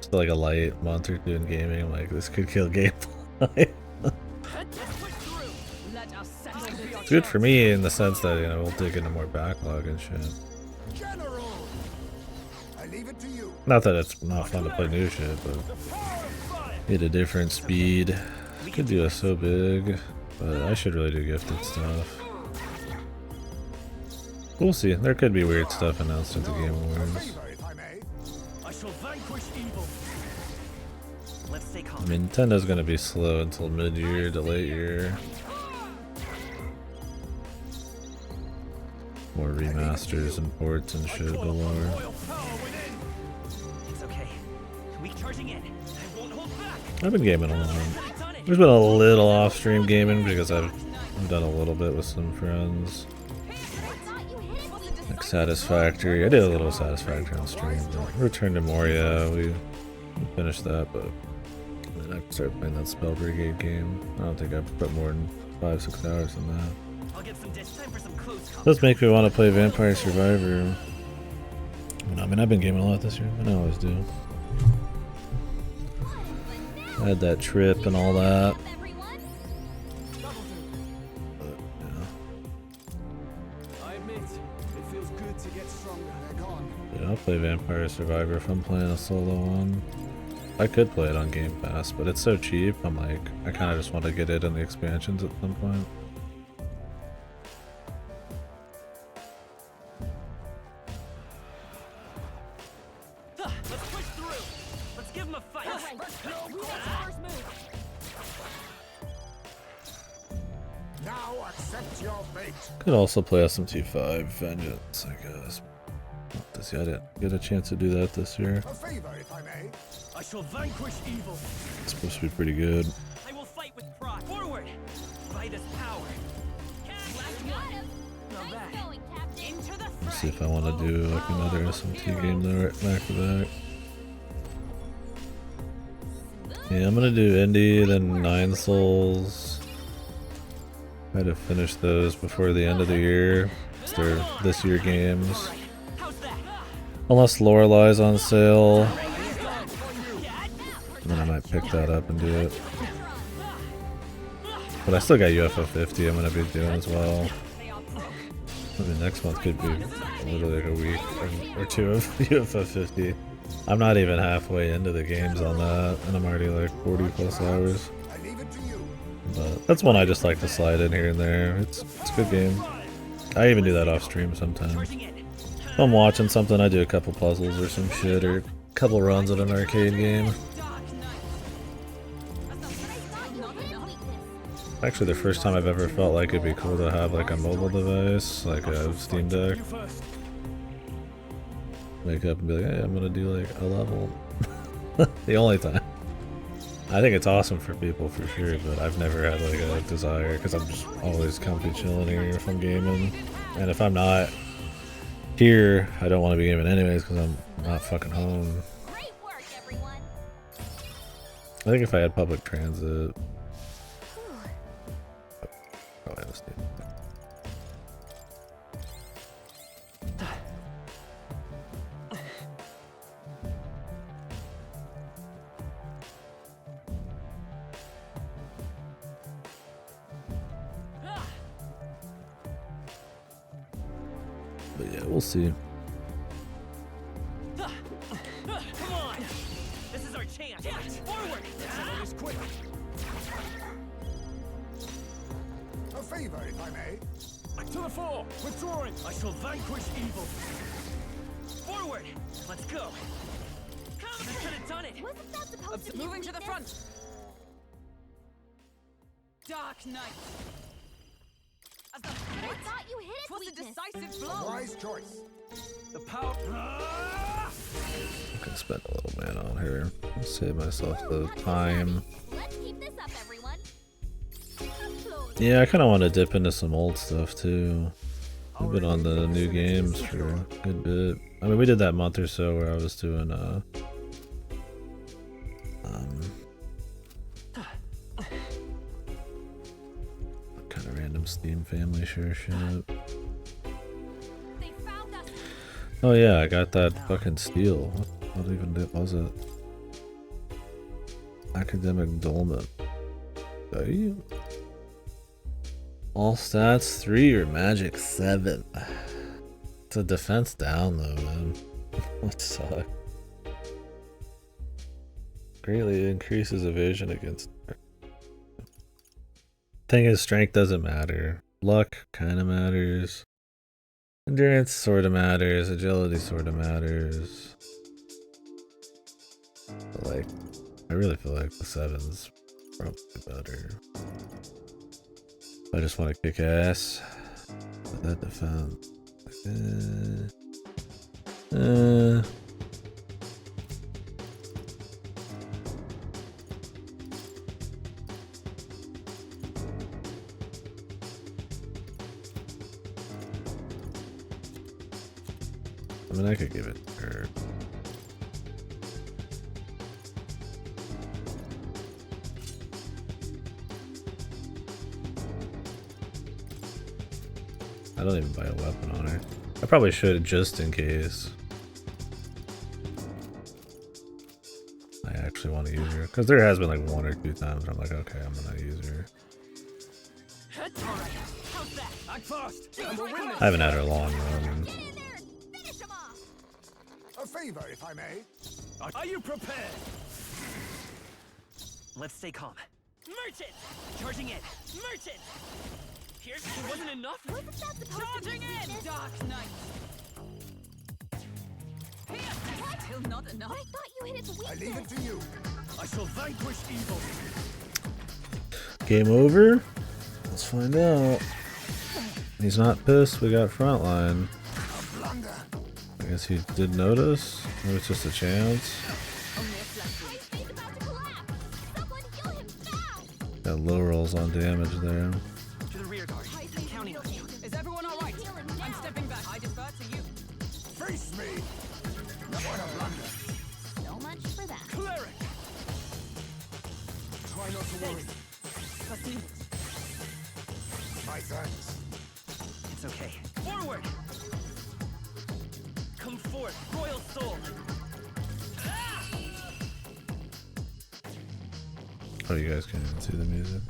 Still like a light month or two in gaming. I'm like, this could kill gameplay. It's good for me in the sense that, you know, we'll dig into more backlog and shit. Not that it's not fun to play new shit, but hit a different speed. Could do us so big, but I should really do gifted stuff. We'll see. There could be weird stuff announced at the Game Awards. I mean, Nintendo's gonna be slow until mid-year to late year. More remasters and ports and shit galore. I've been gaming a lot. There's been a little off-stream gaming because I've done a little bit with some friends. Like Satisfactory. I did a little Satisfactory on stream. Return to Moria, we finished that, but then I started playing that Spell Brigade game. I don't think I've put more than 5-6 hours in that. Does make me want to play Vampire Survivor. I mean, I've been gaming a lot this year, and I always do. I had that trip and all that. But, yeah. Yeah, I'll play Vampire Survivor if I'm playing a solo one. I could play it on Game Pass, but it's so cheap. I'm like, I kind of just want to get it in the expansions at some point. Could also play SMT5 Vengeance, I guess. I didn't get a chance to do that this year. I shall vanquish evil. It's supposed to be pretty good. I will fight with pride. Forward! By this power. Let's see if I want to do like another SMT game though, right back to back. Yeah, I'm gonna do Indie, then 9 Souls. Try to finish those before the end of the year. It's their this year games. Unless Lorelei's on sale. Then I might pick that up and do it. But I still got UFO 50 I'm gonna be doing as well. I mean, next month could be literally like a week or two of UFO 50. I'm not even halfway into the games on that, and I'm already like 40+ hours. But that's one I just like to slide in here and there. It's a good game. I even do that off stream sometimes. If I'm watching something, I do a couple puzzles or some shit, or a couple runs at an arcade game. Actually, the first time I've ever felt like it'd be cool to have like a mobile device, like a Steam Deck. Wake up and be like, hey, I'm gonna do like a level. The only time. I think it's awesome for people for sure, but I've never had like a desire because I'm just always comfy chilling here if I'm gaming. And if I'm not, Here, I don't want to be gaming anyways because I'm not fucking home. Great work, everyone. I think if I had public transit, probably this dude. But yeah, we'll see. Come on! This is our chance! Forward! It's quick. A favor, if I may. To the fore! Withdrawing! I shall vanquish evil! Forward! Let's go! Come! I could have done it! Wasn't that supposed to be Moving to the weakness? front. Dark Knight. As the I thought you hit its was a weakness. decisive blow. Wise choice. The power. I can spend a little mana on her. Save myself the time. Let's keep this up, everyone. Upload. Yeah, I kind of want to dip into some old stuff too. I've been on the new games for a good bit. I mean, we did that month or so where I was doing kind of random Steam family share shit. They found us. Oh yeah, I got that fucking steal. What even was it? Academic Dolmen. Are you? All stats 3 or magic 7. It's a defense down though, man. What sucks? Greatly increases evasion against. Thing is, strength doesn't matter. Luck kind of matters. Endurance sort of matters. Agility sort of matters. But like, I really feel like the 7's probably better. I just want to kick ass. But that defense. I mean, I could give it to her. I don't even buy a weapon on her. I probably should just in case. I actually want to use her. Because there has been like 1 or 2 times where I'm like, okay, I'm going to use her. How's that? Act fast! I haven't had her long though. I mean, Get in there and finish him off. A favor, if I may. Are you prepared? Let's stay calm. Merchant! Charging in! Merchant! Here's... It wasn't enough? Wasn't that supposed to be Charging in, weakness? Dark Knight. Still not enough. I thought you hit its I leave it weakness. to you. I shall vanquish evil. game over? Let's find out. He's not pissed, we got frontline. A blunder. I guess he did notice. Maybe it's just a chance. Only a flash. His face about to collapse. Someone heal him fast. Got low rolls on damage there. To the rear guard. I'm counting on you. Is everyone all right? Heal him I'm now. stepping back. I defer to you. Face me. What a blunder. So much for that. Cleric! Try not to worry. Trust me. My thanks. It's okay. Forward! Come forth, royal soul! Oh, you guys can't even see the music.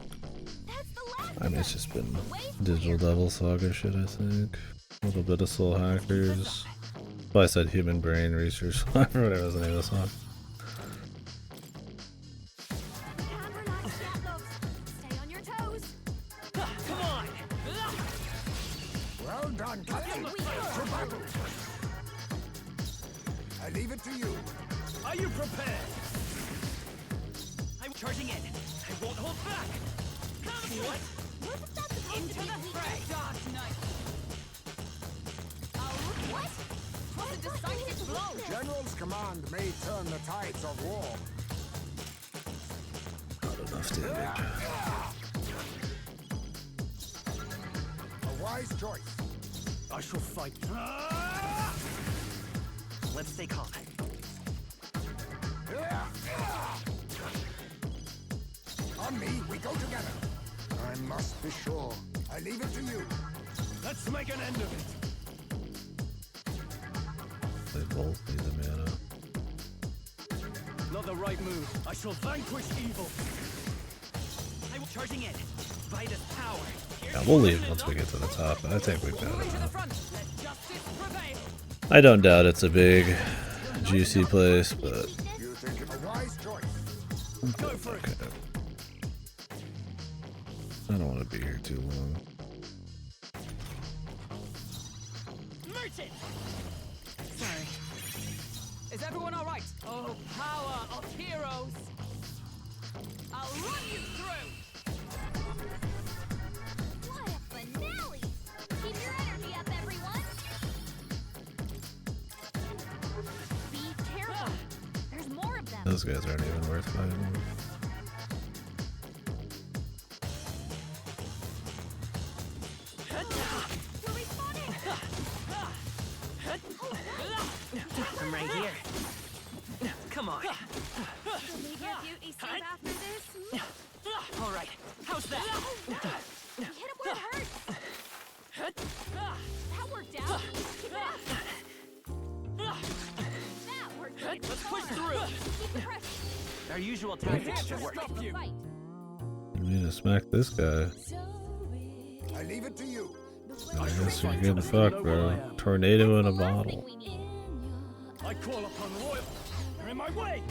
That's the last I mean, of it's them. just been Wait Digital here. Devil Saga shit, I think. A little bit of Soul Hackers. Well, I said Human Brain Research, whatever was the name of the song. Can't relax yet, loves. Stay on your toes. Come on! Well done, Captain. We To battle. I leave it to you. Are you prepared? I'm charging in. I won't hold back. Come what? Wasn't that supposed Into to be the weakness? fray, Dark Knight. What? Was a decisive blow. General's command may turn the tides of war. Not enough damage. A wise choice. I shall fight. Let's stay calm. On me, we go together. I must be sure. I leave it to you. Let's make an end of it. They both need the mana. Not the right move. I shall vanquish evil. I'm charging in. Vitus power. Yeah, we'll leave once we get to the top, but I think we've got To the enough. front. Let justice prevail. I don't doubt it's a big, juicy place, but You think it's a wise choice. Go for it. okay. I don't want to be here too long. Merchant. Sorry. Is everyone all right? Oh, power of heroes. I'll run you through. What a finale! Keep your energy up, everyone! Be careful! There's more of them! Those guys aren't even worth fighting. We're respawning! I'm right here. Come on. Leave your beauty sleep after this? All right. How's that? You hit him where it hurts! That worked out! Keep it up! That worked great! Let's push through. Keep the pressure! Our usual tactics should work. Stop the fight! I need to smack this guy. I leave it to you. I guess you're getting fucked, bro. Tornado in a bottle. We need. I call upon royal. You're in my way.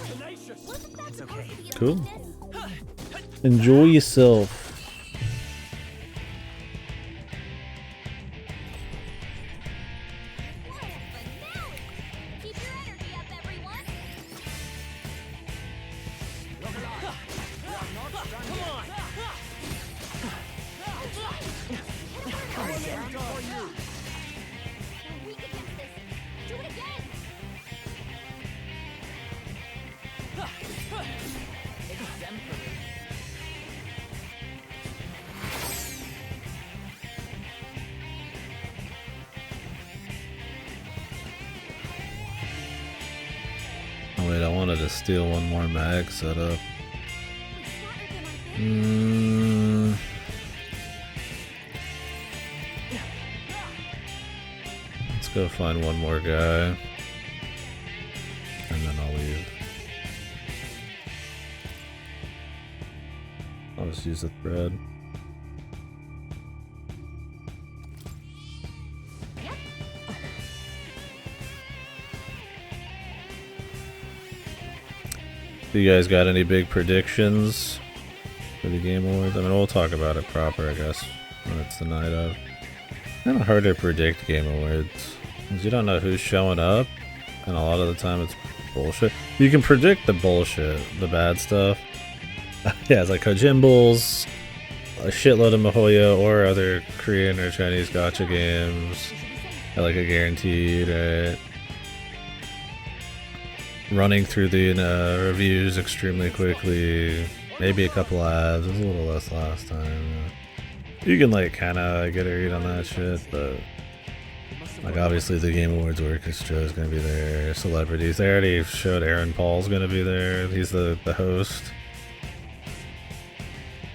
Tenacious. Wasn't that okay. supposed to be a Cool. weakness? Enjoy yourself. What a finale! Keep your energy up, everyone! Come on. You're weak against this. Do it again! Exemplary. Oh wait, I wanted to steal one more mag setup. Let's go find one more guy. And then I'll leave. I'll just use the thread. Do you guys got any big predictions for the Game Awards? I mean, we'll talk about it proper, I guess, when it's the night of. Kind of hard to predict Game Awards, because you don't know who's showing up, and a lot of the time it's bullshit. You can predict the bullshit, the bad stuff. Yeah, it's like Kojimbles, a shitload of Mihoyo, or other Korean or Chinese gacha games. Like a guaranteed, right? Running through the reviews extremely quickly. Maybe a couple ads. It was a little less last time. You can like kind of get a read on that shit, but like obviously the Game Awards Orchestra is gonna be there. Celebrities. They already showed Aaron Paul's gonna be there. He's the host.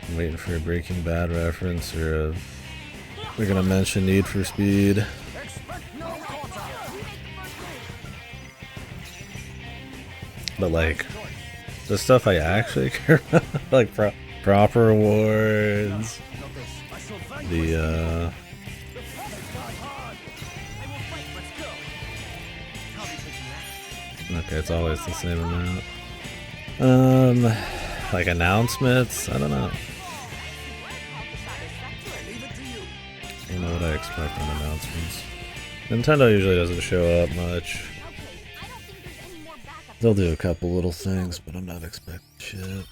I'm waiting for a Breaking Bad reference or they're gonna mention Need for Speed. But like the stuff I actually care about, like proper awards, the okay, it's always the same amount. Like announcements, I don't know. I don't know what I expect on announcements. Nintendo usually doesn't show up much. They'll do a couple little things, but I'm not expecting shit.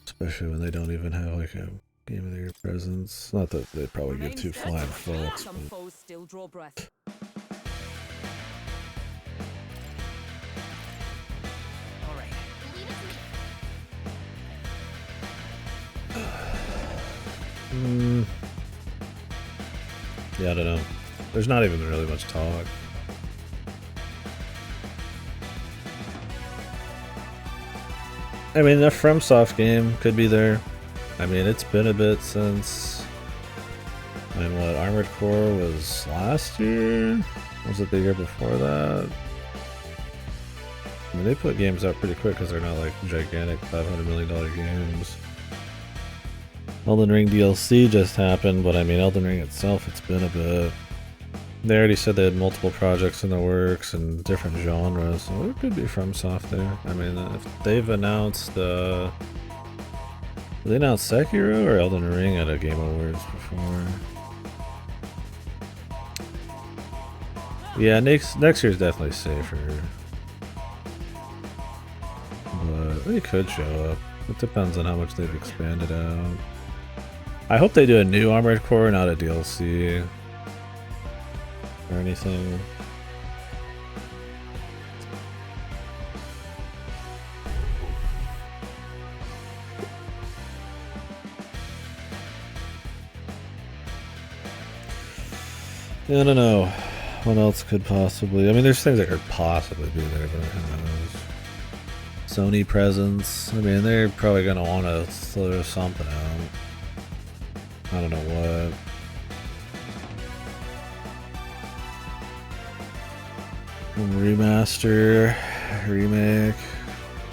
Especially when they don't even have like a Game of the Year presence. Not that they'd probably give two flying fucks, Some but foes still draw breath. All right. yeah, I don't know. There's not even really much talk. I mean, the FromSoft game could be there. I mean, it's been a bit since... I mean, what, Armored Core was last year? Was it the year before that? I mean, they put games out pretty quick because they're not like gigantic $500 million games. Elden Ring DLC just happened, but I mean, Elden Ring itself, it's been a bit. They already said they had multiple projects in the works and different genres, so it could be FromSoft there. I mean, if they've announced, they announced Sekiro or Elden Ring at a Game Awards before? Yeah, next year's definitely safer. But they could show up. It depends on how much they've expanded out. I hope they do a new Armored Core, not a DLC. Or anything. I don't know. What else could possibly... I mean, there's things that could possibly be there, but who knows. Sony presence. I mean, they're probably going to want to throw something out. I don't know what. Remaster, remake.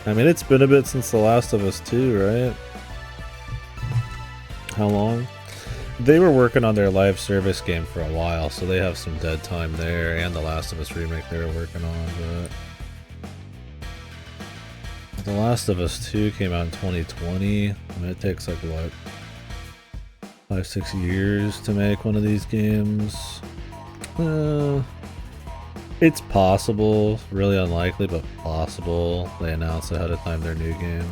I mean, it's been a bit since The Last of Us 2, right? How long? They were working on their live service game for a while, so they have some dead time there, and The Last of Us remake they were working on, but... The Last of Us 2 came out in 2020. I mean, it takes like, what? 5-6 years to make one of these games. It's possible, really unlikely, but possible. They announce ahead of time their new game.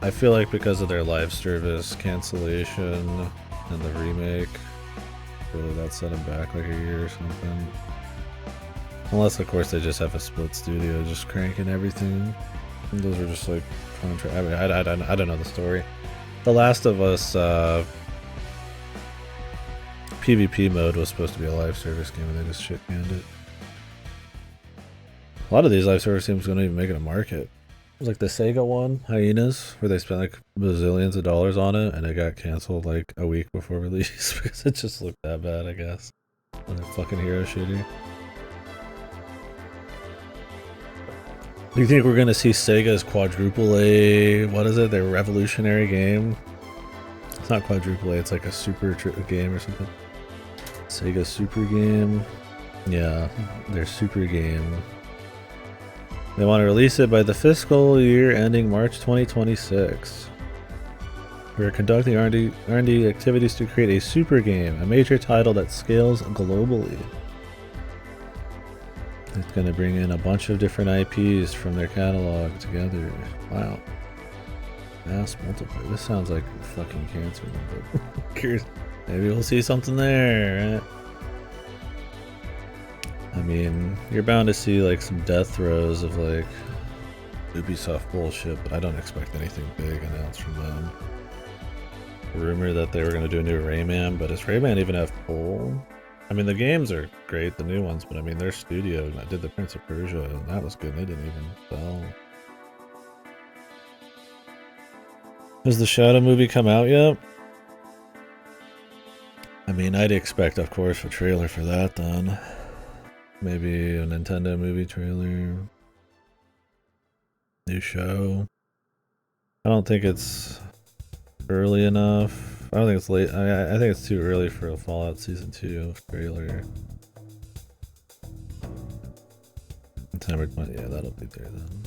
I feel like because of their live service cancellation and the remake, really that set them back like a year or something. Unless, of course, they just have a split studio just cranking everything. And those are just like contract. I mean, I don't know the story. The Last of Us PvP mode was supposed to be a live service game, and they just shit canned it. A lot of these live service games don't even make it a market. It was like the Sega one, Hyenas, where they spent like bazillions of dollars on it, and it got canceled like a week before release because it just looked that bad, I guess. Another fucking hero shooter. Do you think we're gonna see Sega's quadruple A? What is it? Their revolutionary game? It's not quadruple A. It's like a super game or something. Sega Super Game. Yeah, their Super Game. They want to release it by the fiscal year ending March 2026. We are conducting R&D activities to create a super game, a major title that scales globally. It's going to bring in a bunch of different IPs from their catalog together. Wow. Mass multiplayer. This sounds like fucking cancer, but curious. Maybe we'll see something there, right? I mean, you're bound to see like some death throes of like Ubisoft bullshit, but I don't expect anything big announced from them. Rumor that they were going to do a new Rayman, but does Rayman even have pull? I mean, the games are great, the new ones, but I mean, their studio did the Prince of Persia, and that was good. They didn't even sell. Has the Shadow movie come out yet? I mean, I'd expect, of course, a trailer for that then. Maybe a Nintendo movie trailer. New show. I don't think it's early enough. I don't think it's late. I think it's too early for a Fallout Season 2 trailer. September 20. Yeah, that'll be there then.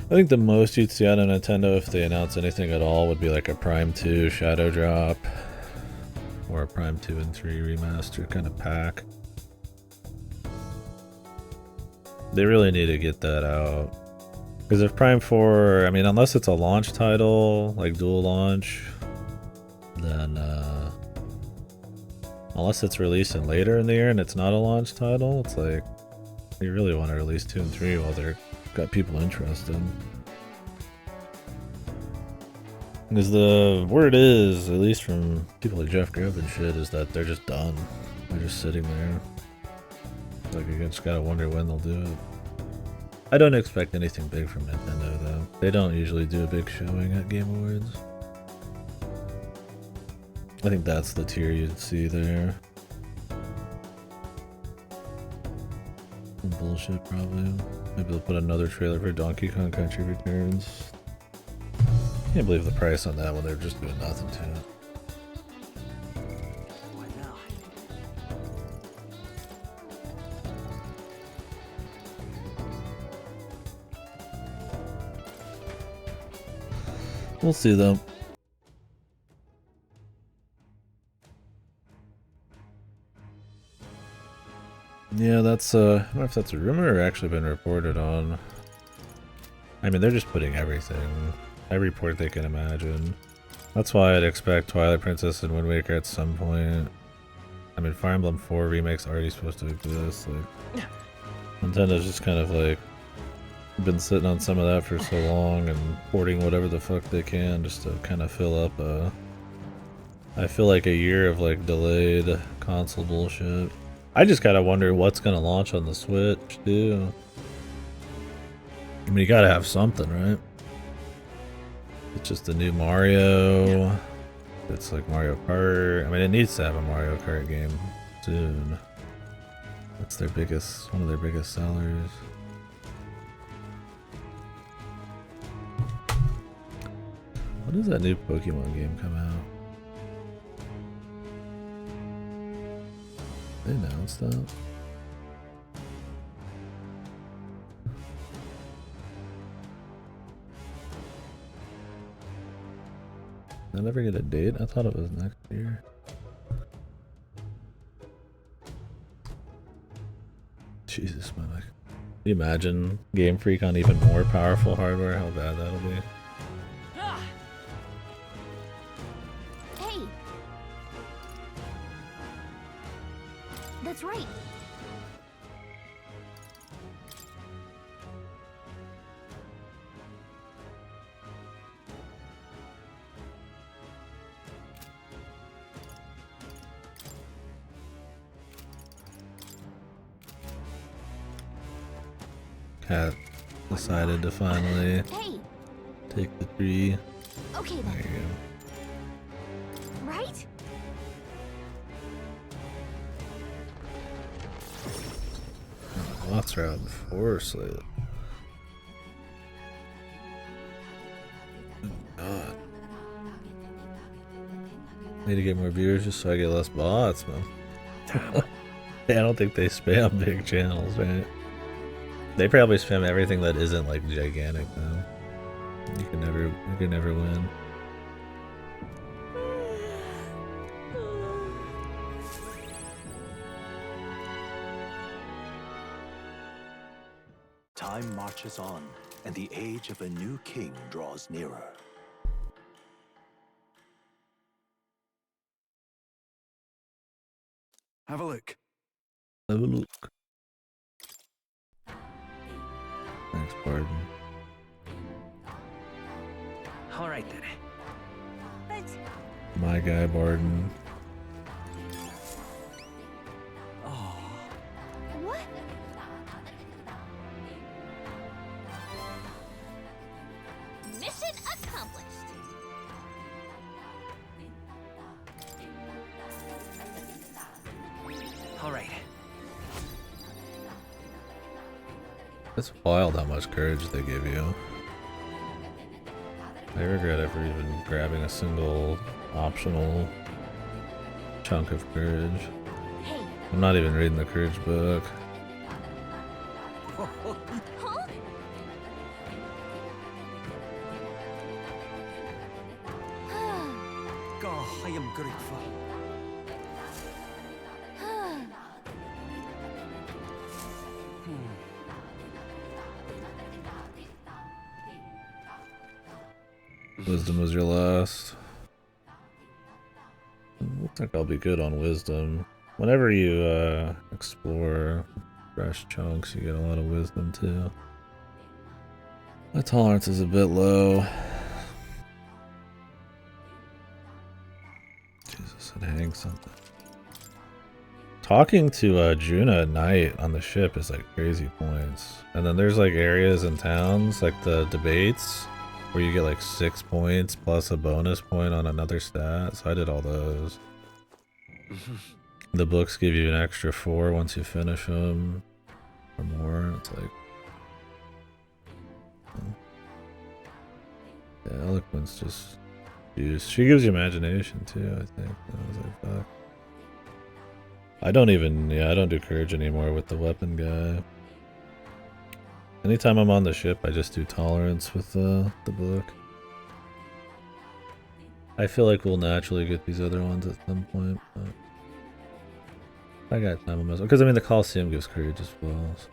I think the most you'd see out of Nintendo if they announce anything at all would be like a Prime 2 Shadow Drop or a Prime 2 and 3 remaster kind of pack. They really need to get that out. Because if Prime 4, I mean, unless it's a launch title, like dual launch, then unless it's releasing later in the year and it's not a launch title, it's like you really want to release 2 and 3 while they're got people interested. Because the word is, at least from people like Jeff Grubb and shit, is that they're just done. They're just sitting there. Like, you just gotta wonder when they'll do it. I don't expect anything big from Nintendo, though. They don't usually do a big showing at Game Awards. I think that's the tier you'd see there. Some bullshit, probably. Maybe they'll put another trailer for Donkey Kong Country Returns. Can't believe the price on that one. They're just doing nothing to it. Why not? We'll see though. Yeah, that's I don't know if that's a rumor or actually been reported on. I mean, they're just putting everything, every port they can imagine. That's why I'd expect Twilight Princess and Wind Waker at some point. I mean, Fire Emblem 4 remake's already supposed to exist. Like, Nintendo's just kind of like been sitting on some of that for so long and porting whatever the fuck they can just to kind of fill up I feel like a year of like delayed console bullshit. I just gotta wonder what's gonna launch on the Switch too. I mean, you gotta have something, right? It's just a new Mario. It's like Mario Kart. I mean, it needs to have a Mario Kart game soon. That's their biggest, one of their biggest sellers. When does that new Pokemon game come out? They announced that. Did I never get a date? I thought it was next year. Jesus, man. Can you imagine Game Freak on even more powerful hardware? How bad that'll be. Hey! That's right. Cat decided to finally take the tree. Okay then. There you go. Right? Lots are out in force lately. God. Need to get more viewers just so I get less bots, man. Yeah, I don't think they spam big channels, right? They probably spam everything that isn't like gigantic though. You can never win. Time marches on, and the age of a new king draws nearer. Have a look. Have a look. Thanks, Barden. All right then. Thanks. My guy, Barden. Oh. What? Mission accomplished. All right. It's wild how much courage they give you. I regret ever even grabbing a single optional chunk of courage. Hey. I'm not even reading the courage book. Huh? Oh, I am grateful. Wisdom was your last. I think I'll be good on wisdom. Whenever you explore fresh chunks, you get a lot of wisdom too. My tolerance is a bit low. doing something. Talking to Juna at night on the ship is like crazy points. And then there's like areas in towns, like the debates, where you get like 6 points plus a bonus point on another stat. So I did all those. The books give you an extra 4 once you finish them, or more. It's like, yeah, eloquence just juice. She gives you imagination too, I think. I was like, fuck. I don't do courage anymore with the weapon guy. Anytime I'm on the ship, I just do tolerance with the book. I feel like we'll naturally get these other ones at some point, but I got time on myself. Because I mean, the Coliseum gives courage as well, so.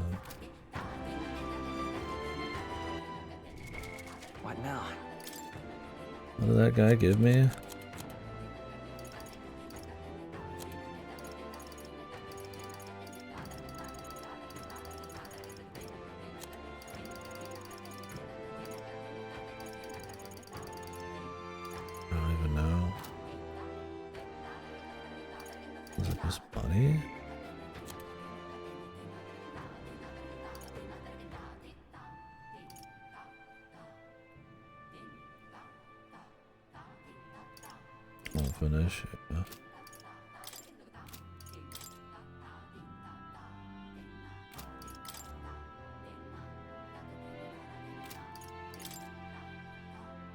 What now? What did that guy give me? I don't even know. Was it just money? Won't finish. Yeah.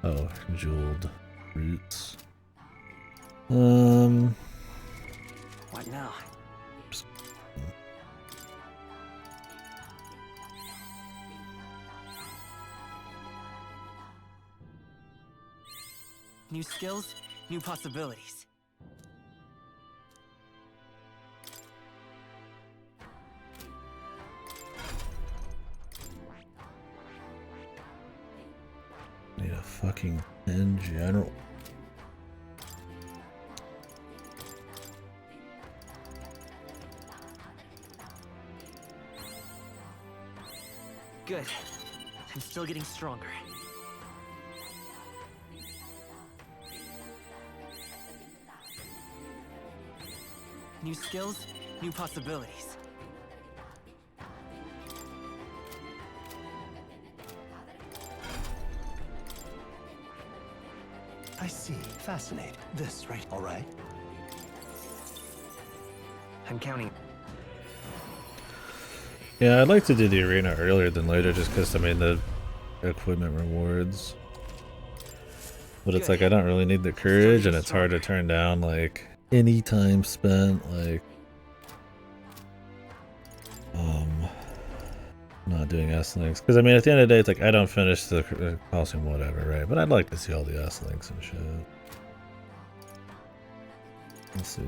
Oh, jeweled roots. What now? New skills, new possibilities. Need a fucking in general. Good. I'm still getting stronger. New skills, new possibilities. I see. Fascinating. This, right? All right. I'm counting. Yeah, I'd like to do the arena earlier than later just because, I mean, the equipment rewards. But it's like, I don't really need the courage, and it's hard to turn down, like, any time spent, like, not doing S-Links. Because, I mean, at the end of the day, it's like, I don't finish the Coliseum, whatever, right? But I'd like to see all the S-Links and shit. Let's see.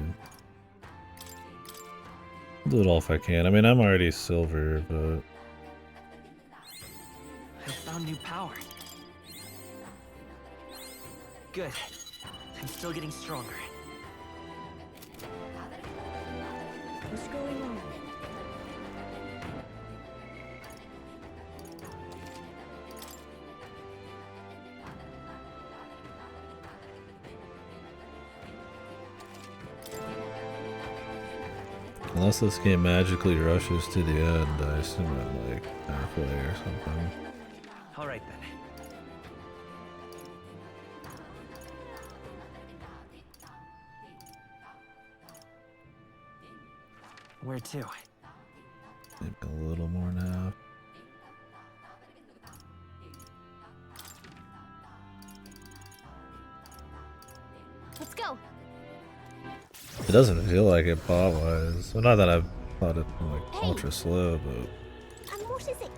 I'll do it all if I can. I mean, I'm already silver, but... I found new power. Good. I'm still getting stronger. What's going on? Unless this game magically rushes to the end, I assume I'm like halfway or something. Alright then. Where to? Maybe a little more now. Let's go. It doesn't feel like it plot-wise. Well, not that I've thought it like ultra slow, but And what is it?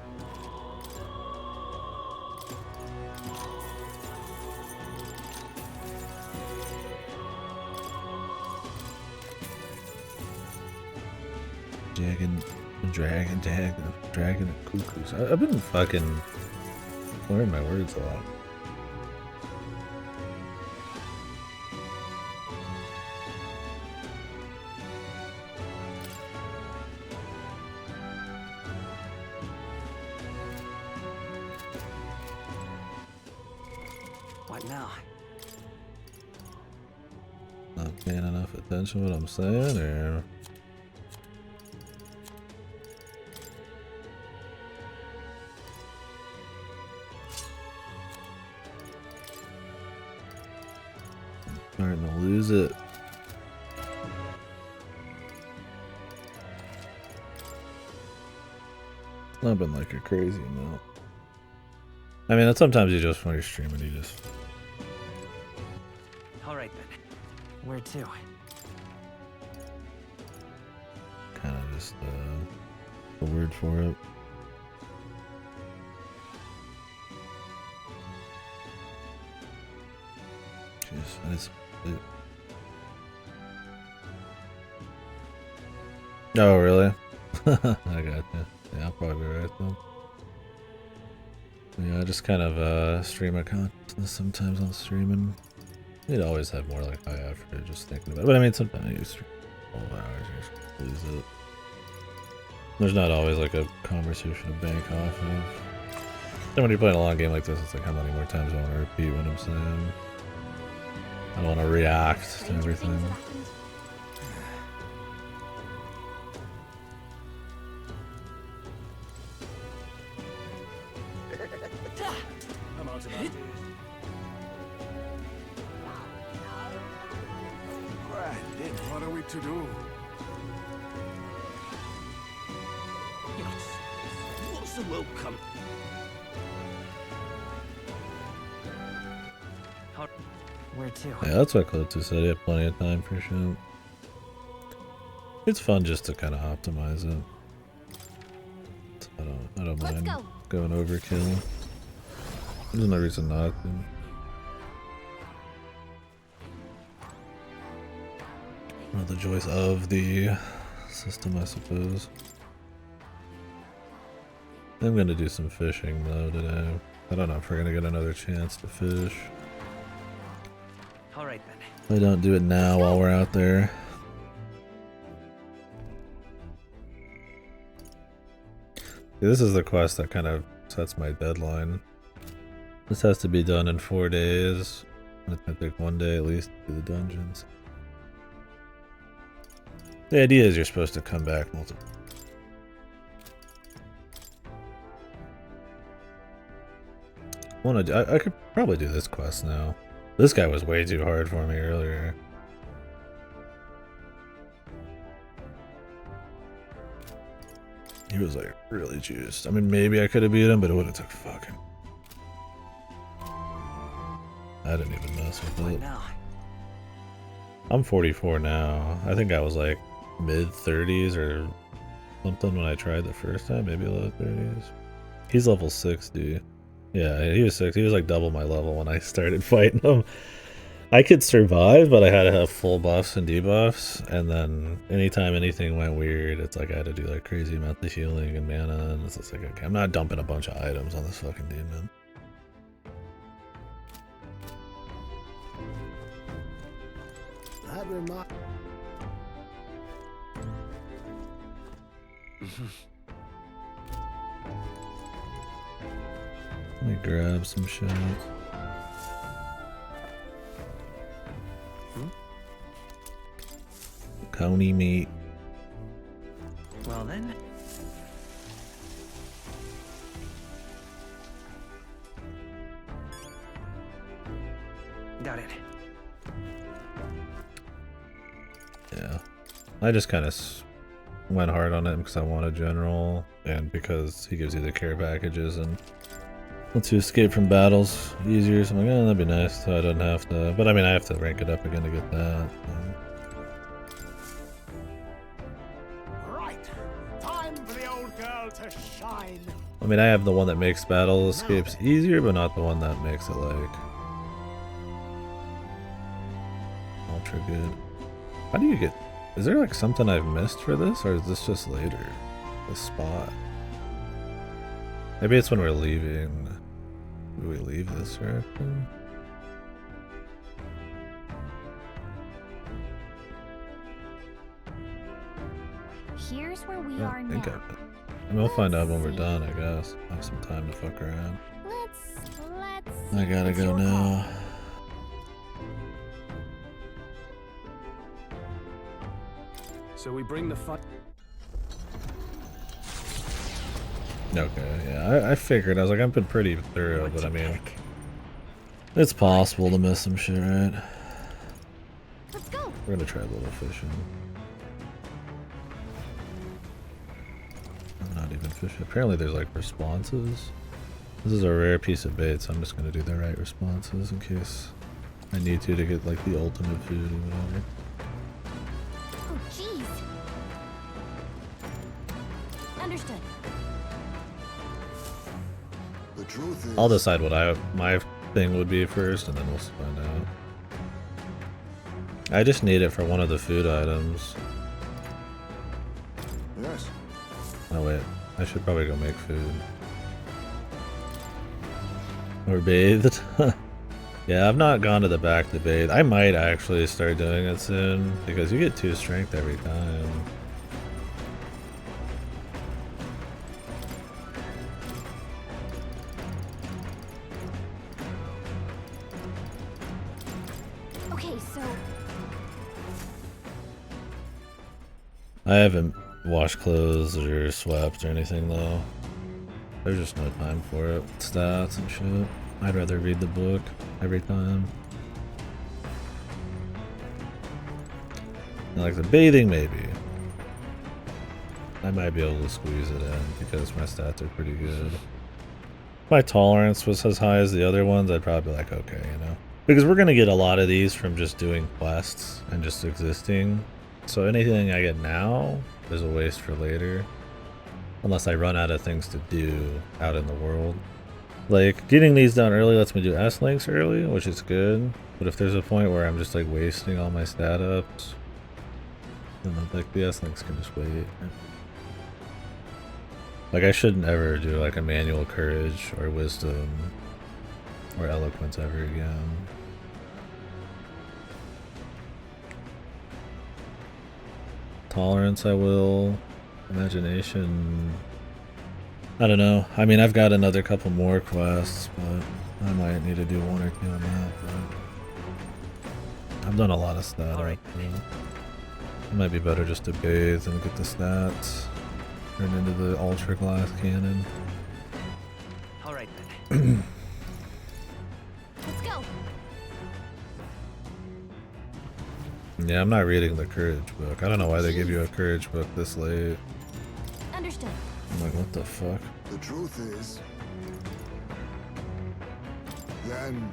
dragon and cuckoos. I've been fucking learning my words a lot. What now? Not paying enough attention to what I'm saying, or... Starting to lose it. It's not been like a crazy amount. I mean, sometimes you just, when you're streaming, you just... Alright then. Where to? Kind of just, the word for it. Jeez, I just... Oh, really? I got you. Yeah, I'll probably be right then. Yeah, I just kind of stream my consciousness sometimes on streaming. You'd always have more like high effort just thinking about it. But I mean, sometimes you stream 12 hours and just lose it. There's not always like a conversation to bank off of. Then when you're playing a long game like this, it's like how many more times do I want to repeat what I'm saying? I don't want to react to everything. Brandon, what are we to do? What's the welcome? Where to? Yeah, that's what Clotu said. You have plenty of time for shit. It's fun just to kind of optimize it. I don't mind going overkill. There's no reason not to. One of the joys of the system, I suppose. I'm gonna do some fishing though today. I don't know if we're gonna get another chance to fish. Alright then. If I don't do it now while we're out there. This is the quest that kind of sets my deadline. This has to be done in 4 days. It's gonna take 1 day at least to do the dungeons. The idea is you're supposed to come back multiple. I could probably do this quest now. This guy was way too hard for me earlier. He was like really juiced. I mean, maybe I could have beat him, but it would have took fucking... I didn't even mess with it. I'm 44 now. I think I was like mid-30s or something when I tried the first time, maybe low 30s. He's level 60. Yeah, he was 6. He was like double my level when I started fighting him. I could survive, but I had to have full buffs and debuffs, and then anytime anything went weird, it's like I had to do like crazy amounts of healing and mana, and it's just like, okay, I'm not dumping a bunch of items on this fucking demon. That reminds. Let me grab some shit. Coney meat. Well then. Got it. Yeah. I just kind of went hard on it because I wanted general and because he gives you the care packages and lets you escape from battles easier. So I'm like, oh, that'd be nice. So I don't have to. But I mean, I have to rank it up again to get that. Right. Time for the old girl to shine. I mean, I have the one that makes battle escapes easier, but not the one that makes it like ultra good. How do you get... Is there like something I've missed for this, or is this just later? The spot. Maybe it's when we're leaving. Do we leave this direction? Here's where we I are don't think now. I mean, we'll find out when we're done, I guess. Have some time to fuck around. Let's I gotta It's go your now. call. So we bring the fight. Okay, yeah, I figured. I was like, I've been pretty thorough, but I mean, it's possible to miss some shit, right? Let's go. We're gonna try a little fishing. I'm not even fishing. Apparently there's like responses. This is a rare piece of bait, so I'm just gonna do the right responses in case I need to get like the ultimate food or whatever. Oh, jeez. Understood. The truth is, I'll decide what my thing would be first, and then we'll find out. I just need it for one of the food items. yes. Oh wait, I should probably go make food. Or bathed. Yeah, I've not gone to the back to bathe. I might actually start doing it soon, because you get 2 strength every time. Okay, so I haven't washed clothes or swept or anything though. There's just no time for it. Stats and shit. I'd rather read the book every time. And like the bathing, maybe. I might be able to squeeze it in because my stats are pretty good. If my tolerance was as high as the other ones, I'd probably be like, okay, you know. Because we're gonna get a lot of these from just doing quests and just existing. So anything I get now is a waste for later. Unless I run out of things to do out in the world. Like, getting these done early lets me do S-links early, which is good. But if there's a point where I'm just like wasting all my stat ups, then like the S-links can just wait. Like, I shouldn't ever do like a manual courage or wisdom or eloquence ever again. Tolerance I will. Imagination, I don't know. I mean, I've got another couple more quests, but I might need to do 1 or 2 on that. But I've done a lot of stats. All right. It might be better just to bathe and get the stats. Turn into the ultra glass cannon. All right then. let's go. Yeah, I'm not reading the courage book. I don't know why they give you a courage book this late. Understood. I'm like, what the fuck? The truth is, then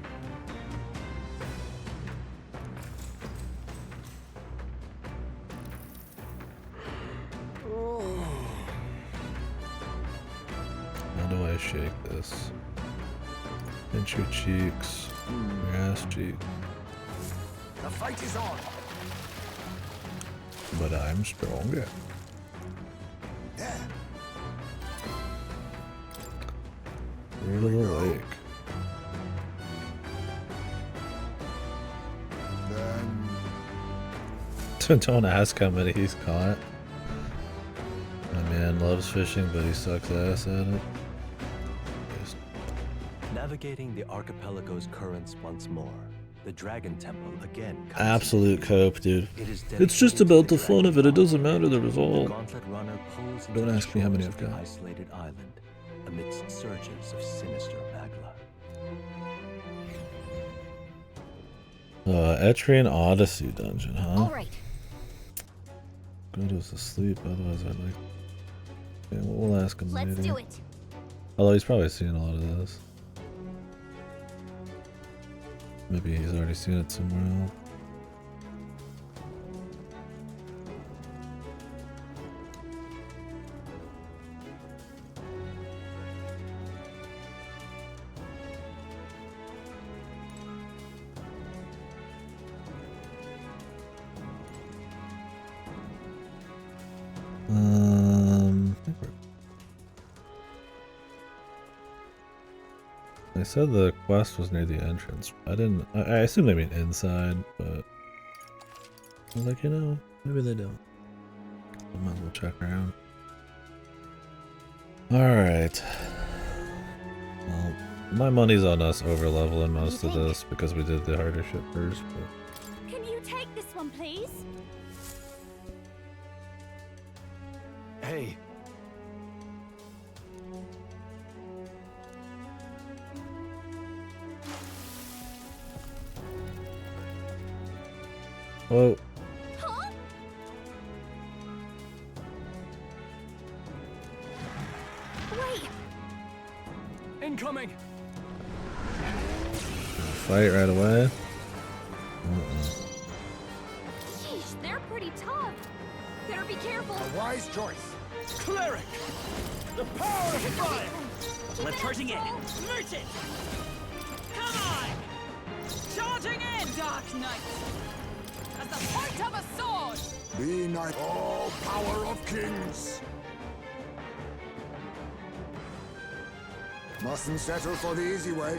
How do I shake this? Pinch your cheeks. Your ass cheek. the fight is on. But I'm stronger. Yeah. Where to the lake? Then Don't ask how many he's caught. My man loves fishing, but he sucks ass at it. Just Navigating the archipelago's currents once more, the Dragon Temple again comes absolute into view. cope, dude. It is It's just dedicated to about the the fun of it. It dragon doesn't matter the The result. Gauntlet Runner pulls into Don't the ask me how many shores I've of the got. isolated island amidst surges of sinister magma. Etrian Odyssey dungeon, huh? All right. Go to sleep, otherwise I'd like. Yeah, we'll ask him Let's later. do it. Although he's probably seen a lot of this. Maybe he's already seen it somewhere else. They said the quest was near the entrance. I assume they mean inside, but I was like, you know, maybe they don't. I might as well check around. Alright. Well, my money's on us over leveling most of this because we did the harder shit first, but Can you take this one, please? Hey. Whoa. Huh? Wait. Incoming. Fight right away. Sheesh, they're pretty tough. Better be careful. A wise choice. Cleric. The power of fire. I'm charging in. Merchant! Come on! Charging in, Dark Knight! At the point of a sword! Be knight. All power of kings. Mustn't settle for the easy way.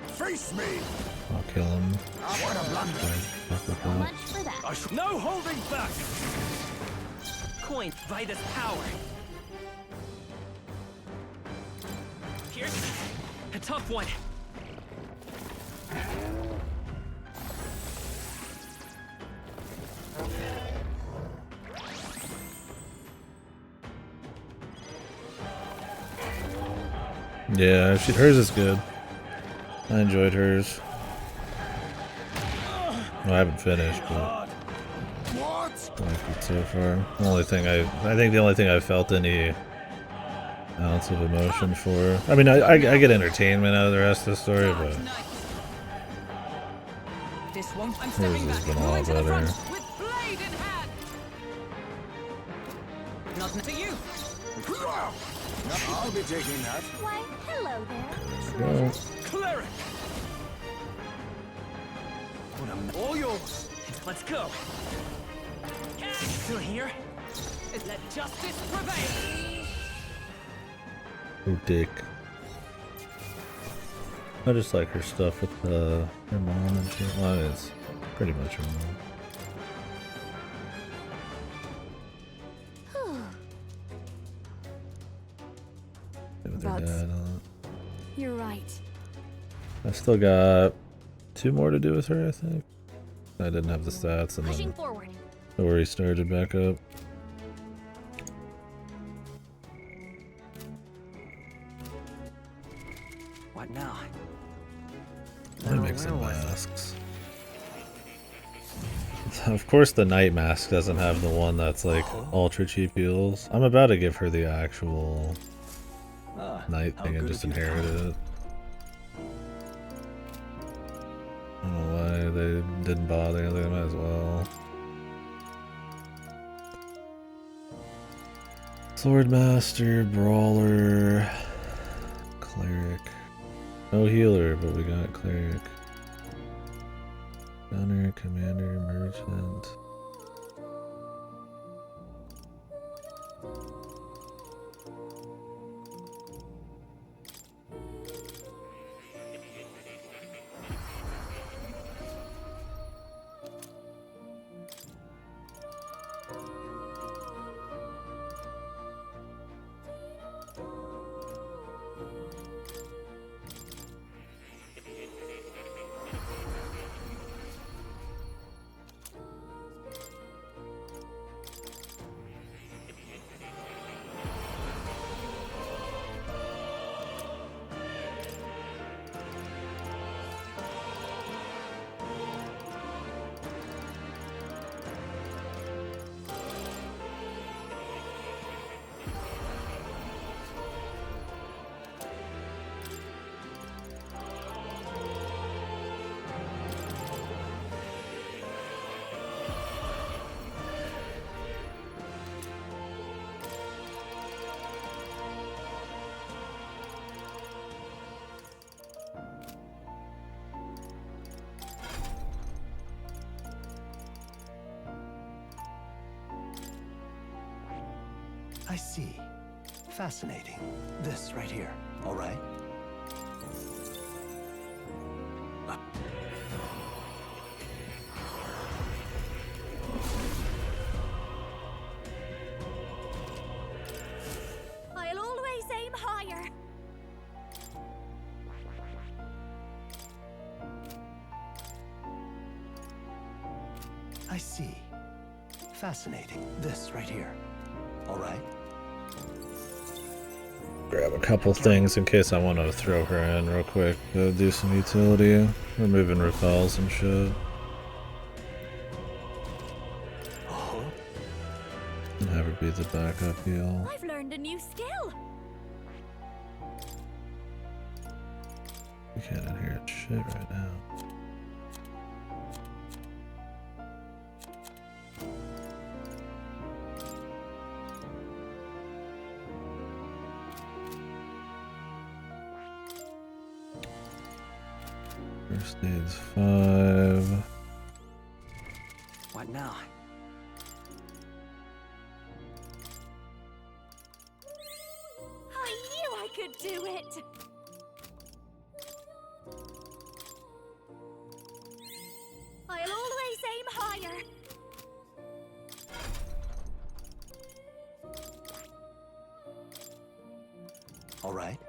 Face me! I'll kill him. What a blunder! Fuck with So that. much for that. No holding back. Coin Vitus power. Here's a tough one. Yeah, hers is good. I enjoyed hers. Well, I haven't finished, but What? I like it so far. The only thing I think the only thing I felt any ounce of emotion for. I mean, I get entertainment out of the rest of the story, but This one, I'm hers stepping has back. been a lot Moving to the better. front with blade in hand. Not to you. I'll be taking that. Why, hello there. There we go. Cleric. All yours. Let's go. Still here? Let justice prevail. Oh, dick. I just like her stuff with her mom and shit. Well, it's pretty much her mom. With her But- dad on it. You're right. I still got 2 more to do with her, I think. I didn't have the stats, and Pushing then forward. Ori started back up. What now? Let me make some masks. Of course the night mask doesn't have the one that's like ultra cheap heals. I'm about to give her the actual night thing and just inherit it. I don't know why they didn't bother, they might as well. Swordmaster, Brawler, Cleric. No healer, but we got Cleric. Gunner, Commander, Merchant. I see. Fascinating. This right here, all right? I'll always aim higher. I see. Fascinating. This right here. All right. Grab a couple things in case I want to throw her in real quick. Do some utility. Removing repels and shit. And have her be the backup heal. I've learned a new skill. We can't inherit shit right now. First aid's 5. What now? I knew I could do it. I'll always aim higher. All right.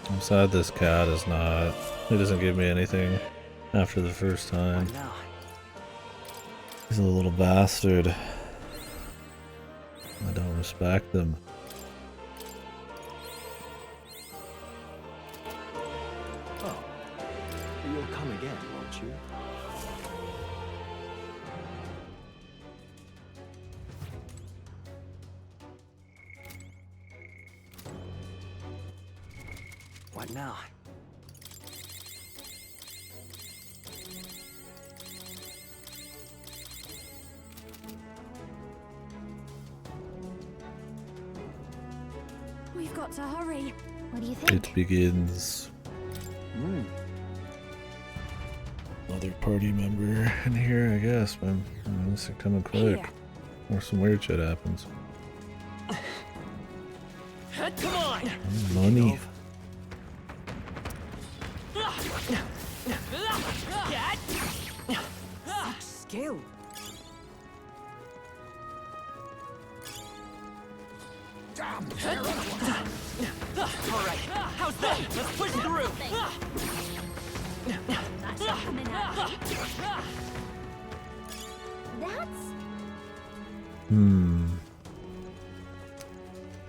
I'm sad this cat is not. He doesn't give me anything after the first time. He's a little bastard. I don't respect him. Oh, you'll come again, won't you? What now? We've got to hurry. What do you think? It begins. Another party member in here, I guess, man. This is coming quick. Here. Or some weird shit happens. Come on! Money. Such skill. All right, how's that? Let's push through. That's not coming out. That's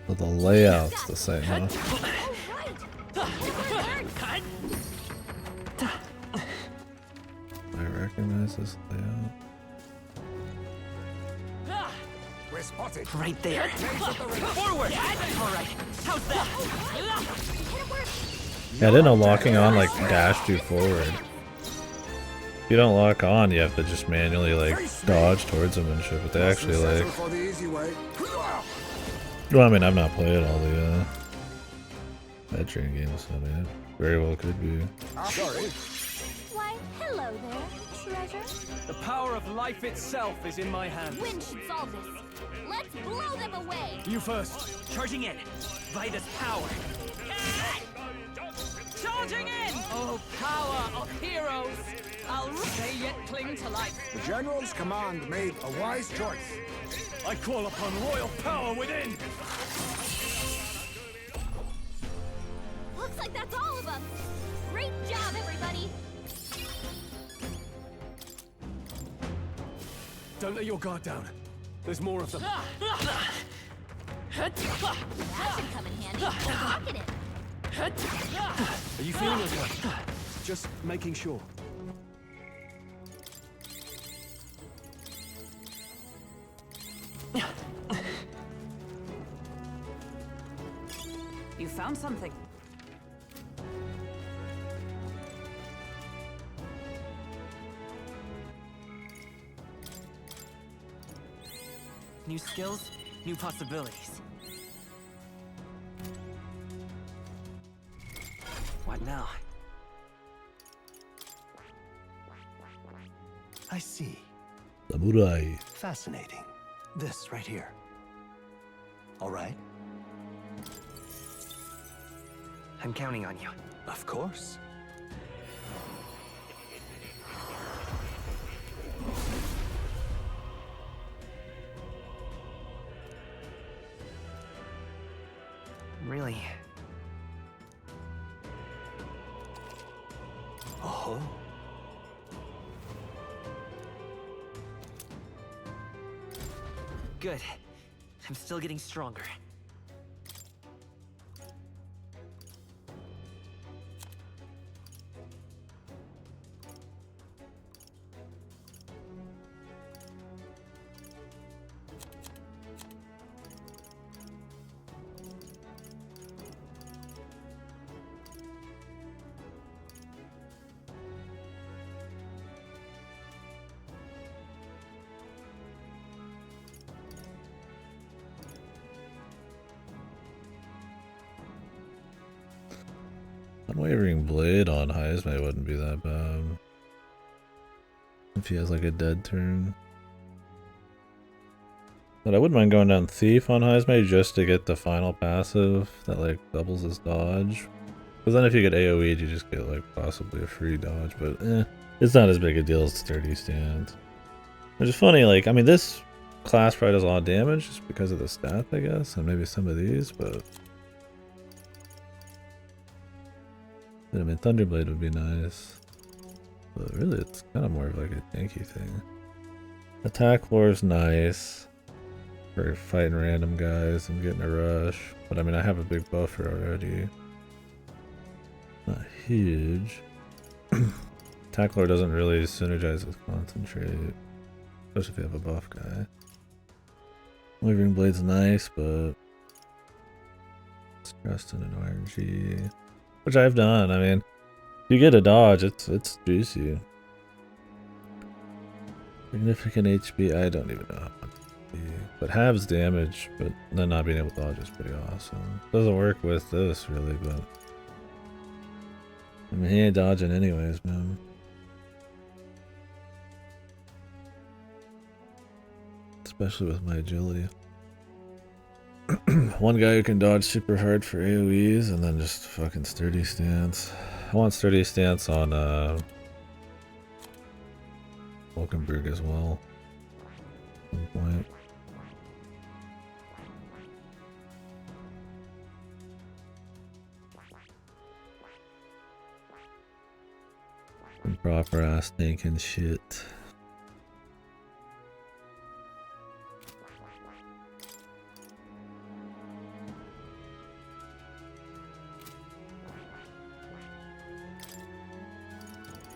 But the layout's the same, huh? I recognize this layout. We're spotted. Right there. Forward! All right, how's that? Yeah, I didn't know locking on like dashed you forward. If you don't lock on, you have to just manually like dodge towards them and shit. But they actually like. For the easy way. Well, I mean, I've not played all the veteran games, so I mean, it very well could be. Sorry. why, hello there, treasure. The power of life itself is in my hands. Wind should solve this. Let's blow them away. You first. Charging in. Vitus power. Charging in! Oh, power of heroes! They yet cling to life. The General's command made a wise choice. I call upon royal power within. Looks like that's all of them. Great job, everybody. Don't let your guard down. There's more of them. That should come in handy. Rocket it. Are you feeling okay? Just making sure. You found something. New skills, new possibilities. What now? I see. Samurai. Fascinating. This right here. All right. I'm counting on you. Of course. really. Oh. Good. I'm still getting stronger. Unwavering Blade on Heismay wouldn't be that bad. If he has like a dead turn. But I wouldn't mind going down Thief on Heismay just to get the final passive that like doubles his dodge. Because then if you get AoE'd you just get like possibly a free dodge, but it's not as big a deal as Sturdy Stance. Which is funny, like, I mean this class probably does a lot of damage just because of the stats, I guess, and maybe some of these, but I mean, Thunderblade would be nice, but really it's kind of more of like a tanky thing. Attack lore is nice for fighting random guys and getting a rush, but I mean I have a big buffer already. Not huge. Attack lore doesn't really synergize with Concentrate, especially if you have a buff guy. Wavering Blade's nice, but Stressed in an RNG. Which I've done. I mean, if you get a dodge, it's juicy. Significant HP, I don't even know how much. But halves damage, but then not being able to dodge is pretty awesome. Doesn't work with this really, but I mean he ain't dodging anyways, man. Especially with my agility. One guy who can dodge super hard for AoEs and then just fucking Sturdy Stance. I want Sturdy Stance on Wolkenberg as well. At some point. Some proper ass tanking shit.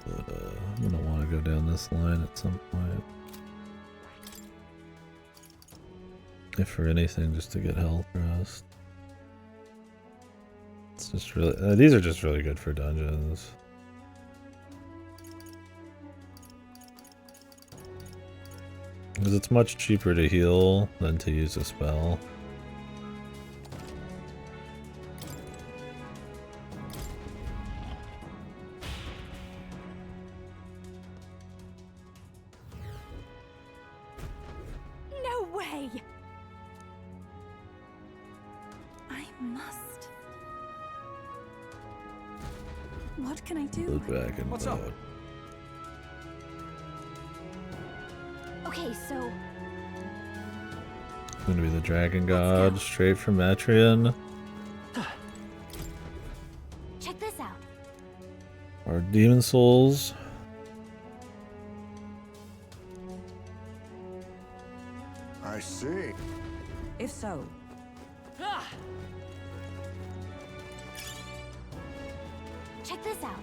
But I'm gonna want to go down this line at some point. If for anything, just to get health rest. It's just really, these are just really good for dungeons. Because it's much cheaper to heal than to use a spell. No way! I must. What can I do? Look back and What's up? Okay, so It's gonna be the Dragon God, straight from Metrion. check this out. Our Demon Souls. I see. If so, Check this out.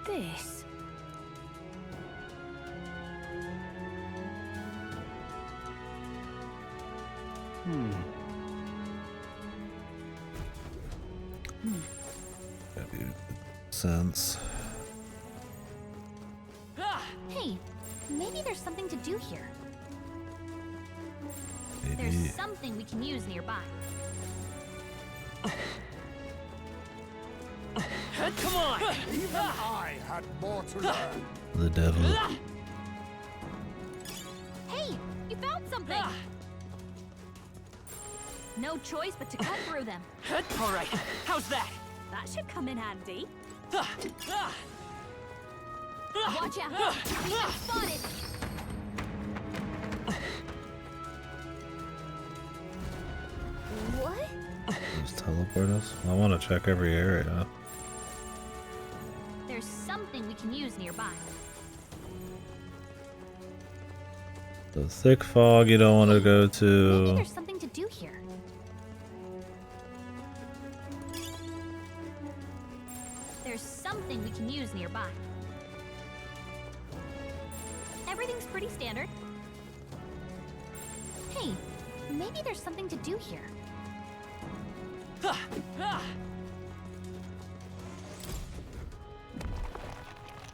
This. That makes sense. Hey, maybe there's something to do here. Maybe. There's something we can use nearby. come on! Even I had more to learn. The devil. something. No choice but to cut through them. All right, how's that? That should come in handy. Watch out! We've been spotted! What? Just teleport us. I want to check every area. There's something we can use nearby. The thick fog you don't want to go Maybe to. there's something to do here. There's something we can use nearby. Everything's pretty standard. Hey, maybe there's something to do here.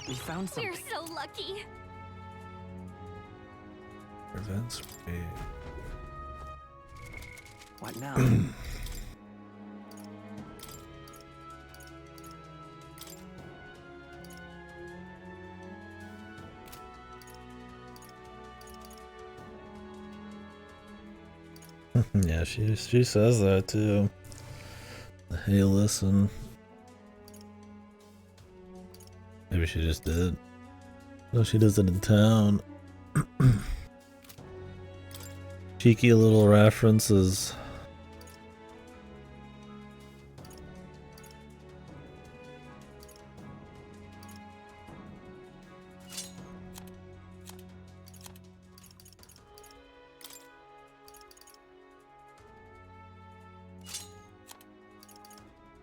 We found something. We're so lucky. Prevents me. What now? Yeah, she says that too. Hey, listen. Maybe she just did. No, she does it in town. Cheeky little references.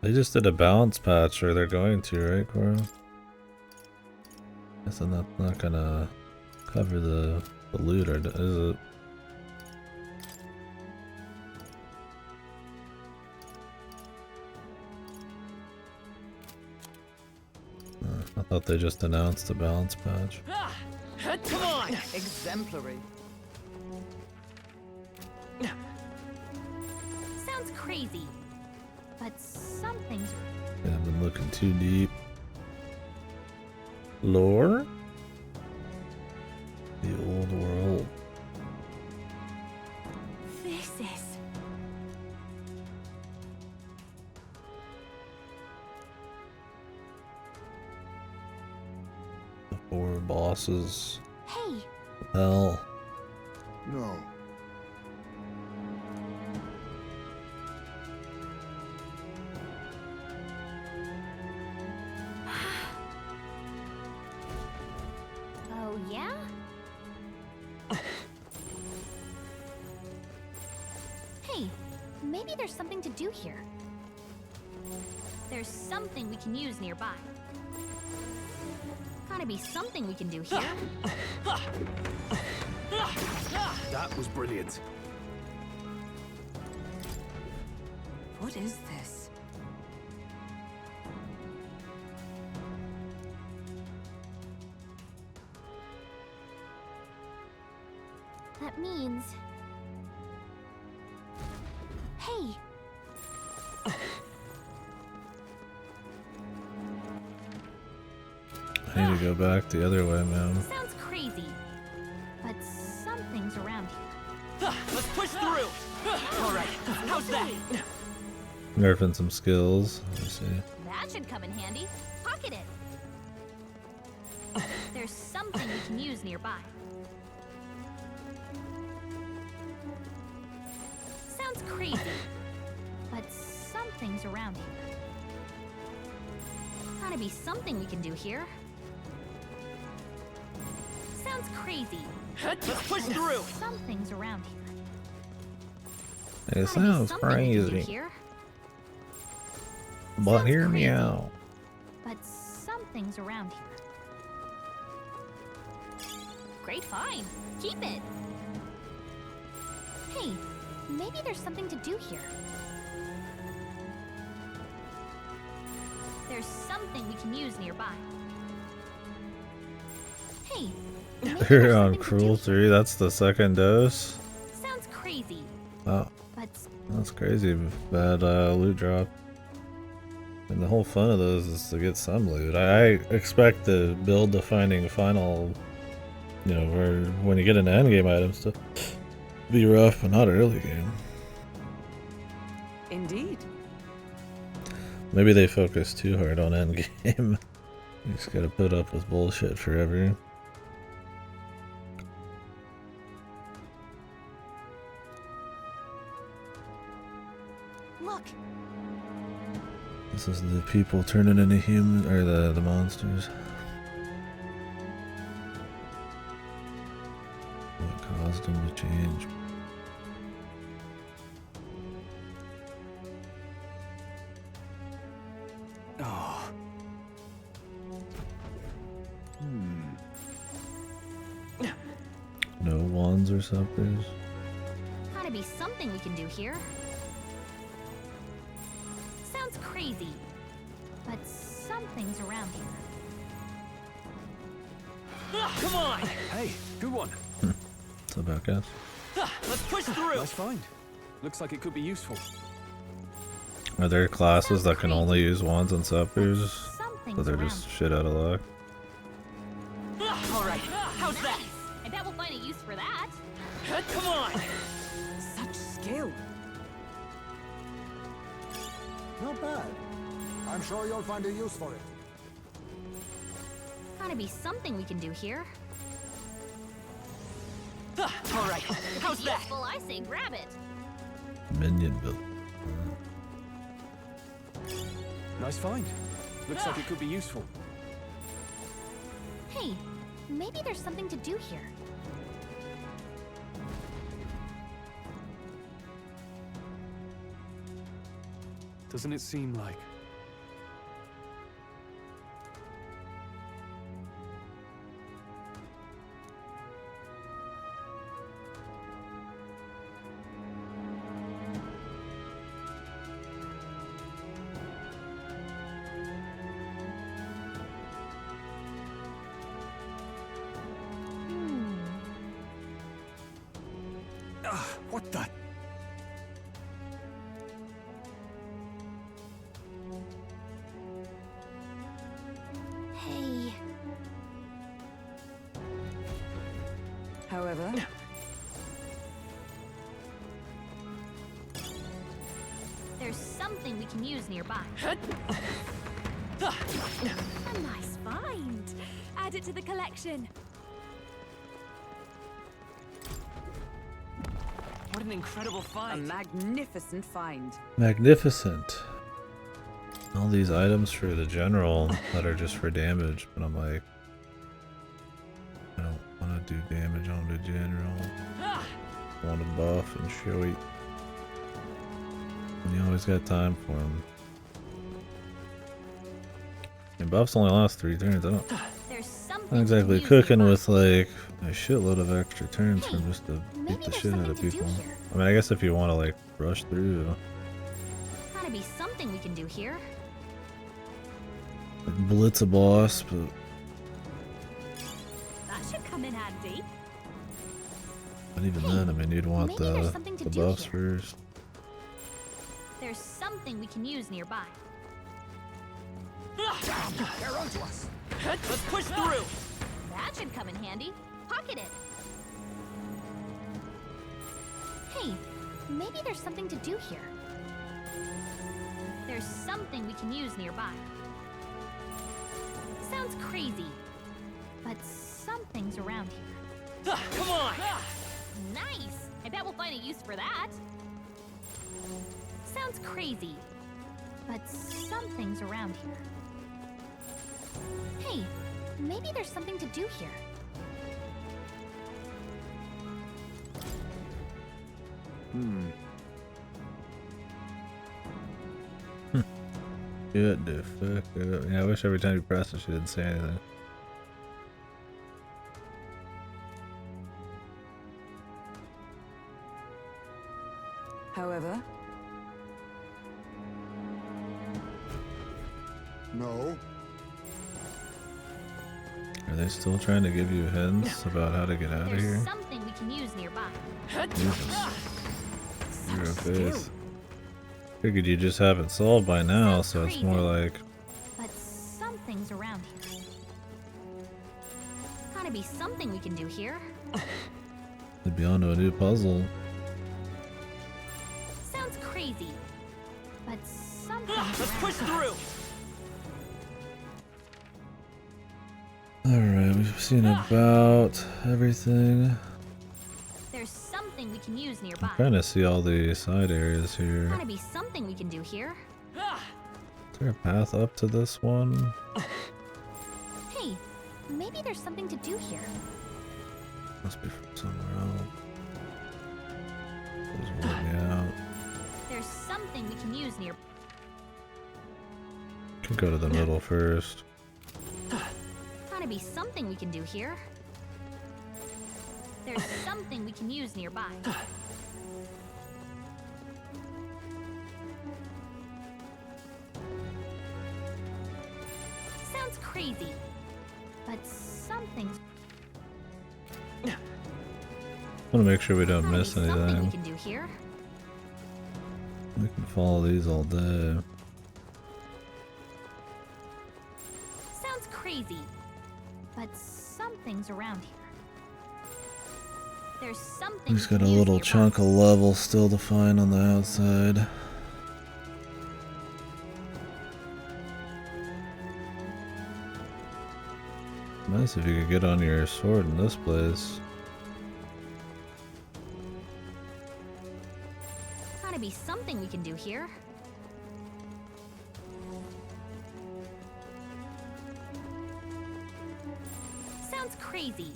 They just did a balance patch, or they're going to, right, Cora? Guess I'm not gonna cover the loot, or is it? I thought they just announced the balance patch. Come on! Exemplary. Sounds crazy, but something's... Yeah, I've been looking too deep. Lore? The old world. This is... The four bosses. Hey, Hell. No. oh yeah? Hey, maybe there's something to do here. There's something we can use nearby. Gotta be something we can do here. That was brilliant. What is this? That means... Hey, I need to go back the other way, man. sounds crazy, but something's around here. Let's push through! All right, how's that? Nerfing some skills. Let's see. That should come in handy. Pocket it. There's something we can use nearby. Sounds crazy, but something's around here. Gotta be something we can do here. Sounds crazy. Let's push through! Something's around here. It Gotta be sounds something we can do crazy. here. But Sounds hear me crazy. out. But something's around here. Great find. Keep it. Hey, maybe there's something to do here. There's something we can use nearby. Hey, maybe You're there's on something to do Cruel here. 3, that's the second dose. Sounds crazy, Wow, but that's crazy. Bad loot drop. And the whole fun of those is to get some loot. I expect to build the finding final, you know, where when you get into endgame items to Be rough, but not early game. Indeed. Maybe they focus too hard on end game. You just gotta put up with bullshit forever. Look, This is the people turning into humans, or the monsters. What caused them to change? Oh. No wands or something. gotta be something we can do here. Sounds crazy, but something's around here. Come on! Hey, good one. What's about, guys? Let's push through! Nice find. Looks like it could be useful. Are there classes that can only use wands and scepters? So they're just shit out of luck. Alright, how's that? I bet we'll find a use for that. Come on! Such skill. Not bad. I'm sure you'll find a use for it. Gotta be something we can do here. Alright, how's that? Useful, I say grab it. Minion build. Nice find. Looks like it could be useful. Hey, maybe there's something to do here. Doesn't it seem like... What the... Hey, However, there's something we can use nearby. A nice find. Add it to the collection. What an incredible a find. magnificent find. Magnificent. All these items for the general that are just for damage, but I'm like, I don't want to do damage on the general. I want to buff and show it. And you always got time for them. And buffs only last 3 turns. I don't. There's something Not exactly we can use cooking nearby. with like a shitload of extra turns from just to beat Maybe the there's shit out something of to do people. here. I mean, I guess if you want to like rush through, Gotta be something we can do here. like blitz a boss, but That should come in handy. not even then. I mean, you'd want Maybe there's something to the do buffs here. first. There's something we can use nearby. They're onto us. Let's push through! That should come in handy. Pocket it. Hey, maybe there's something to do here. There's something we can use nearby. Sounds crazy, but something's around here. Come on! Nice! I bet we'll find a use for that. Sounds crazy, but something's around here. Hey, maybe there's something to do here. Shit, the fuck. Yeah, I wish every time you press it, she didn't say anything. However, No. Are they still trying to give you hints about how to get out of There's here? something we can use nearby. Jesus. You're a such skill. face. Figured you just have it solved by now, so it's more like But something's around here. Gotta be something we can do here. Could be onto a new puzzle. Sounds crazy, but something. Let's push through. Alright, we've seen about everything. There's something we can use nearby. I'm trying to see all the side areas here. Gotta be something we can do here. Is there a path up to this one? Hey, maybe there's something to do here. Must be from somewhere else. There's one out. There's something we can use near. Can go to the middle first. Gotta be something we can do here. There's something we can use nearby. Sounds crazy, but something's. Want to make sure we don't Gotta be miss something we anything. can do here. We can follow these all day. Sounds crazy, but something's around here. There's something. We've we got a can use little nearby. chunk of level still to find on the outside. Nice if you could get on your sword in this place. Gotta be something we can do here. Sounds crazy,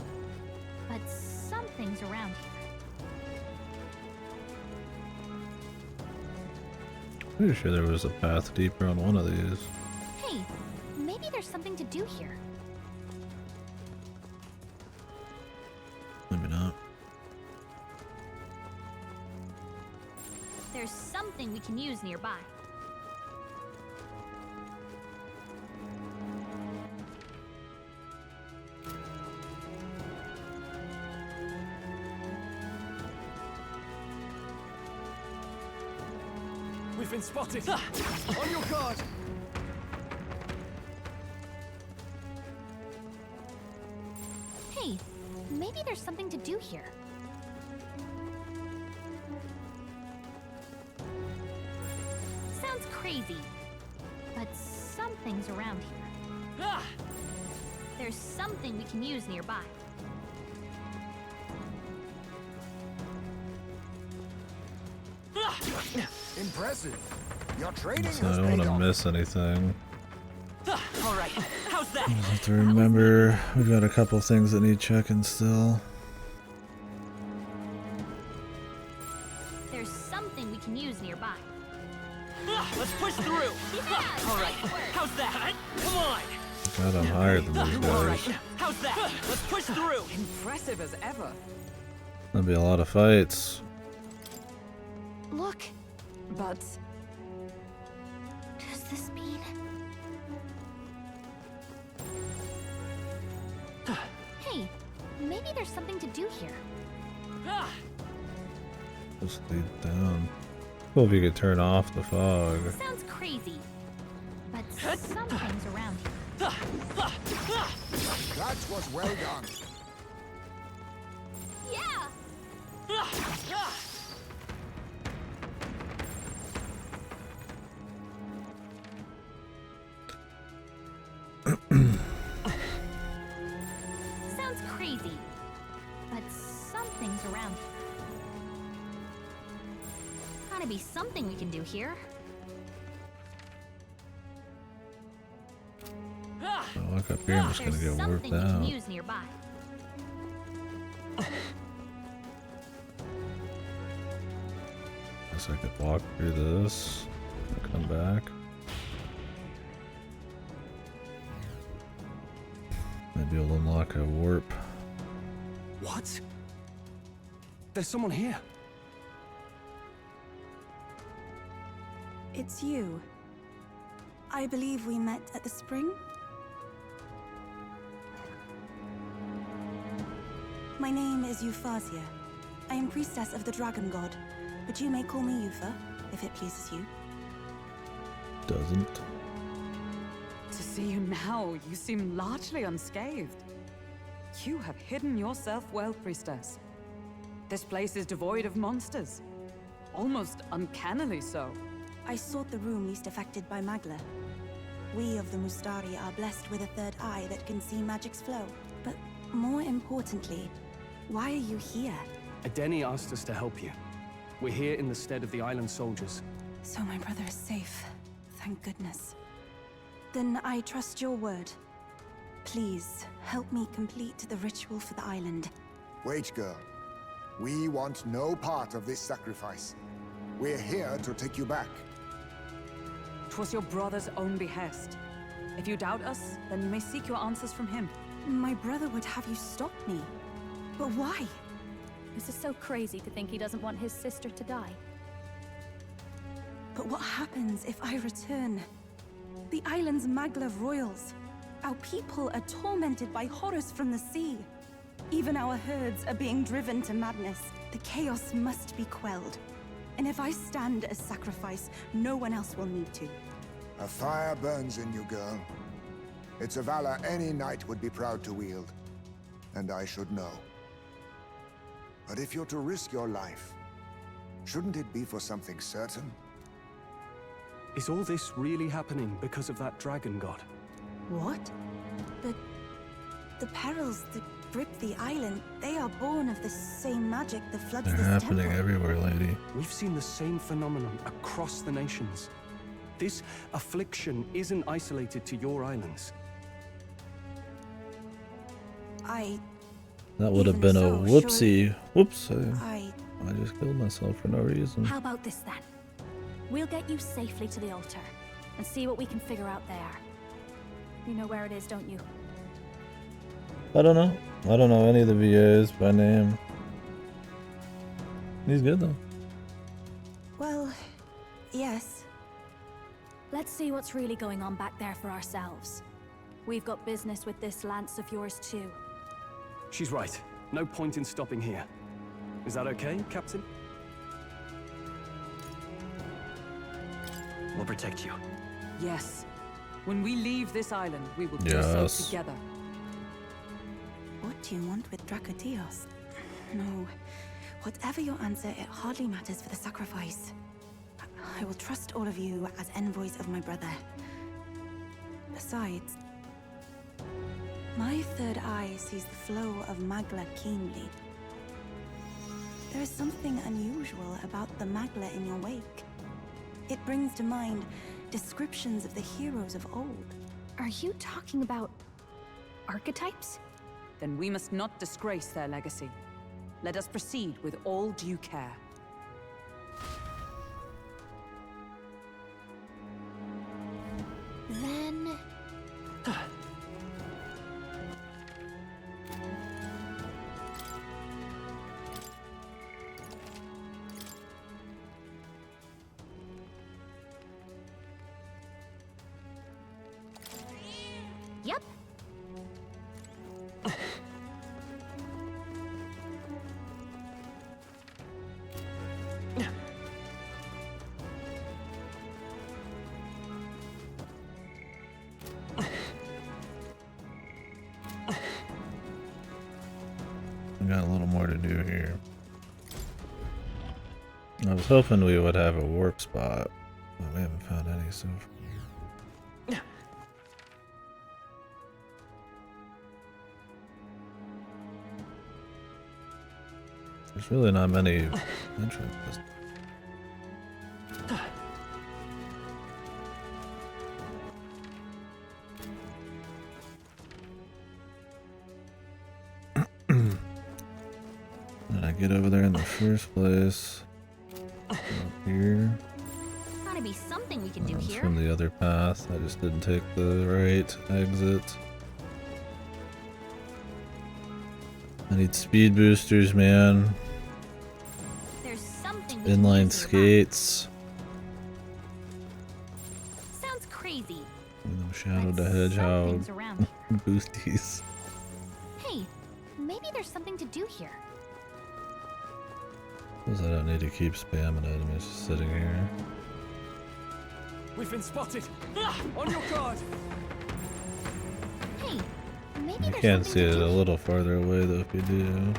but something's around here. Pretty sure there was a path deeper on one of these. Hey, maybe there's something to do here. Maybe not. There's something we can use nearby. We've been spotted. On your guard. Hey, maybe there's something to do here. Sounds crazy, but something's around here. There's something we can use nearby. Impressive. Your training So I has don't paid want to off. miss anything. All right, how's that? I have to remember we've got a couple things that need checking still. There's something we can use nearby. Let's push through. All right, how's that? Come on. God, I'm higher than these All guys. right, how's that? Let's push through. Impressive as ever. That'll be a lot of fights. Look, But does this mean? Hey, maybe there's something to do here. Just lead down. Cool if you could turn off the fog. Sounds crazy, but something's around here. That was well done. Yeah! Sounds crazy, but something's around here. Gotta be something we can do here. I'll walk up here, I'm just gonna There's get something warped we can out. use nearby. Guess I could walk through this and come back. Maybe it'll unlock a warp. What? There's someone here. It's you. I believe we met at the spring? My name is Euphrasia. I am priestess of the dragon god, but you may call me Eupha, if it pleases you. Doesn't. to see you now, you seem largely unscathed. You have hidden yourself well, priestess. This place is devoid of monsters. Almost uncannily so. I sought the room least affected by Magla. We of the Mustari are blessed with a third eye that can see magic's flow. But more importantly, why are you here? Adeni asked us to help you. We're here in the stead of the island soldiers. So my brother is safe. Thank goodness. Then I trust your word. Please, help me complete the ritual for the island. Wait, girl. We want no part of this sacrifice. We're here to take you back. 'Twas your brother's own behest. If you doubt us, then you may seek your answers from him. My brother would have you stop me. But why? This is so crazy to think he doesn't want his sister to die. But what happens if I return? The island's Magla royals. Our people are tormented by horrors from the sea. Even our herds are being driven to madness. The chaos must be quelled. And if I stand as sacrifice, no one else will need to. A fire burns in you, girl. It's a valor any knight would be proud to wield. And I should know. But if you're to risk your life, shouldn't it be for something certain? Is all this really happening because of that dragon god? What? But the perils that grip the island, they are born of the same magic that floods They're this happening temple. everywhere, lady. We've seen the same phenomenon across the nations. This affliction isn't isolated to your islands. That would have been a whoopsie. Whoops. I just killed myself for no reason. How about this then? We'll get you safely to the altar and see what we can figure out there. You know where it is, don't you? I don't know. I don't know any of the VAs by name. He's good though. Well, yes. Let's see what's really going on back there for ourselves. We've got business with this lance of yours too. She's right. No point in stopping here. Is that okay, Captain? We'll protect you. Yes. When we leave this island, we will do Yes. so together. What do you want with Dracotios? No. Whatever your answer, it hardly matters for the sacrifice. I will trust all of you as envoys of my brother. Besides, my third eye sees the flow of Magla keenly. There is something unusual about the Magla in your wake. It brings to mind descriptions of the heroes of old. Are you talking about archetypes? Then we must not disgrace their legacy. Let us proceed with all due care. Then... Yep. We got a little more to do here. I was hoping we would have a warp spot, but we haven't found any so far. There's really not many entrances. Did I get over there in the first place? Up here. Gotta be something we can do That's here. from the other path. I just didn't take the right exit. I need speed boosters, man. There's something we can Inline use nearby. skates. Sounds crazy. And the Shadow the But Hedgehog something's around here. boosties. Hey, maybe there's something to do here. Suppose I don't need to keep spamming it. I'm just sitting here. We've been spotted! Ah! On your guard! Hey, maybe You there's can't something see to it do a little farther away though if you do.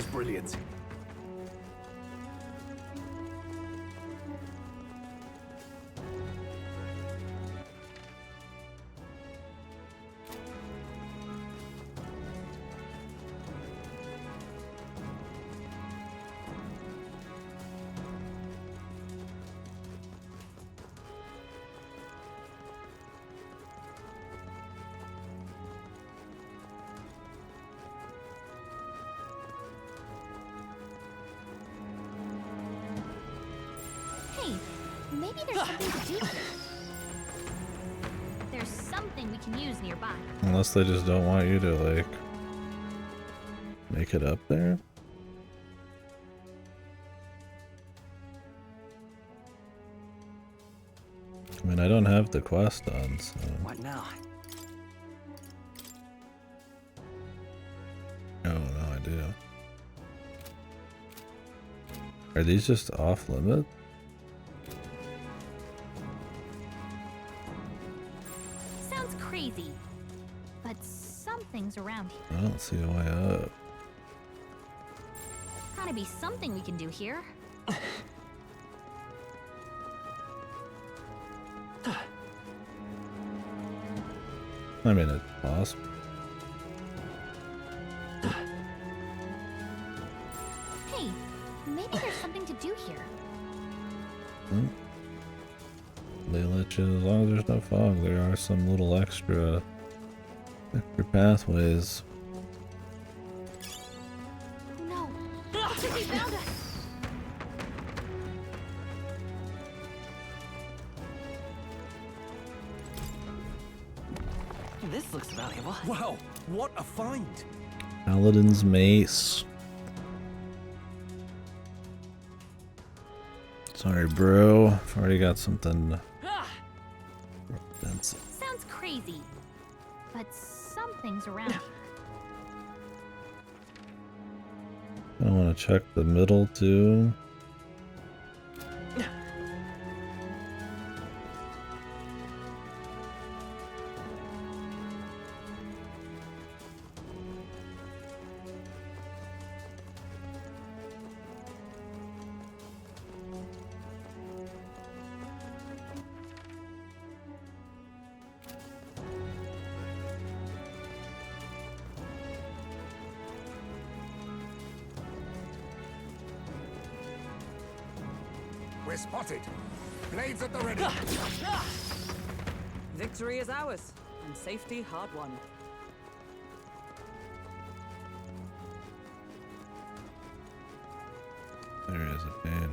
was brilliant. Hey, maybe there's something to do here. There's something we can use nearby. Unless they just don't want you to, like, make it up there? I mean, I don't have the quest done, so... What now? Oh, no idea. Are these just off limit? Sounds crazy, but something's around here. I don't see a way up. Gotta be something we can do here. I mean, it's possible. Hey, maybe there's something to do here. Ley liches, as long as there's no fog, there are some little extra pathways. No, looks like they found us. This looks valuable. Wow, what a find! Paladin's mace. Sorry, bro. I've already got something expensive. Sounds crazy, but something's around here. I want to check the middle too. We're spotted. Blades at the ready. Victory is ours, and safety hard won. There is a pain.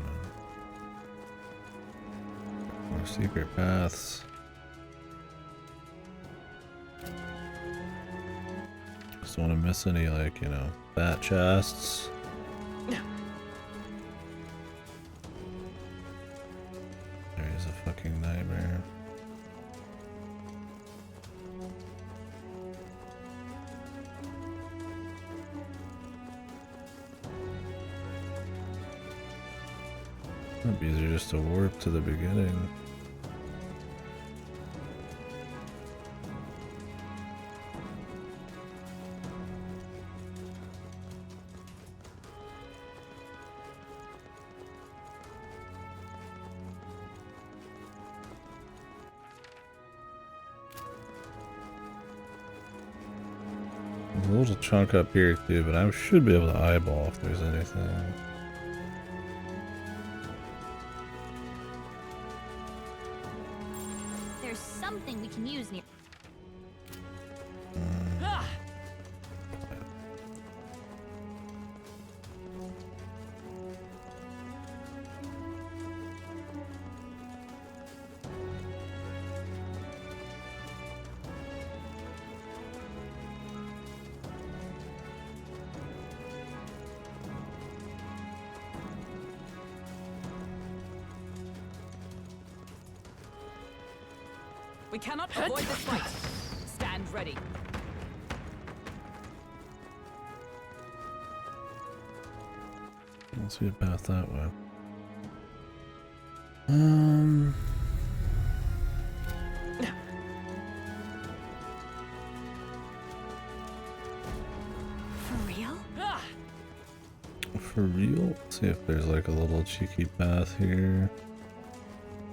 More secret paths. Just don't want to miss any, like, you know, fat chests. There is a fucking nightmare. Might be easier just to warp to the beginning. There's a little chunk up here too, but I should be able to eyeball if there's anything. There's something we can use near. We cannot avoid this fight. Stand ready. I don't see a path that way. For real? For real? Let's see if there's like a little cheeky path here.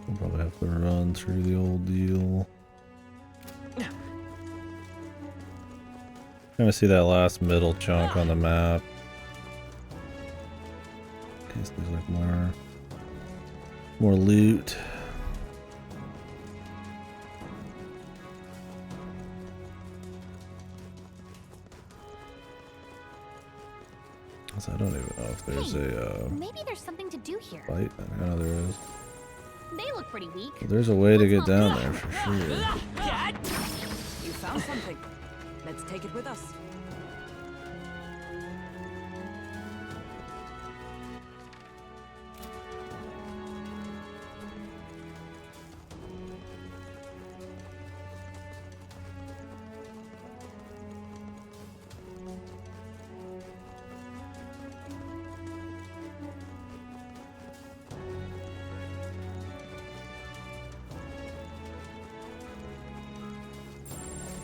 We'll probably have to run through the old deal. Trying to see that last middle chunk on the map. In case there's like more loot. So I don't even know if there's a maybe there's something to do here. fight. I know there is. They look pretty weak. But there's a way to get down there for sure. You found something. Let's take it with us.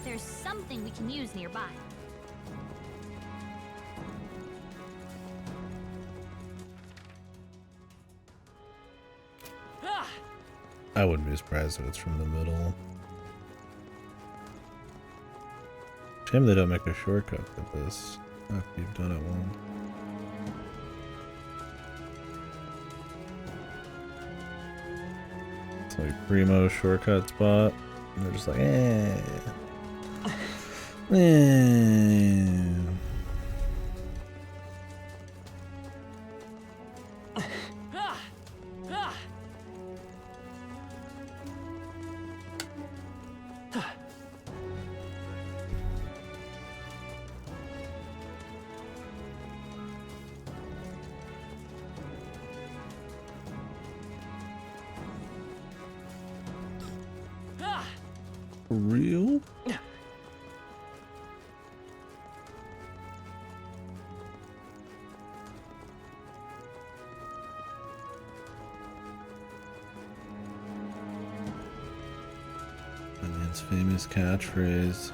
There's something we can use nearby. I wouldn't be surprised if it's from the middle. Shame they don't make a shortcut for this after you've done it once. It's like primo shortcut spot. And they're just like, eh. For real? That man's famous catchphrase.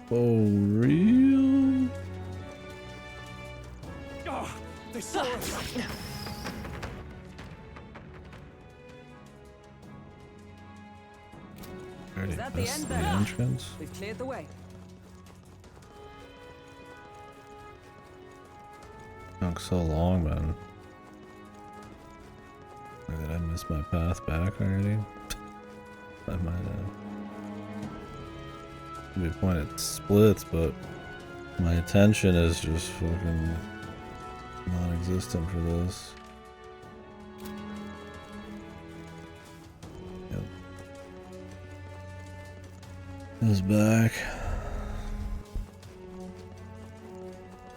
Oh, real? Oh, they saw us. Already Is that the missed end the then? entrance. We've cleared the way. Took so long, man. Or did I miss my path back already? I might have. Could be point it splits, but my attention is just fucking non-existent for this. Yep. Is back.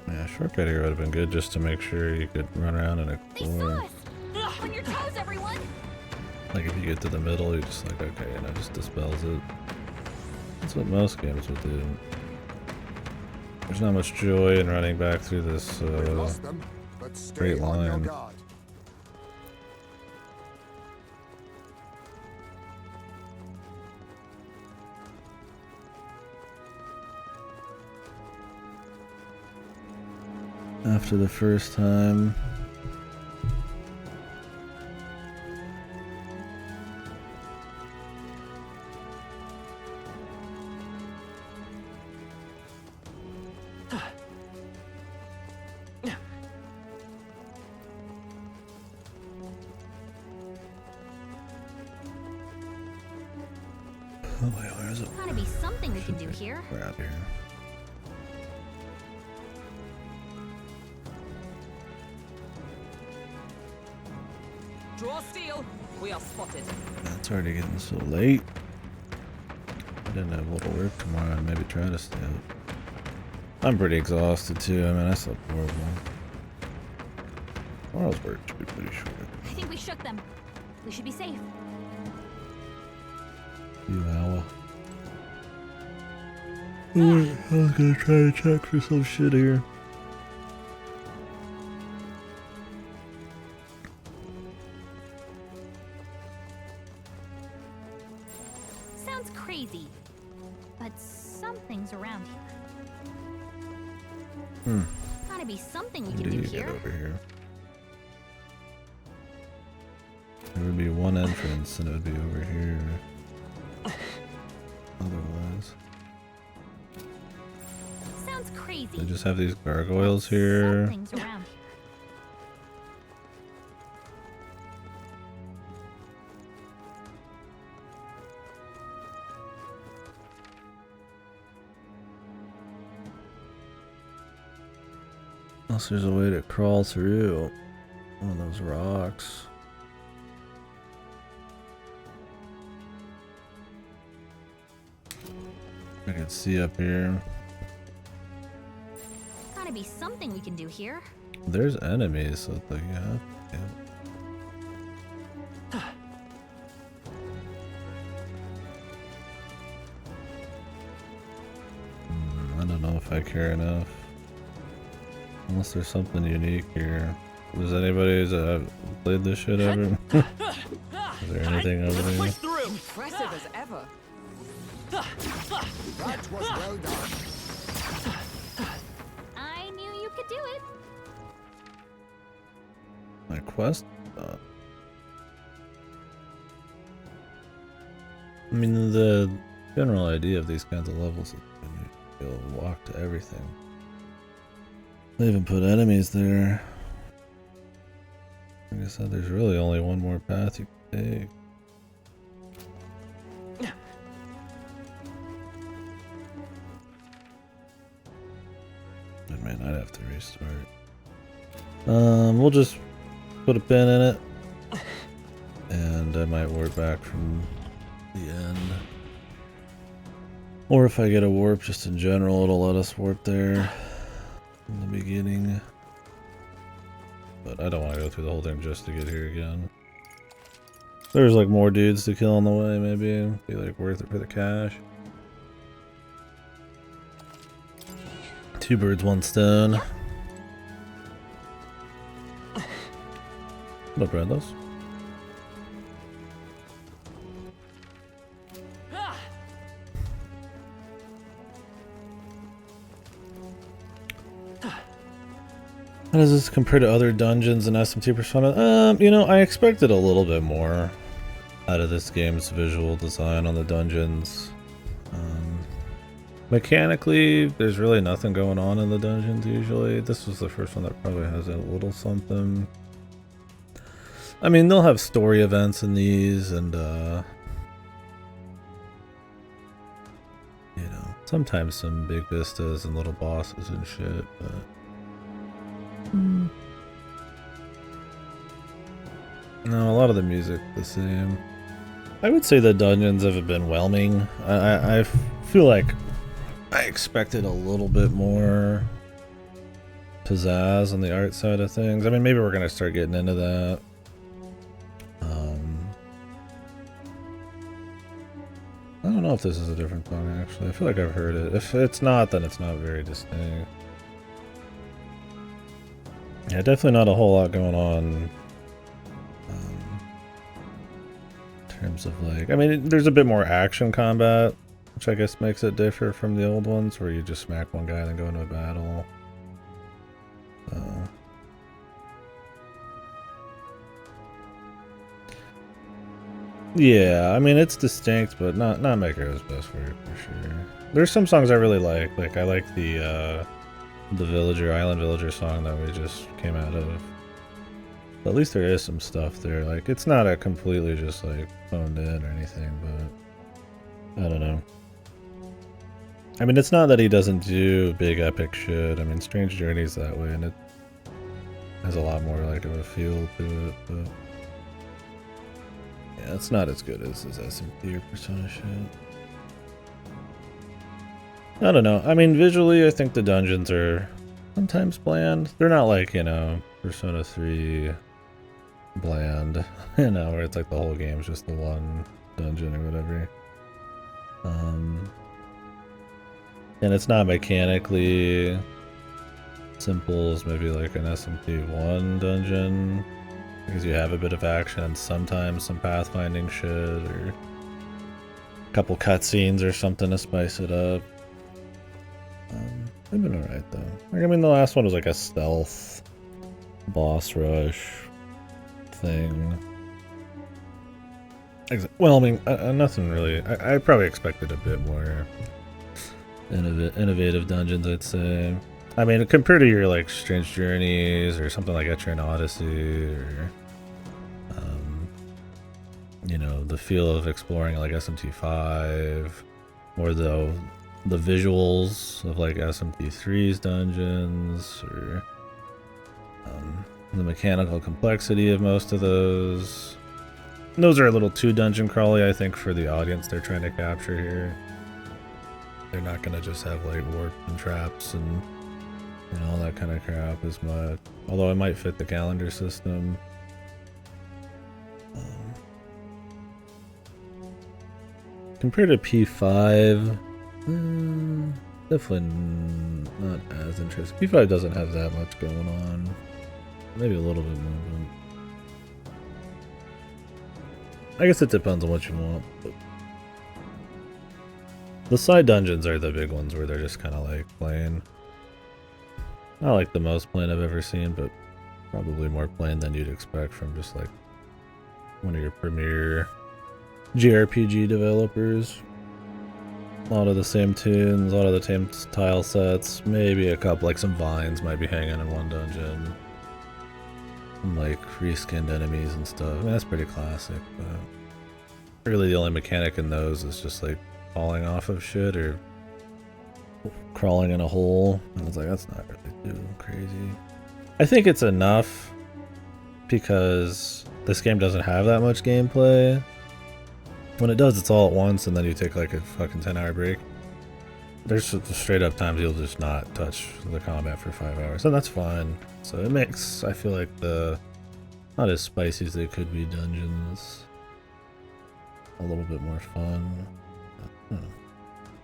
Yeah, shortcut here would have been good just to make sure you could run around and explore. On your toes, everyone! Like if you get to the middle, you're just like, okay, and it just dispels it. That's what most games would do. There's not much joy in running back through this straight line. After the first time. Oh wait, where is it? Gotta be something we can do here. We're out here. Draw steel. We are spotted. It's already getting so late. I didn't have a little work tomorrow. I'd maybe try to stay up. I'm pretty exhausted too. I mean, I slept horrible. Tomorrow's work should be pretty short. I think we shook them. We should be safe. You hour. I was gonna try to check for some shit here. Sounds crazy, but something's around here. Gotta be something we When can do do you get here. over here? There would be one entrance and it would be over here. Otherwise. Sounds crazy. They just have these gargoyles here. Something's around here. Unless there's a way to crawl through one of those rocks. I can see up here. Gotta be something we can do here. There's enemies, so it's like, yeah. I don't know if I care enough. Unless there's something unique here. Does anybody played this shit ever? Is there anything over there? Push through. Impressive as ever. That was well done. I knew you could do it. My quest? I mean, the general idea of these kinds of levels is you'll walk to everything. They even put enemies there. Like I said, there's really only one more path you can take. I mean, I'd have to restart. We'll just put a pin in it. And I might warp back from the end. Or if I get a warp just in general, it'll let us warp there in the beginning. But I don't want to go through the whole thing just to get here again. There's like more dudes to kill on the way, maybe. It'd be like worth it for the cash. Two birds, one stone. What up, Brandos? How does this compare to other dungeons and SMT Persona? You know, I expected a little bit more out of this game's visual design on the dungeons. Mechanically, there's really nothing going on in the dungeons usually. This was the first one that probably has a little something. I mean, they'll have story events in these, and you know, sometimes some big vistas and little bosses and shit, but no, a lot of the music the same. I would say the dungeons have been whelming. I feel like I expected a little bit more pizzazz on the art side of things. I mean, maybe we're gonna start getting into that. I don't know if this is a different song actually. I feel like I've heard it. If it's not, then it's not very distinct. Yeah, definitely not a whole lot going on. In terms of like, I mean, there's a bit more action combat, which I guess makes it differ from the old ones where you just smack one guy and then go into a battle. Yeah, I mean, it's distinct, but not Makero's best work for sure. There's some songs I really like I like the the villager, island villager song that we just came out of. But at least there is some stuff there. Like, it's not a completely just like phoned in or anything, but I don't know. I mean, it's not that he doesn't do big epic shit. I mean, Strange Journey's that way, and it has a lot more like of a feel to it, but yeah, it's not as good as his SMP or Persona shit. I don't know. I mean, visually, I think the dungeons are sometimes bland. They're not like, you know, Persona 3 bland, you know, where it's like the whole game's just the one dungeon or whatever. And it's not mechanically simple as maybe like an SMP1 dungeon, because you have a bit of action and sometimes some pathfinding shit or a couple cutscenes or something to spice it up. They've been alright though. Like, I mean, the last one was like a stealth boss rush thing. Well, I mean, nothing really. I probably expected a bit more innovative dungeons, I'd say. I mean, compared to your like Strange Journeys or something like Etrian Odyssey, or you know, the feel of exploring like SMT5, or the visuals of like SMT3's dungeons, or the mechanical complexity of most of those. Those are a little too dungeon crawly, I think, for the audience they're trying to capture here. They're not gonna just have like warp and traps and all that kind of crap as much. Although it might fit the calendar system. Compared to P5, definitely not as interesting. P5 doesn't have that much going on. Maybe a little bit more. I guess it depends on what you want. But the side dungeons are the big ones where they're just kind of like plain. Not like the most plain I've ever seen, but probably more plain than you'd expect from just like one of your premier JRPG developers. A lot of the same tunes, a lot of the same tile sets, maybe a couple, like some vines might be hanging in one dungeon. Some like reskinned enemies and stuff. I mean, that's pretty classic, but really the only mechanic in those is just like falling off of shit or crawling in a hole. And it's like, that's not really too crazy. I think it's enough because this game doesn't have that much gameplay. When it does, it's all at once, and then you take like a fucking 10-hour break. There's straight up times you'll just not touch the combat for 5 hours, and that's fine. So it makes, I feel like, the not as spicy as they could be dungeons a little bit more fun.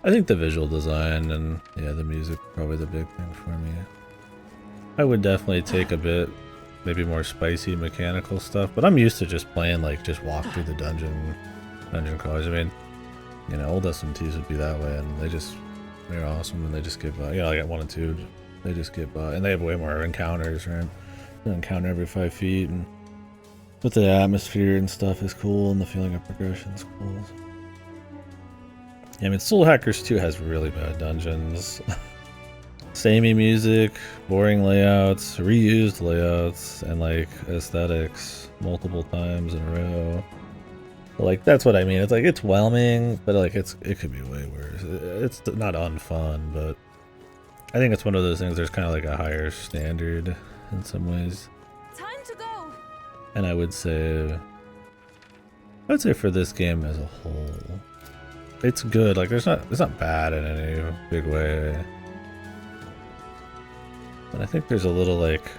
I think the visual design and yeah, the music probably the big thing for me. I would definitely take a bit, maybe more spicy mechanical stuff, but I'm used to just playing like just walk through the dungeon crawlers. I mean, you know, old SMTs would be that way, and they're awesome, and they just get by. You know, like at 1 and 2, they just get by, and they have way more encounters, right? You encounter every 5 feet, and but the atmosphere and stuff is cool, and the feeling of progression is cool. Yeah, I mean, Soul Hackers 2 has really bad dungeons. Samey music, boring layouts, reused layouts, and like aesthetics multiple times in a row. But, like, that's what I mean. It's like, it's whelming, but like it could be way worse. It's not unfun, but I think it's one of those things. There's kind of like a higher standard in some ways. Time to go. And I would say for this game as a whole, it's good. Like, it's not bad in any big way. But I think there's a little like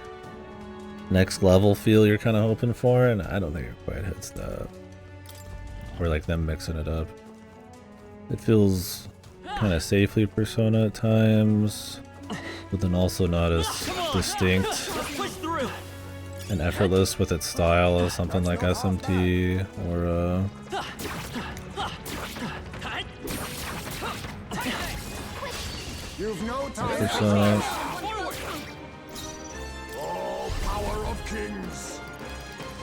next level feel you're kind of hoping for, and I don't think it quite hits that. Or like them mixing it up. It feels kind of safely Persona at times, but then also not as distinct and effortless with its style as something like SMT or Persona.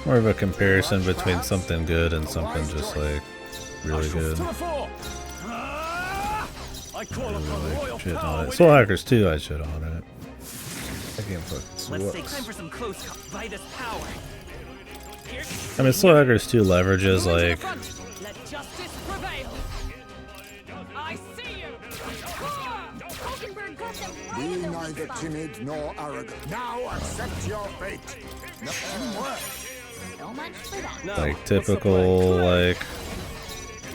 More of a comparison between something good and something just like really good. I really shit on it. Soul Hackers 2, I shit on it. That game fucking Let's take sucks. time for some close by this power. I mean, Soul Hackers 2 leverages like Let justice prevail. I see you. Hulkenberg got them right Be in their neither weak spot. timid nor arrogant. Now accept your fate. Nothing worse. So much for that. like typical like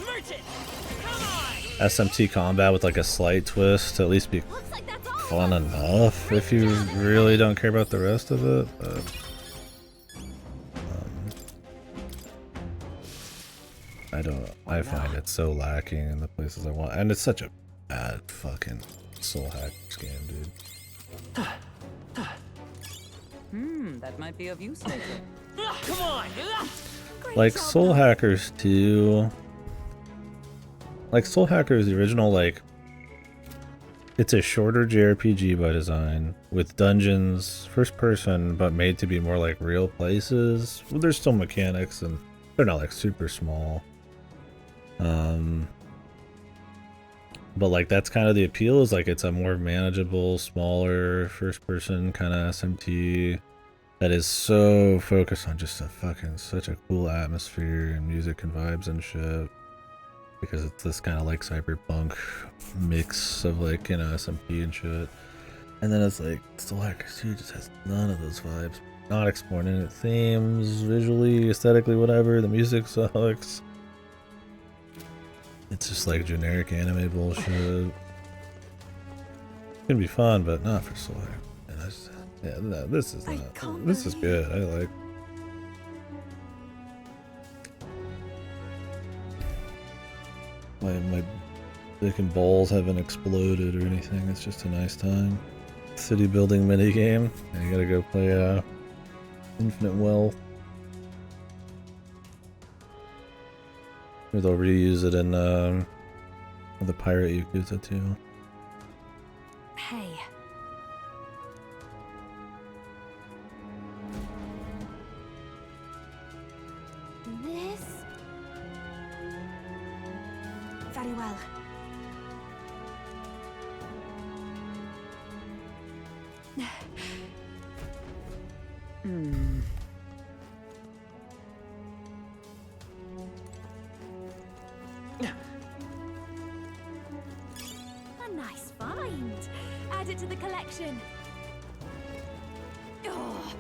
Merchant, come on. SMT combat with like a slight twist to at least be Looks like that's all. fun enough if you really don't care about the rest of it. But, I find it so lacking in the places I want, and it's such a bad fucking Soul Hackers game, dude. That might be of use later. Come on. Like Soul Hackers 2, like Soul Hackers the original, like it's a shorter JRPG by design with dungeons, first person, but made to be more like real places. Well, there's still mechanics and they're not like super small. But like that's kind of the appeal, is like it's a more manageable, smaller first person kind of SMT that is so focused on just a fucking such a cool atmosphere and music and vibes and shit, because it's this kind of like cyberpunk mix of like, you know, SMP and shit. And then it's like Soul Hackers 2 just has none of those vibes, not exploring any themes visually, aesthetically, whatever. The music sucks. It's just like generic anime bullshit. It's gonna be fun, but not for Soul Hackers. And I just, yeah, no, this is not. This is good. I like. My dick and balls haven't exploded or anything. It's just a nice time. City building mini game. And you gotta go play Infinite Wealth. Or they'll reuse it in the Pirate Yakuza too. Hey. This. Very well. A nice find. Add it to the collection. Oh.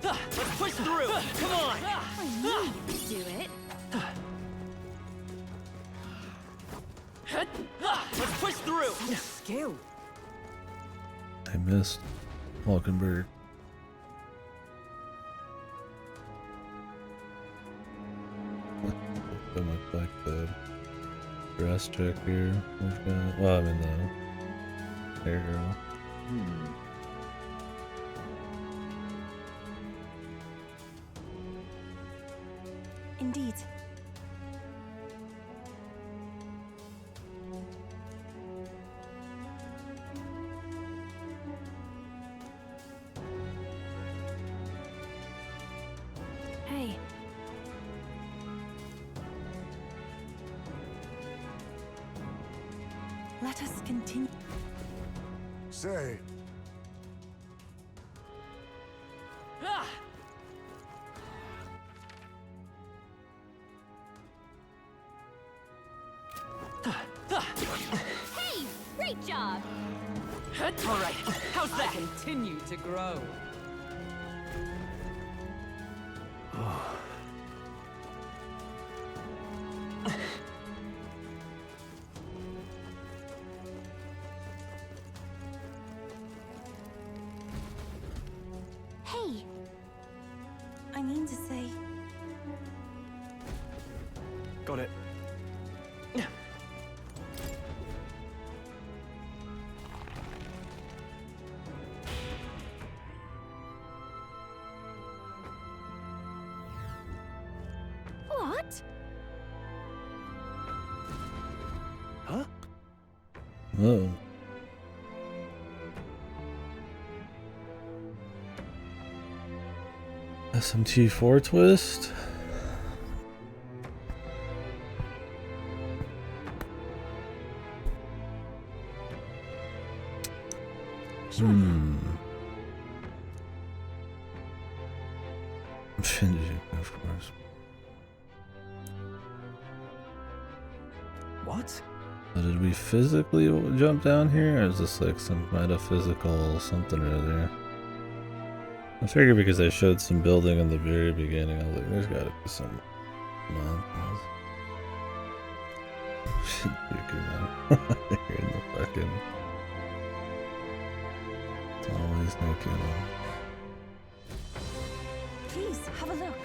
Let's push through. Come on. I knew you could do it. Let's push through. Skill. I missed Hulkenberg. So much like the dress check here. We've got. Well, I mean the hair girl. Indeed. Hey. Let us continue. Say, Hey, great job. All right. How's that? Continue to grow. Hey, I mean to say, Got it. What? Huh? Oh. SMT4 twist? Sure. Shinjuku, of course. What? So did we physically jump down here, or is this like some metaphysical something or other? I figured because I showed some building in the very beginning, I was like, there's gotta be some nonsense. Shinjuku, man. You're in the fucking... It's always no kidding. Please, have a look.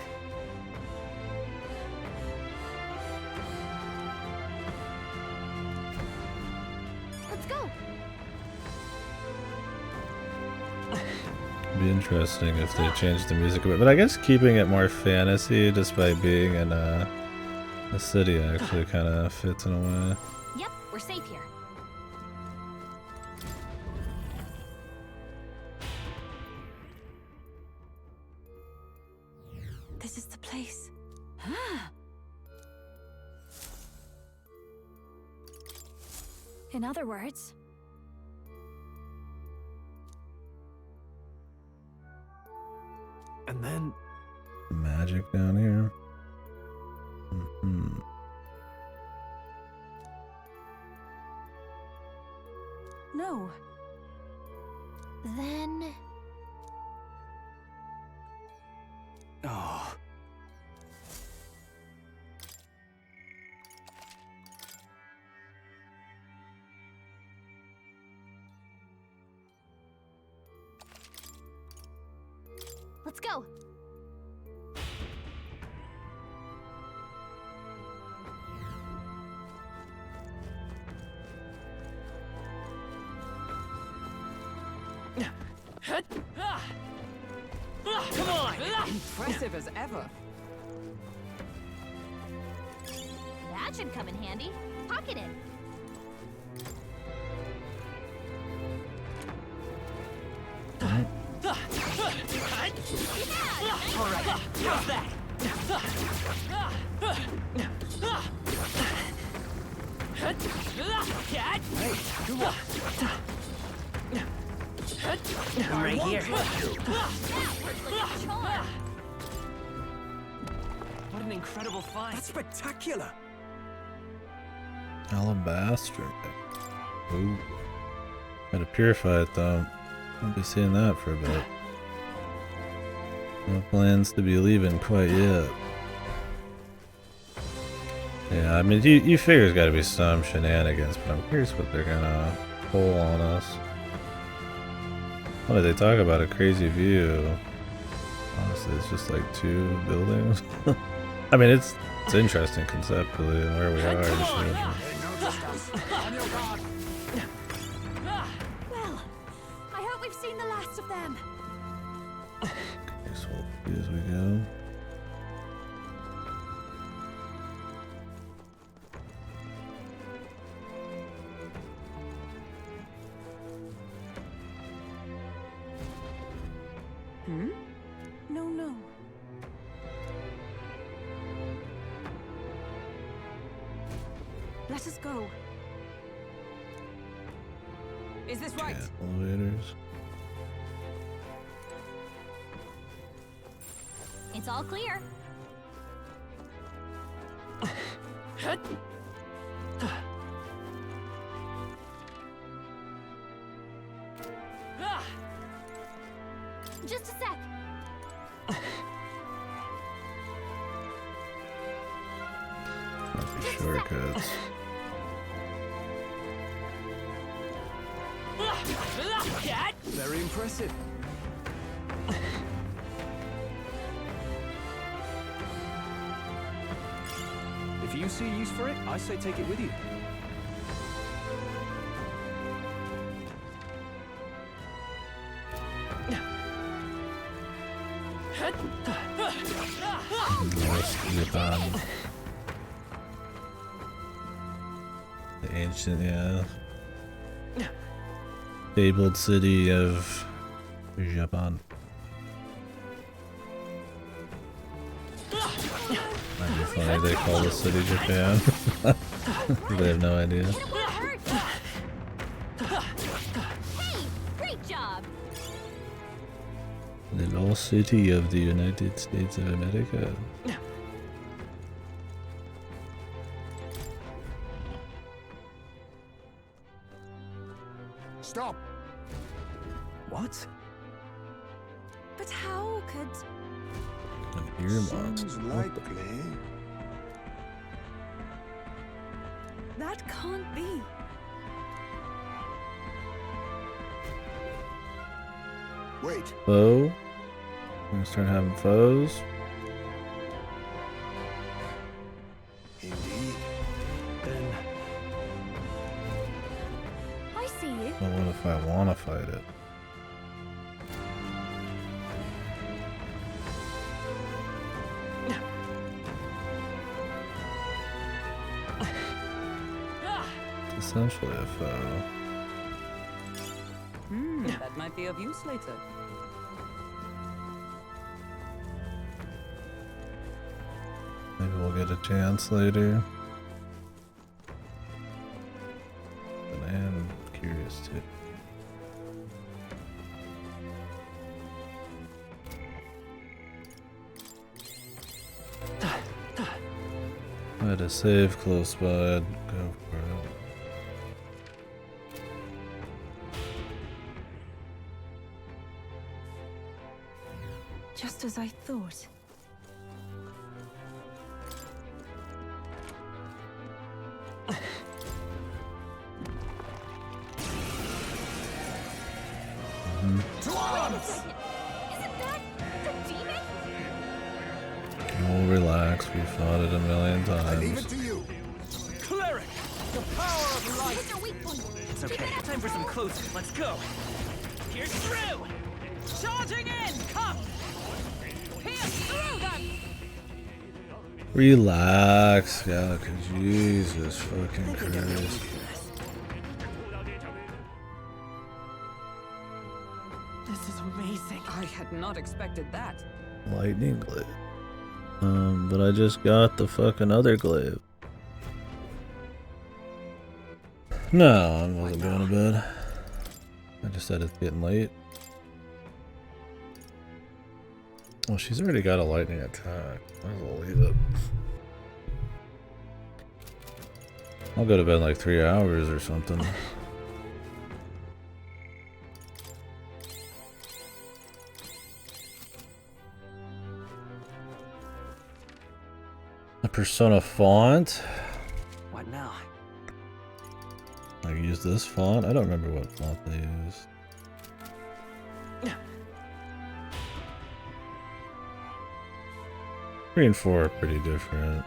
Let's go. It'd be interesting if they changed the music a bit, but I guess keeping it more fantasy just by being in a city actually kind of fits in a way. Yep, we're safe here. This is the place. In other words, And then The magic down here. No. then oh, let's go. Come on! Impressive as ever. That should come in handy. Pocket it. Alright, how's that? hey, good one. I'm right here. What an incredible find. That's spectacular. Alabaster. Ooh. Gotta purify it though. Won't be seeing that for a bit. No plans to be leaving quite yet. Yeah, I mean, you figure there's gotta be some shenanigans, but I'm curious what they're gonna pull on us. What did they talk about? A crazy view. Honestly, it's just like 2 buildings. I mean, it's interesting conceptually where we are. Well, I hope we've seen the last of them. Okay, so we'll see as we go. No. Let us go. Is this right? Yeah, elevators. It's all clear. Just a sec. Might be shortcuts. Very impressive. If you see use for it, I say take it with you. Japan. The ancient, yeah. Fabled city of Japan. Might be funny they call the city Japan. They have no idea. Hey, great job. The lost city of the United States of America. Stop! What? But how could... An earmuffs. Seems likely. That can't be. Wait. Foe. We're gonna start having foes. Indeed. Then I see you. But what if I want to fight it? It's essentially a foe. That might be of use later. Maybe we'll get a chance later. But I am curious too. I had a save close by, I'd go for it. Just as I thought. To arms! Isn't that the demon? Oh, relax, we fought it a million I leave times. it to you. Cleric! The power of light! Hit their weak point. It's okay. Time for some closing. Let's go. Here's through! Charging in! Come! Pierce through them! Relax, Gallica, Jesus fucking Christ. This is amazing. I had not expected that. Lightning glaive. But I just got the fucking other glaive. No, I wasn't going to bed. I just said it's getting late. Well, she's already got a lightning attack. Might as well leave it. I'll go to bed in like 3 hours or something. A Persona font? what now? I use this font? I don't remember what font they used. 3 and 4 are pretty different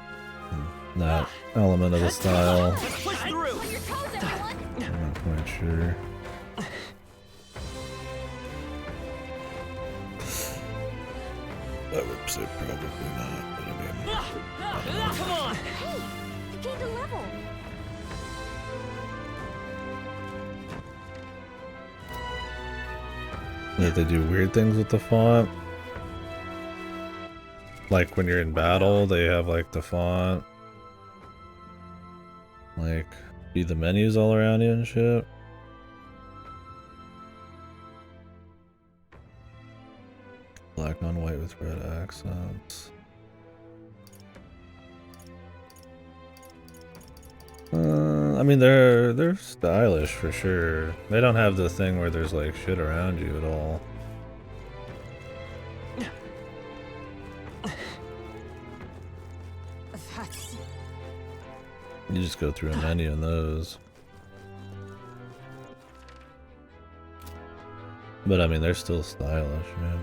in that element of the style. Let's push through! On your toes, everyone! I'm not quite sure. I would say probably not, but I mean... Come on! Hey! You gained a level! That they do weird things with the font. Like when you're in battle, they have like the font. Like, be the menus all around you and shit. Black on white with red accents. I mean, they're stylish for sure. They don't have the thing where there's like shit around you at all. That's... You just go through a menu in those. But I mean, they're still stylish, man.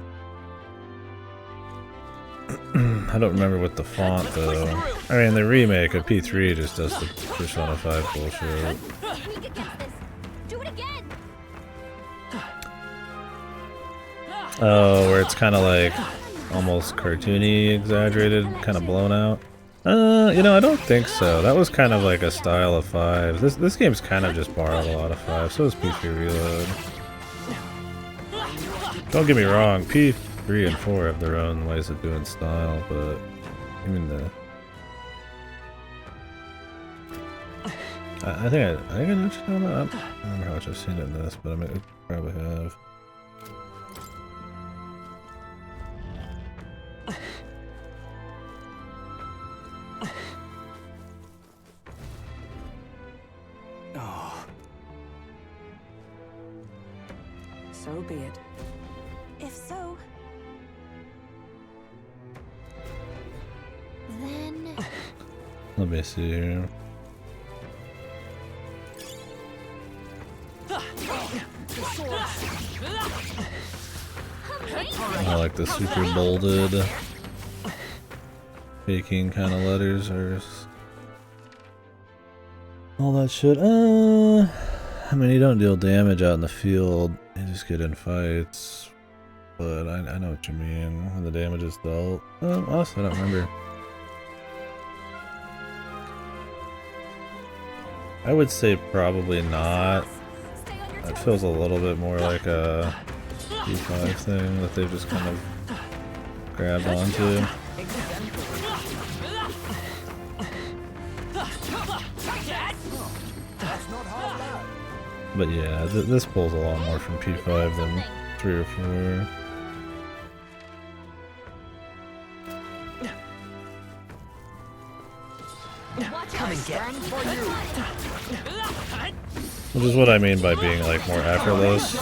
I don't remember what the font though. I mean, the remake of P3 just does the Persona 5 bullshit. We could get this! Do it again! Oh, where it's kind of like almost cartoony, exaggerated, kind of blown out. You know, I don't think so. That was kind of like a style of 5. This game's kind of just borrowed a lot of 5. So is P3 Reload. Don't get me wrong, P3 and 4 have their own ways of doing style, but even the... I think I mentioned that. I don't remember how much I've seen it in this, but I mean, I probably have. Oh, So be it. If so, Then Let me see here. I like the super bolded, faking kind of letters or all that shit. I mean, you don't deal damage out in the field, you just get in fights. But I know what you mean when the damage is dealt. Honestly, I don't remember. I would say probably not. It feels a little bit more like a P5 thing that they've just kind of grabbed onto. But yeah, this pulls a lot more from P5 than 3 or 4. Which is what I mean by being like more effortless.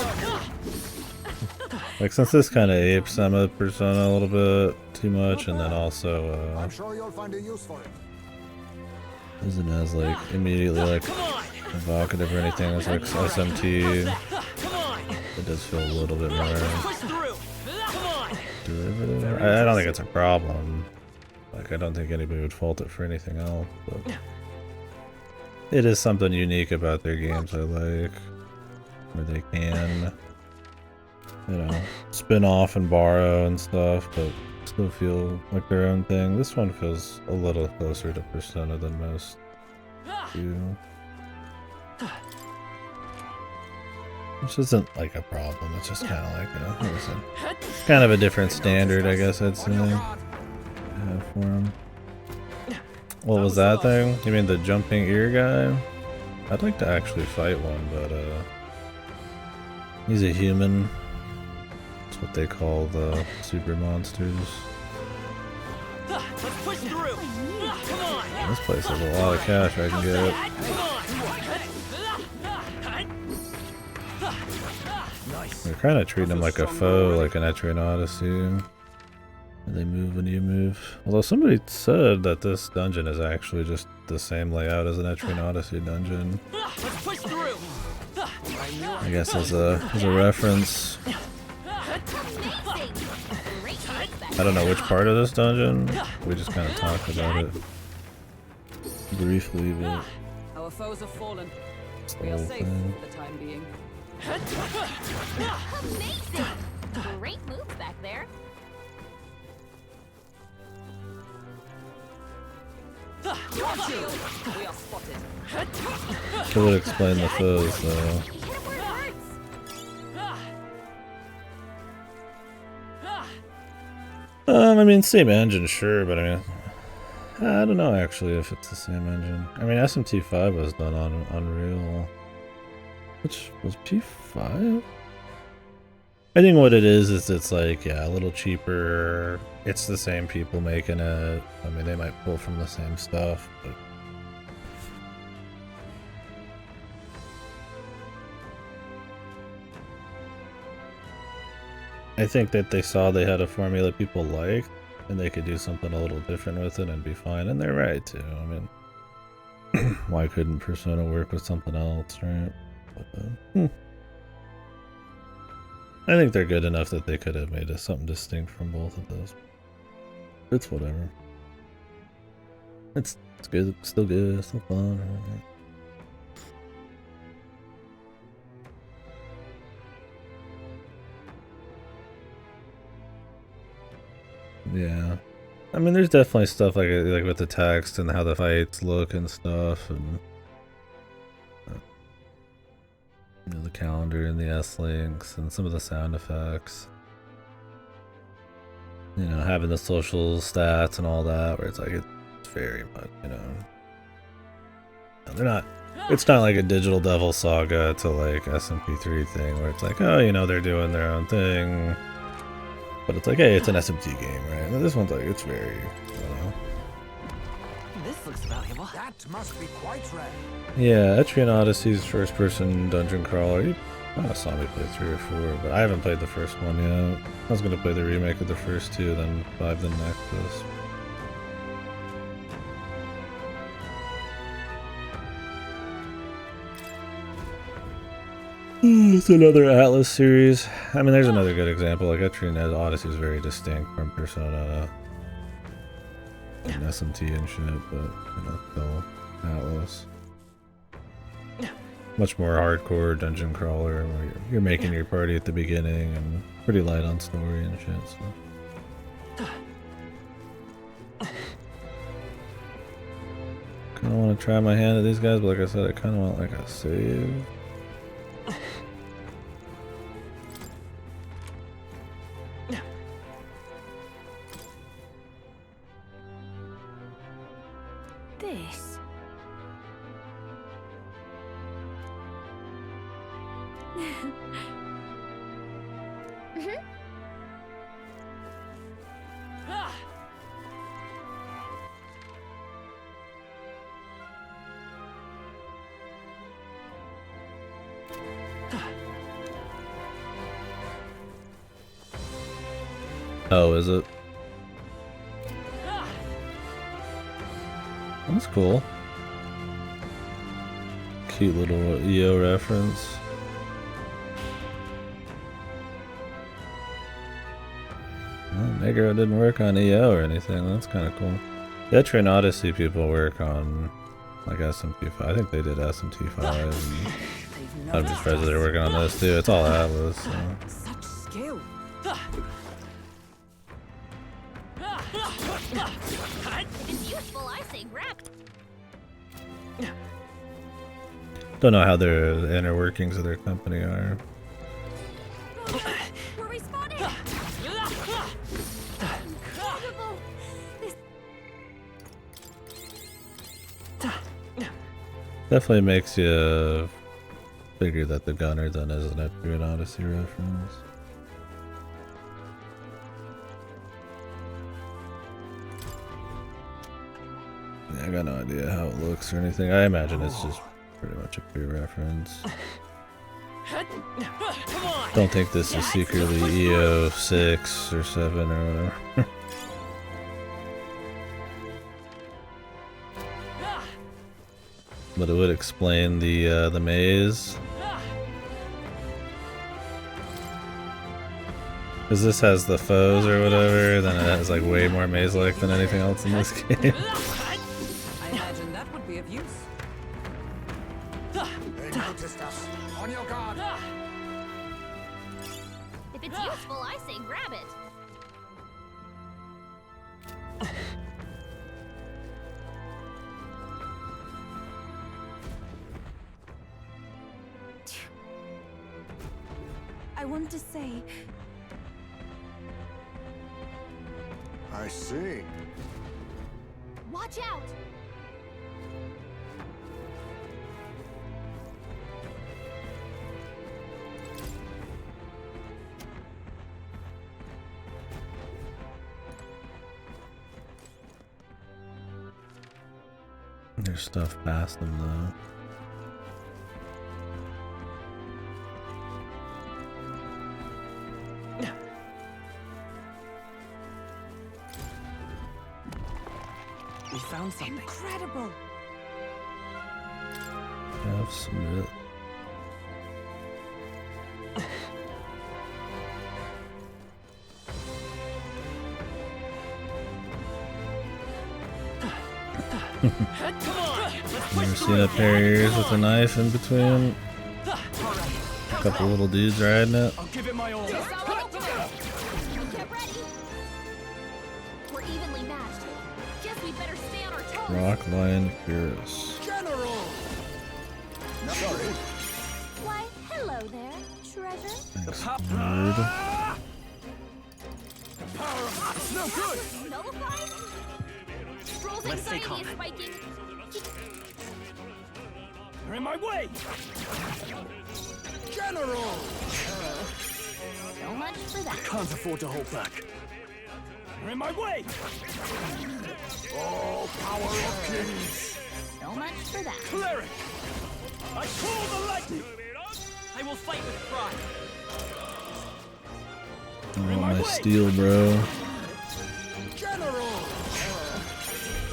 Like since this kind of apes Emma persona a little bit too much, and then also I'm sure you'll find a use for it. isn't as like immediately like evocative or anything as like SMT. It does feel a little bit more derivative. I don't think it's a problem. Like I don't think anybody would fault it for anything else, but it is something unique about their games I like, where they can, you know, spin off and borrow and stuff, but still feel like their own thing. This one feels a little closer to Persona than most do. Which isn't like a problem, it's just kind of like kind of a different standard, I guess I'd say, for him. What was that thing? You mean the jumping ear guy? I'd like to actually fight one, but he's a human. That's what they call the super monsters. This place has a lot of cash I can get. They're kind of treating him like a foe, like an Etrian Odyssey. They move when you move. Although somebody said that this dungeon is actually just the same layout as an Etrian Odyssey dungeon. I guess as a reference. I don't know which part of this dungeon. We just kind of talked about it briefly, but Our foes have fallen. the We are whole safe thing. for the time being. amazing! Great moves back there. We are spotted. It would explain the foes though. Hit him where it hurts. I mean, same engine, sure, but I mean, I don't know actually if it's the same engine. I mean, SMT5 was done on Unreal, which was P5. I think what it is it's like, yeah, a little cheaper. It's the same people making it. I mean, they might pull from the same stuff, but I think that they saw they had a formula people liked, and they could do something a little different with it and be fine, and they're right too. I mean, why couldn't Persona work with something else, right? But, I think they're good enough that they could have made something distinct from both of those. It's whatever. It's good, it's still good, it's still fun. Right? Yeah, I mean, there's definitely stuff like with the text and how the fights look and stuff, and you know, the calendar and the S-links and some of the sound effects. You know, having the social stats and all that, where it's like it's very much, you know, they're not. It's not like a Digital Devil Saga to like SMP3 thing, where it's like, oh, you know, they're doing their own thing. But it's like, hey, it's an SMT game, right? And this one's like, it's very, I don't know. this looks valuable. That must be quite rare. Yeah, Etrian Odyssey's first-person dungeon crawler. You might have saw me play 3 or 4, but I haven't played the first one yet. I was gonna play the remake of the first 2, then 5 the Nexus. It's another Atlas series. I mean, there's another good example. Like Etrian Odyssey is very distinct from Persona and SMT and shit, but you know, still Atlas. Much more hardcore dungeon crawler where you're making your party at the beginning and pretty light on story and shit. So. Kind of want to try my hand at these guys, but like I said, I kind of want like a save. This. Oh, is it? That's cool. Cute little EO reference. Well, Meguro didn't work on EO or anything. That's kind of cool. The Etrian Odyssey people work on like SMT5. I think they did SMT5. I'm just surprised they're working on this too. It's all Atlas. So. Such skill. If it's useful, I say grab it. Don't know how the inner workings of their company are. We're respawning! Incredible! Definitely makes you figure that the gunner then is an Etrian Odyssey reference. Yeah, I got no idea how it looks or anything. I imagine it's just pretty much a pre-reference. Don't think this is secretly EO 6 or 7 or whatever. But it would explain the maze. Because this has the foes or whatever, then it has like way more maze-like than anything else in this game. I imagine that would be of use. They noticed us. On your guard. If it's useful, I say grab it. I want to say, I see. Watch out! There's stuff past them though. We found something. incredible! Have submit. Never seen a pair of ears with a knife in between. A couple little dudes riding it. I'll give it my all. Get ready! We're evenly matched. Guess we better stay on our toes. Rock Lion Purus. General! No, sorry. Why, hello there, treasure. Thanks, nerd. It's no good. Nullified? Stroll's Let's stay anxiety is calm. spiking. You're in my way. General! So much for that. Can't afford to hold back. You're in my way. Oh, power of kings! So much for that. Cleric! I call the lightning! I will fight with pride. Oh, my steel, bro. General!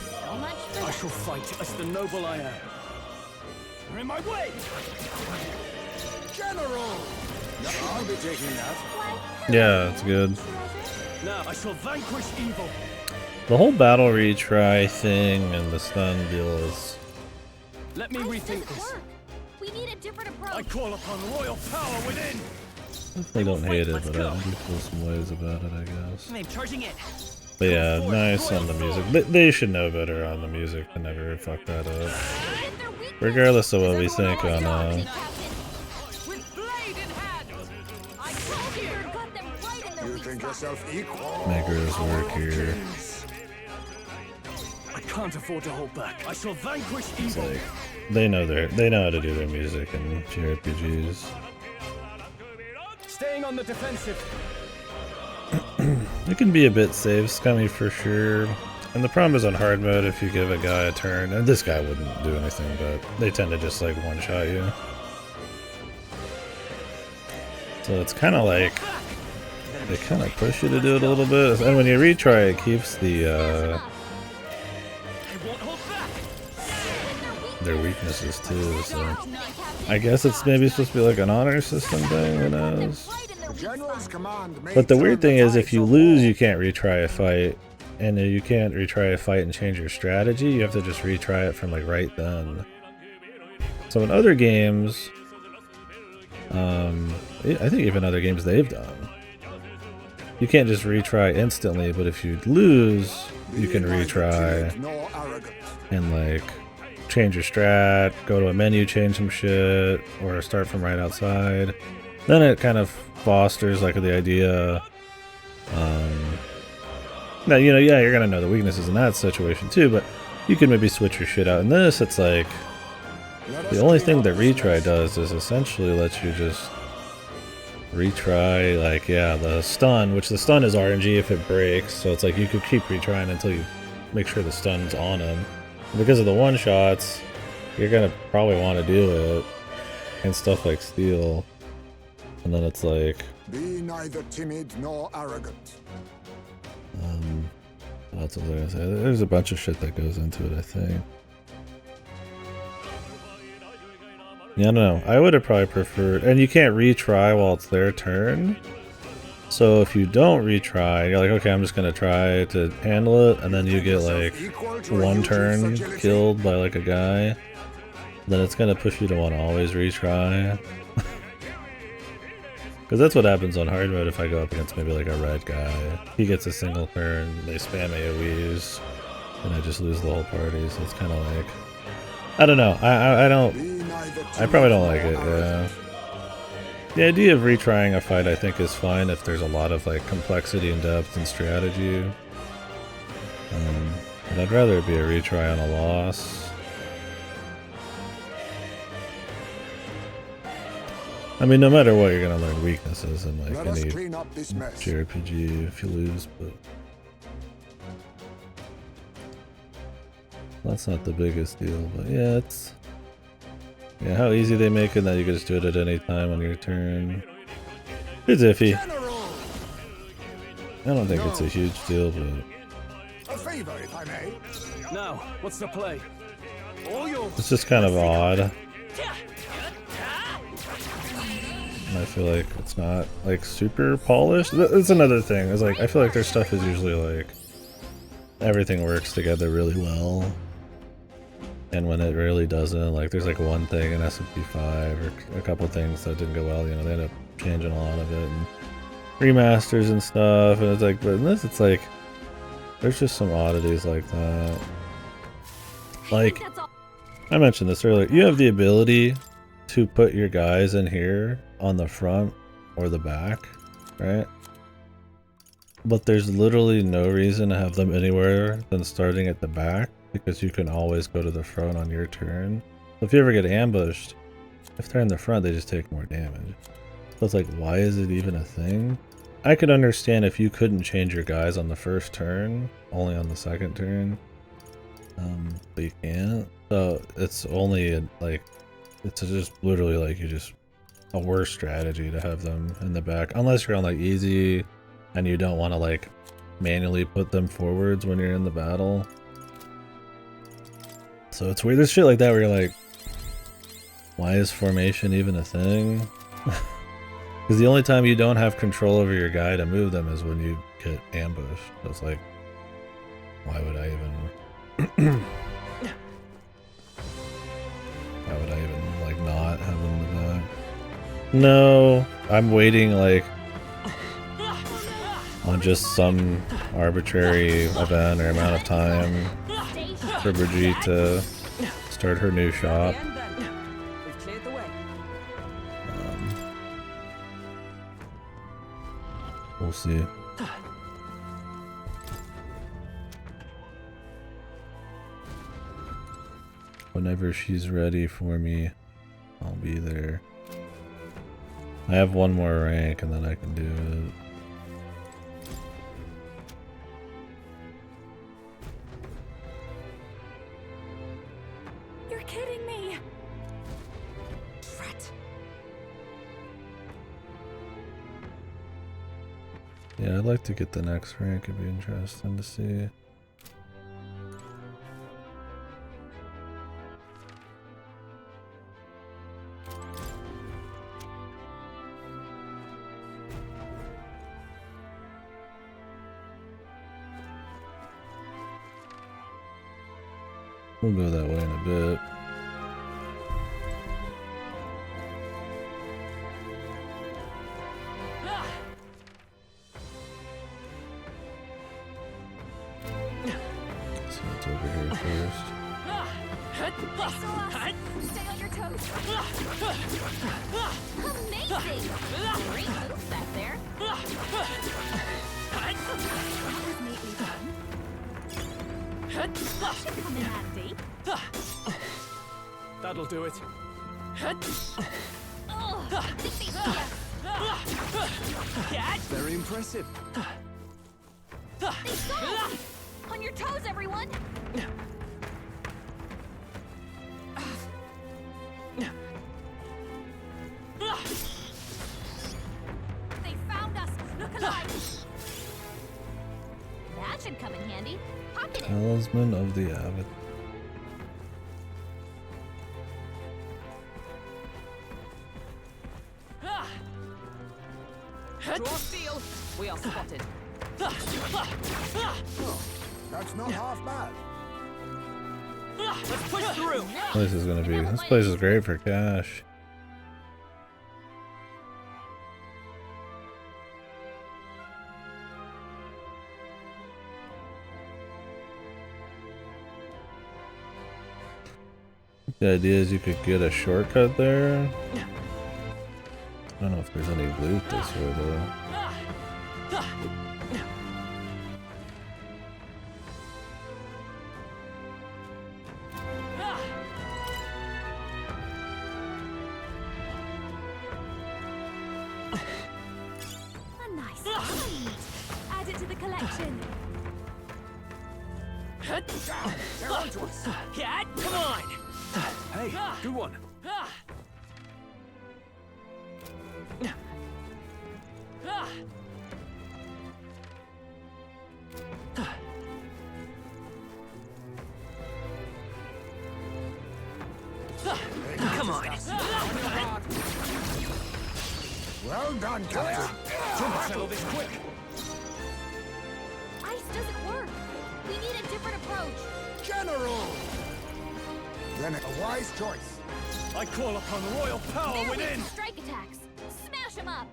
So much for I that. shall fight as the noble I am. You're in my way! General! I'll be taking that. Yeah, it's good. Now I shall vanquish evil. The whole battle retry thing and the stun deal is... Let me rethink this. Work. We need a different approach. I call upon royal power within. Definitely don't hate it, but I do feel some ways about it, I guess. I'm charging in. But yeah, nice on the music. They should know better on the music to never fuck that up. Regardless of what we think on With blade in hand. I told you. Got them right in the You weak think spot. yourself equal? Maker's work here. I can't afford to hold back. I shall vanquish It's evil. like they know how to do their music in JRPGs. Staying on the defensive. It can be a bit save scummy for sure. And the problem is on hard mode, if you give a guy a turn, and this guy wouldn't do anything, but they tend to just like one-shot you. So it's kind of like, they kind of push you to do it a little bit. And when you retry, it keeps the, their weaknesses too, so. I guess it's maybe supposed to be like an honor system thing, who knows? The general's command may But the turn weird thing is, if tides you of lose, war. you can't retry a fight, and you can't retry a fight and change your strategy. You have to just retry it from like right then. So in other games, I think even other games they've done, you can't just retry instantly. But if you lose, you can retry Nor arrogant. and like change your strat, go to a menu, change some shit, or start from right outside. Then it kind of fosters like the idea. Now, you know, yeah, you're gonna know the weaknesses in that situation too, but you can maybe switch your shit out. In this, it's like the only thing that retry does is essentially lets you just retry, like, yeah, the stun, which the stun is RNG if it breaks, so it's like you could keep retrying until you make sure the stun's on him. Because of the one-shots, you're gonna probably want to do it, and stuff like steel. And then it's like, Be neither timid nor arrogant. what else was I gonna say? There's a bunch of shit that goes into it, I think. Yeah, I don't know. I would have probably preferred, and you can't retry while it's their turn. So if you don't retry, you're like, okay, I'm just gonna try to handle it, and then you get like one turn killed by like a guy, then it's gonna push you to want to always retry. Because that's what happens on hard mode if I go up against maybe like a red guy. He gets a single turn, they spam AoEs, and I just lose the whole party, so it's kind of like... I don't know, I probably don't like it, yeah. The idea of retrying a fight I think is fine if there's a lot of like complexity and depth and strategy. But I'd rather it be a retry on a loss. I mean, no matter what, you're gonna learn weaknesses in like Let us any clean up this mess. JRPG if you lose, but that's not the biggest deal. But yeah, it's how easy they make it that you can just do it at any time on your turn. It's iffy. I don't think it's a huge deal, but A favor, if I may. Now, what's the play? All yours. it's just kind of odd. And I feel like it's not like super polished. That's another thing. It's like I feel like their stuff is usually like everything works together really well, and when it really doesn't, like there's like one thing in SMP5 or a couple things that didn't go well, you know, they end up changing a lot of it and remasters and stuff, and it's like, but in this it's like there's just some oddities like that. Like I mentioned this earlier, you have the ability to put your guys in here on the front or the back, right? But there's literally no reason to have them anywhere than starting at the back, because you can always go to the front on your turn. So if you ever get ambushed, if they're in the front, they just take more damage. So it's like, why is it even a thing? I could understand if you couldn't change your guys on the first turn, only on the second turn. But you can't. So it's only like, it's just literally like you just a worse strategy to have them in the back, unless you're on like easy and you don't want to like manually put them forwards when you're in the battle. So it's weird. There's shit like that where you're like, why is formation even a thing? Because the only time you don't have control over your guy to move them is when you get ambushed. So it's like, why would I even why would I even like not have them in the back? No, I'm waiting like on just some arbitrary event or amount of time for Brigitte to start her new shop. We'll see. Whenever she's ready for me, I'll be there. I have one more rank and then I can do it. You're kidding me! Drat. Yeah, I'd like to get the next rank. It'd be interesting to see. We'll go that way in a bit. So it's over here first. Stay on your toes. Amazing! Great move back there. That was neatly done. Should come in handy. That'll do it. Very impressive. They saw me! On your toes, everyone! They found us! Look alive! That should come in handy. Pocket it! Talisman of the Avid. Draw steel. We are spotted. That's not half bad. Let's push through. This place is great for cash. The idea is you could get a shortcut there. I don't know if there's any loot this way though. A nice find. Add it to the collection. They're onto us. Cat, come on. Hey, good one. Come on. Well done, Captain. Settle this quick. Ice doesn't work. We need a different approach. General! Then a wise choice. I call upon royal power They're within. weak to strike attacks. Smash them up.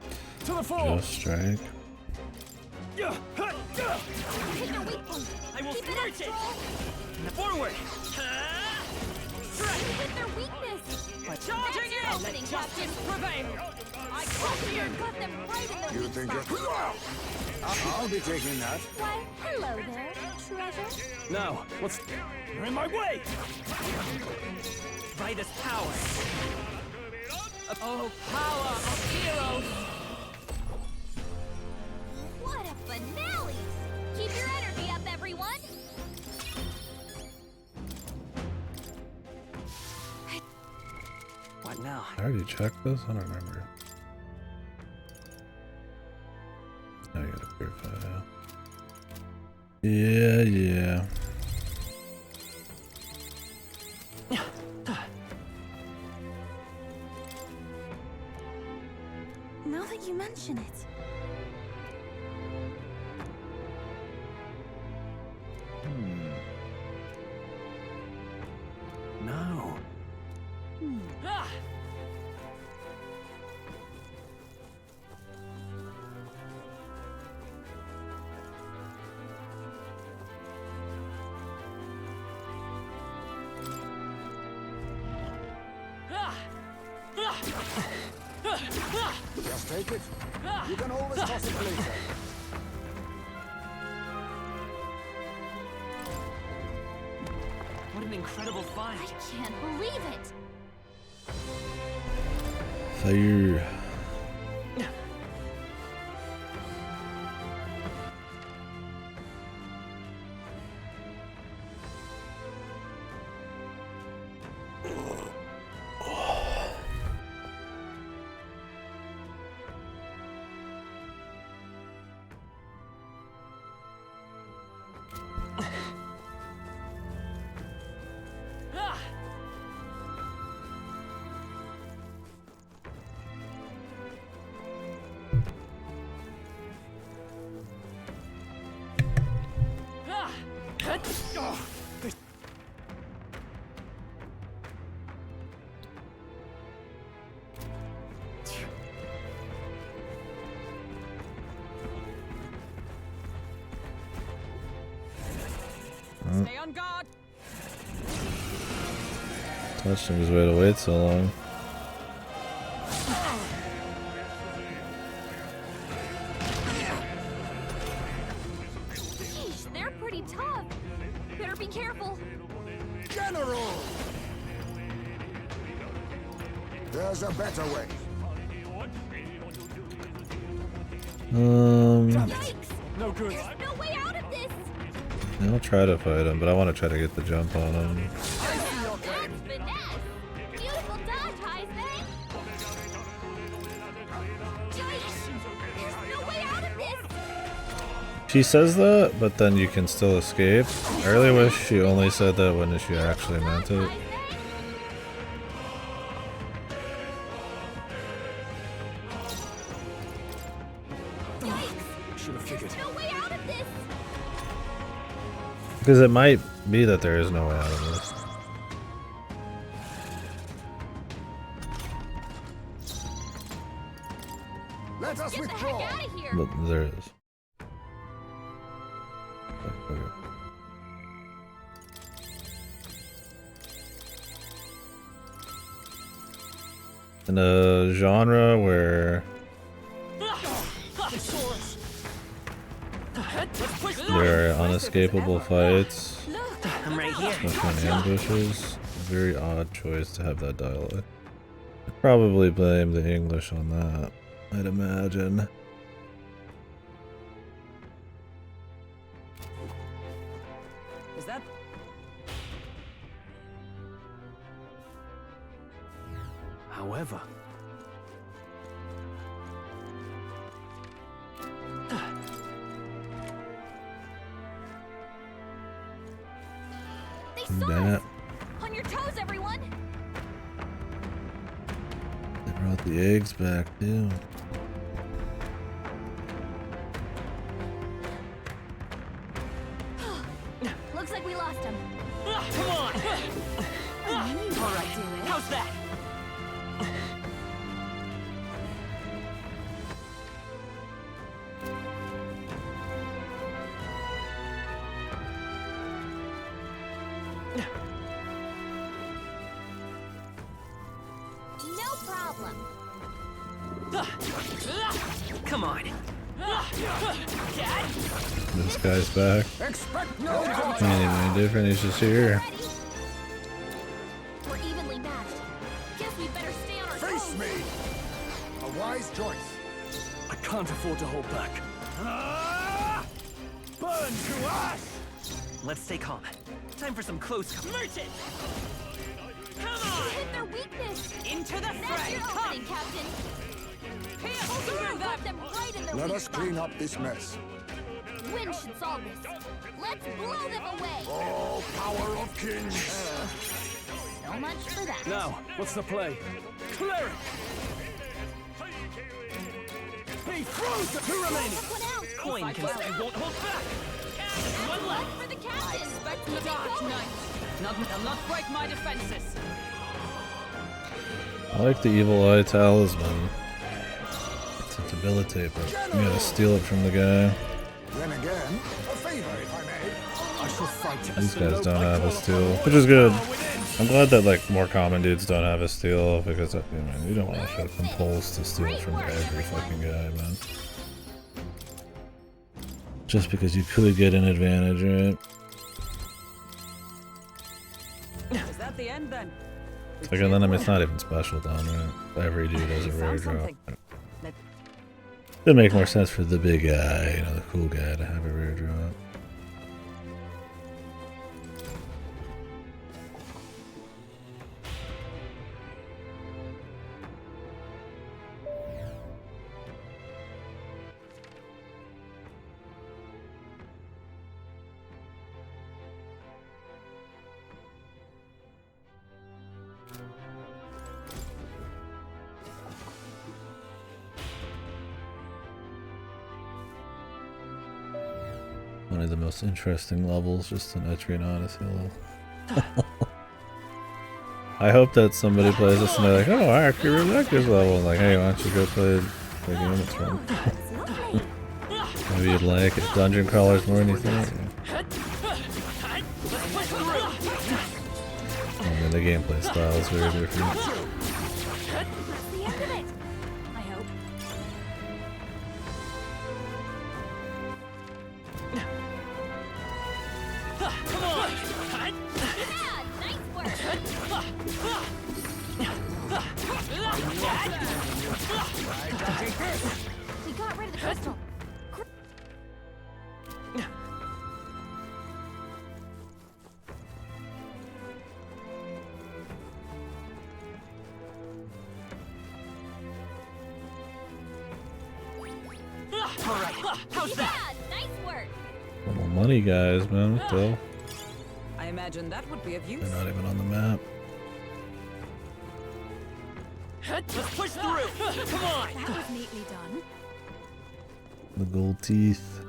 To the fore. Just strike. Hit their weak point. I will Keep smirch it. Stroll. Forward. Hit their weakness. Charging in! Opening, Captain. Prevail! I caught you! Got them right in their You weak think spot. I'll be taking that. Why, hello there, treasure. Now, what's... You're in my way! By this power. Oh, power of heroes! What a finale! Keep your energy up, everyone! right now. I already checked this? I don't remember. Now you gotta purify, yeah. Yeah. Now that you mention it. No. Ah! Just take it. You can always toss it later. What an incredible fight! I can't believe it! Fire. Stay on guard! Touching his way to wait so long. Sheesh, they're pretty tough. Better be careful. General! There's a better way. Yikes! No good. There's no way out of this! I'll try to fight him, but I want to try to get the jump on him. That's finesse! Beautiful dodge, Heisman! Yikes! There's no way out of this! She says that, but then you can still escape. I really wish she only said that when she actually meant it. Should have figured. No way out of this! Because it might be that there is no way out of this. Let us Get the withdraw. heck out of here! But there is. Okay. In a genre where there are unescapable fights, I'm right here. especially in ambushes, very odd choice to have that dialogue. I'd probably blame the English on that, I'd imagine. Is that... However, They saw That us! On your toes, everyone! they brought the eggs back too. Looks like we lost him. Come on! Alright, how's that? No problem. Come on. Dad? This guy's back. Expect no Ain't even any different, he's just here. Ready? We're evenly matched. Guess we better stay on our Face toes. me! A wise choice. I can't afford to hold back. Burn to ash! Let's stay calm. Time for some close combat. Merchant! Come on! Hit their weakness. Into the your opening, Captain. Put them right in the Let weak us clean up this mess. Wind should solve this. Let's blow them away. Oh, power of kings! So much for that. Now, what's the play? Cleric! He throws the two remaining! Coin can won't hold back. One left for the captain. Expect the dark knight. I'll not break my defenses. I like the evil eye talisman. It's a debilitate, but you gotta steal it from the guy. Then again, a favor, if I may. I shall fight These guys don't have a steal, which is good. I'm glad that like more common dudes don't have a steal because you don't want to feel compulsed to steal from every fucking guy, man. Just because you could get an advantage, right? Is that the end then? Again, then it's not even special done, right? Every dude has a rare drop. It'd make more sense for the big guy, you know, the cool guy to have a rare drop. One of the most interesting levels, just an Etrian Odyssey level. I hope that somebody plays this and they're like, oh, I actually really like this level. Like, hey, why don't you go play the game it's from? Maybe you'd like it. Dungeon crawlers more than you think. I mean, the gameplay style is very different. That's the end of it. I hope. Come on! Yeah, nice work. We got rid of the crystal. Alright, how's that? Yeah, nice work. Little money guys, man. What the hell? I imagine that would be of use. They're not even on the map. Let's push through! Come on! That was neatly done. The gold teeth.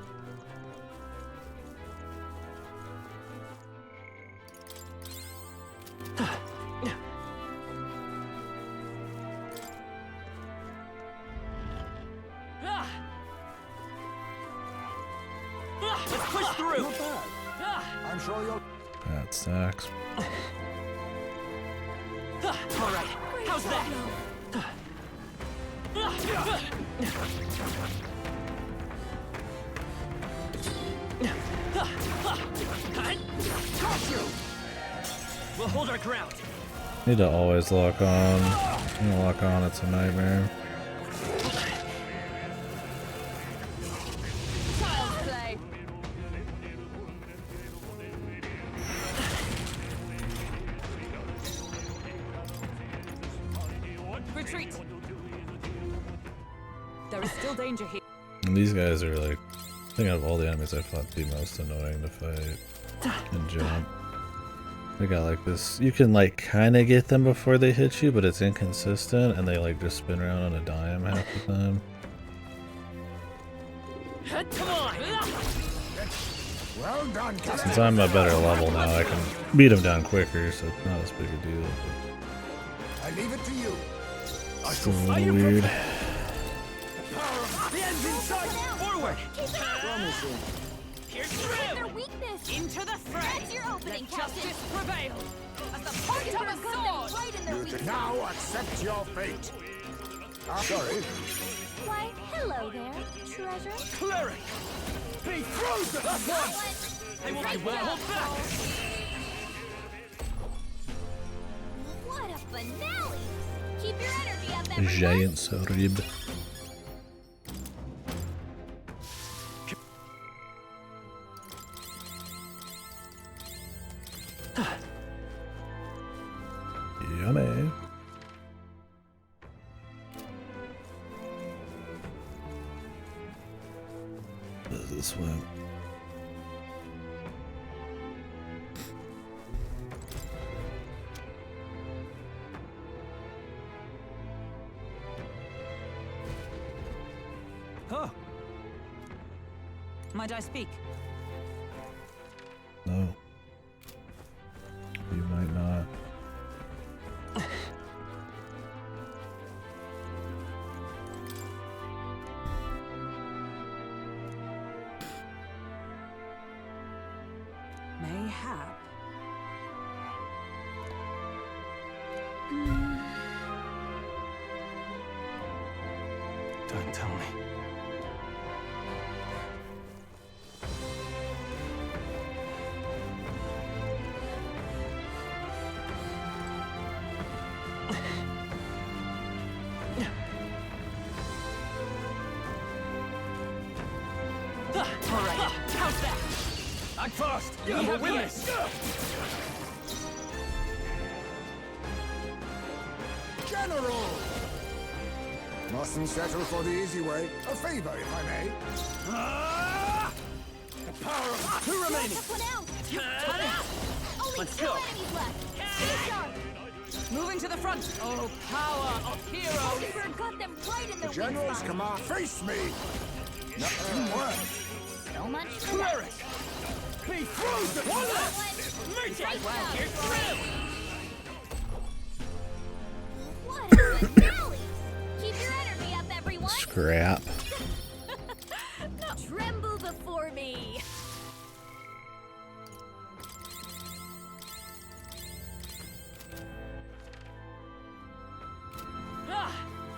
Let's push through! Not bad. I'm sure you'll... That sucks. Alright, how's that? Got you! We'll hold our ground. Need to always lock on. You don't lock on, it's a nightmare. Child's play. Retreat. There is still danger here. And these guys are like, I think out of all the enemies I fought, the most annoying to fight and jump. They got like this, you can like kind of get them before they hit you, but it's inconsistent and they like just spin around on a dime half the time. Come on! Well done, Captain. Since I'm a better level now, I can beat them down quicker, so it's not as big a deal. I leave it to you. But still a little weird. The end's in sight! Forward! Here's Their through! weakness. Into the fray! That's your opening, Captain. Justice prevail! At the point of a sword. Right in their You weakness. can now accept your fate. Sorry. Why, hello there, treasure. Cleric! He throws it! That's one! They won't be well hold back! What a finale! Keep your energy up, everyone. Giant rib. Yummy. this went. Huh. Might I speak? No. You might not. Mayhap. Don't tell me. All right, how's that? Act fast! We We're have winners! General! Mustn't settle for the easy way. A favor, if I may. Ah! The power of two remaining! Took one out. Only Let's two go. enemies left. Stay sharp. Moving to the front. Oh, power of heroes! Holyburn got them right in their weak General's spot. command. Face me! Nothing worse. So much for that. Cleric! Be frozen! One left! One. Right Right well, down. you're through! What a good rally. Keep your energy up, everyone. Scrap. Tremble before me.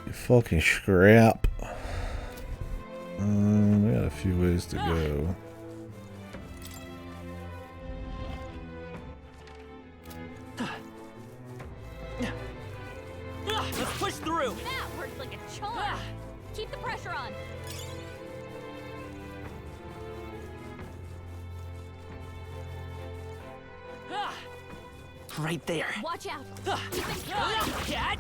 You fucking scrap. We got a few ways to go. Let's push through! That worked like a charm. Keep the pressure on. Right there. Watch out. Keep it tight. Cat!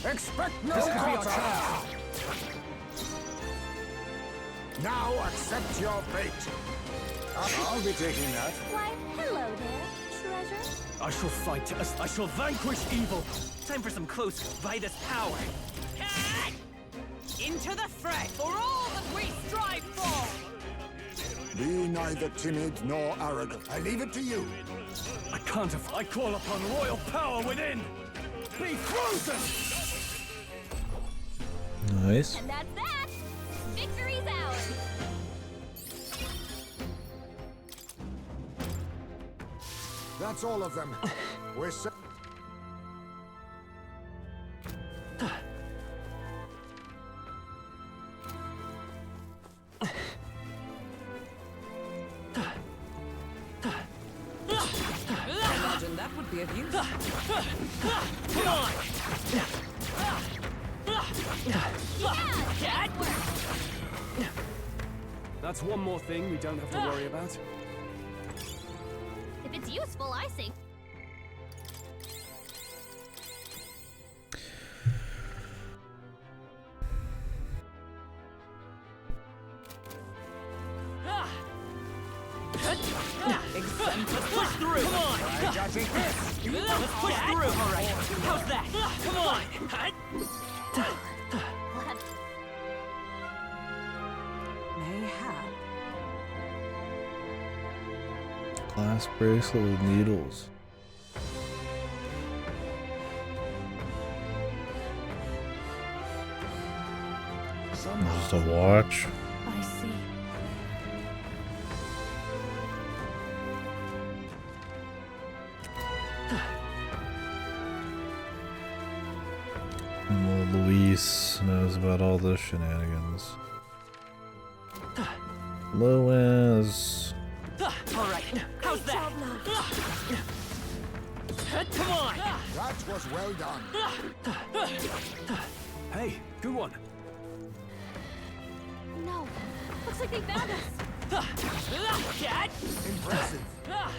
Expect no This could be our quarter! Now accept your fate. I'll be taking that. Why, hello there, treasure. I shall fight. I shall vanquish evil. Time for some close Vitus power. Cat! Into the fray for all that we strive for! Be neither timid nor arrogant. I leave it to you. I can't I call upon royal power within! Be frozen! Nice. And that's that. Victory's ours. That's all of them. We're set. Imagine that would be of use. Come on! Yeah, that worked. That's one more thing we don't have to worry about. If it's useful, I see. Let's push through! Come on! Let's push through! All right, how's that? Come on! Mayhap. Glass bracelet with needles. Just a watch. I see. Well, Luis knows about all the shenanigans. Lois. All right, how's that? Come on! That was well done. Hey, good one. No. Looks like they found us. Cat! Impressive.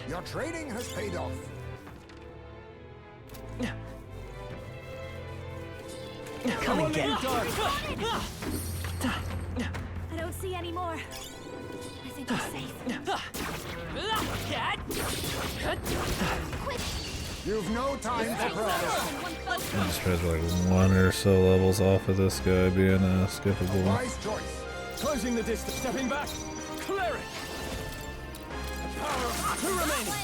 Your training has paid off. Come and get it! see anymore. I think we're safe. You've no time to press. These guys are like 1 or so levels off of this guy being skippable. Wise choice. Closing the distance. Stepping back. Cleric. The power of 2 remaining.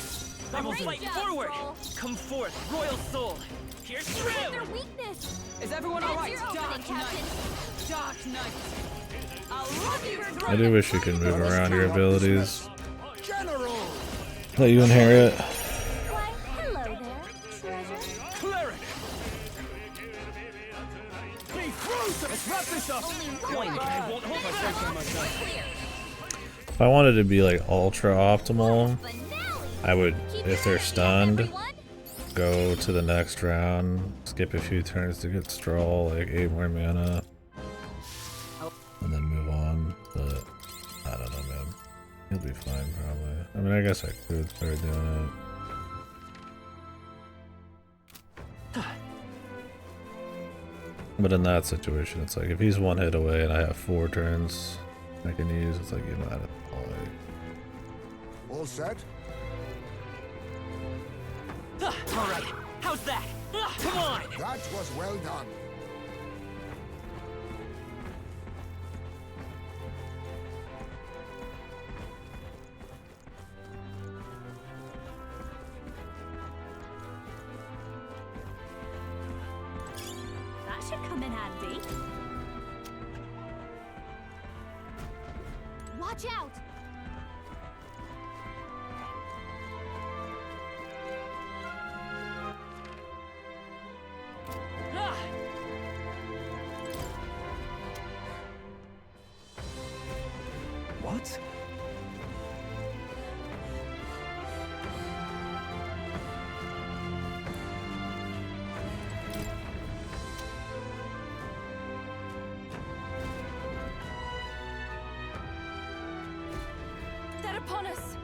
I will fight forward. Come forth, royal soul. Pierce through. Their weakness. Is everyone That's alright? your opening, Captain. Dark Knight. I'll love you. I do wish you could move around your abilities. General. Let you inherit. Why, hello there, treasure. Cleric. Be frozen. Let's wrap this up. Coin, I won't hold back. If I wanted to be like ultra optimal, I would, if they're stunned, go to the next round, skip a few turns to get Stroll, like 8 more mana, and then move on. But I don't know, man. He'll be fine, probably. I mean, I guess I could start doing it. But in that situation, it's like if he's 1 hit away and I have 4 turns I can use, it's like, you know, All set? All right, how's that? Come on. That was well done. That should come in handy. Watch out. What? They're upon us.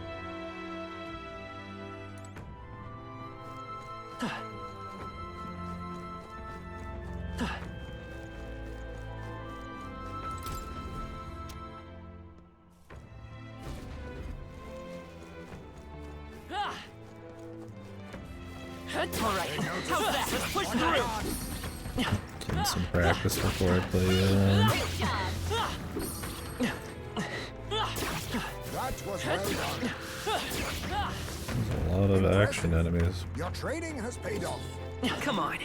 All right, how's that? Let's push through. Getting some practice before I play you. That was well done. There's a lot of action enemies. Your training has paid off. Come on.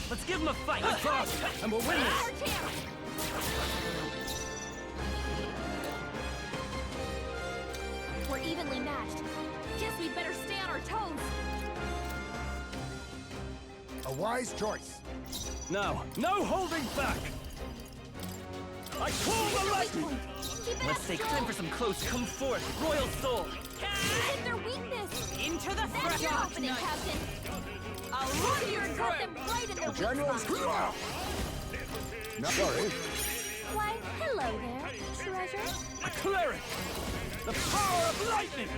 Let's give him a fight. Fast, and we'll win this. We're evenly matched. Guess we'd better stay on our toes. A wise choice. Now, no holding back. I call the lightning. Keep it Let's up, take Joel. time for some close. Come forth, royal soul. Hit their weakness. Into the That's fresh. your opening, Captain. I'll run you Cut through. them right in their weak General's spot. No, sorry. Why, hello there, treasure. A cleric. The power of lightning.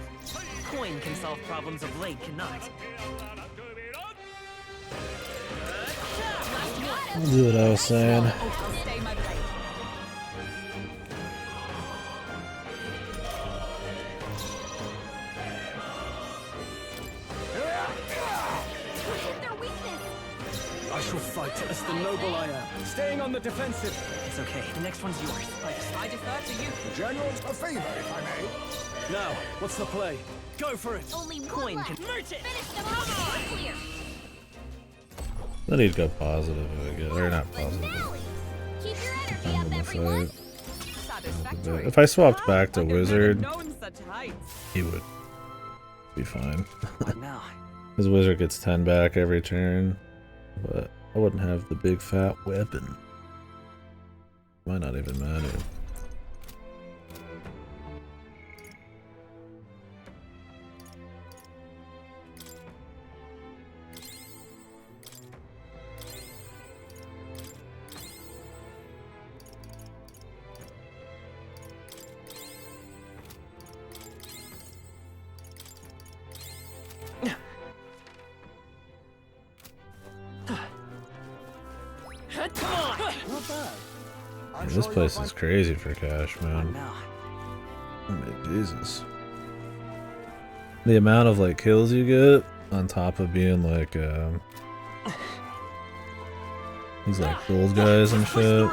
Coin can solve problems of late cannot. I'll do what I was saying. Stay my blade. Hit their weakness. I shall fight as the noble I am, staying on the defensive. It's okay. The next one's yours. I defer to you. The General's a favor, if I may. Now, what's the play? Go for it. Only one Coin left. can merge it. Finish them off. Clear. I need to go positive, I guess. Or not positive. Finale. Keep your energy I'm up, gonna everyone. say. Satisfactory. If I swapped back to I've never Wizard, known such heights. he would be fine. What now? His Wizard gets 10 back every turn, but I wouldn't have the big fat weapon. Might not even matter. Come on. Not bad. This place is crazy for cash, man. I mean, Jesus. The amount of like kills you get on top of being like these like gold guys and shit.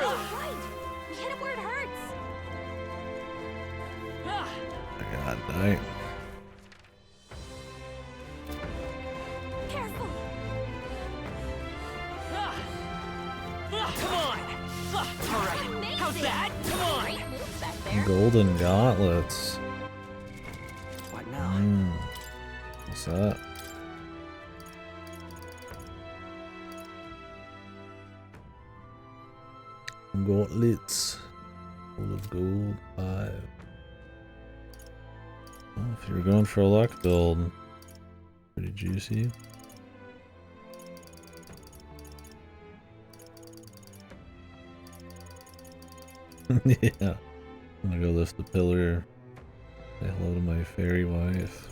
God dang. Careful. Come on. All right. How's that? Come on. Golden gauntlets. What now? What's that? Gauntlets. Full of gold. 5. Well, if you were going for a luck build, pretty juicy. Yeah. I'm gonna go lift the pillar. Say hello to my fairy wife.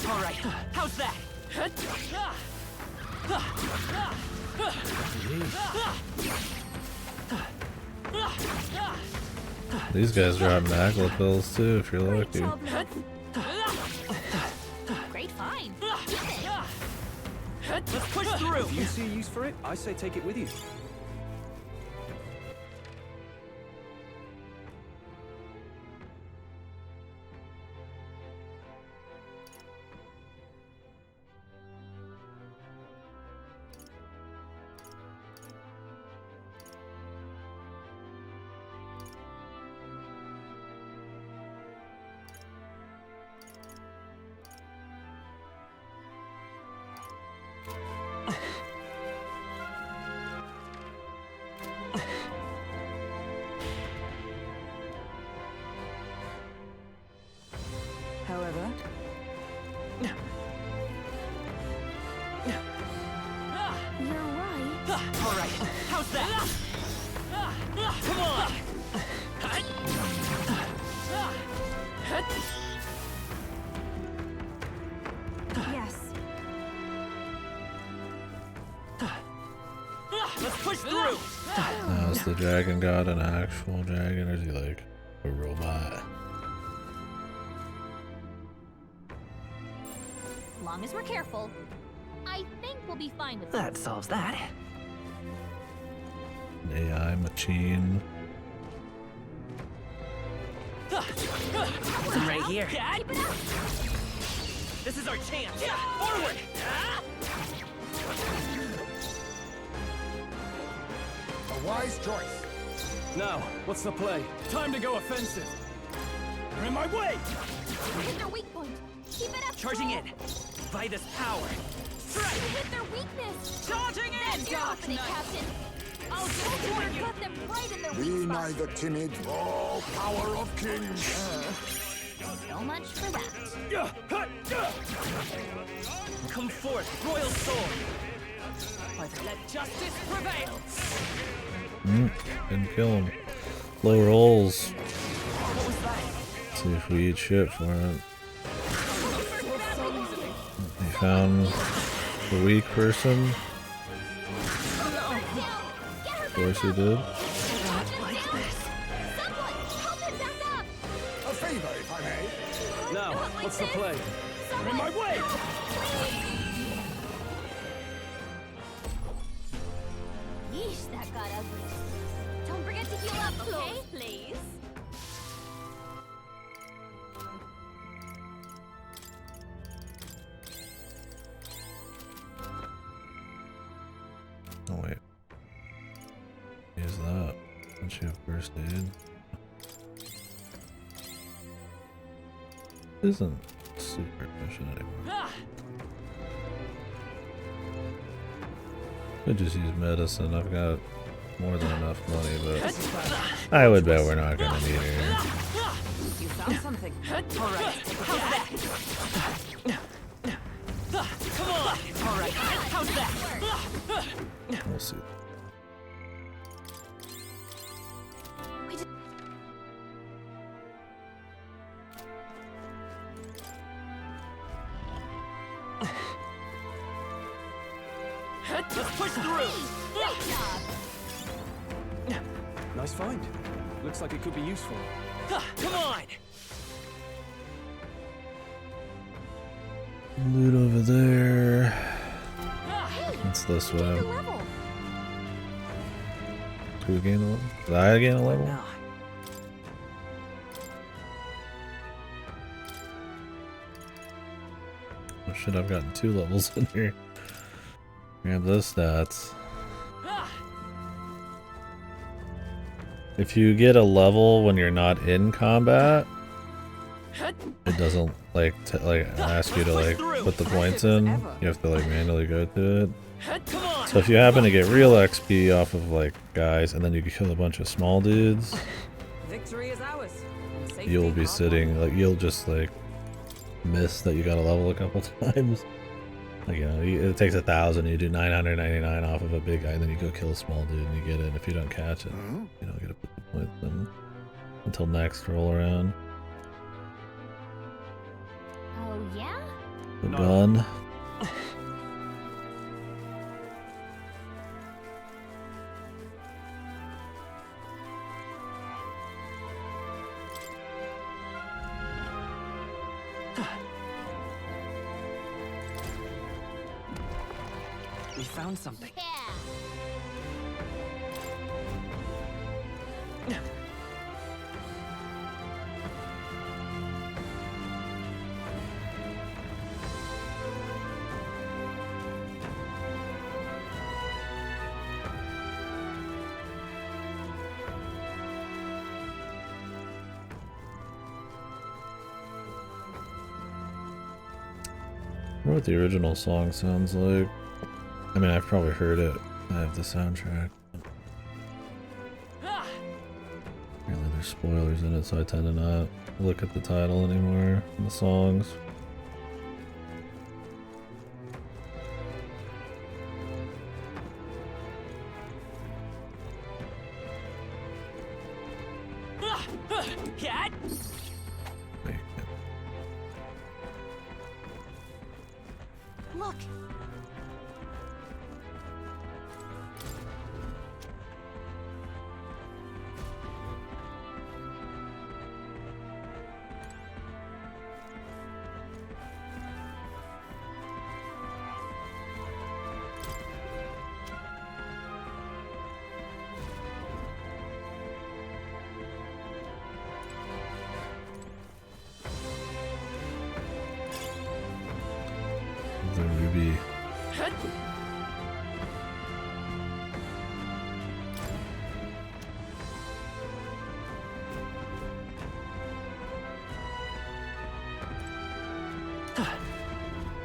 All right. How's that? These guys drop mackerel pills too, if you're lucky. Great find. Let's push through. If you see a use for it, I say take it with you. However, You're right. All right. How's that? Come on. Yes. Let's push through. Now, is the dragon god an actual dragon, or is he like a robot? As long as we're careful, I think we'll be fine with That solves that. An AI machine. Right here. Keep it up. This is our chance. Forward. A wise choice. Now, what's the play? Time to go offensive. You're in my way! Hit their weak point. Keep it up. Charging in. By this power. Strike. Hit their weakness. Charging in. That's your opening, Captain. I'll just gut them right in their Be weak spot. neither timid. Oh, power of kings. So much for that. Come forth, royal sword. Let justice prevail. Didn't kill him. Low rolls. What was that? See if we eat shit for it. He found the weak person. Of course he did. A favor, if I may. Now, what's the play? You're in my way! got ugly. Don't forget to heal up, okay? Please. Oh wait. Use that. Don't you have first aid? Isn't super efficient anymore. Could just use medicine. I've got more than enough money, but I would bet we're not gonna need it here. You found something. Alright, how's that? Come on! Alright, how's that? We'll see. Let's push through! Great job! Nice find. Looks like it could be useful. Come on! Loot over there. What's this way? Who gain a level? Did I gain a level? Oh shit, I've gotten 2 levels in here. Grab those stats. If you get a level when you're not in combat, it doesn't like ask you to like put the points in. You have to like manually go to it. So if you happen to get real XP off of like guys and then you kill a bunch of small dudes, Victory is ours. you'll be sitting like you'll just like miss that you got a level a couple times. Like, you know, it takes 1,000, you do 999 off of a big guy, and then you go kill a small dude and you get it. And if you don't catch it, you don't get to put the points in until next roll around. Oh, yeah? The gun. We found something. Yeah! I wonder what the original song sounds like. I mean, I've probably heard it. I have the soundtrack. Apparently there's spoilers in it, so I tend to not look at the title anymore in the songs. Cat? Look! The ruby.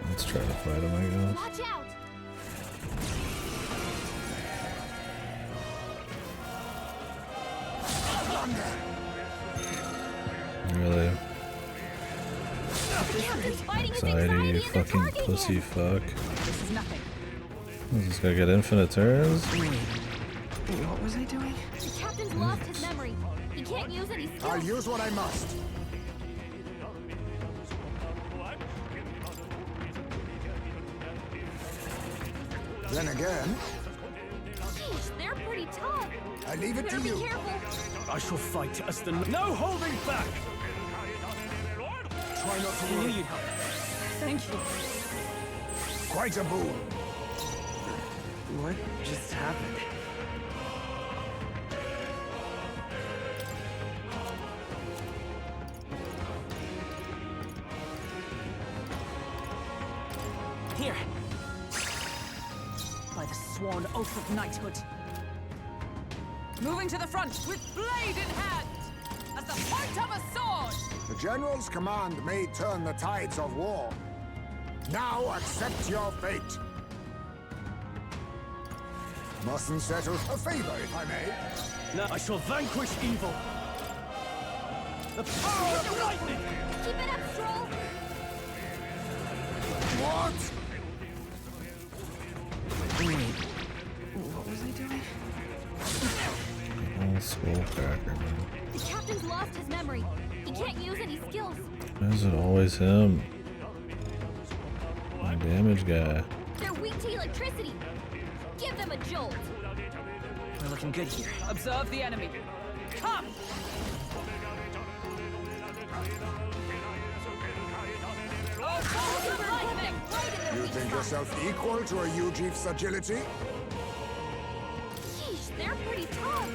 Let's try to fight him, I guess. Watch out! Really? Captain's fighting his Anxiety, you anxiety and they're fucking targeting pussy him. fuck. This is nothing. Is this guy get infinite turns? What was I doing? The captain's lost his memory. He can't use any skills. I'll use what I must. Then again, Jeez, they're pretty tough. I leave it Better to be you. careful. I shall fight as the... No holding back! Try not to I knew worry. you'd help. Thank you. Quite a boon. What just happened? Here. By the sworn oath of knighthood. Moving to the front with blade in hand, as the point of a sword. The General's command may turn the tides of war. Now accept your fate. Mustn't settle a favor, if I may. Now I shall vanquish evil. The power of lightning! Keep it up, Stroll! What? Wait, what was I doing? Oh, Skullcracker, man. The captain's lost his memory. He can't use any skills. Why is it always him? My damage guy. They're weak to electricity. Give them a jolt. We're looking good here. Observe the enemy. Come! You think yourself equal to a Ujief's agility? Sheesh, they're pretty tough.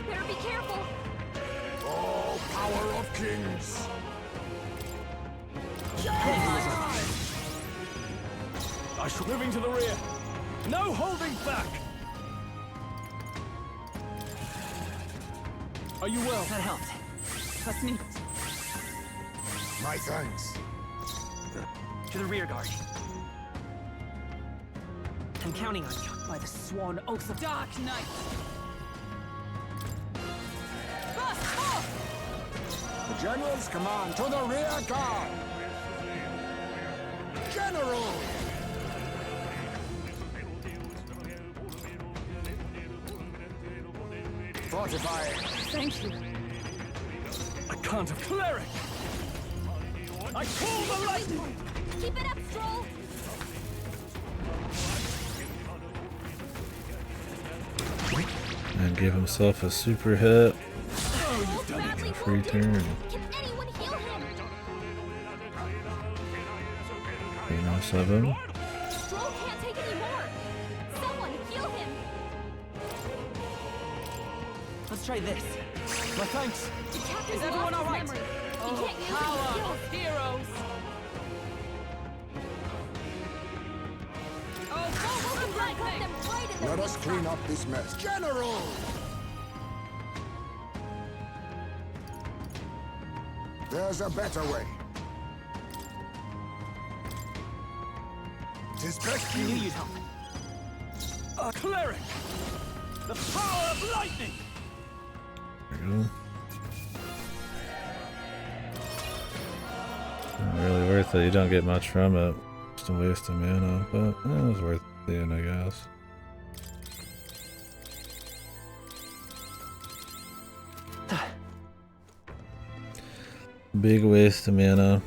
Better be careful. Oh, power of kings! I shall moving to the rear. No holding back. Are you well? That helped. Trust me. My thanks. To the rear guard. I'm counting on you. By the sworn oath of Dark Knight. Burst forth! The General's command to the rear guard! General! Fortify. Thank you. I can't have cleric. I call the lightning. Keep it up, Stroll! And give himself a super hit. Stroll's badly Free wounded. turn. Can anyone heal him? 7. Stroll can't take any more. Someone heal him. Let's try this. My thanks. The captain's Is everyone lost all his right? memory. He Oh, can't use power any skills. of heroes. Oh, Cut lightning! them right in the Let us weak clean spot. up this mess. General! There's a better way. Tis best You you... use help. A cleric. The power of lightning. There you go. Not really worth it. You don't get much from it. Just a waste of mana, but it was worth it, I guess. Big waste of mana.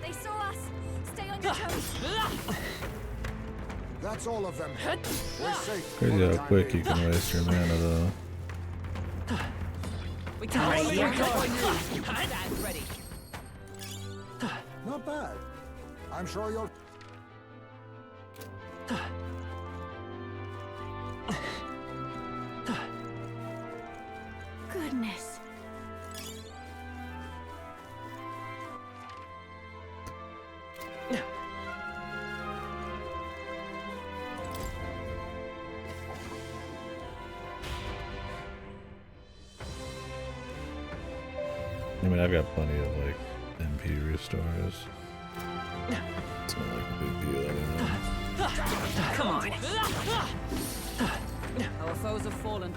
They saw us. Stay on your toes. That's all of them. We're safe. Crazy for the how time quick being. you can waste your mana, though. We can Right only here. recover you. Stand ready. Not bad. I'm sure you'll... Goodness. I mean, I've got plenty of, like, MP restores. It's not like a big deal anymore. Come on. Our foes have fallen.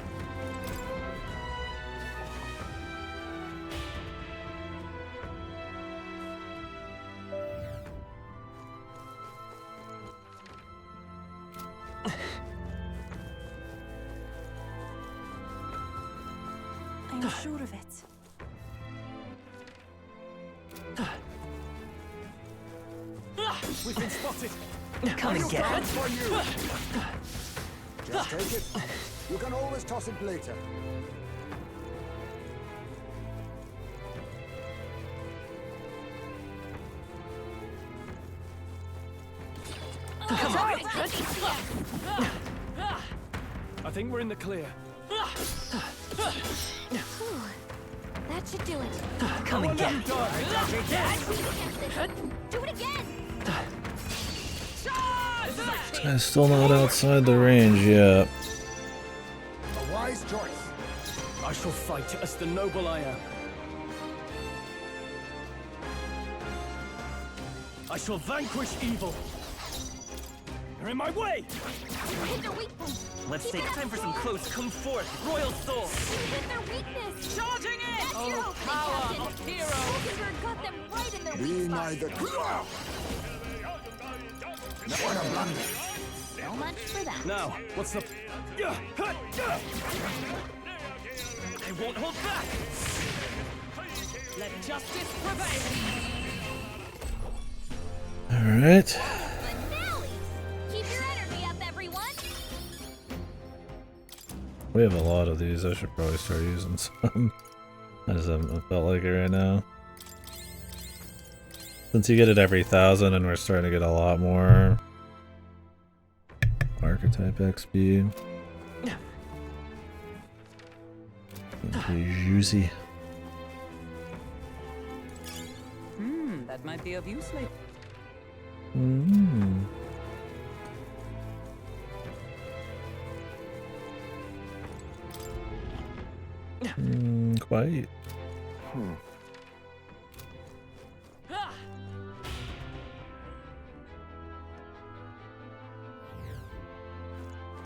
I'm sure of it. We've been spotted. Come and get it. For you. Just take it. You can always toss it later. Come on. I think we're in the clear. That should do it. Come and get me. Do it again. This guy's still not outside the range yet. A wise choice. I shall fight as the noble I am. I shall vanquish evil. You're in my way! Hit their weak point. Let's take time for some close. Come forth, Royal Soul. Hit their weakness. Charging in! That's your Oh, opening, power Captain. of heroes. Hulkenberg got them right in their Be weak spot. neither. What a blunder. So much for that. Now, what's the... I won't hold back. Let justice prevail. Alright. Finale! Keep your energy up, everyone. We have a lot of these. I should probably start using some. I just haven't felt like it right now. Since you get it every 1,000 and we're starting to get a lot more archetype XP. It'll be juicy. That might be of use later. Quite.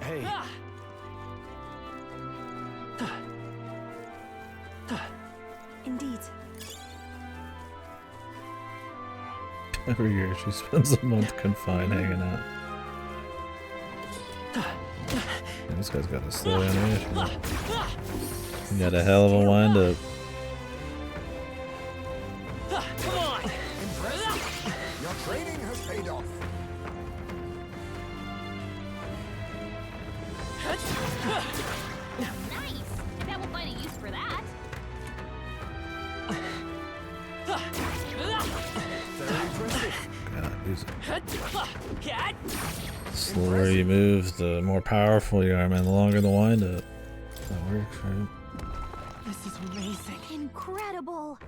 Hey. Indeed. Every year she spends a month confined hanging out. Man, this guy's got a slow animation. He got a hell of a wind up. Come on. Your training has paid off. Nice. I bet we'll find a use for that. God, use it. The slower you move, the more powerful you are, man. The longer the wind up. That works, right? This is amazing. Incredible.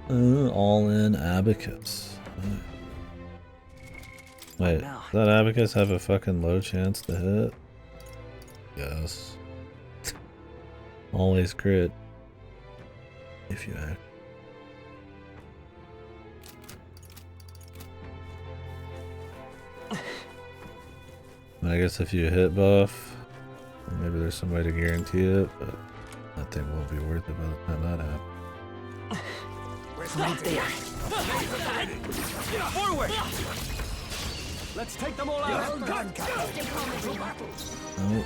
All in abacus. Wait, does that abacus have a fucking low chance to hit? Yes. Always crit. If you act. I guess if you hit buff, maybe there's some way to guarantee it, but that thing won't be worth it by the time that happens. Right there. Forward. Let's take them all out! Well done, Captain. Oh.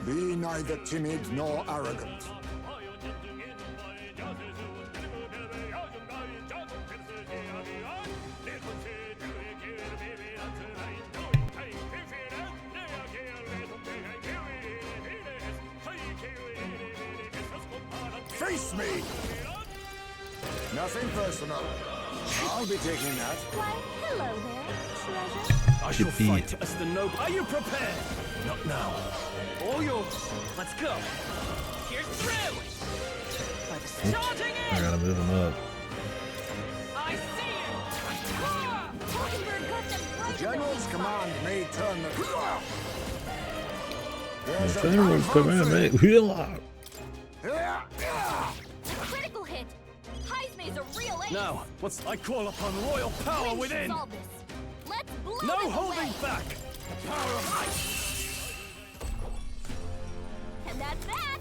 Be neither timid nor arrogant. Face me! Nothing personal. I'll be taking that. Why, hello there, treasure. I shall fight as the noble. Are you prepared? Not now. All yours. Let's go. Here's through. Oops. Charging I in. gotta move him up. I see you. Hulkenberg got them right The General's command may turn the... There's a General's time for command, mate. Critical hit. Heismay's a real ace. Now, what's... I call upon royal power We should within! solve this. Let's blow No them holding away. back! The power of ice! And that's that.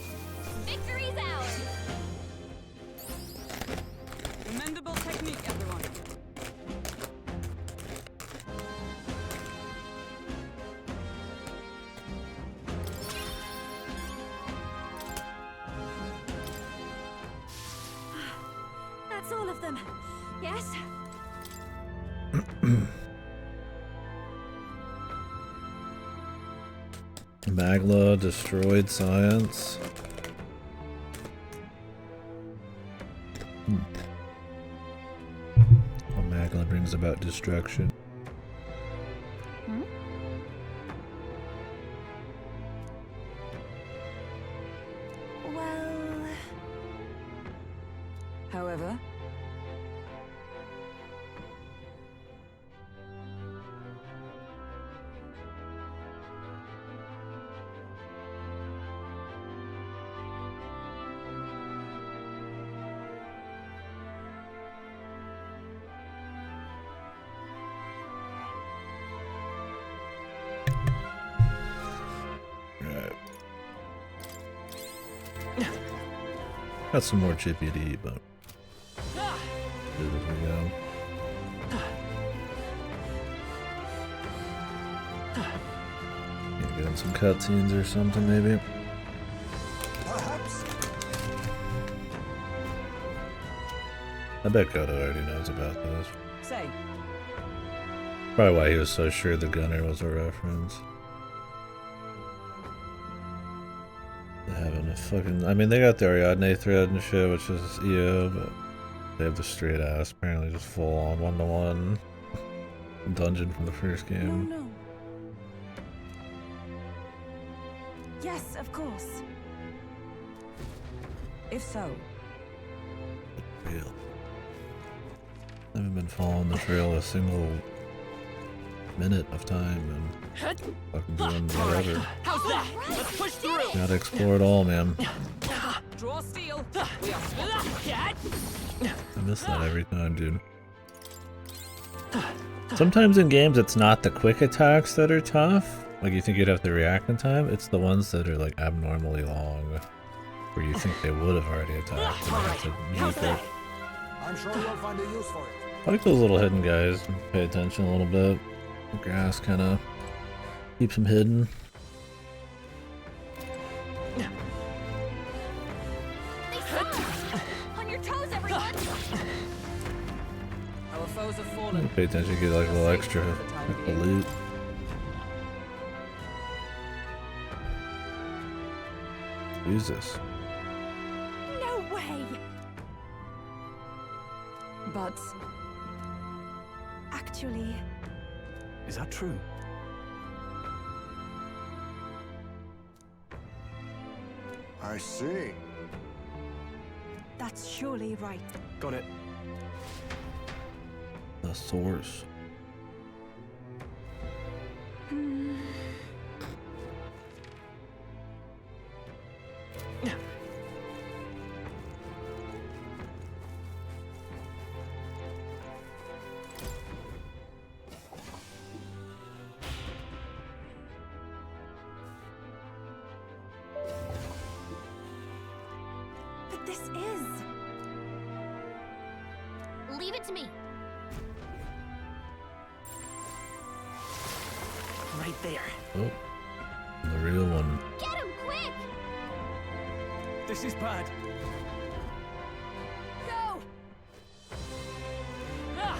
Victory's ours. Commendable technique, everyone. That's all of them. Yes? Magla destroyed science. Well, Magla brings about destruction. Well... However, Got some more chippy to eat, but good as we go. Get in some cutscenes or something, maybe. Perhaps. I bet Kodo already knows about this. say, Probably why he was so sure the gunner was a reference. Having a fucking... I mean, they got the Ariadne thread and shit, which is EO, but they have the straight ass, apparently just full on 1-to-1 dungeon from the first game. No. Yes, of course. if so, Real. I haven't been following the trail a single minute of time and fucking doing whatever. How's that? Let's push through. Gotta explore it all, man. draw steel. We are I miss that every time, dude. Sometimes in games it's not the quick attacks that are tough. Like you think you'd have to react in time. It's the ones that are like abnormally long. Where you think they would have already attacked and have to juke it. I'm sure you'll find a use for it. I like those little hidden guys. Pay attention a little bit. The grass kind of keeps them hidden. On your toes, everyone! Our foes have fallen. Pay attention, get like a little extra like the loot. Jesus. No way! But actually, Is that true? I see. that's surely right. Got it. The source. But this is... Leave it to me. Right there. Oh. The real one. Get him, quick! This is bad. Go! Ah!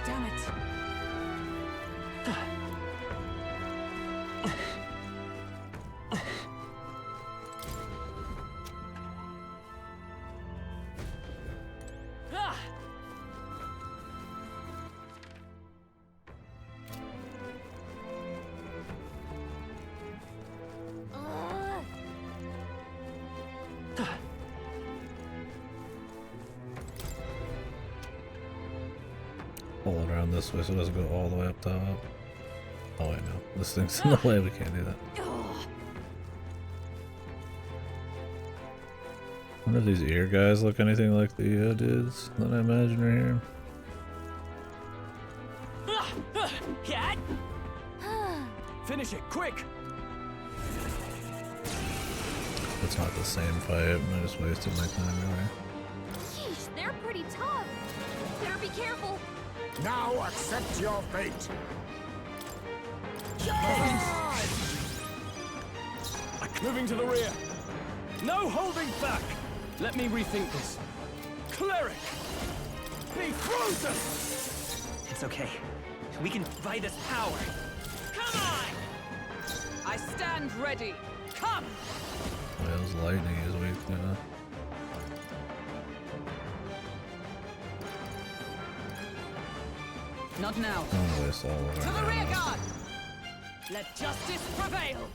Damn it. Ah! Ugh. Pull it around this way so it doesn't go all the way up top. Oh, I know. This thing's in the way. We can't do that. I wonder if these ear guys look anything like the dudes that I imagine are here. Cat! Finish it, quick! It's not the same fight. I just wasted my time anyway. Sheesh, they're pretty tough. Better be careful. Now accept your fate. Moving to the rear. No holding back! Let me rethink this. Cleric! Be frozen! It's okay. We can buy this power. Come on! I stand ready. Come! Whale's lightning is weak, yeah. Not now. Oh, waste all of To the our rear mana. guard! Let justice prevail!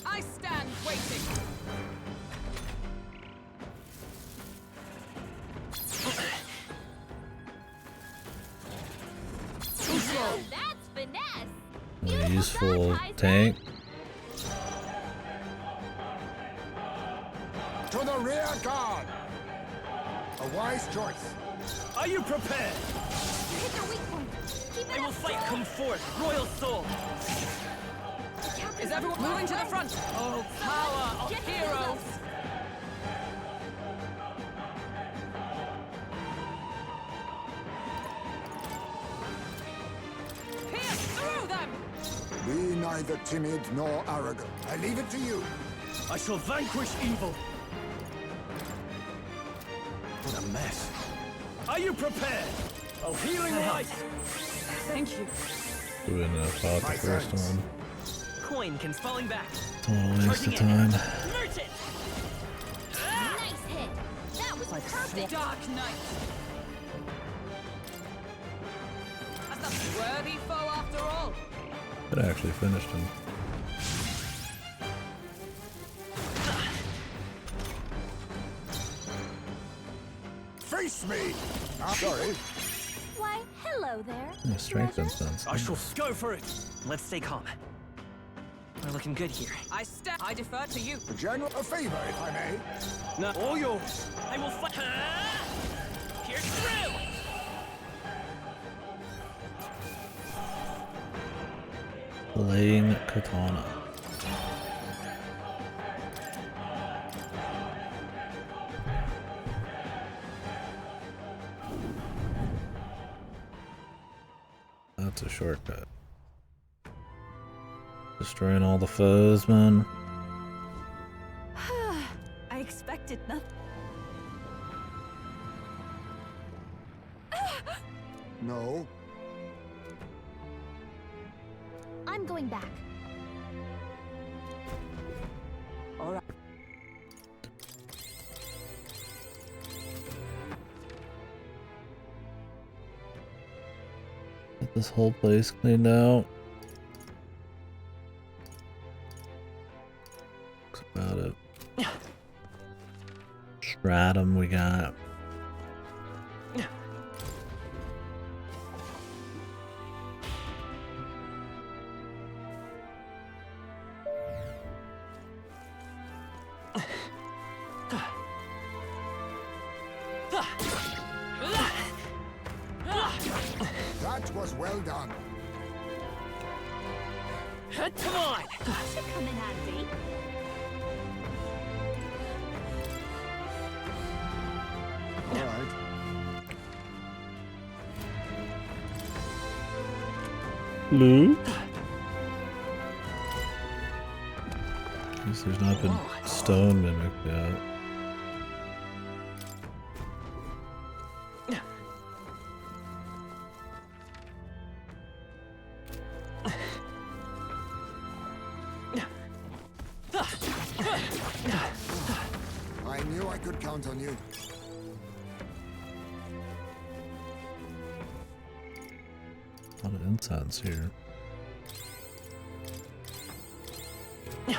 I stand waiting. Now that's finesse. A useful tank. To the rear guard! A wise choice. Are you prepared? You hit your weak point. Keep it I will up. fight come forth, royal soul. Is everyone moving to the front? Oh, power of Get heroes! Pierce through them! Be neither timid nor arrogant. I leave it to you. I shall vanquish evil. What a mess. Are you prepared? Oh, healing light! Thank you. We wouldn't have fought the first one. Coinkins falling back. Total waste Charging of in. time. Merchant! Nice hit. That was perfect. Dark Knight! That's a worthy foe after all. Could have actually finished him. Face me! Sorry. Why, hello there. Yeah, strength treasure. instance. I shall go for it. Let's stay calm. We're looking good here. I defer to you. A general a favor, if I may. Now, all yours. I will fight. Pierce through! Laying katana. That's a shortcut. Destroying all the foes, man. I expected nothing. No. I'm going back. All right. Get this whole place cleaned out. Looks about it. Stratum we got. That was well done. Come on! Should come in handy. All right. Blue? Guess there's not been stone mimicked yet. I knew I could count on you. A lot of incense here. I'm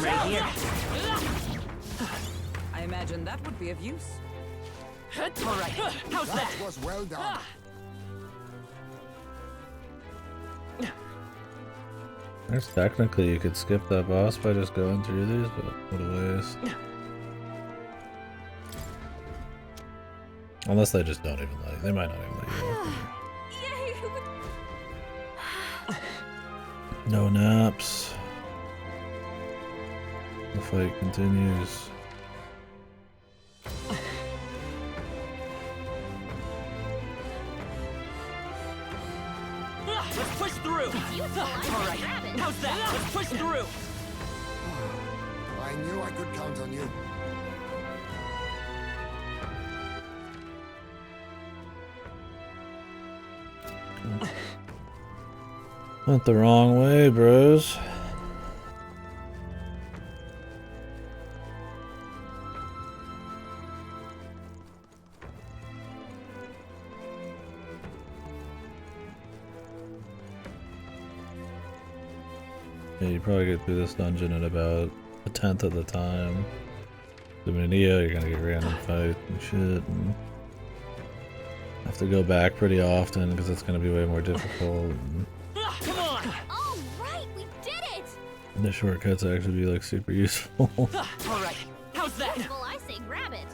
right here. I imagine that would be of use. All right. How's that? That was well done. There's technically you could skip that boss by just going through these, but what a waste. Unless they just don't even they might not even let you walk in here. No naps. The fight continues. Let's push through. All right. How's that? Let's push through. I knew I could count on you. Went the wrong way, bros. Yeah, you probably get through this dungeon in about 1/10 of the time. Doing Neo, you're gonna get random fights and shit, and have to go back pretty often because it's gonna be way more difficult. And Come on! All right, we did it! the shortcuts actually be like super useful. All right. How's that? Well, I say grab it.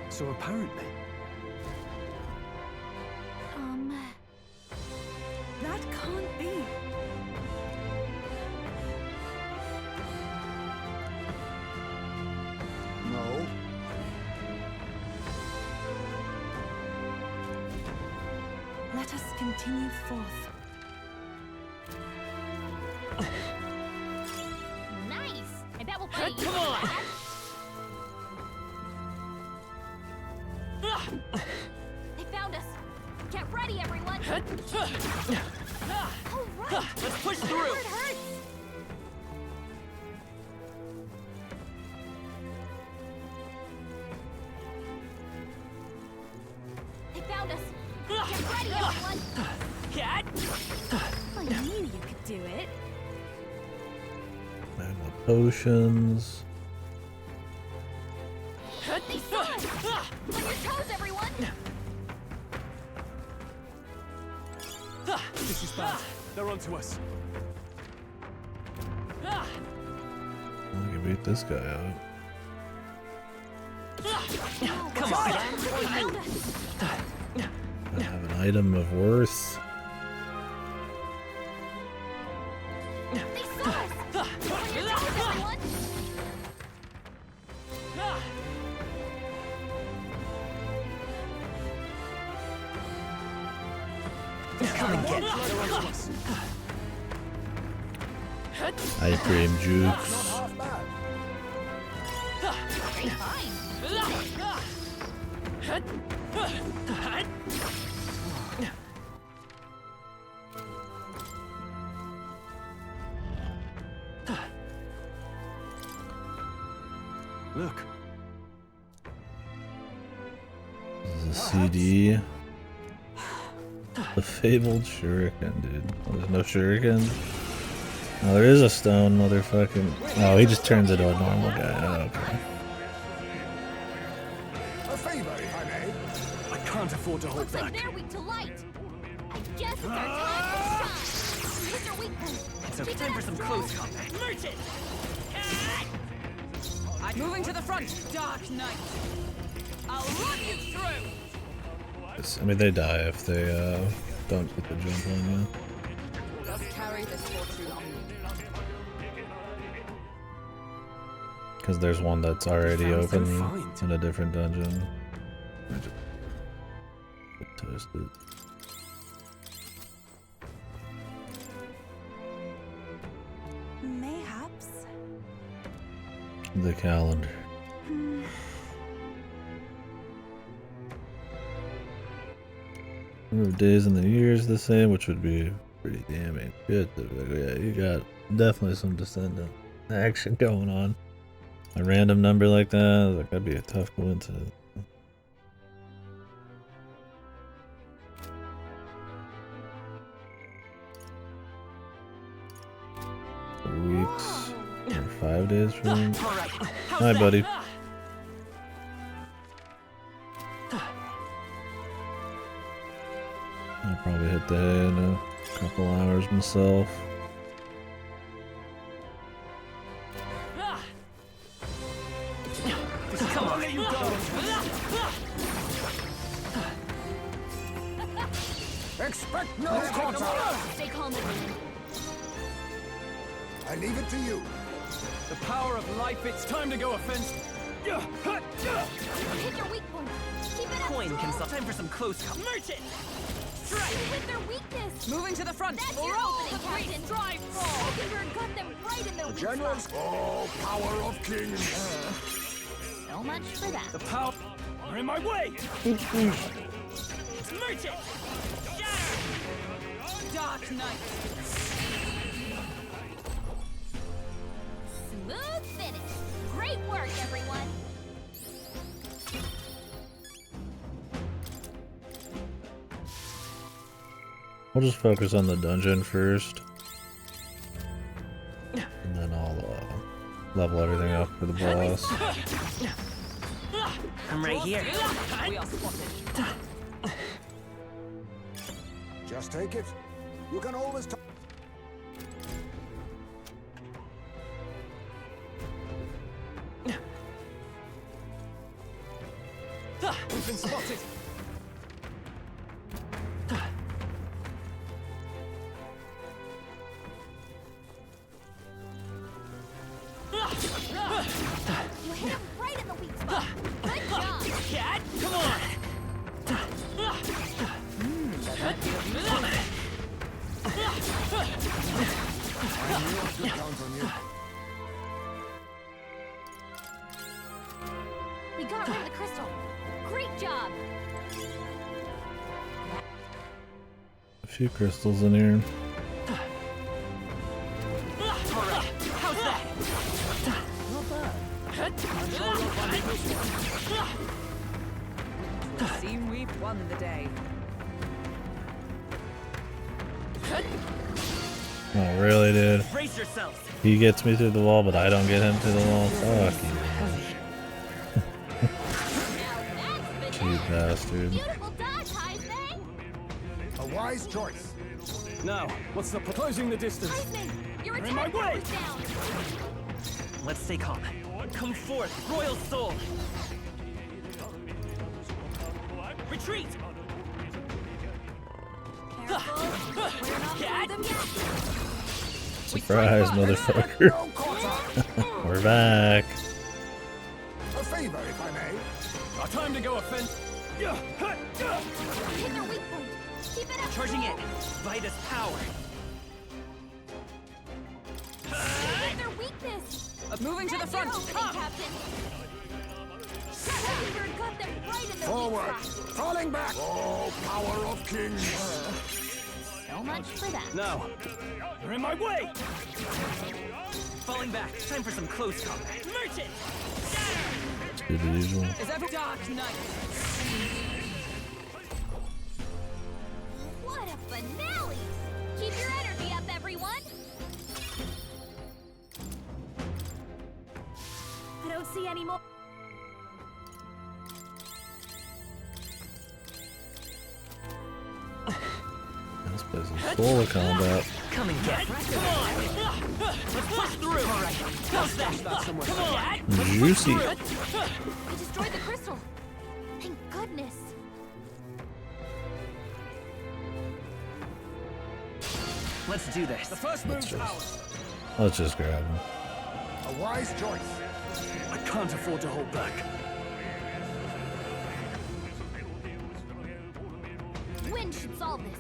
So apparently, That can't be. No. Let us continue forth. Nice! I bet we'll pay you. Come on! They found us. Get ready, everyone. All right. Let's push through. It hurts. They found us. Get ready, everyone. Cat. I knew you could do it. Magma potions. They saw us. On your toes, everyone. this is bad. They're onto us. I can beat this guy out. Come on. I have an item of worth. They saw us. On your toes, everyone. Come and get Ice cream jukes. Look. This is a CD. The fabled shuriken, dude. Oh, there's no shuriken? Oh, there is a stone, motherfucking. Oh, he just turns into a normal guy. Oh, okay. A favor, if I may. I can't afford to hold Looks like back. they're weak to light. I guess it's our time to shine. Here's our weak point. It's time for some close combat. Merchant! Moving to the front, Dark Knight. I'll run you through. I mean, they die if they don't get the jump on you. Just carry this fortune on you. Because there's one that's already Sounds open confined. in a different dungeon. I just get toasted. Mayhaps. The calendar. Number of days in the year is the same, which would be pretty damning good. Yeah, you got definitely some descendant action going on. A random number like that, that'd be a tough coincidence. Weeks or 5 days from. Hi, buddy. I'll probably hit the hay in a couple hours myself. Come on, you go! Expect no quarter! Stay calm, everyone. I leave it to you. The power of life, it's time to go offensive. Hit your weak point. Keep it up, Coin can Stroll. time for some close combat. Merchant! You hit their weakness. Moving to the front. That's your opening, Captain. Drive, Hockenberg got them right in their weak Generals, spot. oh, power of kings! So much for that. The power are in my way. Merchant! Shatter! Dark Knight. Smooth finish. Great work, everyone. We'll just focus on the dungeon first. And then I'll level everything up for the boss. I'm right here. We are spotted. Just take it. You can always We've been spotted. You hit him right in the weak spot. Good job. Cat, come on! count on you. We got rid of the crystal. Great job. A few crystals in here. How's that? Seem we've won the day. Oh, really, dude? Brace yourselves. He gets me through the wall, but I don't get him through the wall. Fuck you. Cheap bastard. Beautiful dodge, Heisman. A wise choice. Now, what's the closing the distance? Heisman, your In my attack way. is down. Let's stay calm. Come forth, Royal Soul. Retreat! Careful. We're not through them yet. Surprise, motherfucker. No quarter! We're back. A favor, if I may. Our time to go offensive. Hit their weak point. Keep it up. Charging in. Vitus power. Hit their weakness. Moving to the That's your front. opening, Captain. Hockenberg got them right in their Forward! weak spot. Falling back! Oh, power of kings! So much for that. Now, you're in my way. Falling back. Time for some close combat. Merchant! Let's do the usual. Is every Dark Knight? What a finale! Keep your energy up, everyone. I don't see any more. This place is full of combat. Come and get. Come on! Let's push through! Alright. How's that? Come on! Juicy. I destroyed the crystal. Thank goodness. Let's do this. The first move's ours. Let's just grab him. A wise choice. I can't afford to hold back. Wind should solve this.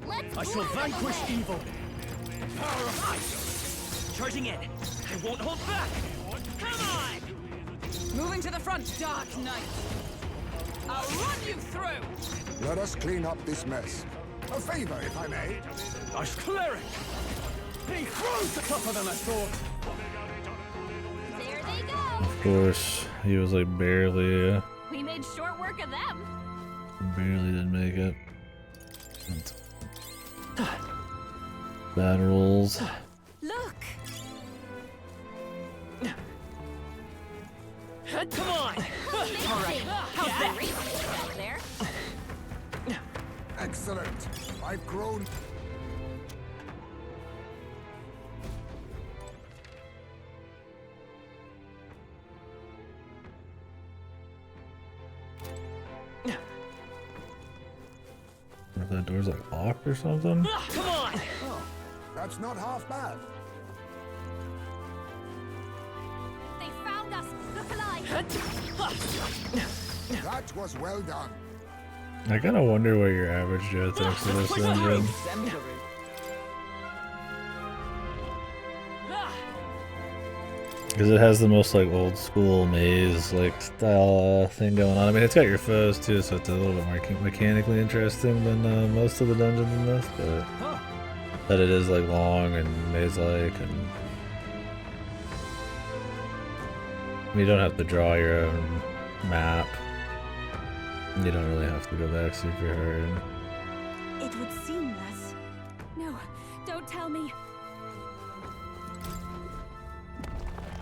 Let's I shall blow them vanquish away. evil. The power of ice. Charging in. I won't hold back. Come on! Moving to the front. Dark Knight. I'll run you through. Let us clean up this mess. A favor, if I may. Ice cleric. He throws tougher than I thought. There they go. Of course, he was like barely We made short work of them. didn't make it. Bad rolls. Look. Come on! Alright. How's that? Great back there. Excellent. I've grown. If that door's like locked or something. Come on! Oh, that's not half bad. They found us! Look alive! That was well done. I kind of wonder what your average Joe thinks of this dungeon. Because it has the most like old school maze like style thing going on. I mean, it's got your foes too, so it's a little bit more mechanically interesting than most of the dungeons in this. But it is like long and maze-like, and you don't have to draw your own map. You don't really have to go back super hard. It would seem less. No, don't tell me.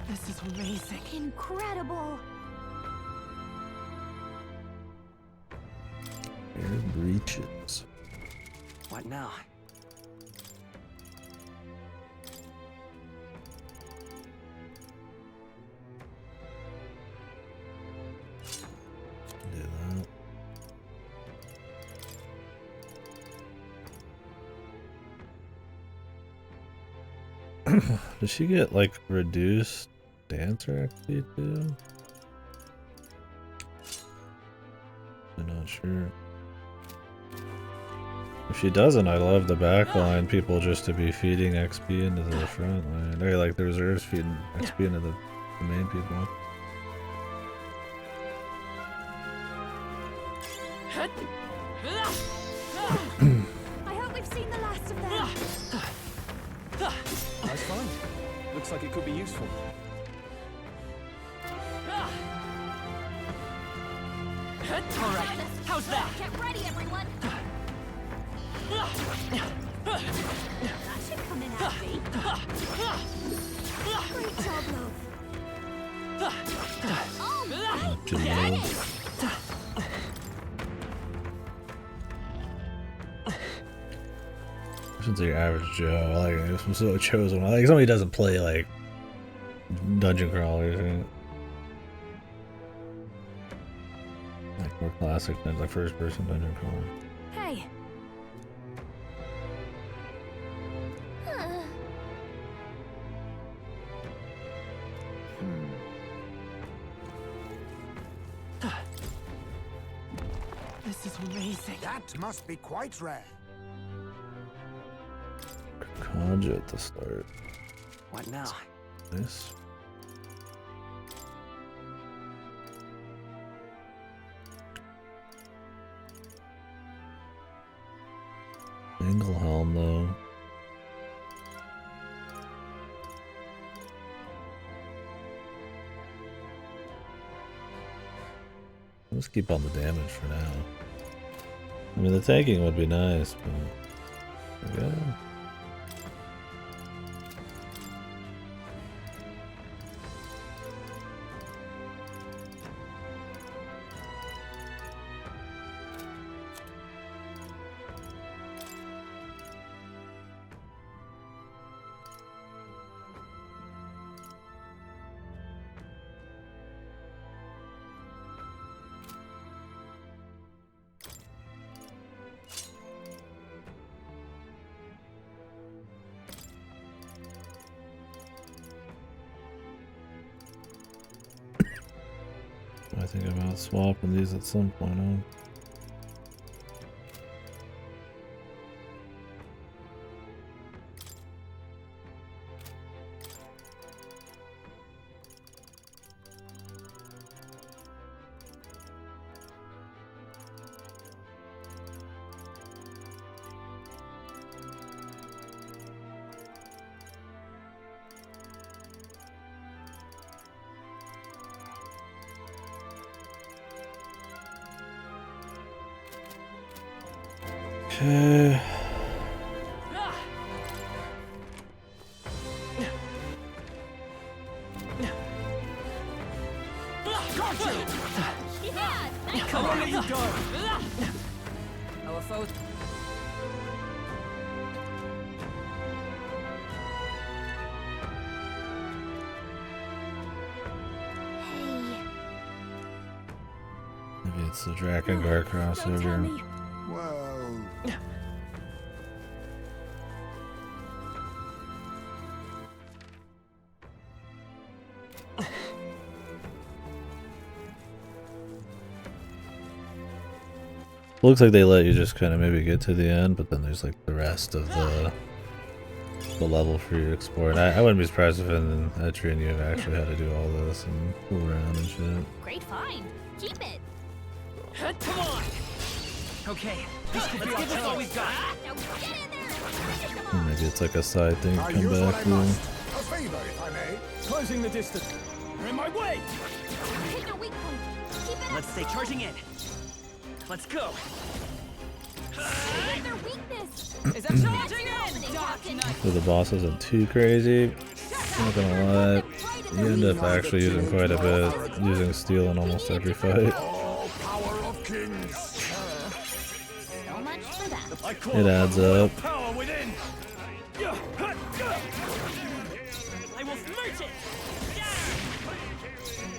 This is amazing. Incredible! Air breaches. What now? Do that. Does she get like reduced dancer XP too? I'm not sure. If she doesn't, I love the backline people just to be feeding XP into the front line. They're like the reserves feeding XP into the main people. I hope we've seen the last of them. That's fine. Looks like it could be useful. Alright, how's that? Get ready, everyone! That should come in handy. Great job, love. Oh, right! Good Get move. it! I shouldn't say your average Joe. I like some sort of chosen one. I like somebody who doesn't play like dungeon crawlers, right? Like more classic than like first person dungeon crawler. Hey. This is amazing. That must be quite rare. Kaja at the start. What now? This. Angle helm though. Let's keep on the damage for now. I mean, the tanking would be nice, but yeah. I think about swapping these at some point on. Okay. Yeah! Come on, you go! Our foes. Maybe it's the Drakengard Don't tell crossover. me. Well... Looks like they let you just kind of maybe get to the end, but then there's like the rest of the level for you to explore. And I wouldn't be surprised if in Etrian you actually had to do all this and fool around and shit. Great find. Keep it. Come on. Okay, let's give this all we've got. Now get in there. Maybe it's like a side thing to I come use what back I to. must. A favor, if I may. Closing the distance. You're in my way. Hit your weak point. Keep it up. Let's stay charging in. Let's go. Hit their weakness. Is that charging in? Captain. So the boss isn't too crazy. Not gonna lie. You end up actually using quite a bit, using steel in almost every fight. All power of kings. So much for that. I call It adds upon royal up. power within. I will smirch it.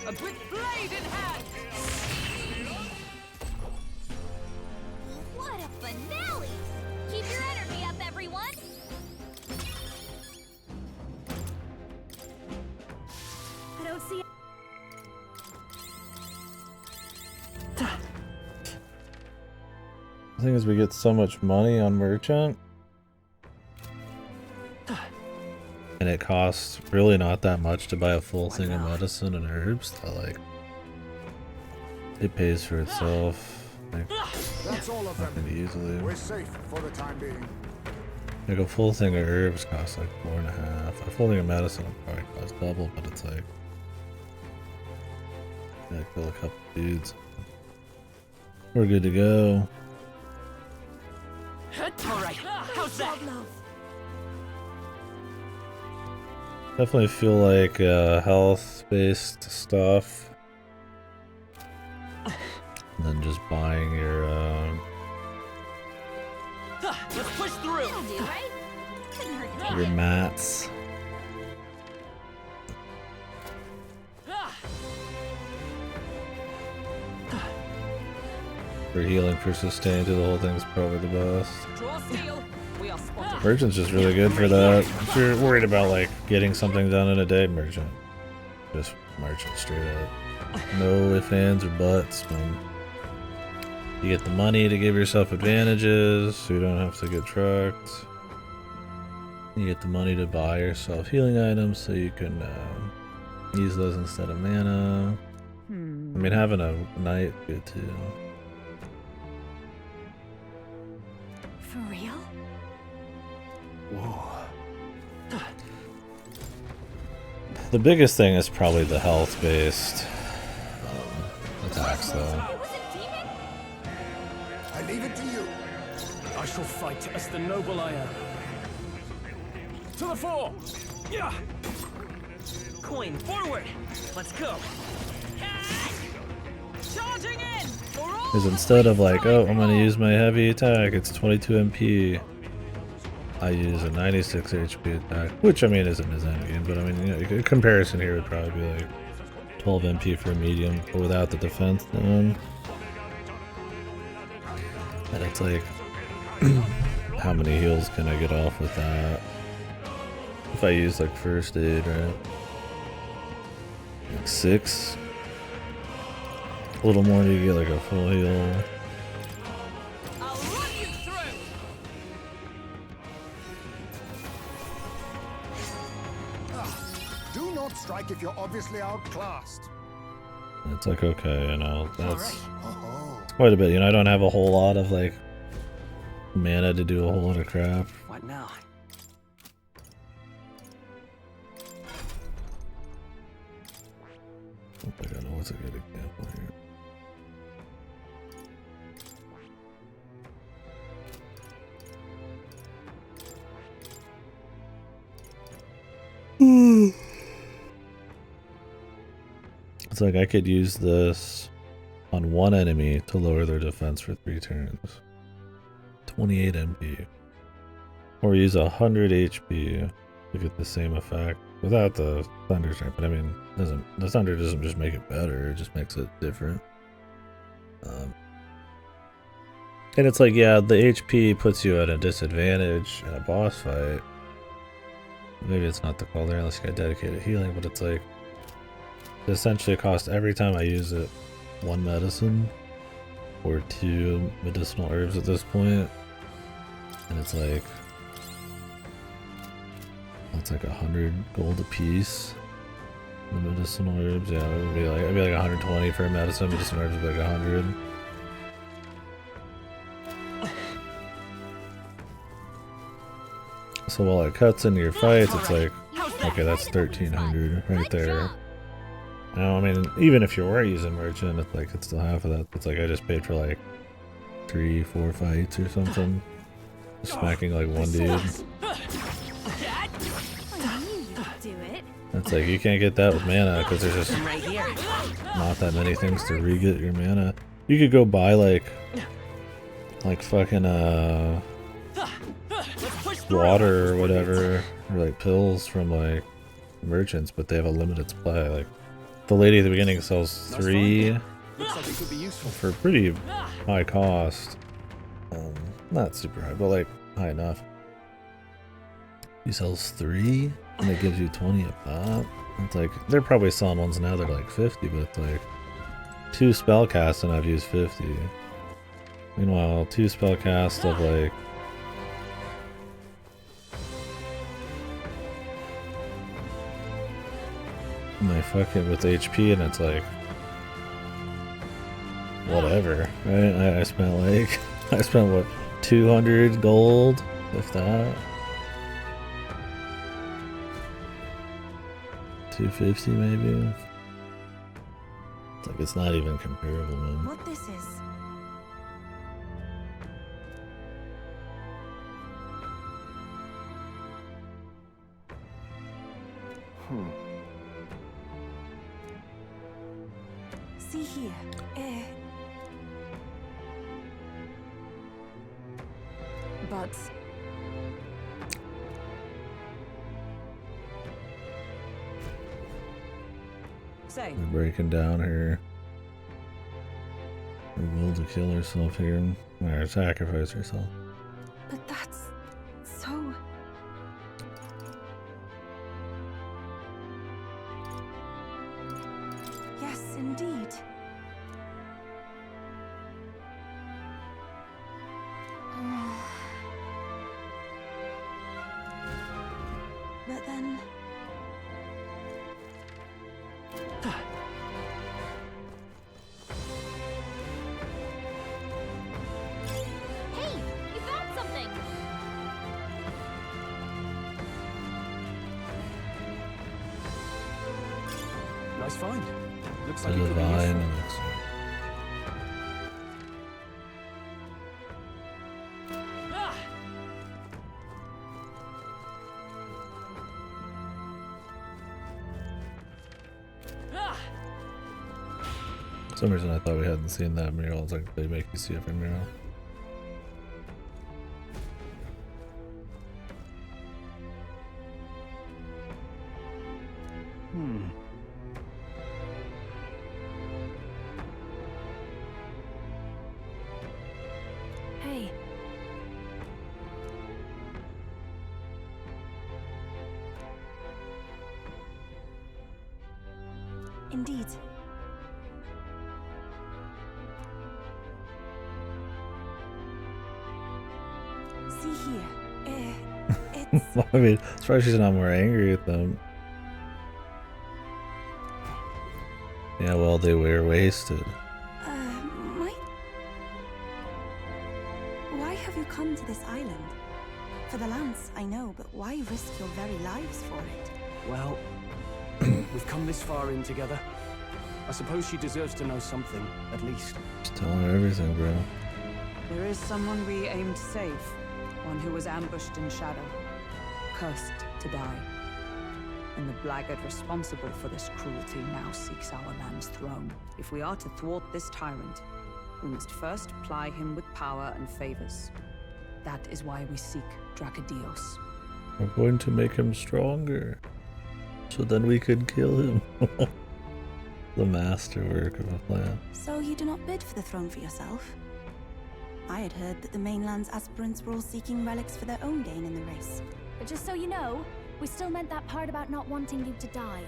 A quick blade in hand. What a finale! Keep your energy up, everyone. I don't see. The thing is, we get so much money on merchant, and it costs really not that much to buy a full thing of medicine and herbs. That like it pays for itself. Like, That's all of fucking them. easily. We're safe for the time being. Like a full thing of herbs costs like 4.5. A full thing of medicine will probably cost double, but it's like yeah, kill a couple dudes. We're good to go. All right, how's that? Definitely feel like health-based stuff, and then just buying your Let's push through. That'll do, right? Couldn't hurt to your try. mats. For healing, for sustain, the whole thing's probably the best. Draw steel. We are spotted. Merchant's just really good for that. If you're worried about like getting something done in a day, merchant. Just merchant straight up. No ifs, ands, or buts, man. You get the money to give yourself advantages, so you don't have to get trucked. You get the money to buy yourself healing items, so you can use those instead of mana. I mean, having a knight good too. For real? The biggest thing is probably the health-based attacks, though. It was a demon? I leave it to you. I shall fight as the noble I am. To the fore! Yeah! Coin forward. Let's go. Charging in. For all Because instead of like, oh, I'm gonna use my heavy attack, it's 22 MP. I use a 96 HP attack, which I mean isn't his endgame, but I mean, you know, a comparison here would probably be like 12 MP for a medium, but without the defense then. And it's like, how many heals can I get off with that? If I use like first aid, right? Like 6. A little more to get like a full heal. I'll run you through. Do not strike if you're obviously outclassed. It's like, okay, you know, that's Oh, quite a bit. You know, I don't have a whole lot of like mana to do a whole lot of crap. What now? I don't think I know what's a good example here. It's like I could use this on one enemy to lower their defense for 3 turns. 28 MP. Or use 100 HP to get the same effect without the thunder strike. But I mean, the thunder doesn't just make it better, it just makes it different. And it's like, yeah, the HP puts you at a disadvantage in a boss fight. Maybe it's not the call there unless you got dedicated healing, but it's like, it essentially costs every time I use it 1 medicine or 2 medicinal herbs at this point. And it's like, that's like 100 gold a piece. The medicinal herbs, yeah, it'd be like 120 for a medicine. Medicinal herbs would be like 100. So while it cuts into your fights, it's like, okay, that's 1,300 right there. Now, I mean, even if you were using merchant, it's like it's still half of that. It's like I just paid for like 3-4 fights or something, smacking like one dude. That's like, you can't get that with mana because there's just not that many things to re-get your mana. You could go buy like fucking water or whatever, or like pills from like merchants, but they have a limited supply. Like the lady at the beginning sells 3 for pretty high cost. Not super high, but like high enough. He sells 3 and it gives you 20 a pop. It's like, they're probably selling ones now that are like 50, but it's like 2 spell casts and I've used 50. Meanwhile, 2 spell casts of like my fucking with HP, and it's like whatever. I spent like I spent what, 200 gold, if that. 250 maybe. It's like, it's not even comparable, man. What this is? See here. But say, We're breaking down her will to kill herself here, or sacrifice herself. But that's so... Yes, indeed. But then... Hey, you found something! Nice find. Looks The like it could be divine useful. elixir. For some reason I thought we hadn't seen that mural. It's like they make you see every mural. Hey. Indeed. See here. It's... I mean, as far as she's not more angry at them. Yeah, well, they were wasted. Why have you come to this island? For the lance, I know, but why risk your very lives for it? Well, we've come this far in together. I suppose she deserves to know something, at least. Just tell her everything, bro. there is someone we aim to save. One who was ambushed in shadow, cursed to die. And the blackguard responsible for this cruelty now seeks our land's throne. If we are to thwart this tyrant, we must first ply him with power and favors. That is why we seek Dracadios. We're going to make him stronger, so then we can kill him. The masterwork of a plan. So you do not bid for the throne for yourself? I had heard that the mainland's aspirants were all seeking relics for their own gain in the race. But just so you know, we still meant that part about not wanting you to die.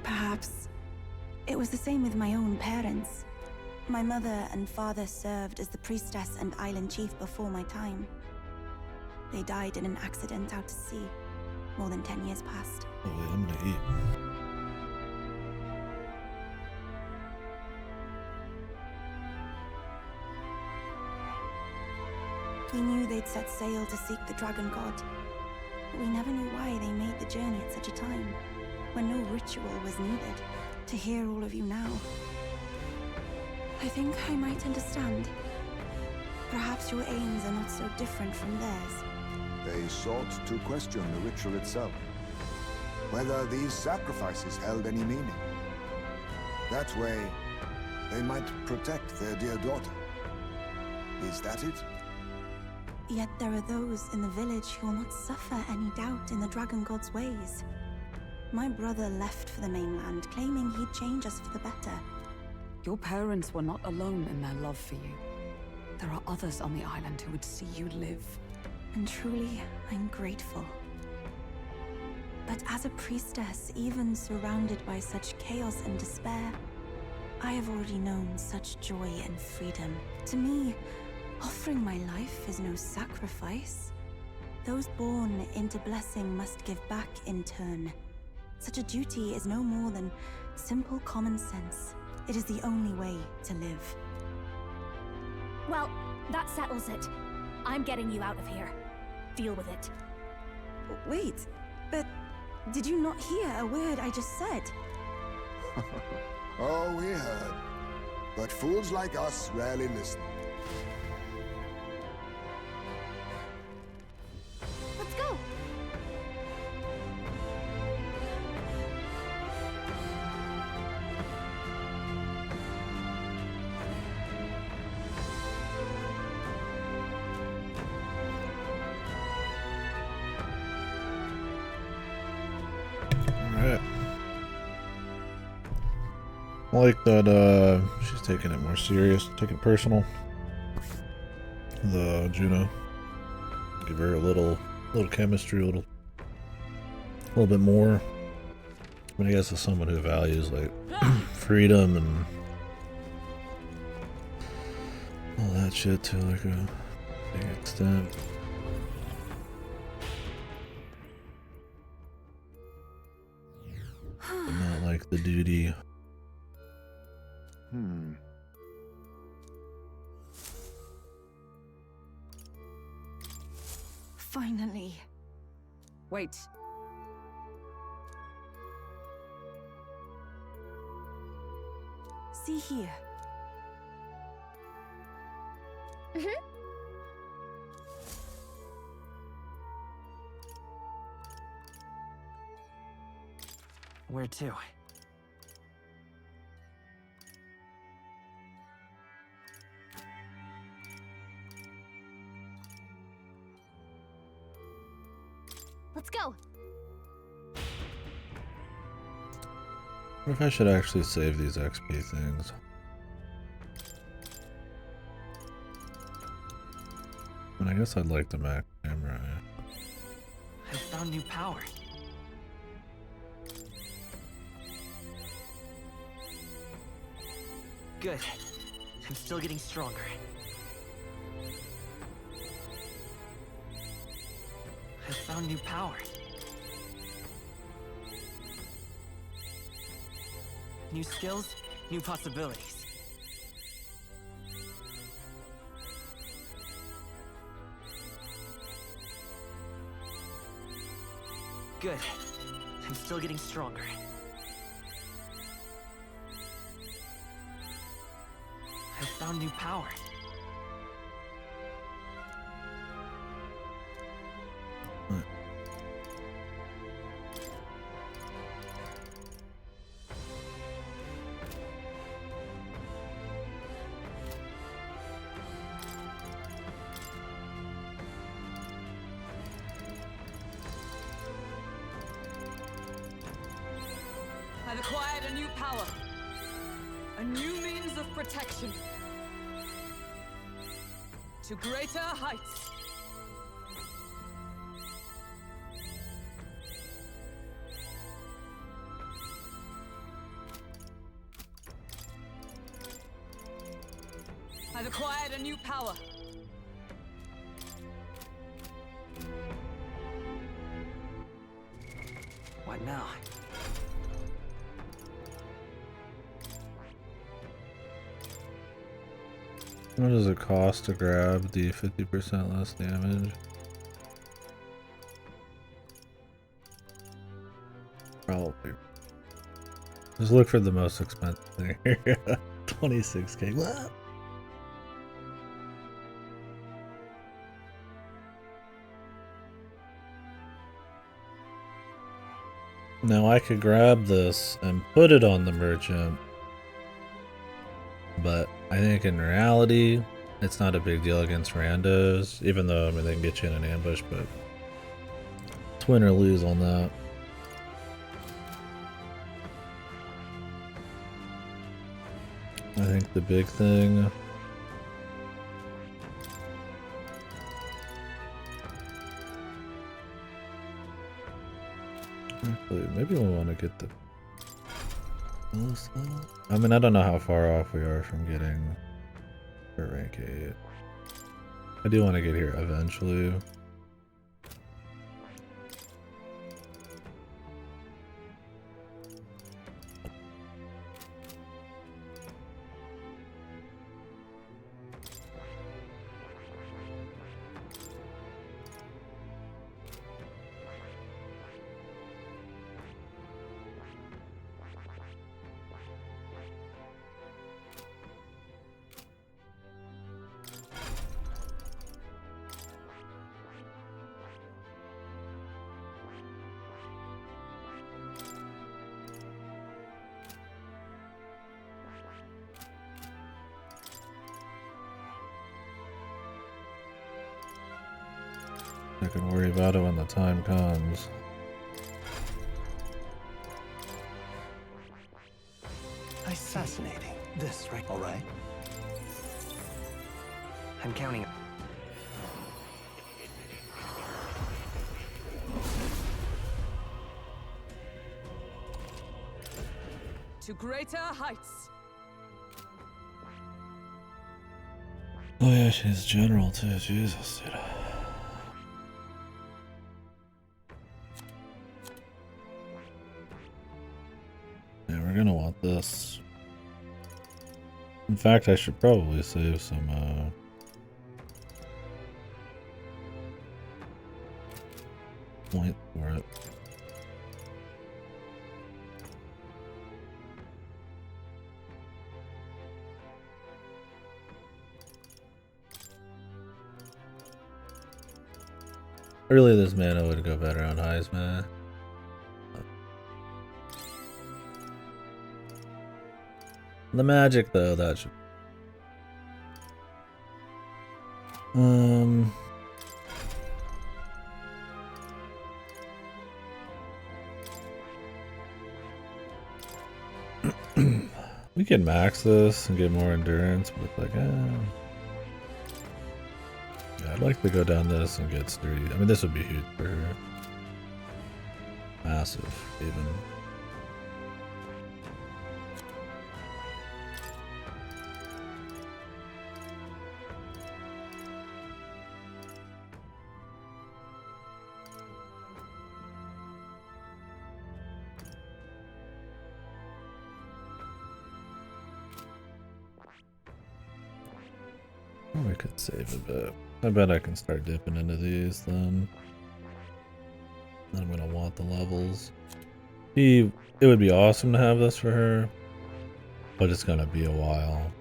Perhaps. It was the same with my own parents. My mother and father served as the priestess and island chief before my time. They died in an accident out to sea, more than 10 years past. Oh, wait, I'm gonna eat. We knew they'd set sail to seek the dragon god, but we never knew why they made the journey at such a time, when no ritual was needed. To hear all of you now, I think I might understand. Perhaps your aims are not so different from theirs. They sought to question the ritual itself, whether these sacrifices held any meaning. That way, they might protect their dear daughter. Is that it? Yet there are those in the village who will not suffer any doubt in the dragon god's ways. My brother left for the mainland, claiming he'd change us for the better. Your parents were not alone in their love for you. There are others on the island who would see you live. And truly, I'm grateful. But as a priestess, even surrounded by such chaos and despair, I have already known such joy and freedom. To me, offering my life is no sacrifice. Those born into blessing must give back in turn. Such a duty is no more than simple common sense. It is the only way to live. Well, that settles it. I'm getting you out of here. Deal with it. Wait, but did you not hear a word I just said? Oh, we heard. But fools like us rarely listen. Let's go! Alright. I like that she's taking it more serious, taking it personal. The Juno. Give her a little chemistry, a little bit more. I mean, I guess as someone who values like freedom and all that shit to like a big extent. But not like the duty. Finally. Wait. See here. Where to? Let's go! What if I should actually save these XP things? And I guess I'd like the Mac camera. I found new power. Good. I'm still getting stronger. I found new power. New skills, new possibilities. Good. I'm still getting stronger. I found new power. I've acquired a new power. A new means of protection. To greater heights. I've acquired a new power. What now? What does it cost to grab the 50% less damage? Probably. Just look for the most expensive thing. 26k. What? Now I could grab this and put it on the merchant, but I think in reality it's not a big deal against randos, even though I mean they can get you in an ambush, but it's win or lose on that. I think the big thing actually, maybe we want to get the I mean, I don't know how far off we are from getting for rank 8. I do want to get here eventually. I can worry about it when the time comes. It's fascinating. This, right? All right. I'm counting. To greater heights. Oh yeah, she's general too. Jesus, dude. Yeah, we're gonna want this. In fact, I should probably save some point for it. Really, this mana would go better on Heisman. The magic, though, that should. We can max this and get more endurance, but like, yeah, I'd like to go down this and get sturdy. I mean, this would be huge for her. Massive, even. We could save a bit. I bet I can start dipping into these then. I'm gonna want the levels. It would be awesome to have this for her, but it's gonna be a while.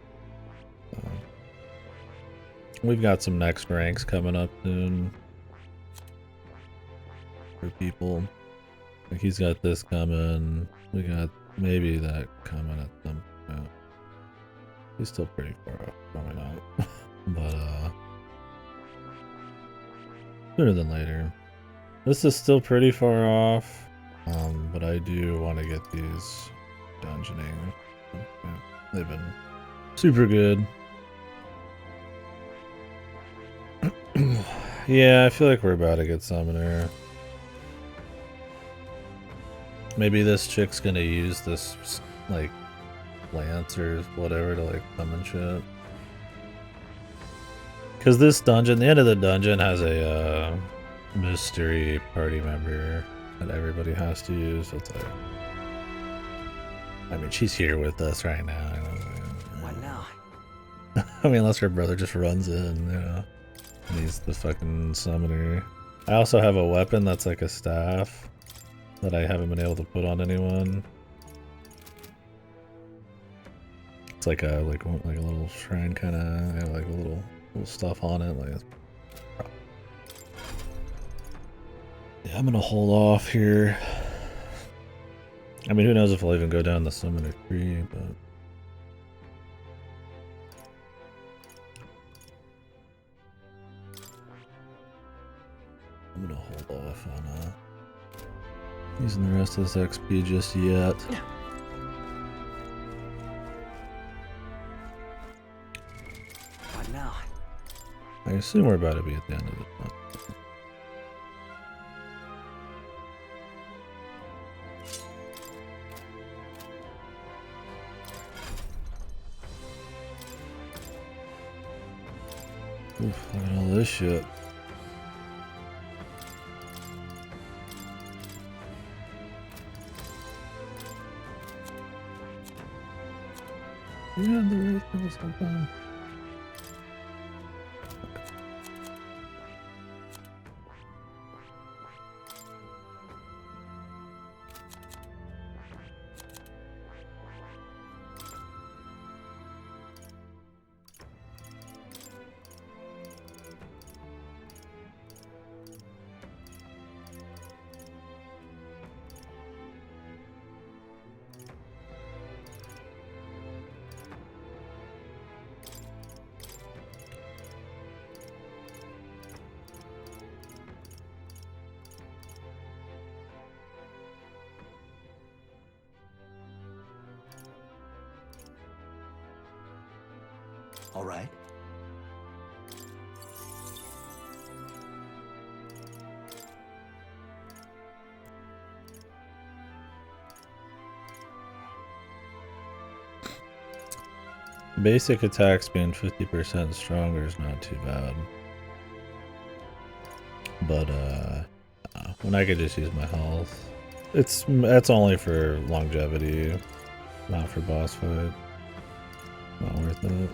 We've got some next ranks coming up soon for people. Like he's got this coming. We got maybe that coming at some point. He's still pretty far off, probably not. But sooner than later. This is still pretty far off, but I do want to get these dungeoning. They've been super good. Yeah, I feel like we're about to get Summoner. Maybe this chick's gonna use this, like, lance or whatever to, like, summon shit. Because this dungeon, the end of the dungeon has a mystery party member that everybody has to use. So it's like, I mean, she's here with us right now. What now? I mean, unless her brother just runs in, you know. And he's the fucking summoner. I also have a weapon that's like a staff that I haven't been able to put on anyone. It's like a a little shrine kind of, like a little stuff on it. Like, yeah, I'm gonna hold off here. I mean, who knows if I'll even go down the summoner tree, but. I'm gonna hold off on using the rest of this XP just yet. What now? I assume we're about to be at the end of it. Oof, look at all this shit. Yeah, the right thing was sometime. All right. Basic attacks being 50% stronger is not too bad. But when I could just use my health. That's only for longevity, not for boss fight. Not worth it.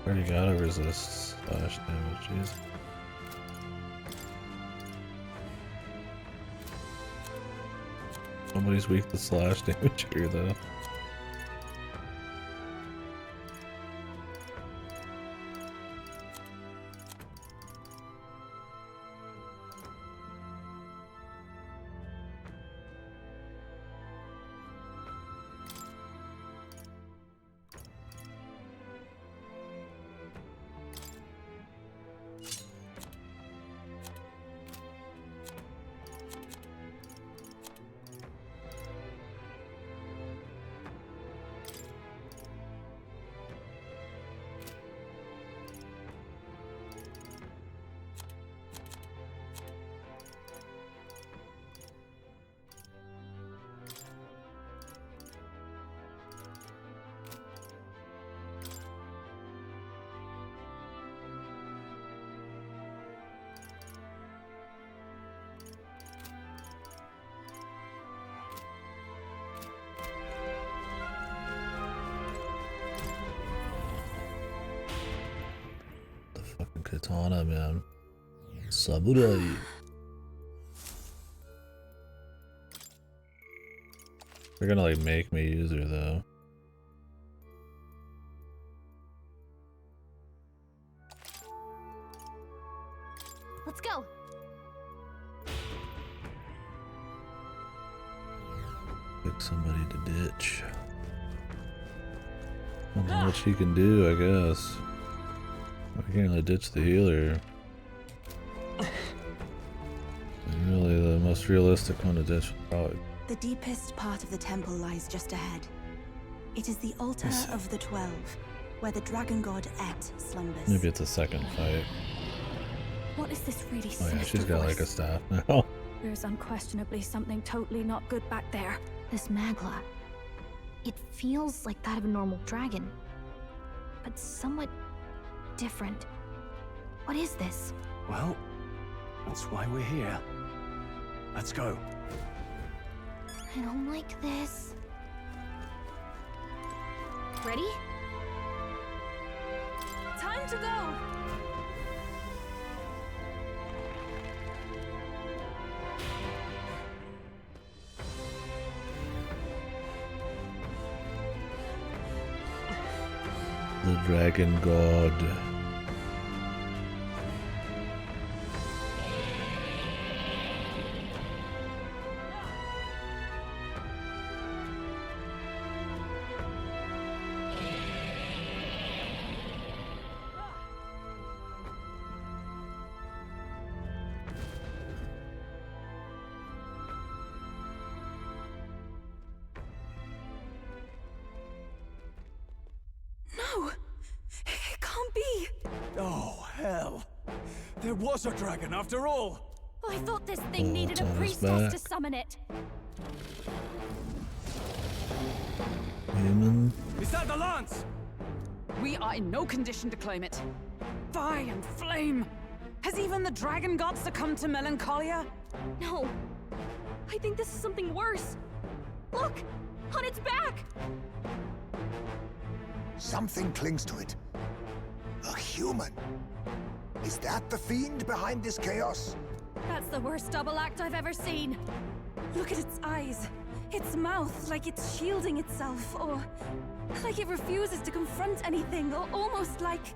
Already gotta resist slash damage, jeez. Nobody's weak to slash damage here though. katana, man. Samurai. They're gonna like make me use her though. Let's go. Pick somebody to ditch. I don't know what she can do, I guess. I can't really ditch the healer. And really, the most realistic one to ditch would probably. The deepest part of the temple lies just ahead. It is the altar of the 12, where the dragon god Et slumbers. Maybe it's a second fight. What is this really Oh yeah, she's got like a staff now. There's unquestionably something totally not good back there. This Magla. It feels like that of a normal dragon, but somewhat different. What is this? Well, that's why we're here. Let's go. I don't like this. Ready? Time to go! The dragon god. No! It can't be! Oh, hell. There was a dragon after all. I thought this thing needed a on his priestess to back. summon it. Human. Is that the lance? We are in no condition to claim it. Fire and flame! Has even the dragon god succumbed to melancholia? No. I think this is something worse. Look! On its back! Something clings to it. A human. Is that the fiend behind this chaos? That's the worst double act I've ever seen. Look at its eyes. Its mouth, like it's shielding itself, or like it refuses to confront anything, or almost like...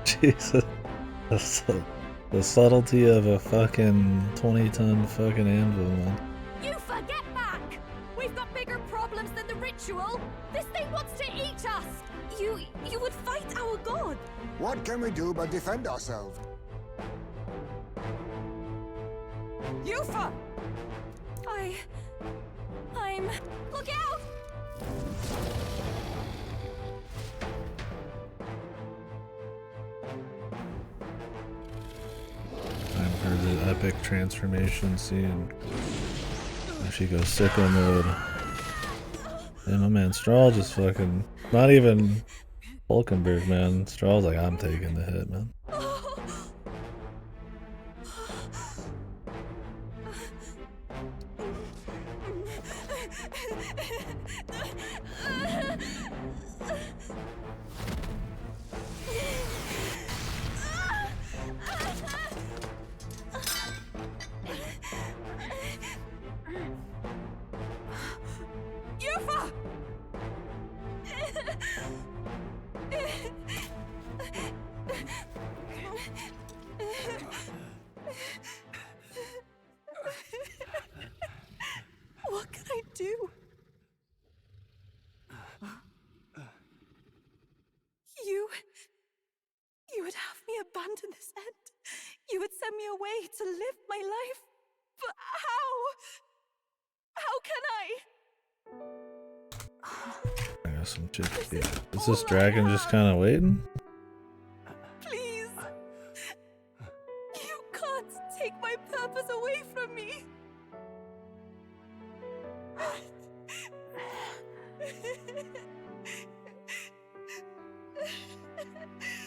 Jesus. The subtlety of a fucking 20-ton fucking anvil, man. You forget back! We've got bigger problems than the ritual! This thing wants to eat us! You would fight our god! What can we do but defend ourselves? Yufa! I'm... Look out! Time for the epic transformation scene. She goes sicko mode. And my man Straw just fucking... Not even Hulkenberg, man. Straw's like, I'm taking the hit, man. What can I do? You would have me abandon this end. You would send me away to live my life. But how? How can I? I got some shit to do. Is this dragon just kind of waiting? Please. You can't take my purpose away from me.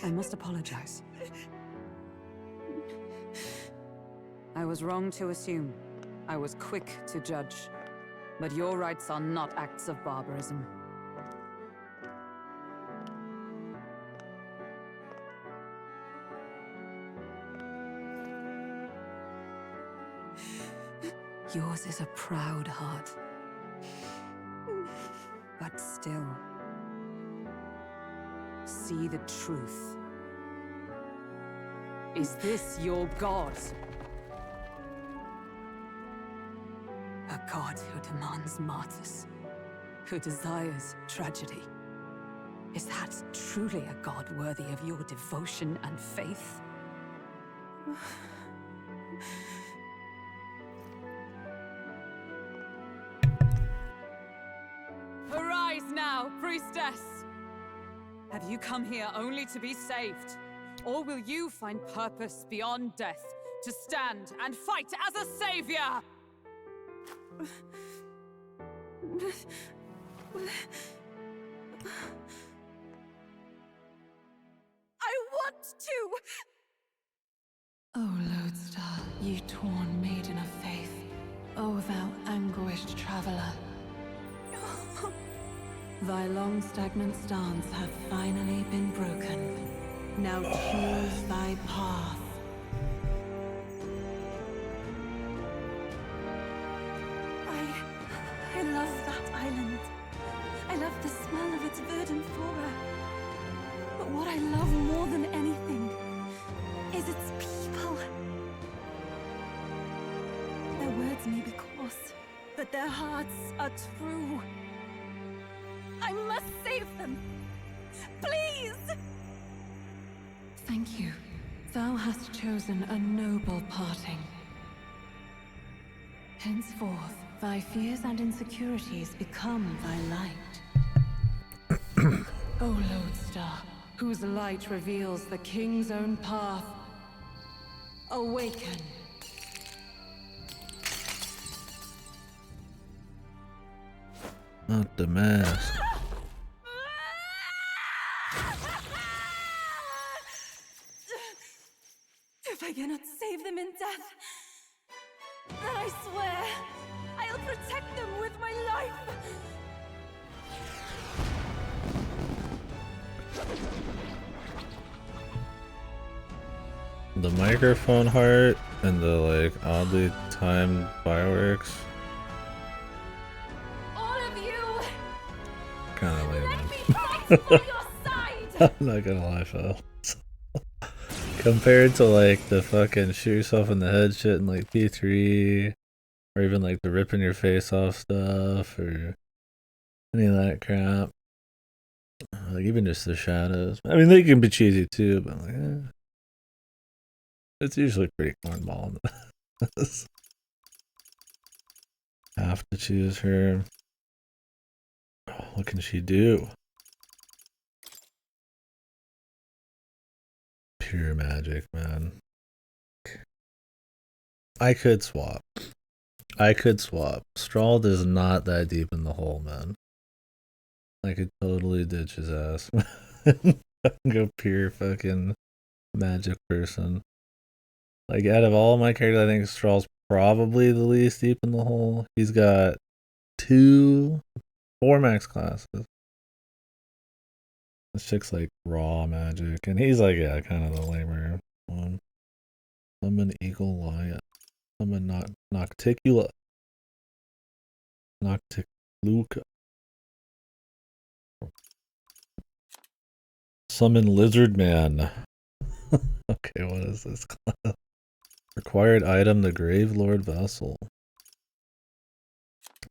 I must apologize. I was wrong to assume. I was quick to judge. But your rites are not acts of barbarism. Yours is a proud heart. But still, see the truth. Is this your god? A god who demands martyrs, who desires tragedy. Is that truly a god worthy of your devotion and faith? Arise now, priestess! Have you come here only to be saved? Or will you find purpose beyond death, to stand and fight as a savior? I want to! O Lodestar, ye torn maiden of faith, O thou anguished traveler. Thy long stagnant stance hath finally been broken. Now choose thy path. I love that island. I love the smell of its verdant flora. But what I love more than anything is its people. Their words may be coarse, but their hearts are true. I must save them. Please! Thank you. Thou hast chosen a noble parting. Henceforth, thy fears and insecurities become thy light. O Lodestar, whose light reveals the king's own path, awaken. Not the mask. If I cannot save them in death, then I swear I'll protect them with my life. The microphone heart and the like oddly timed fireworks. All of you, Kind of lame. let me fight for your side. I'm not gonna lie, Phil. Compared to like the fucking shoot yourself in the head shit in like P3, or even like the ripping your face off stuff, or any of that crap. Like even just the shadows. I mean, they can be cheesy too, but like, it's usually pretty cornball. Have to choose her. What can she do? Pure magic, man. I could swap. Strald is not that deep in the hole, man. I could totally ditch his ass. Go pure fucking magic person. Like, out of all my characters, I think Strald's probably the least deep in the hole. He's got 4 max classes. This chick's like raw magic, and he's like, yeah, kind of the lamer one. Summon Eagle Lion. Summon Nocticula. Noctiluca. Summon Lizard Man. Okay, what is this class? Required item, the Grave Lord Vessel.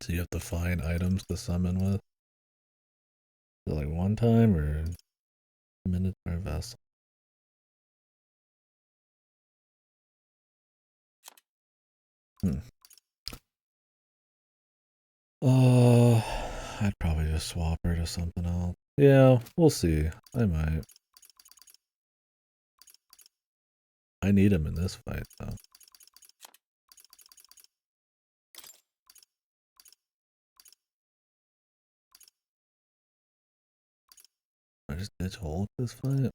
So you have to find items to summon with. Is it like one time or Minotaur Vessel? I'd probably just swap her to something else. Yeah, we'll see. I might. I need him in this fight, though. I just ditch Hulk this fight.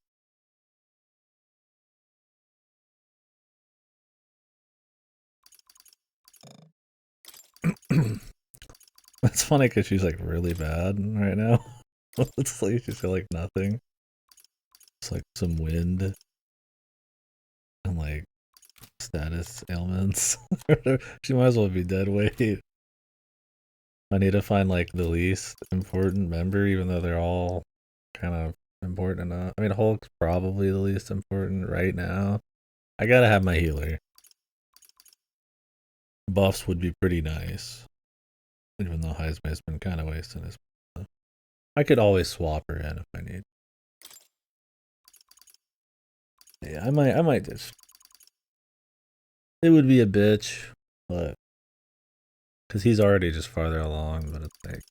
That's funny because she's like really bad right now. It's like she's got like nothing. It's like some wind and like status ailments. She might as well be dead weight. I need to find like the least important member, even though they're all kind of important enough. I mean, Hulk's probably the least important right now. I gotta have my healer. Buffs would be pretty nice, even though Heisman's been kind of wasting his stuff. I could always swap her in if I need. Yeah, I might just. It would be a bitch, but because he's already just farther along, but it's like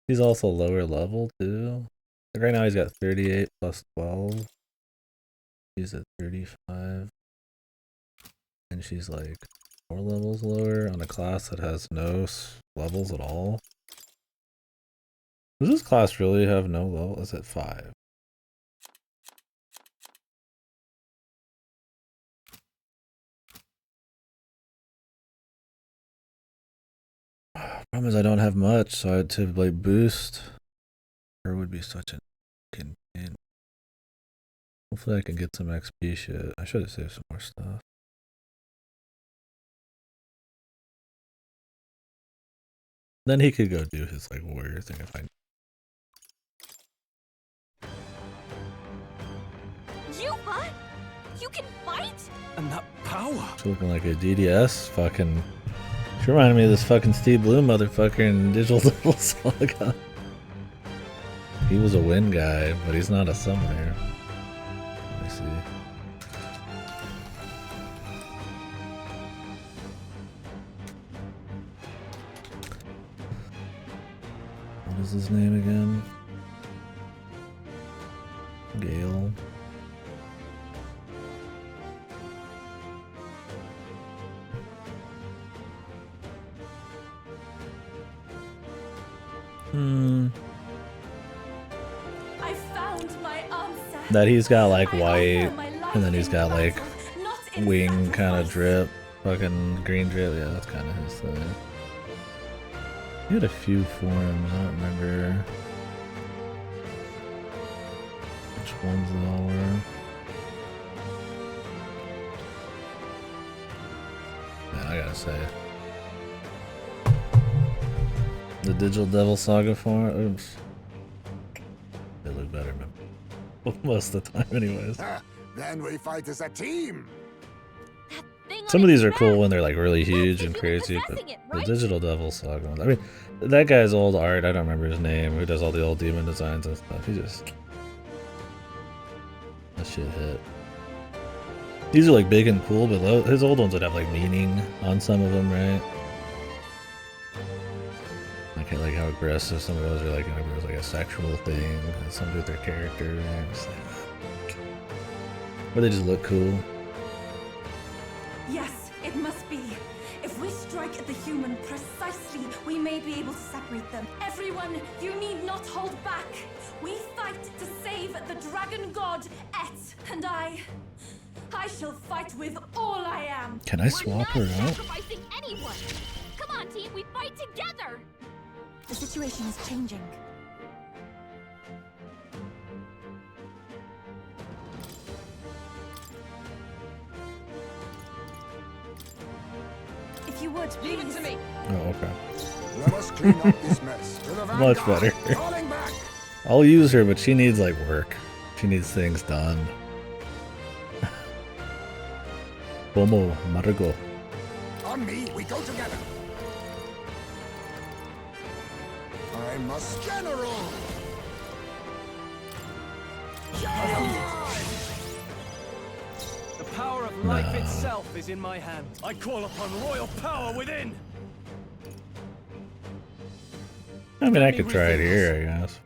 he's also lower level too. Like right now he's got 38 plus 12. She's at 35. And she's like 4 levels lower on a class that has no levels at all. Does this class really have no level? It's at 5. Problem is I don't have much, so I had to like boost. Her would be such a fucking pain. Hopefully I can get some XP shit. I should have saved some more stuff. Then he could go do his like warrior thing if I. You what? You can fight? And that power! She's looking like a DDS fucking. She reminded me of this fucking Steve Blue motherfucker in Digital Devil Saga. He was a wind guy, but he's not a summoner. Let me see. What is his name again? Gale. I found my answer. That he's got like white, and then he's got like wing kind of drip, fucking green drip. Yeah, that's kind of his thing. He had a few forms. I don't remember which ones they all were. Man, I gotta say, the Digital Devil Saga form. Oops. They look better, man. Most of the time, anyways. Then we fight as a team. Some of these are cool when they're like really huge and crazy, but the Digital Devil Saga ones. I mean, that guy's old art. I don't remember his name. Who does all the old demon designs and stuff? He just that shit hit. These are like big and cool, but his old ones would have like meaning on some of them, right? Like how aggressive some of those are. Like it was like a sexual thing, something with their character, or they just look cool. Yes, it must be. If we strike at the human precisely, we may be able to separate them. Everyone, you need not hold back. We fight to save the dragon god Et, and I shall fight with all I am. Can I swap her out? Sacrificing anyone. Come on, team, we fight together. The situation is changing. If you would, Leave it to me. Oh, okay. Let us clean up this mess. To the Much vanguard. better. Falling back. I'll use her, but she needs like work. She needs things done. Como Margo. On me, we go together. I must general. The power of life itself is in my hand. I call upon royal power within! I mean, I could try it here, I guess.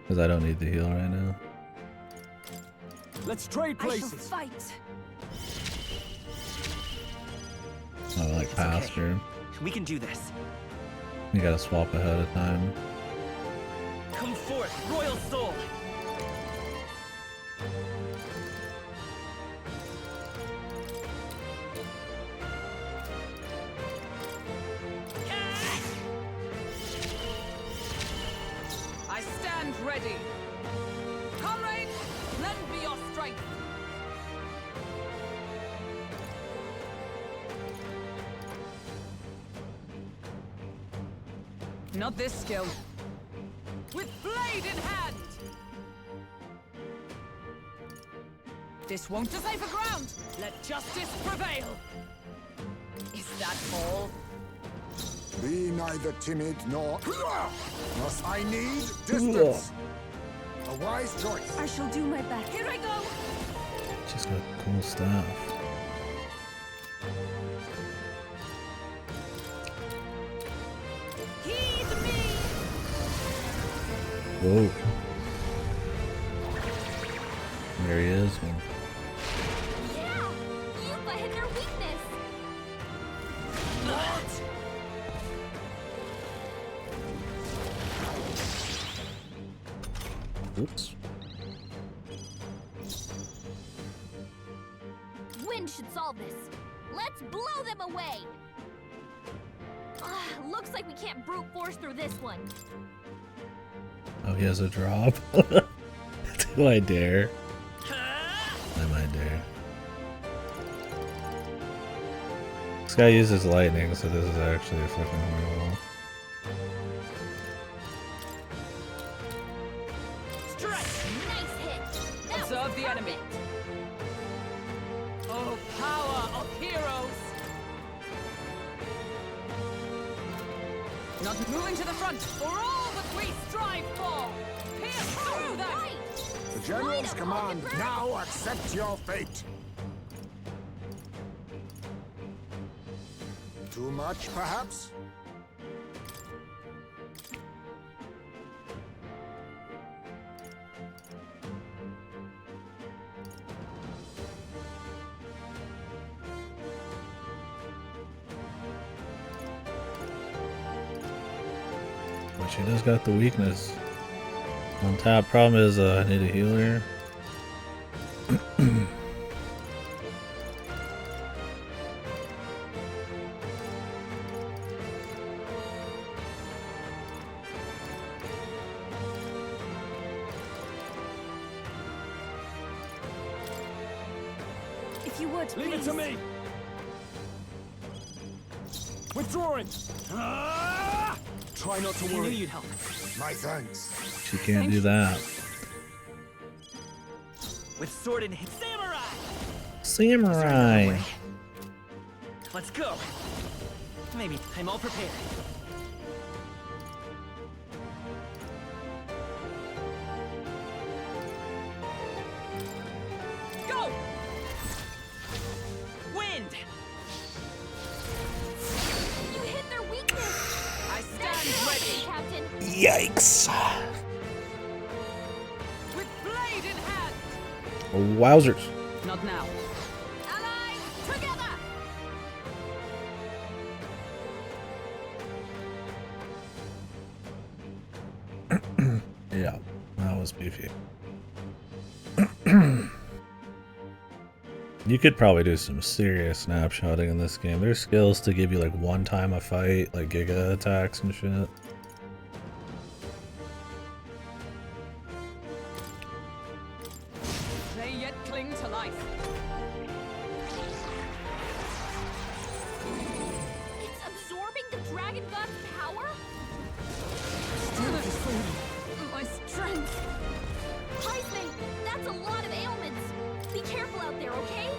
Because I don't need the heal right now. Let's trade I shall places. fight. Oh, like past her. We can do this. You gotta swap ahead of time. Come forth, royal soul. I stand ready. Comrades, lend strength. Not this skill. With blade in hand! This won't decipher ground. Let justice prevail! Is that all? Be neither timid nor... Must I need distance? A wise choice. I shall do my best. Here I go! She's got cool stuff. Heed me! Whoa. There he is. Man. Yeah! Yupa hit their weakness! Oops. Wind should solve this. Let's blow them away! Looks like we can't brute force through this one. Oh, he has a drop. Do I dare? I might dare. This guy uses lightning, so this is actually fucking horrible. Nice hit! That Observe was the enemy. perfect. Oh, power of heroes! Not moving to the front. For all that we strive for! Pierce through them! Right! The general's Slide command. up, Hulkenberg. Now accept your fate. Too much, perhaps? But she does got the weakness. On top, problem is I need a healer. If you would, Leave it please. to me! Withdrawing! Ah! Try not to I knew worry. you'd help. My thanks. She can't do that. With sword in hand. Samurai! Samurai! Let's go! Maybe I'm all prepared. Go! Wind! You hit their weakness! I stand ready! Captain! Yikes! With blade in hand! Wowzers! Not now. Allies, together! Yeah, that was beefy. You could probably do some serious snapshotting in this game. There's skills to give you like one time a fight, like giga attacks and shit. They yet cling to life. It's absorbing the dragon god's power? My strength. Heisman, that's a lot of ailments. Be careful out there, okay?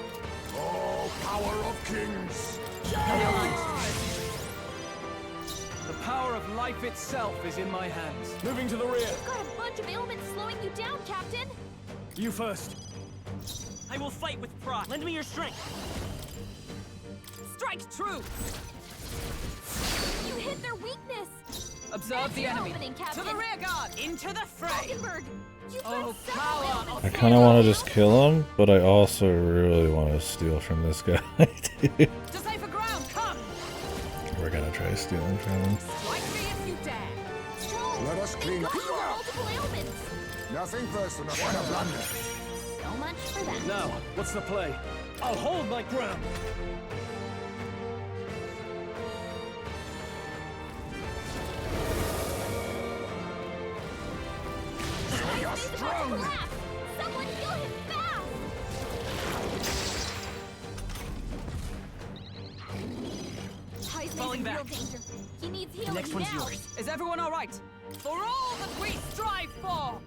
Oh, power of kings. The power of life itself is in my hands. Moving to the rear. You've got a bunch of ailments slowing you down, Captain. You first. I will fight with pride. Lend me your strength. Strike true. You hit their weakness. Observe the Your enemy. opening, To Captain. the rear guard. Into the fray! Hulkenberg, you've Oh, got several power ailments. I kind of want to just kill him, but I also really want to steal from this guy. Dude. Decipher ground. Come. We're gonna try stealing from him. Strike me if you dare. Strong. Let us clean They've up. got multiple ailments. Nothing personal. What a blunder. So much for that. Now, what's the play? I'll hold my ground. You're He's about to strong. collapse. Someone heal him fast. real danger. He needs The healing next one's now. yours. Is everyone all right? For all that we strive for!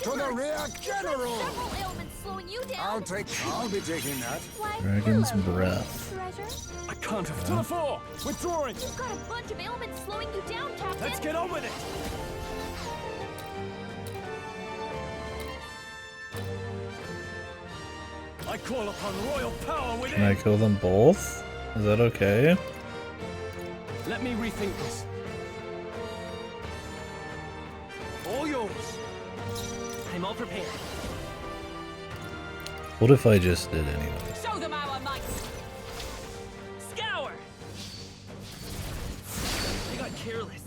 To the rear, General! Several ailments slowing you down. I'll be taking that. Why, Dragon's hello, breath. treasure. I can't have to the fore! Withdrawing! You've got a bunch of ailments slowing you down, Captain. Let's get on with it! I call upon royal power within! Can I kill them both? Is that okay? Let me rethink this. All yours. I'm all prepared. What if I just did anyway? Show them our might! Scour! I got careless.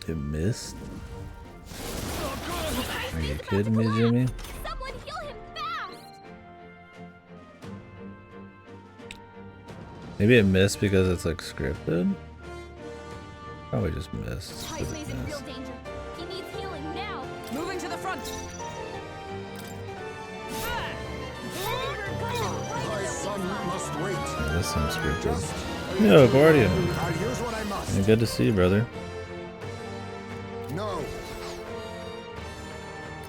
It missed? Oh, Are you kidding me, Jimmy? Someone heal him fast. Maybe it missed because it's like scripted? Probably just missed. Tyson is in real danger. He needs healing now. Moving to the front. My son must wait. This seems scripted. Just Yo, Guardian. I'll use what I must. Yeah, good to see you, brother. No.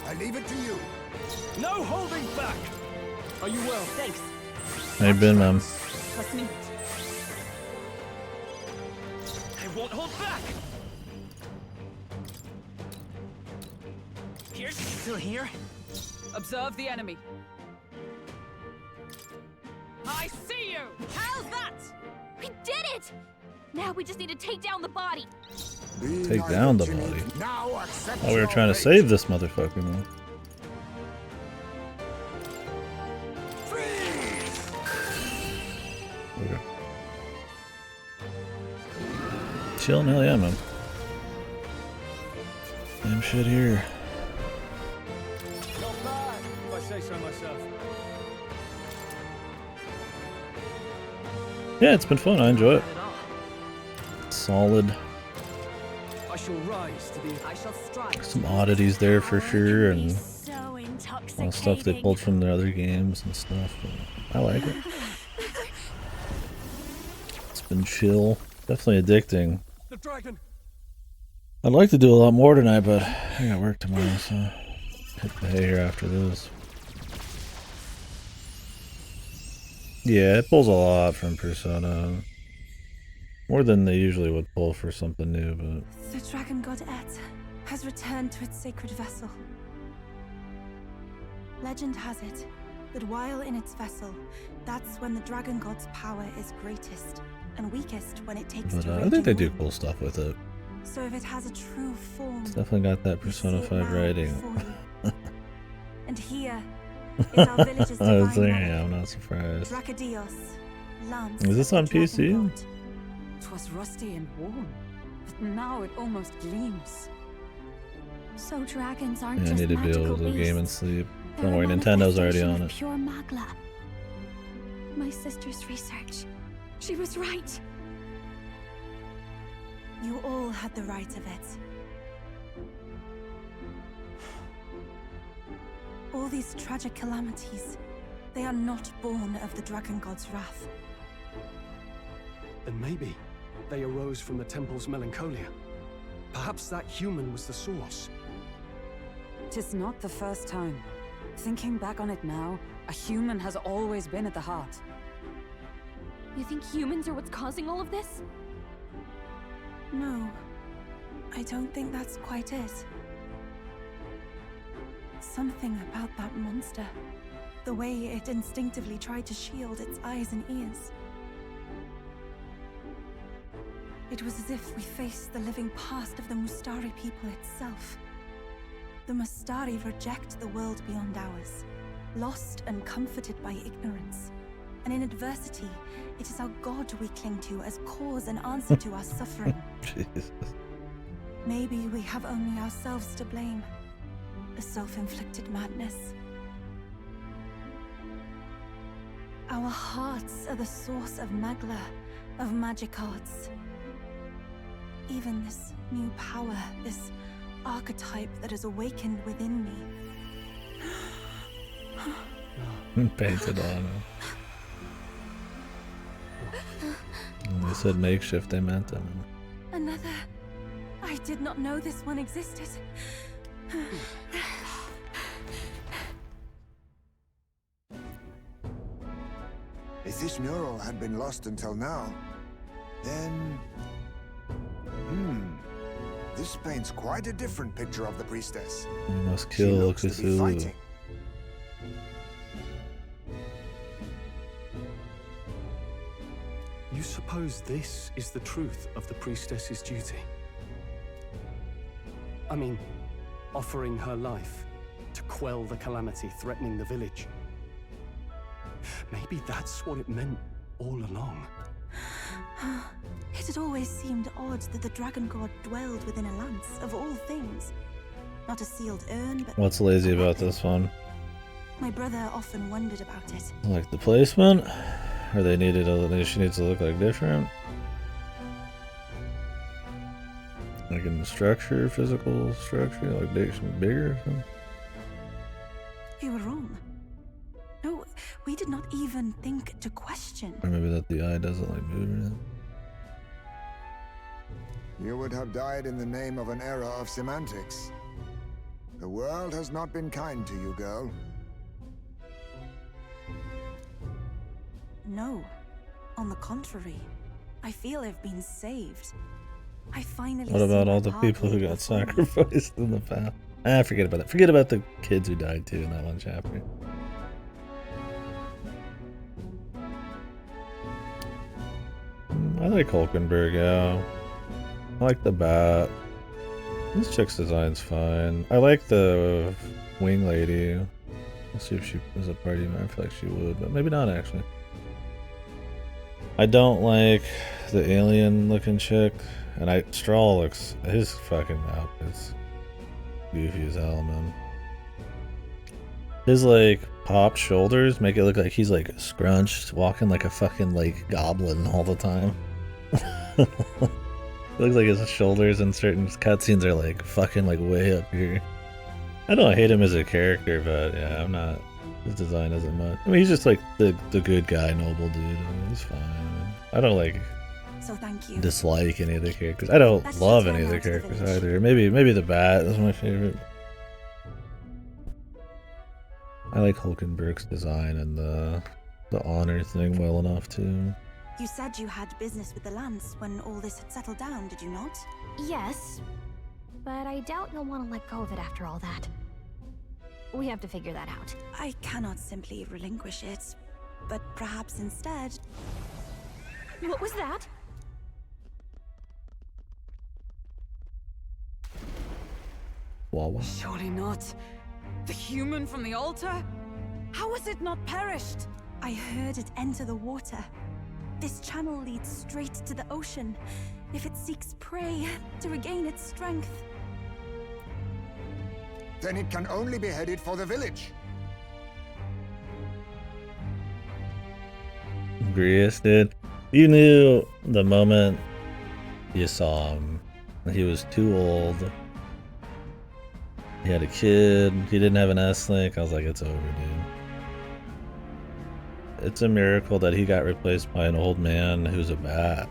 I leave it to you. No holding back! Are you well? Thanks. How you been, man? Trust me. I won't hold back! Pierce, still here? Observe the enemy. I see you! How's that? We did it! Now we just need to take down the body. Take down the body. Now accept Oh, we were your trying to fate. save this motherfucker, man. Okay. Chilling, hell yeah, man. Same shit here. Not bad, if I say so myself. Yeah, it's been fun. I enjoy it. Not at all. Solid. I shall rise to the... I shall strike. Some oddities there for sure, and So a lot intoxicating. of stuff they pulled from the other games and stuff. But I like it. It's been chill. Definitely addicting. The dragon! I'd like to do a lot more tonight, but I got work tomorrow, so hit the hay here after this. Yeah, it pulls a lot from Persona. More than they usually would pull for something new, but The dragon god Et has returned to its sacred vessel. Legend has it that while in its vessel, that's when the dragon god's power is greatest and weakest when it takes to I think they raging do cool stuff with it. So if it has a true form, It's definitely got that we see Persona it 5 now writing. before you. And here is our village's I was divine saying, monarch, yeah, I'm not surprised. Dracadios, Lance Is this of on the dragon PC? god. 'Twas rusty and worn, but now it almost gleams. So dragons aren't Yeah, I just need to be able magical to game and beasts. sleep. They're Don't a worry, Nintendo's already manifestation on of it. Pure magla. My sister's research. She was right. You all had the right of it. All these tragic calamities, they are not born of the dragon god's wrath. And maybe they arose from the temple's melancholia. Perhaps that human was the source. 'Tis not the first time. Thinking back on it now, a human has always been at the heart. You think humans are what's causing all of this? No, I don't think that's quite it. Something about that monster. The way it instinctively tried to shield its eyes and ears. It was as if we faced the living past of the Mustari people itself. The Mustari reject the world beyond ours, lost and comforted by ignorance. And in adversity, it is our God we cling to as cause and answer to our suffering. Jesus. Maybe we have only ourselves to blame. A self-inflicted madness. Our hearts are the source of Magla, of magic arts. Even this new power, this archetype that has awakened within me. Painted on. When they said makeshift, they meant them. Another. I did not know this one existed. If this mural had been lost until now, then... This paints quite a different picture of the priestess. We must She kill looks to be Cthulhu. fighting. You suppose this is the truth of the priestess's duty? I mean, offering her life to quell the calamity threatening the village. Maybe that's what it meant all along. It had always seemed odd that the dragon god dwelled within a lance, of all things. Not a sealed urn, but... What's lazy about this one? My brother often wondered about it. Like the placement? Or they needed she needs to look like different? Like in the structure, physical structure, like bigger or something? You were wrong. No, we did not even think to question. Or maybe that the eye doesn't like move or anything. You would have died in the name of an era of semantics. The world has not been kind to you, girl. No. On the contrary, I feel I've been saved. I finally. What about all the people who got sacrificed in the past? Forget about that. Forget about the kids who died too in that one chapter. I like Hulkenberg, yeah. I like the bat. This chick's design's fine. I like the wing lady. Let's see if she was a party member. I feel like she would, but maybe not actually. I don't like the alien looking chick. And Straw looks, his fucking outfit's goofy as hell, man. His like popped shoulders make it look like he's like scrunched, walking like a fucking like goblin all the time. It looks like his shoulders in certain cutscenes are like fucking like way up here. I don't hate him as a character, but yeah, I'm not, his design isn't much. I mean, he's just like the good guy, noble dude. I mean, he's fine. I don't like So thank you. dislike any of the characters. I don't love any of the characters either. Maybe the bat is my favorite. I like Hulkenberg's design and the honor thing well enough too. You said you had business with the Lance when all this had settled down, did you not? Yes, but I doubt you'll want to let go of it after all that. We have to figure that out. I cannot simply relinquish it, but perhaps instead... What was that? Wawa. Surely not. The human from the altar? How has it not perished? I heard it enter the water. This channel leads straight to the ocean. If it seeks prey, to regain its strength. Then it can only be headed for the village. Grius, dude. You knew the moment you saw him. He was too old. He had a kid. He didn't have an S-Link. I was like, it's over, dude. It's a miracle that he got replaced by an old man who's a bat.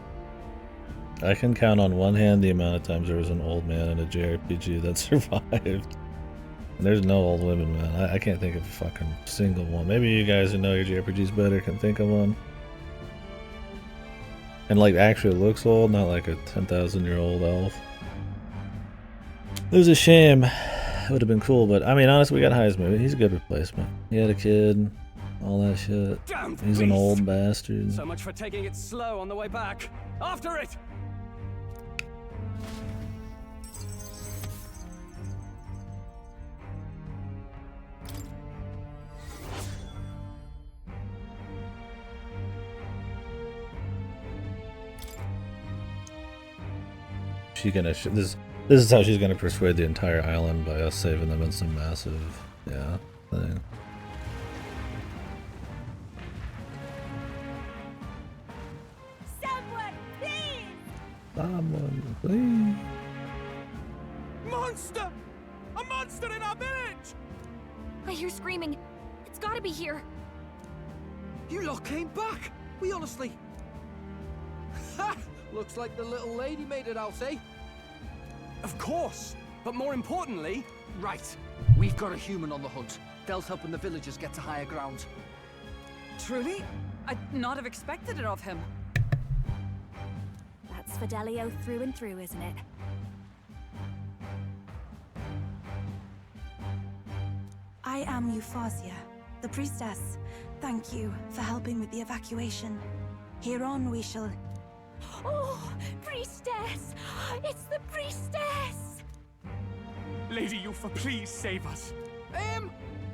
I can count on one hand the amount of times there was an old man in a JRPG that survived. And there's no old women, man. I can't think of a fucking single one. Maybe you guys who know your JRPGs better can think of one. And like actually looks old, not like a 10,000-year-old elf. It was a shame. It would have been cool, but I mean, honestly, we got Heisman. He's a good replacement. He had a kid, all that shit. Damn He's an old bastard. So much for taking it slow on the way back. After it! She gonna this is how she's gonna persuade the entire island by us saving them in some massive thing. Someone, please! Someone, please. Monster! A monster in our village! I hear screaming. It's gotta be here. You lot came back! We honestly... Ha! Looks like the little lady made it out, eh? Of course! But more importantly... Right. We've got a human on the hunt. They'll help when the villagers get to higher ground. Truly? I'd not have expected it of him. That's Fidelio through and through, isn't it? I am Euphausia, the priestess. Thank you for helping with the evacuation. Hereon we shall... Oh, priestess! It's the priestess! Lady Eupha, please save us.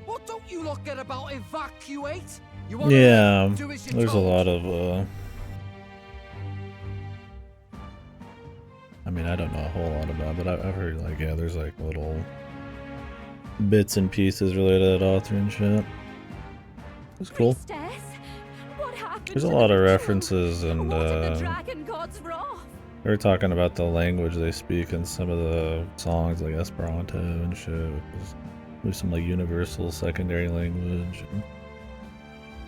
What don't you lot get about evacuate? Yeah, there's a lot of, I mean, I don't know a whole lot about it, but I've heard, like, yeah, there's, like, little bits and pieces related to that author and shit. It's cool. Priestess? What happened There's a to lot the of ritual? references, and, What did the dragon gods wrath? they were talking about the language they speak in some of the songs, like Esperanto and shit, which is there's some, like, universal secondary language. And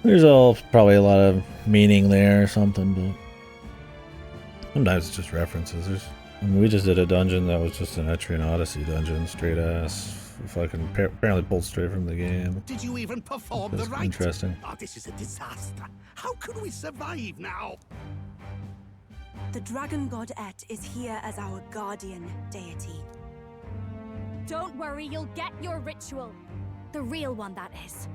there's probably a lot of meaning there or something, but sometimes it's just references. I mean, we just did a dungeon that was just an Etrian Odyssey dungeon, straight ass, fucking apparently pulled straight from the game. Did you even perform the rite? Interesting. Oh, this is a disaster. How can we survive now? The dragon god Et is here as our guardian deity. Don't worry, you'll get your ritual. The real one, that is.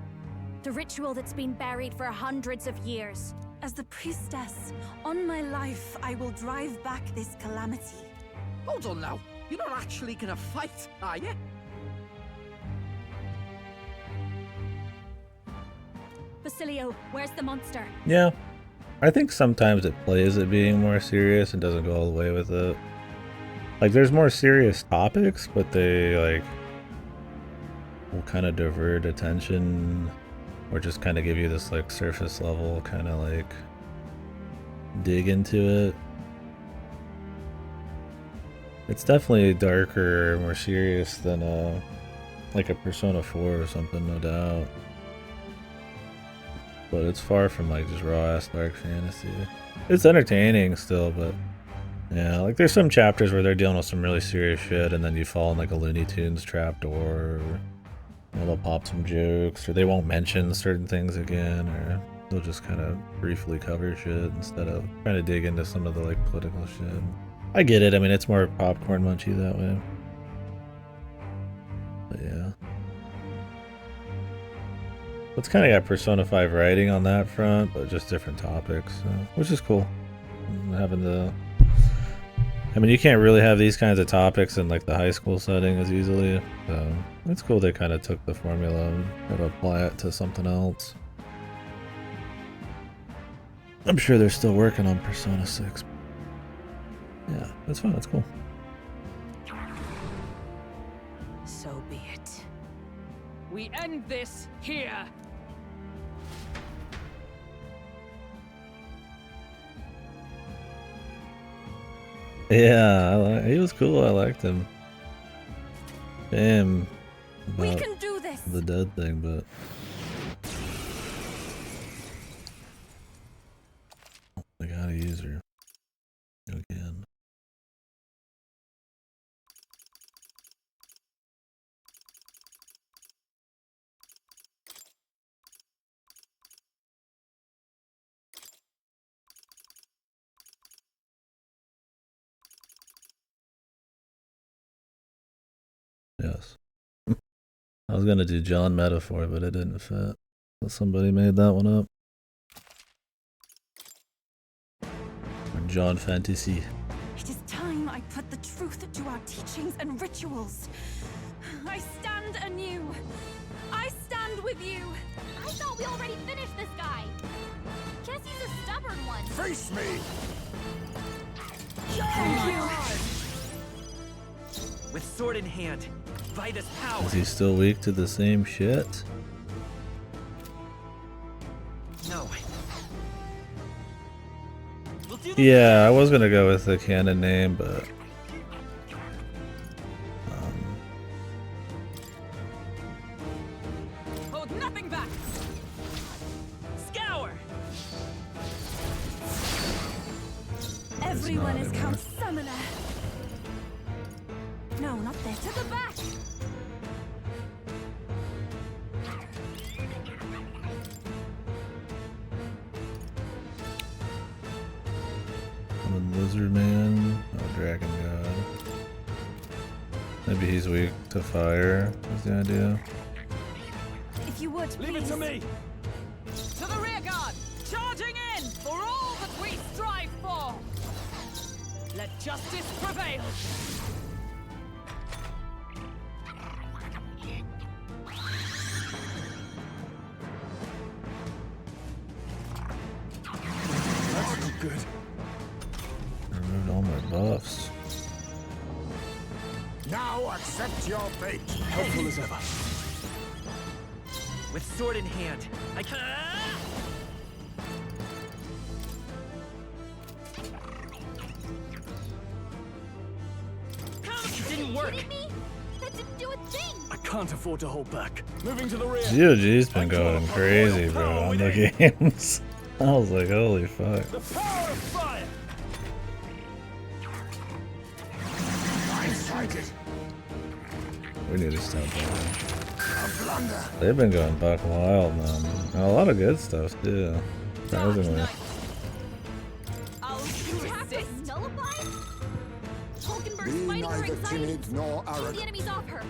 The ritual that's been buried for hundreds of years. As the priestess, on my life, I will drive back this calamity. Hold on now. You're not actually gonna fight, are you? Basilio, where's the monster? Yeah, I think sometimes it plays it being more serious and doesn't go all the way with it. Like, there's more serious topics, but they, like, will kind of divert attention or just kind of give you this, like, surface level kind of, like, dig into it. It's definitely darker, more serious than, like a Persona 4 or something, no doubt. But it's far from, like, just raw-ass dark fantasy. It's entertaining still, but yeah, like, there's some chapters where they're dealing with some really serious shit, and then you fall in, like, a Looney Tunes trapdoor, or, you know, they'll pop some jokes, or they won't mention certain things again, or they'll just kind of briefly cover shit instead of trying to dig into some of the, like, political shit. I get it. I mean, it's more popcorn munchy that way. But yeah. It's kind of got Persona 5 writing on that front, but just different topics, so, which is cool. And having the... I mean, you can't really have these kinds of topics in, like, the high school setting as easily, so it's cool they kind of took the formula and tried to apply it to something else. I'm sure they're still working on Persona 6. Yeah, that's fun, that's cool. So be it. We end this here. Yeah, he was cool. I liked him. Damn. We can do this. The dead thing, but I gotta use her again. Yes. I was gonna do John Metaphor, but it didn't fit. So somebody made that one up. Or John Fantasy. It is time I put the truth to our teachings and rituals. I stand anew. I stand with you. I thought we already finished this guy. Guess he's a stubborn one. Face me! Thank you. With sword in hand, Vida's power. Is he still weak to the same shit? No. Yeah, I was gonna go with the canon name, but Hold nothing back. Scour. Everyone is anymore. Count Summoner. No, not this. To the back. I'm a lizard man. Oh, dragon god. Maybe he's weak to fire, is the idea. If you would, please. Leave it to me! To the rear guard! Charging in for all that we strive for! Let justice prevail! That's not good. I removed all my buffs. Now accept your fate. Helpful as ever. With sword in hand, I can. It didn't work. Me? That didn't do a thing. I can't afford to hold back. Moving to the rear. GOG's been going crazy, bro, on the games. I was like, holy fuck. The power of fire. I strike it. We need to stop that. A blunder. They've been going buck wild, man. And a lot of good stuff, too. Surprisingly. I'll Practice nullified? Hulkenberg's Be fighting her neither anxiety. timid nor Keep the arrogant. enemies off her.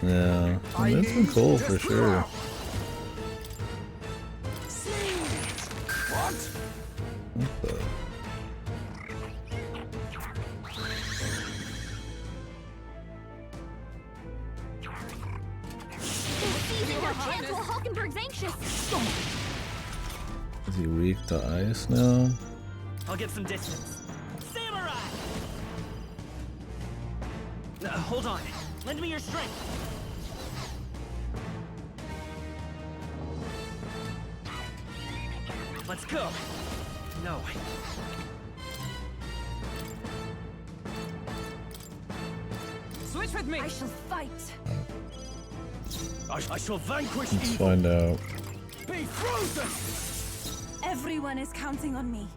Yeah, I mean, it's been cool for sure. What? What the? Seizing their chance while Hulkenberg's anxious. Is he weak to ice now? I'll get some distance. Samurai! Hold on. Lend me your strength. Let's go. No. Switch with me. I shall fight. I shall vanquish Let's evil. find out. Be frozen. Everyone is counting on me.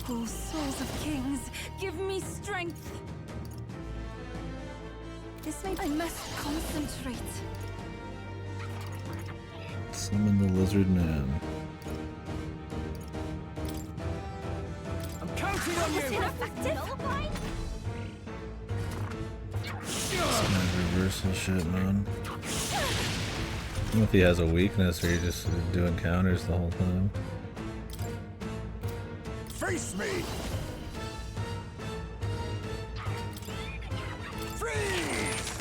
Oh, souls of kings, give me strength. This way I must concentrate. Summon the lizard man. I'm counting on Was you. ineffective? Nullified? It's kind reversal shit, man. I don't know if he has a weakness or he just doing counters the whole time. Face me. Freeze.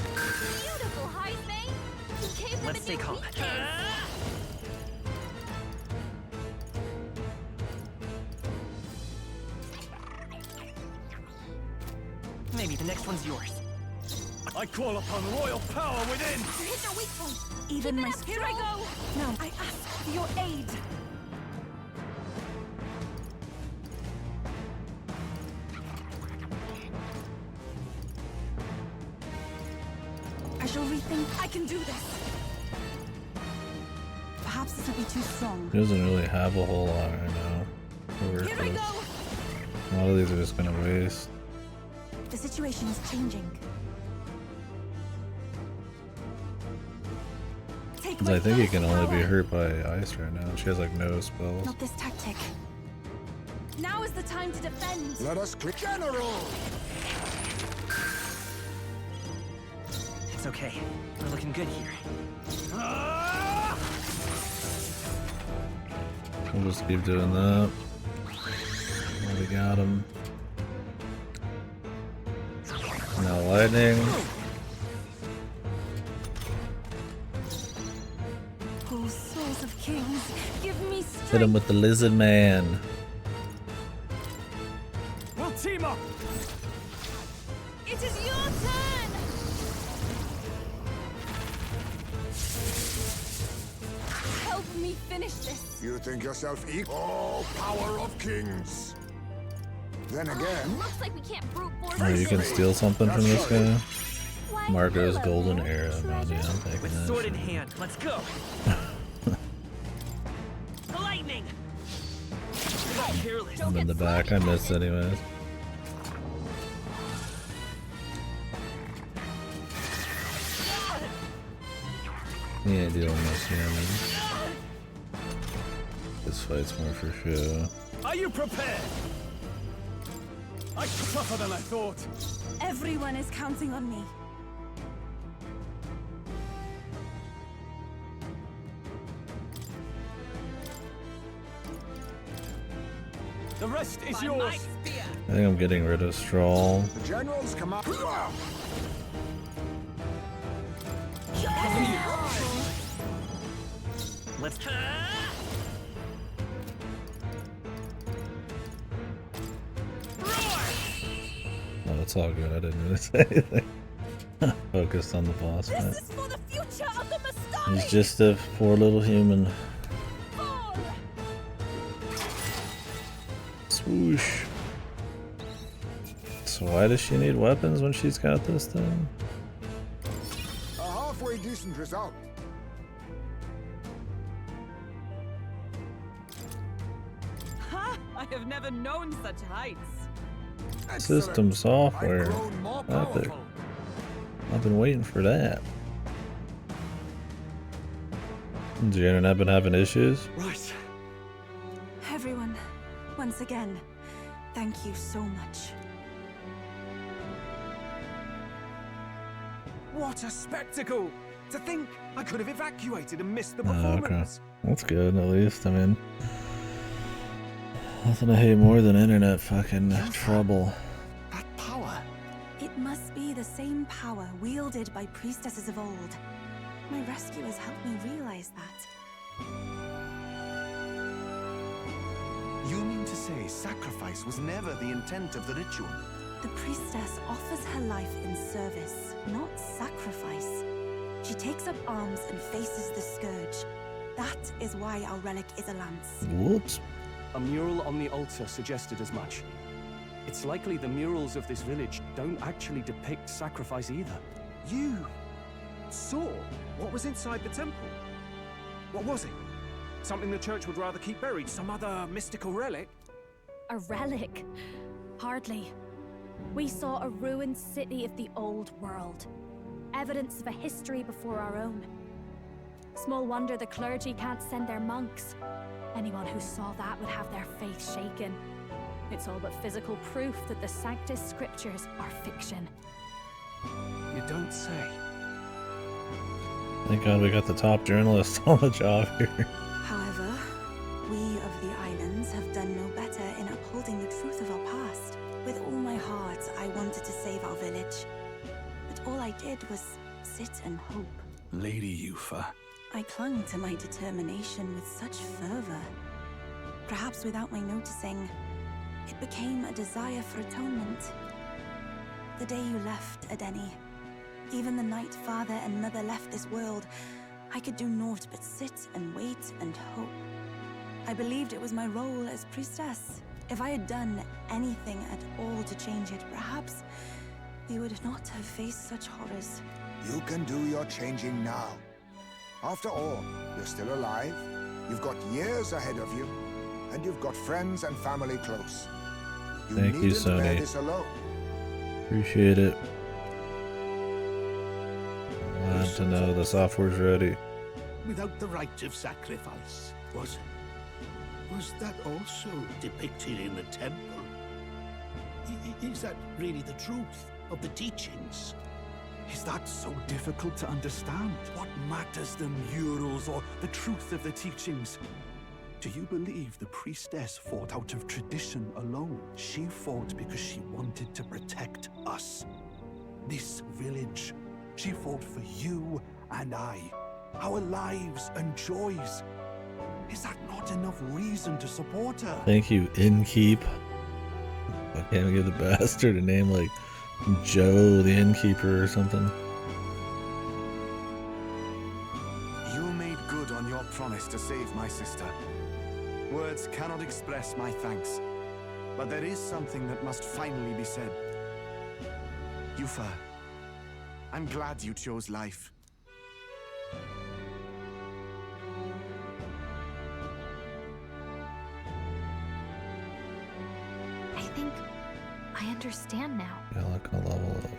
Beautiful, Heismay. You gave them Let's a stay new calm. weakness. Maybe the next one's yours. I call upon royal power within. You hit their weak point. Even Keep my it up, Here I Troll. go. No, I ask for your aid. I shall rethink. I can do this. Perhaps this will be too strong. He doesn't really have a whole lot right now. to work Here I with. go. A lot of these are just gonna waste. The situation is changing. Take 'Cause my I think he first can only be power. hurt by ice right now. She has like no spells. Not this tactic. Now is the time to defend. Let us click. General! It's okay. We're looking good here. We'll just keep doing that. Oh, we got him. Now lightning. Oh, souls of kings, give me strength. Hit him with the lizard man. We'll team up. It is your turn. Help me finish this. You think yourself equal? Oh, power of kings! Then again, Looks like we can't brute force Oh, you can steal something from this guy? Why, Marco's hello golden there, arrow, man. Yeah, I'm taking With that sword in shit. hand, let's go. Lightning! careless. I'm in the back. I missed anyways. He ain't dealing much damage. This fight's more for show. Are you prepared? I'm tougher than I thought. Everyone is counting on me. The rest is yours. I think I'm getting rid of Stroll. The generals come up. Let's. Oh, it's all good. I didn't really say anything. Focused on the boss fight. This is for the future of the Mastani! He's just a poor little human. Swoosh. So why does she need weapons when she's got this thing? A halfway decent result. Ha! I have never known such heights. System software. Epic. I've been waiting for that. Has your internet been having issues? Right. Everyone, once again, thank you so much. What a spectacle! To think I could have evacuated and missed the Oh, okay. performance. That's good, at least. I mean, nothing I hate more than internet fucking trouble. That power. It must be the same power wielded by priestesses of old. My rescuers helped me realize that. You mean to say sacrifice was never the intent of the ritual? The priestess offers her life in service, not sacrifice. She takes up arms and faces the scourge. That is why our relic is a lance. Whoops. A mural on the altar suggested as much. It's likely the murals of this village don't actually depict sacrifice either. You saw what was inside the temple? What was it? Something the church would rather keep buried? Some other mystical relic? A relic? Hardly. We saw a ruined city of the old world. Evidence of a history before our own. Small wonder the clergy can't send their monks. Anyone who saw that would have their faith shaken. It's all but physical proof that the Sanctus Scriptures are fiction. You don't say. Thank God we got the top journalist on the job here. However, we of the islands have done no better in upholding the truth of our past. With all my heart, I wanted to save our village. But all I did was sit and hope. Lady Yufa. I clung to my determination with such fervor. Perhaps without my noticing, it became a desire for atonement. The day you left, Adeni, even the night father and mother left this world, I could do naught but sit and wait and hope. I believed it was my role as priestess. If I had done anything at all to change it, perhaps we would not have faced such horrors. You can do your changing now. After all, you're still alive, you've got years ahead of you, and you've got friends and family close. Thank you, needn't bear Sony. this alone. Appreciate it. Glad to know the software's ready. Without the rite of sacrifice, was that also depicted in the temple? Is that really the truth of the teachings? Is that so difficult to understand? What matters the murals or the truth of the teachings? Do you believe the priestess fought out of tradition alone? She fought because she wanted to protect us. This village. She fought for you and I. Our lives and joys. Is that not enough reason to support her? Thank you, Innkeep. I can't give the bastard a name like Joe the Innkeeper or something. You made good on your promise to save my sister. Words cannot express my thanks, but there is something that must finally be said. Yufa, I'm glad you chose life. I understand now. Yeah, look, I'll level up.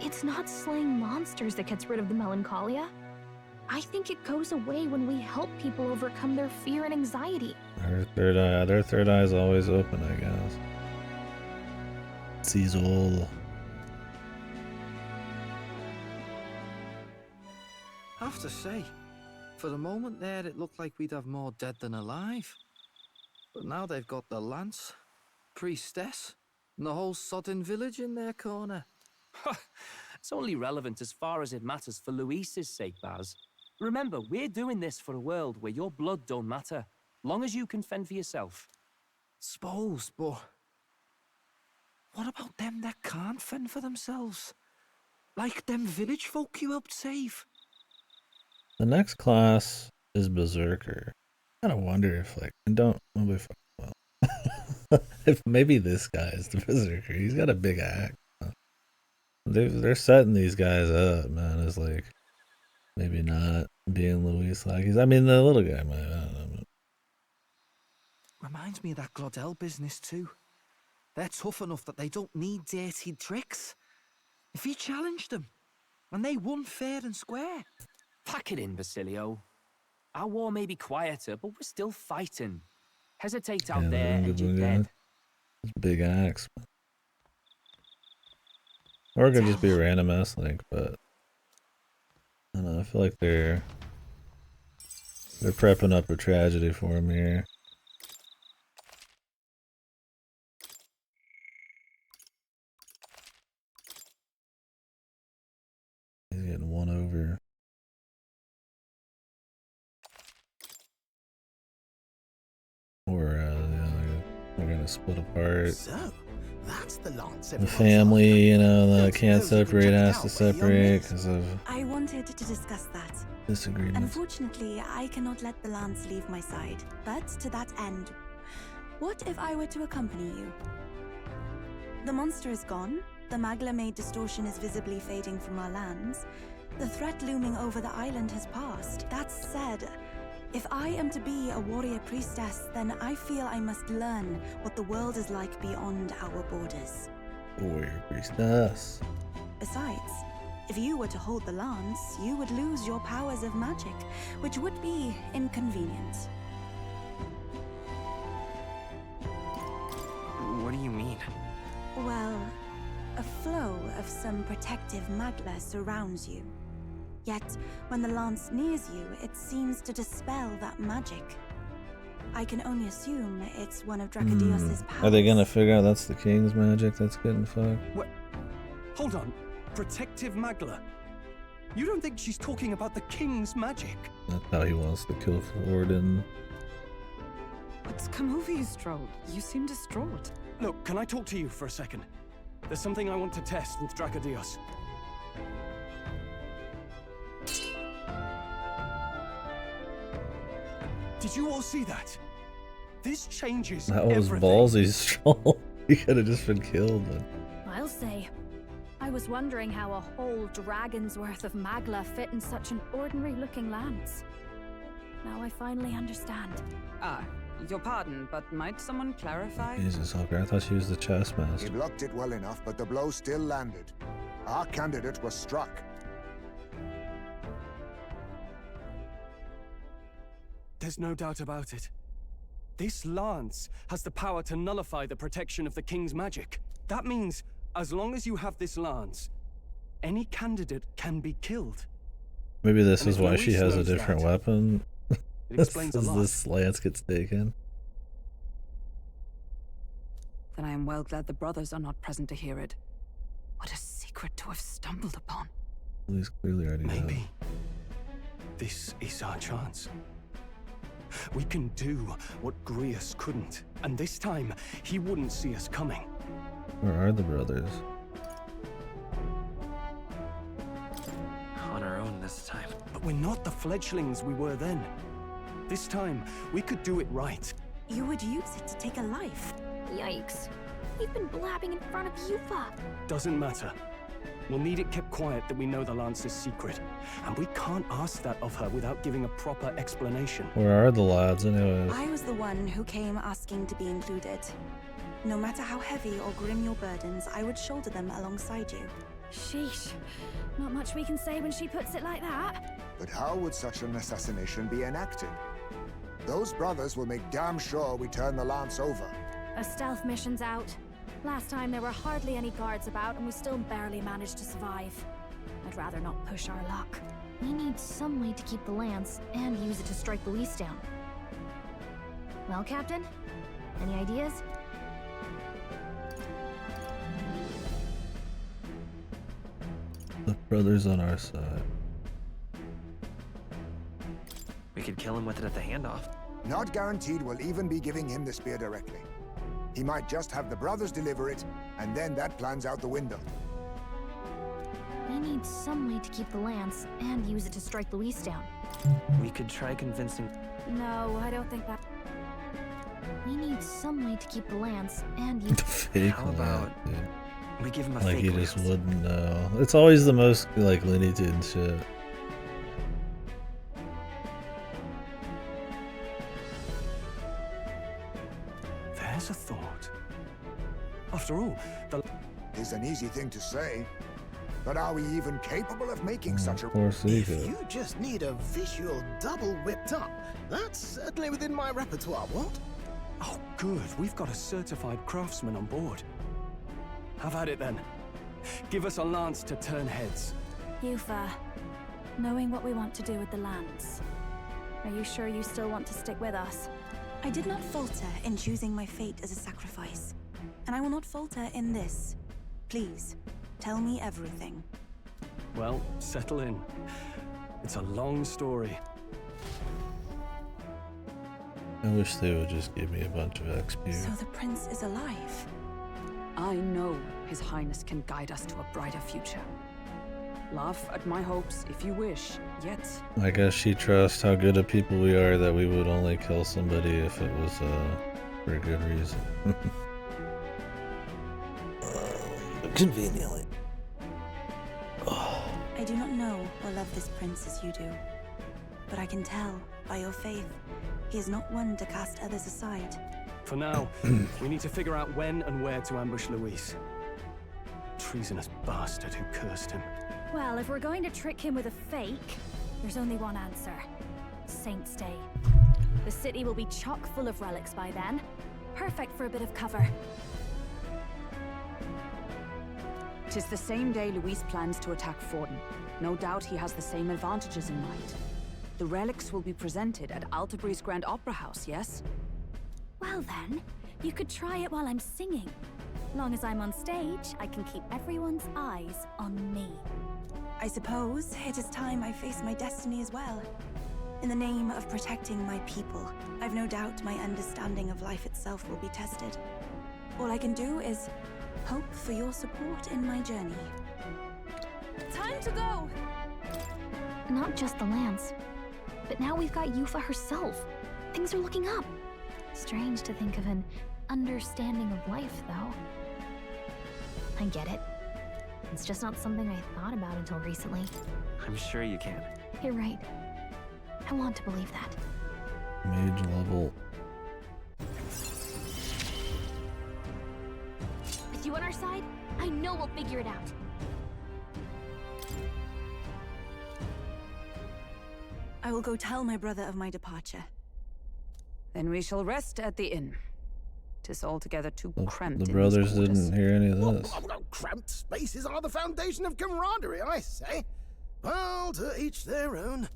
It's not slaying monsters that gets rid of the melancholia. I think it goes away when we help people overcome their fear and anxiety. Their third eye is always open, I guess. Sees all. I have to say, for the moment there, it looked like we'd have more dead than alive. But now they've got the lance, priestess, and the whole sodden village in their corner. It's only relevant as far as it matters for Luis's sake, Baz. Remember, we're doing this for a world where your blood don't matter, long as you can fend for yourself. Suppose, but what about them that can't fend for themselves? Like them village folk you helped save? The next class is Berserker. I kind of wonder if, like, nobody fucking well. If maybe this guy is the Berserker. He's got a big axe. They're setting these guys up, man, as like maybe not being Luis like he's. I mean, the little guy might. I don't know. Reminds me of that Glodell business too. They're tough enough that they don't need dirty tricks. If he challenged them, and they won fair and square. Pack it in, Basilio. Our war may be quieter, but we're still fighting. Hesitate out there and you're dead. It's a big axe. Or it could just be a random S-Link, but I don't know, I feel like they're prepping up a tragedy for him here. He's getting one over. Or they're gonna split apart. So, that's the lance The family, you know, that can't separate has to separate because of I wanted to discuss that. disagreements. Unfortunately, I cannot let the lance leave my side. But to that end, what if I were to accompany you? The monster is gone. The Magla-made distortion is visibly fading from our lands. The threat looming over the island has passed. That said, if I am to be a warrior priestess, then I feel I must learn what the world is like beyond our borders. Warrior priestess. Besides, if you were to hold the lance, you would lose your powers of magic, which would be inconvenient. What do you mean? Well, a flow of some protective magla surrounds you. Yet, when the lance nears you, it seems to dispel that magic. I can only assume it's one of Dracodios' powers. Are they gonna figure out that's the king's magic that's getting fucked? What? Hold on. Protective Magla? You don't think she's talking about the king's magic? That's how he wants to kill Forden. What's come over you, Stroll? You seem distraught. Look, can I talk to you for a second? There's something I want to test with Dracodios. Did you all see that? This changes That was everything. ballsy, Stroll. He could have just been killed. But I'll say. I was wondering how a whole dragon's worth of magla fit in such an ordinary-looking lance. Now I finally understand. Your pardon, but might someone clarify? Jesus, Hawker, I thought she was the chess He master. blocked it well enough, but the blow still landed. Our candidate was struck. There's no doubt about it. This lance has the power to nullify the protection of the king's magic. That means, as long as you have this lance, any candidate can be killed. Maybe this And is if why she Luis has a knows different that, weapon. it explains a As lot. this lance gets taken. Then I am well glad the brothers are not present to hear it. What a secret to have stumbled upon. He's clearly already dead. Maybe this is our chance. We can do what Grius couldn't, and this time he wouldn't see us coming. Where are the brothers? On our own this time. But we're not the fledglings we were then. This time, we could do it right. You would use it to take a life. Yikes. We've been blabbing in front of Yufa. Doesn't matter. We'll need it kept quiet that we know the lance is secret. And we can't ask that of her without giving a proper explanation. Where are the lads anyways? I was the one who came asking to be included. No matter how heavy or grim your burdens, I would shoulder them alongside you. Sheesh. Not much we can say when she puts it like that. But how would such an assassination be enacted? Those brothers will make damn sure we turn the lance over. A stealth mission's out. Last time there were hardly any guards about, and we still barely managed to survive. I'd rather not push our luck. We need some way to keep the lance and use it to strike Luis down. Well, Captain? Any ideas? The brothers on our side. We could kill him with it at the handoff. Not guaranteed we'll even be giving him the spear directly. He might just have the brothers deliver it, and then that plan's out the window. We need some way to keep the lance and use it to strike Luis down. We could try convincing... No, I don't think that... We need some way to keep the lance and use... Fake How about we give him a like fake he just lance? wouldn't know. It's always the most like Looney Tunes shit. There's a thought. After all, the... Is an easy thing to say, but are we even capable of making such a... Of course he If could. you just need a visual double whipped up, that's certainly within my repertoire, what? Oh, good. We've got a certified craftsman on board. Have at it then. Give us a lance to turn heads. Yufa, knowing what we want to do with the lance, are you sure you still want to stick with us? I did not falter in choosing my fate as a sacrifice, and I will not falter in this. Please, tell me everything. Well, settle in. It's a long story. I wish they would just give me a bunch of XP. So the prince is alive? I know His Highness can guide us to a brighter future. Laugh at my hopes if you wish, yet... I guess she trusts how good of people we are that we would only kill somebody if it was for a good reason. Conveniently. I do not know or love this prince as you do, but I can tell by your faith he is not one to cast others aside. For now, we need to figure out when and where to ambush Luis. Treasonous bastard who cursed him. Well, if we're going to trick him with a fake, there's only one answer. Saint's Day. The city will be chock full of relics by then. Perfect for a bit of cover. 'Tis the same day Luis plans to attack Forden. No doubt he has the same advantages in mind. The relics will be presented at Altabree's Grand Opera House, yes? Well then, you could try it while I'm singing. Long as I'm on stage, I can keep everyone's eyes on me. I suppose it is time I face my destiny as well. In the name of protecting my people, I've no doubt my understanding of life itself will be tested. All I can do is hope for your support in my journey. Time to go! Not just the lance, but now we've got Yufa herself. Things are looking up. Strange to think of an understanding of life, though. I get it. It's just not something I thought about until recently. I'm sure you can. You're right. I want to believe that. Mage level. With you on our side, I know we'll figure it out. I will go tell my brother of my departure. Then we shall rest at the inn. 'Tis altogether too cramped The in brothers these quarters. didn't hear any of this. Cramped spaces are the foundation of camaraderie, I say. Well, to each their own.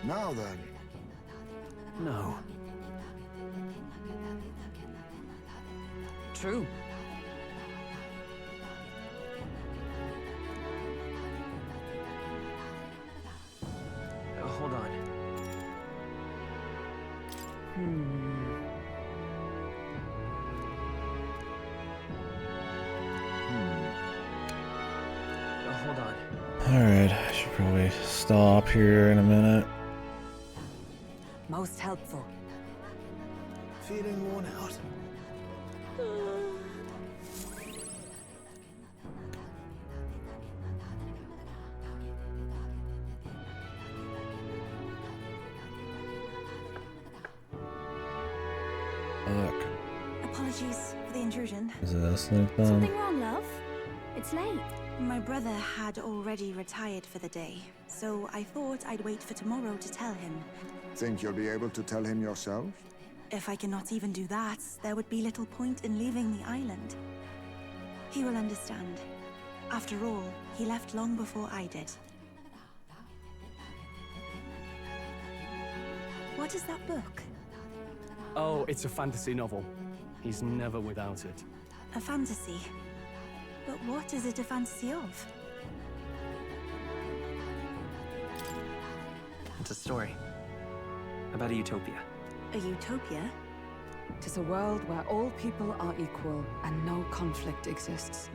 Now then. No. True. Hold on. Hold on. Alright, I should probably stop here in a minute. Most helpful. Feeling worn out? Apologies for the intrusion. Is it us like that? Something wrong, love? It's late. My brother had already retired for the day, so I thought I'd wait for tomorrow to tell him. Think you'll be able to tell him yourself? If I cannot even do that, there would be little point in leaving the island. He will understand. After all, he left long before I did. What is that book? Oh, it's a fantasy novel. He's never without it. A fantasy? But what is it a fantasy of? It's a story about a utopia. A utopia? Tis a world where all people are equal and no conflict exists.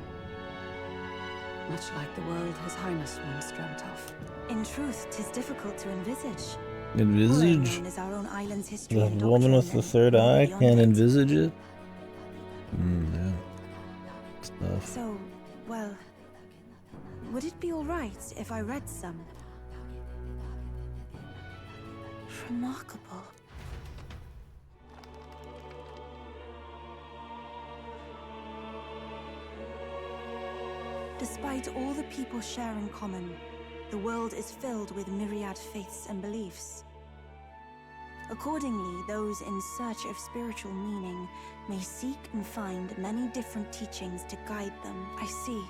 Much like the world His Highness once dreamt of. In truth, 'tis difficult to envisage. Envisage? Is our own island's history The and woman with the third eye can't envisage it? Yeah. Stuff. So, well, would it be alright if I read some? Remarkable. Despite all the people share in common, the world is filled with myriad faiths and beliefs. Accordingly, those in search of spiritual meaning may seek and find many different teachings to guide them. I see.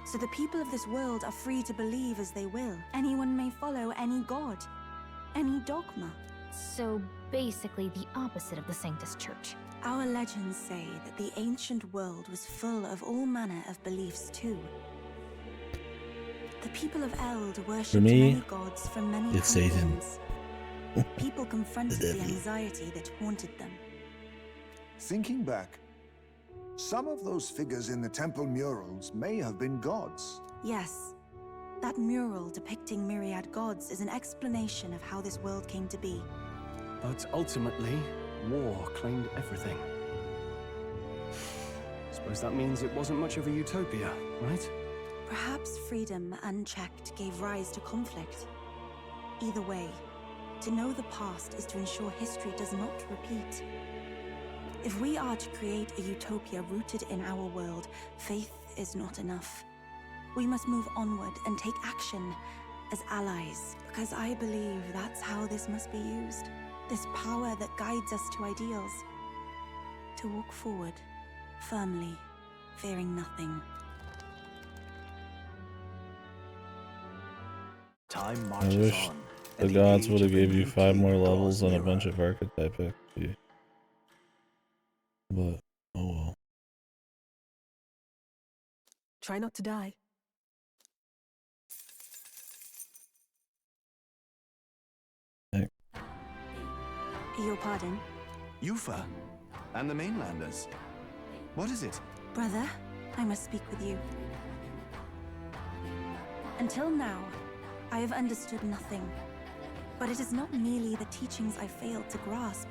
So the people of this world are free to believe as they will. Anyone may follow any god, any dogma. So basically the opposite of the Sanctus Church. Our legends say that the ancient world was full of all manner of beliefs too. The people of Eld worshipped many gods from many it's Satan. pantheons. People confronted the anxiety that haunted them. Thinking back, some of those figures in the temple murals may have been gods. Yes, that mural depicting myriad gods is an explanation of how this world came to be. But ultimately, war claimed everything. Suppose that means it wasn't much of a utopia, right? Perhaps freedom unchecked gave rise to conflict. Either way, to know the past is to ensure history does not repeat. If we are to create a utopia rooted in our world, faith is not enough. We must move onward and take action as allies, because I believe that's how this must be used. This power that guides us to ideals. To walk forward, firmly, fearing nothing. Time I marches wish on. the gods would have gave you 5 more levels and a bunch of archetype XP. But, oh well. Try not to die. Your pardon? Yufa, and the mainlanders. What is it? Brother, I must speak with you. Until now, I have understood nothing. But it is not merely the teachings I failed to grasp.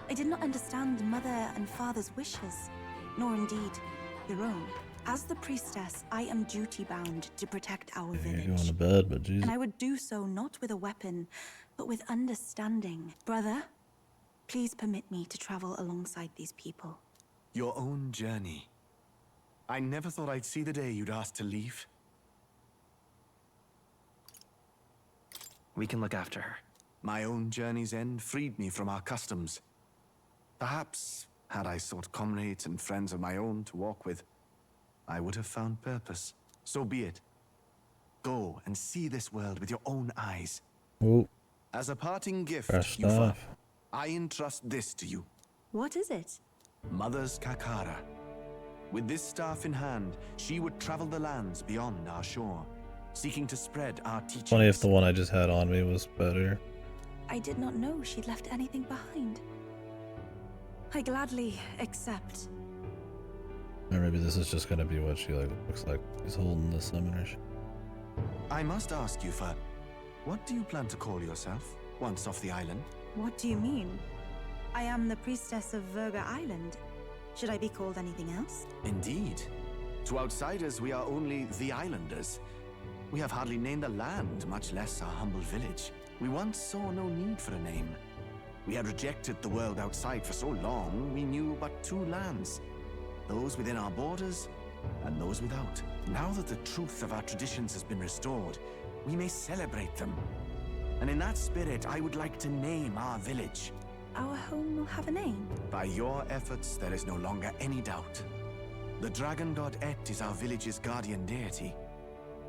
I did not understand Mother and Father's wishes, nor indeed your own. As the priestess, I am duty-bound to protect our village. You're going to bed, but Jesus. And I would do so not with a weapon, but with understanding. Brother, please permit me to travel alongside these people. Your own journey. I never thought I'd see the day you'd ask to leave. We can look after her. My own journey's end freed me from our customs. Perhaps, had I sought comrades and friends of my own to walk with, I would have found purpose. So be it. Go and see this world with your own eyes. Ooh. As a parting gift, Fresh Yufa, stuff. I entrust this to you. What is it? Mother's Kakara. With this staff in hand, she would travel the lands beyond our shore, seeking to spread our teachings. Funny if the one I just had on me was better. I did not know she'd left anything behind. I gladly accept. Or maybe this is just gonna be what she looks like she's holding the summoner. I must ask, Yufa, what do you plan to call yourself once off the island? What do you mean? I am the priestess of Verga Island. Should I be called anything else? Indeed. To outsiders, we are only the islanders. We have hardly named the land, much less our humble village. We once saw no need for a name. We had rejected the world outside for so long, we knew but two lands. Those within our borders, and those without. Now that the truth of our traditions has been restored, we may celebrate them. And in that spirit, I would like to name our village. Our home will have a name? By your efforts, there is no longer any doubt. The dragon god Et is our village's guardian deity.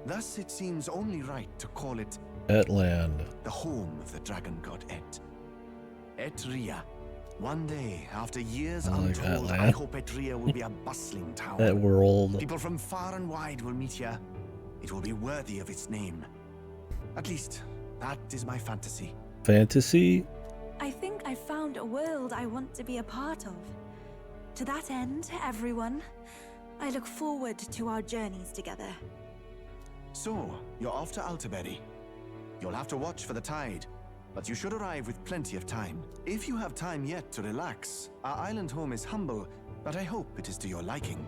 Thus, it seems only right to call it Etland. The home of the dragon god Et. Etria. One day, after years untold, I hope Etria will be a bustling town. That world. People from far and wide will meet here. It will be worthy of its name. At least, that is my fantasy. Fantasy? I think I found a world I want to be a part of. To that end, everyone, I look forward to our journeys together. So, you're off to Alterberry. You'll have to watch for the tide, but you should arrive with plenty of time. If you have time yet to relax, our island home is humble, but I hope it is to your liking.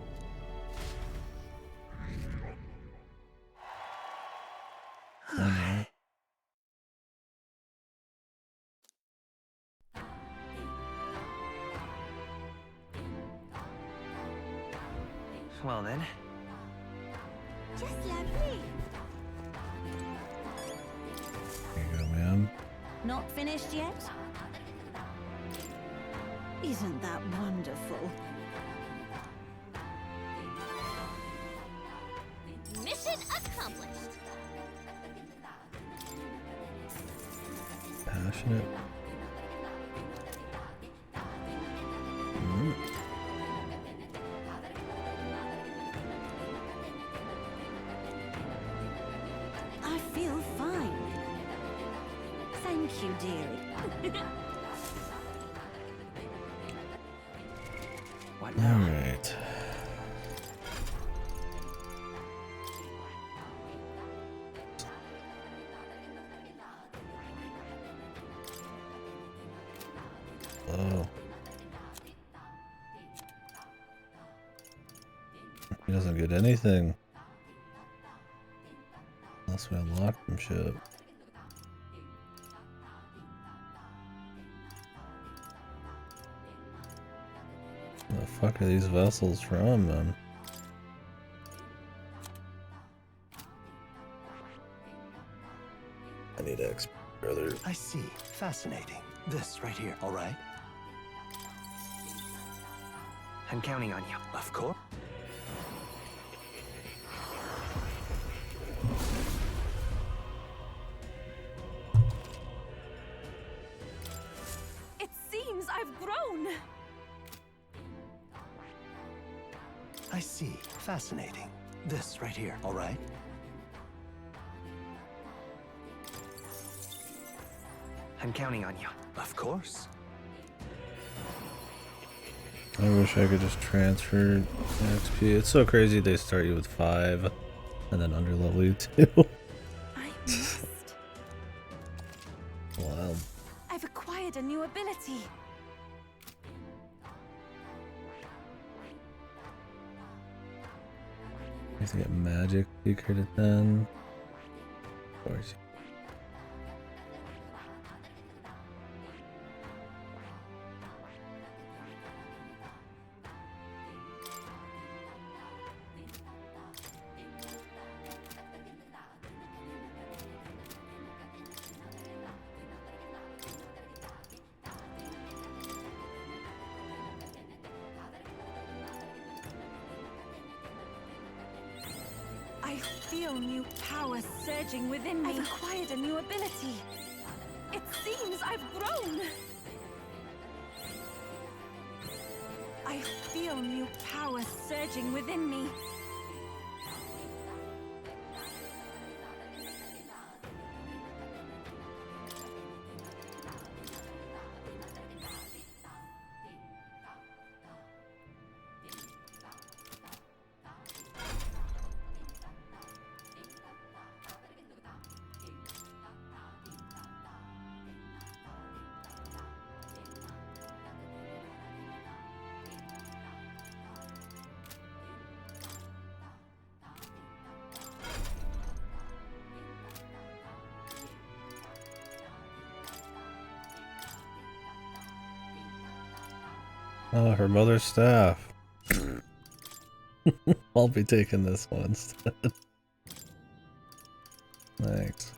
Well then. Just lovely. There you go, ma'am. Not finished yet? Isn't that wonderful? Mission accomplished. Passionate. I feel fine. Thank you, dearie. What now? All right. Oh. He doesn't get anything. Unless we unlock some shit. Where the fuck are these vessels from, man? I need to explore further. I see. Fascinating. This right here, all right? I'm counting on you. Of course. It seems I've grown. I see. Fascinating. This right here, all right? I'm counting on you. Of course. I wish I could just transfer XP. It's so crazy they start you with 5 and then underlevel you 2. I must. Wild. I've acquired a new ability. You have to get magic secret at 10. Of course. I feel new power surging within me. I've acquired a new ability. It seems I've grown. I feel new power surging within me. Oh, her mother's staff. I'll be taking this one instead. Thanks.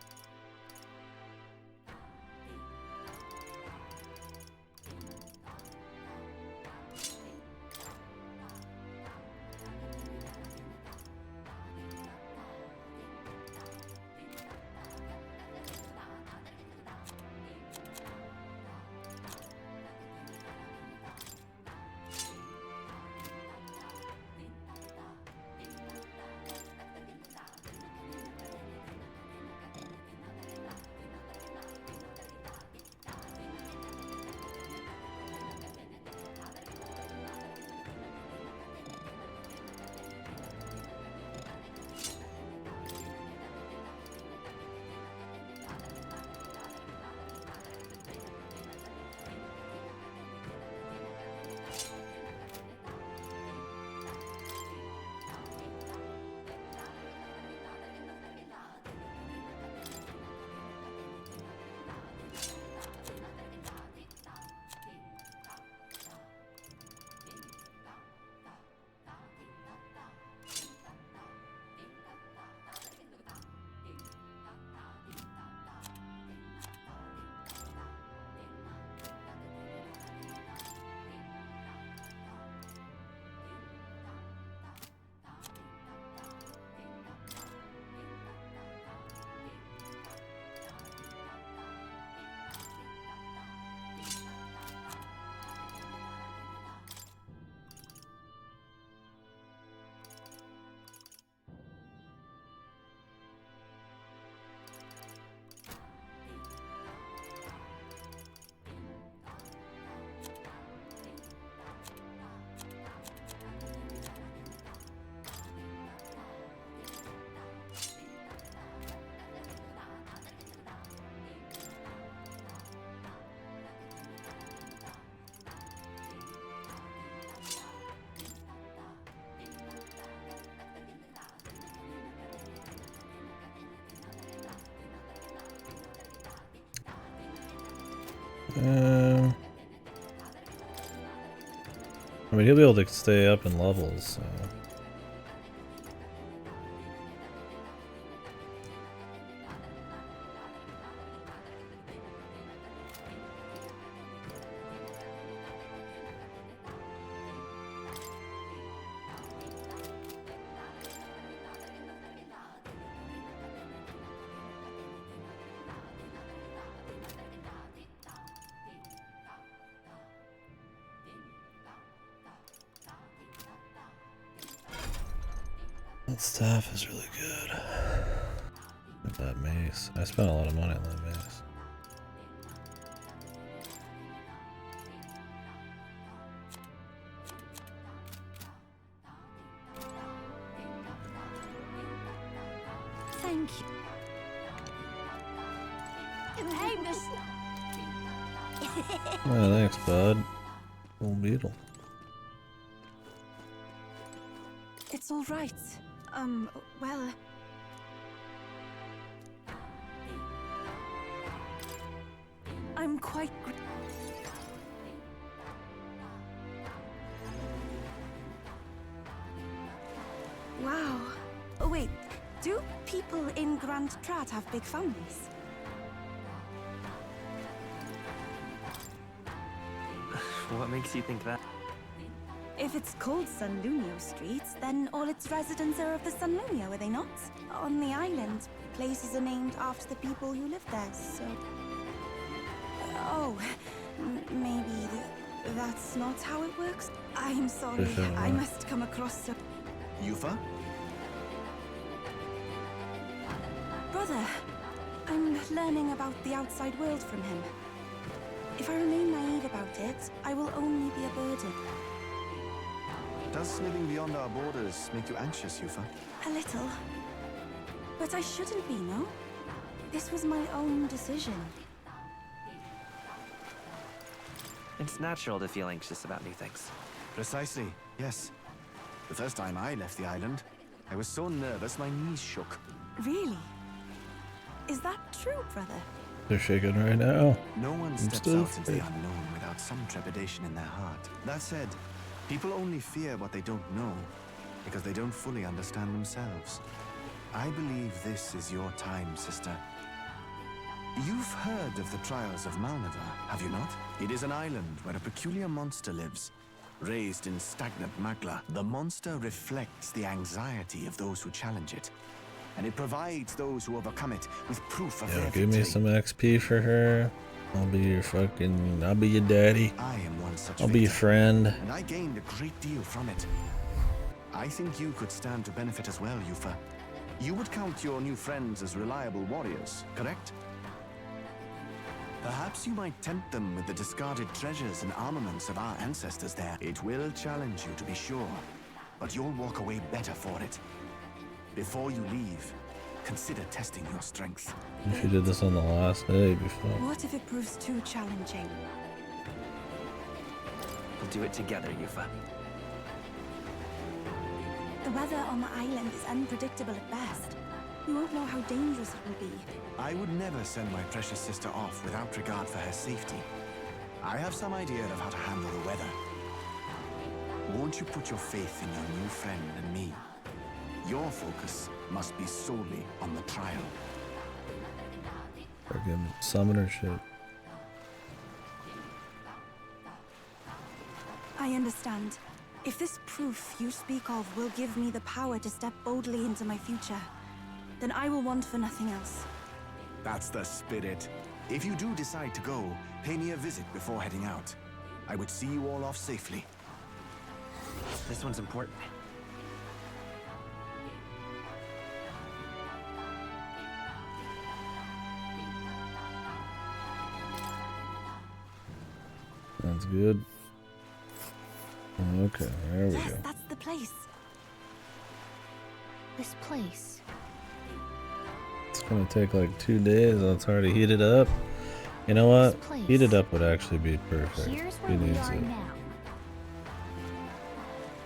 I mean, he'll be able to stay up in levels, so. That staff is really good. Look at that mace. I spent a lot of money on that mace. Thank you. Hey, Miss. Yeah, thanks, bud. Cool beetle. It's all right. Well... I'm quite... Wow. Oh, wait. Do people in Grand Trat have big families? What makes you think that? If it's called San Lunio Street, then all its residents are of the San Lunio, are they not? On the island, places are named after the people who live there, so... Oh, maybe that's not how it works? I'm sorry, I must come across so... Yufa? Brother, I'm learning about the outside world from him. If I remain naive about it, I will only be a burden. Does living beyond our borders make you anxious, Yufa? A little. But I shouldn't be, no? This was my own decision. It's natural to feel anxious about new things. Precisely, yes. The first time I left the island, I was so nervous my knees shook. Really? Is that true, brother? They're shaking right now. No one I'm steps still out into the unknown without without some trepidation in their heart. That said, people only fear what they don't know because they don't fully understand themselves. I believe this is your time, sister. You've heard of the trials of Malnever, have you not? It is an island where a peculiar monster lives. Raised in stagnant magla, the monster reflects the anxiety of those who challenge it, and it provides those who overcome it with proof of their give me some XP for her. I'll be your daddy. I am one such I'll be your friend. and I gained a great deal from it. I think you could stand to benefit as well, Yufa. You would count your new friends as reliable warriors, correct? Perhaps you might tempt them with the discarded treasures and armaments of our ancestors there. It will challenge you, to be sure, but you'll walk away better for it. Before you leave, consider testing your strength. If you did this on the last day before. What if it proves too challenging? We'll do it together, Yufa. The weather on the island is unpredictable at best. We won't know how dangerous it will be. I would never send my precious sister off without regard for her safety. I have some idea of how to handle the weather. Won't you put your faith in your new friend and me? Your focus must be solely on the trial. Friggin' summoner shit. I understand. If this proof you speak of will give me the power to step boldly into my future, then I will want for nothing else. That's the spirit. If you do decide to go, pay me a visit before heading out. I would see you all off safely. This one's important. Sounds good. Okay, there we Yes, go. that's the place. This place. It's gonna take like 2 days. It's already heated up. You know what? This place. Heated up would actually be perfect. Here's He where we needs are it. now.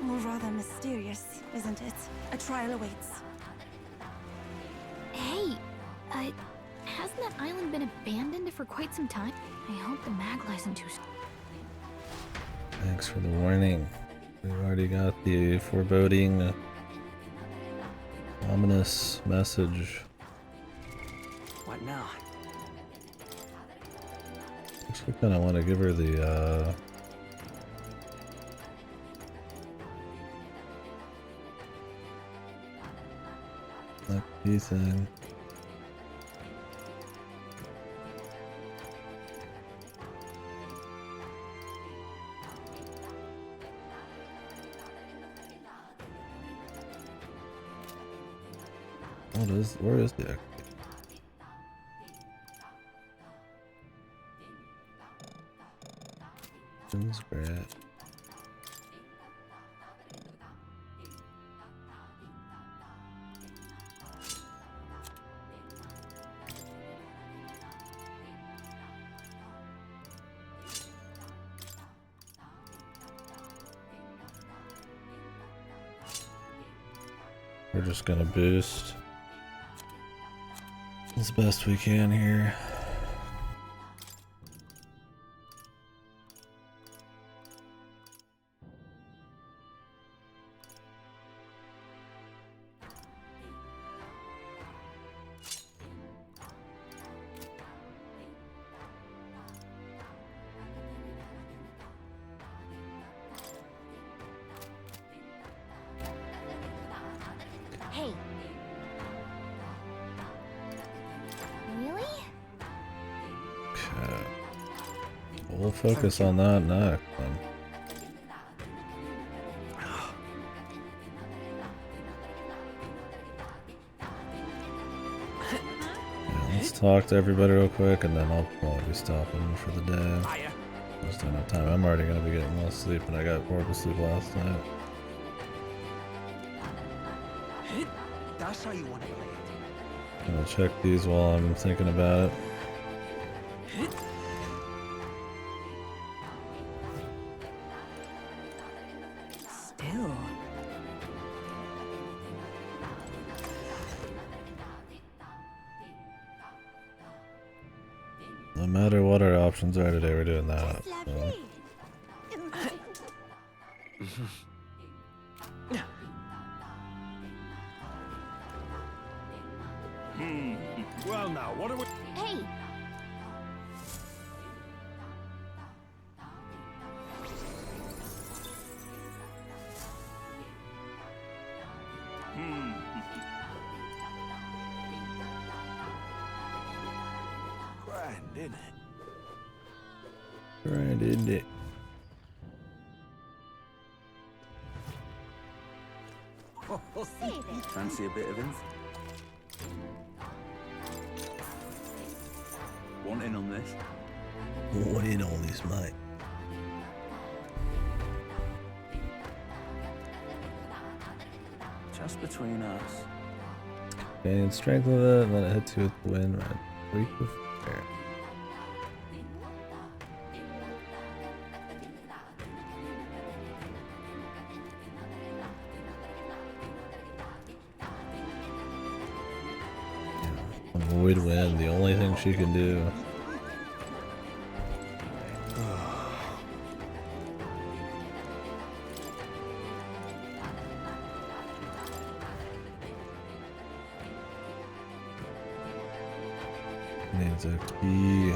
Well, rather mysterious, isn't it? A trial awaits. Hey, hasn't that island been abandoned for quite some time? I hope the Magla isn't too. Thanks for the warning. We've already got the foreboding, ominous message. What now? Actually, kind of want to give her the that key thing. Where is the Great. We're just gonna boost as best we can here. Hey. Really? Okay. We'll focus on that next then. Yeah, let's talk to everybody real quick and then I'll probably be stopping for the day. Just don't have time. I'm already gonna be getting less sleep and I got horrible sleep last night. That's how you want to play it. I'm gonna check these while I'm thinking about it. Still. No matter what our options are today, we're doing that. So. Well now, what are we... Hey! Grand, isn't it? Right, isn't it? Fancy a bit of him? Want in on this? Want in on this, mate? Just between us. Gain strength with it, and then it hits you with the wind. Right? Freak of fair. Avoid wind, the only thing she can do. Needs a key.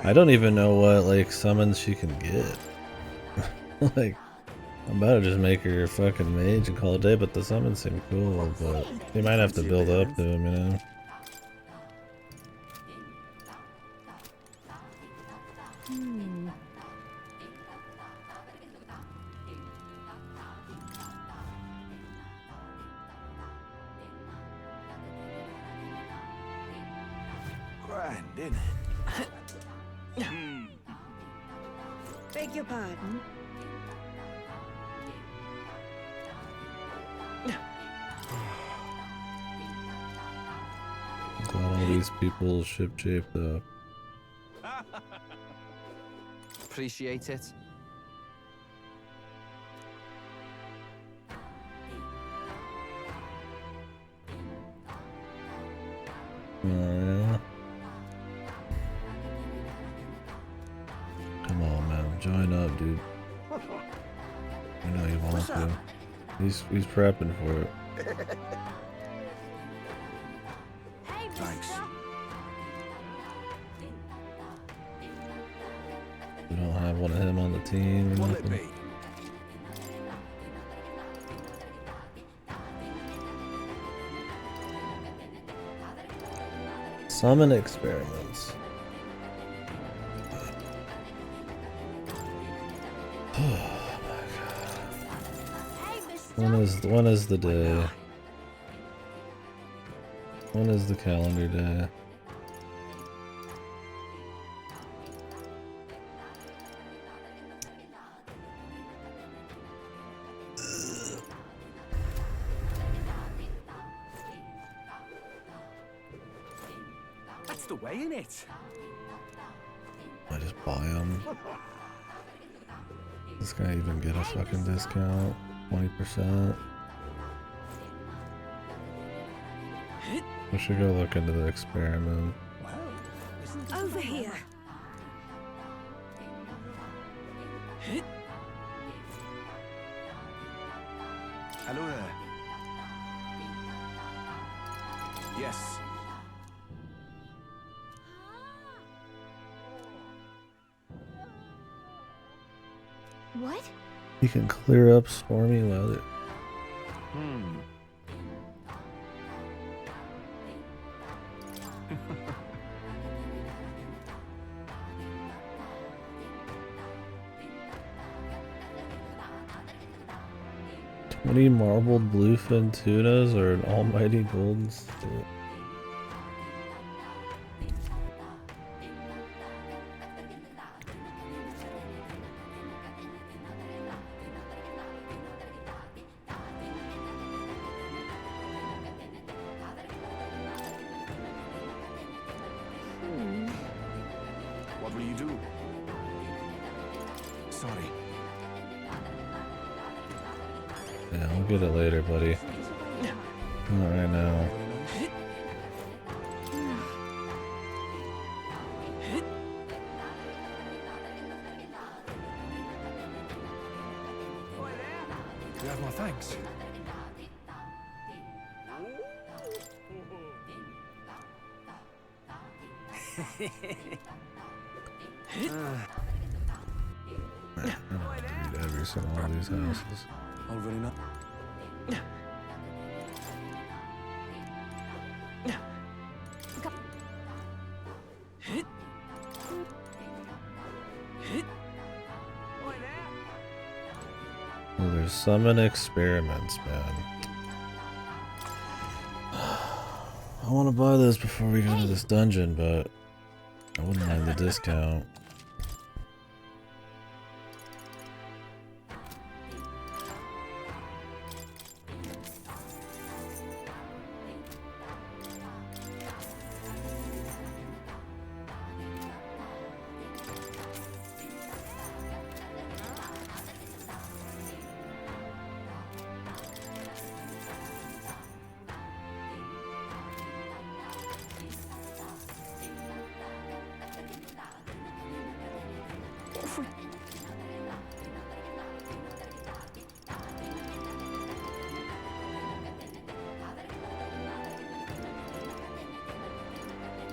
I don't even know what like summons she can get. Like, I'm about to just make her fucking mage and call it a day, but the summons seem cool, but you might have to build up to them, you know? Grand, isn't it? Beg your pardon? Got all these people ship shaped up. Appreciate it. Oh, yeah. Come on, man. Join up, dude. You know you want to. He's prepping for it. Thanks. We don't have one of him on the team or nothing. Summon experiments. Oh my god. When is the day? When is the calendar day? That's the way, innit? I just buy them. This guy even get a fucking discount? 20%. We should go look into the experiment. Over here. Hello there. Yes. What? You can clear up stormy weather. Hmm. 20 marbled bluefin tunas or an almighty golden stick. What will you do? Sorry. Yeah, I'll get it later, buddy. Not right now. have my thanks. I don't have to read every single one of these houses. Already not. Oh, there's summon experiments, man. I want to buy this before we go to this dungeon, but I wouldn't mind the discount.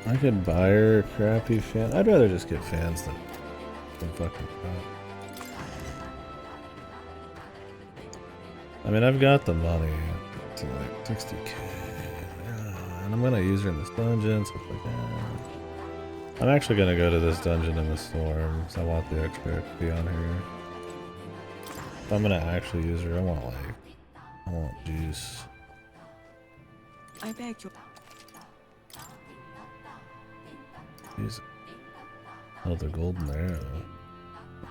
I could buy her crappy fan. I'd rather just get fans than fucking crap. I mean, I've got the money to like 60k, and I'm gonna use her in this dungeon, stuff like that. I'm actually gonna go to this dungeon in the storm, so I want the extra XP on her. If I'm gonna actually use her, I want juice. I beg you. Use it. Oh, the golden arrow.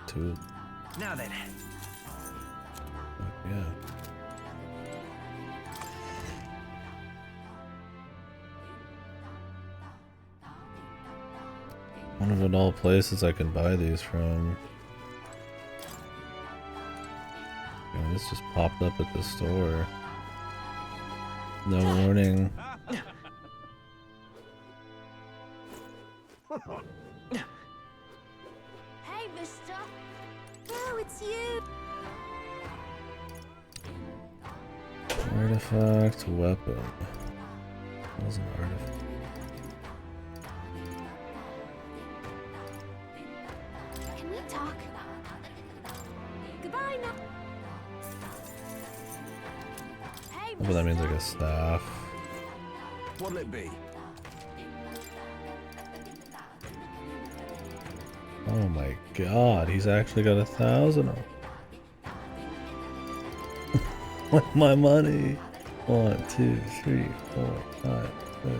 Two. Now then. Fuck yeah. One of all places I can buy these from. Yeah, this just popped up at the store. No warning. Hey, mister. Oh, it's you. Artifact weapon. That was an artifact. Can we talk? Goodbye now. Hey, Oh, but that means like a staff. What'll it be? Oh my god, he's actually got 1,000 of them. With my money. 1, 2, 3, 4, 5, 6,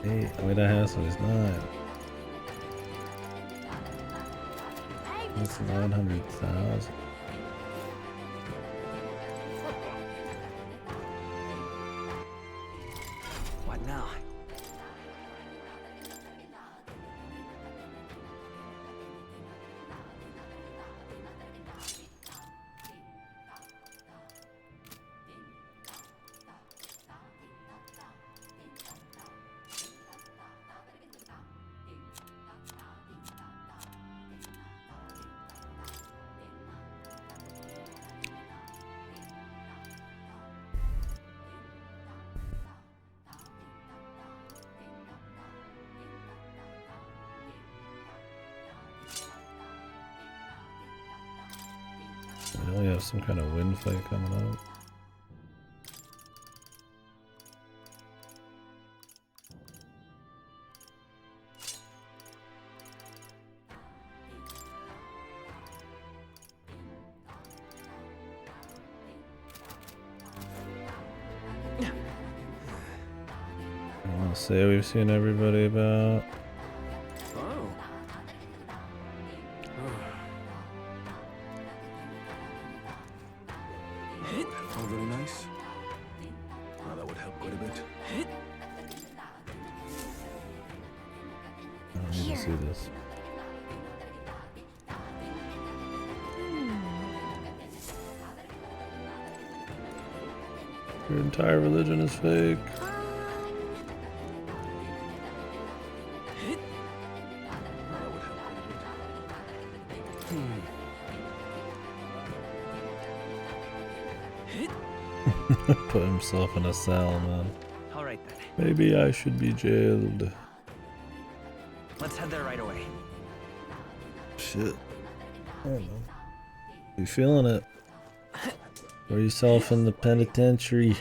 7, 8. Wait, I have some. It's 9. That's 900,000. What now? We only have some kind of wind fight coming up. I want to say we've seen everybody about. Oh, very nice. Well, that would help quite a bit. I don't need to see this. Your entire religion is fake. Put himself in a cell, man. All right then. Maybe I should be jailed. Let's head there right away. Shit. I don't know. You feeling it? Throw yourself in the penitentiary.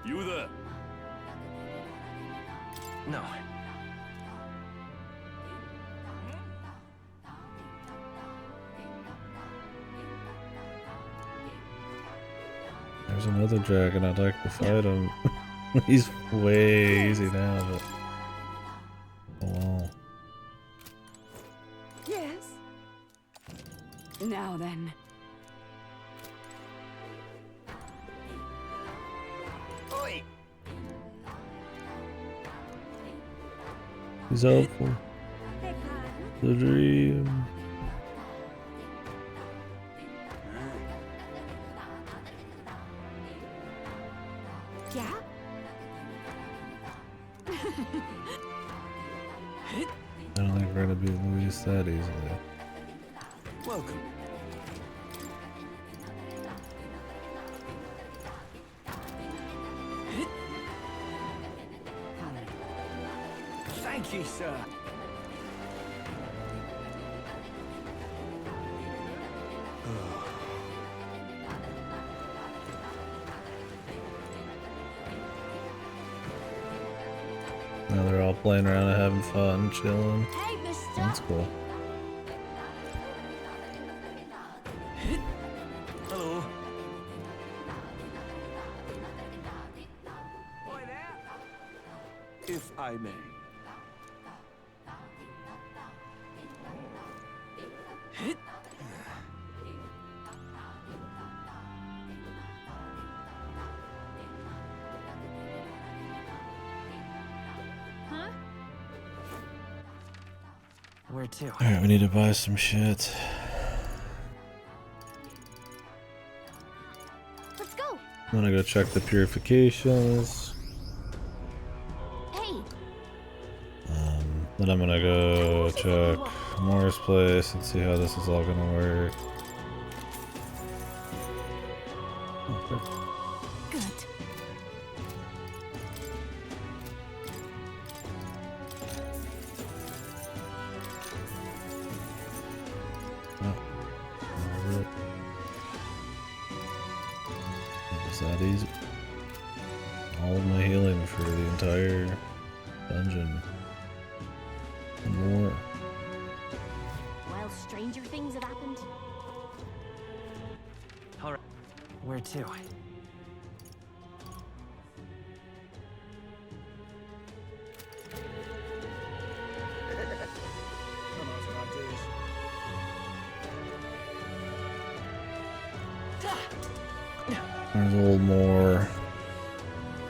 You there? No. There's another dragon. I'd like to fight him. He's way easy now, but oh wow. Yes. Now then. Oi! He's helpful. The dream. Yeah? I don't think we're gonna beat Luis that easily. Welcome. Thank you, sir. Now they're all playing around and having fun, chilling. Hey, mister. That's cool. Hello. If I may. Huh? Where to? Alright, we need to buy some shit. Let's go. I'm gonna go check the purifications. Hey. Then I'm gonna go check Moore's place and see how this is all gonna work. Good. Is that easy? All of my healing for the entire dungeon. And more. Well, stranger things have happened. All right. Where to? There's a little more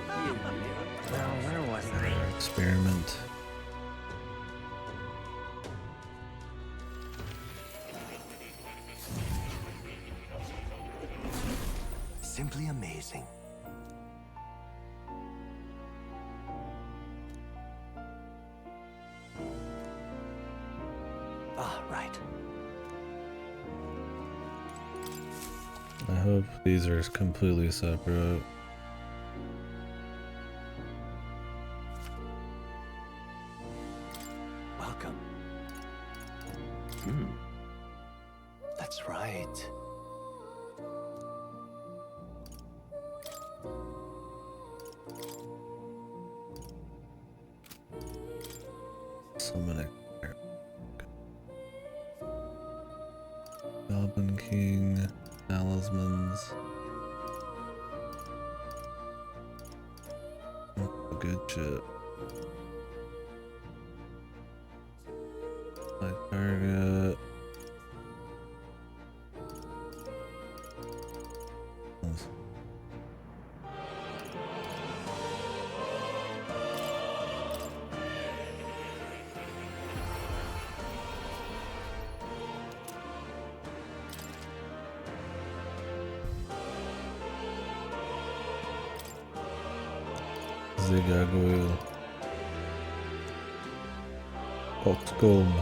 Well, where was I? experiment. Simply amazing. Ah, right. I hope these are completely separate. Welcome. That's right. So many. Goblin King, talismans. Good shit. My target. Gargoyle. Cotscomb.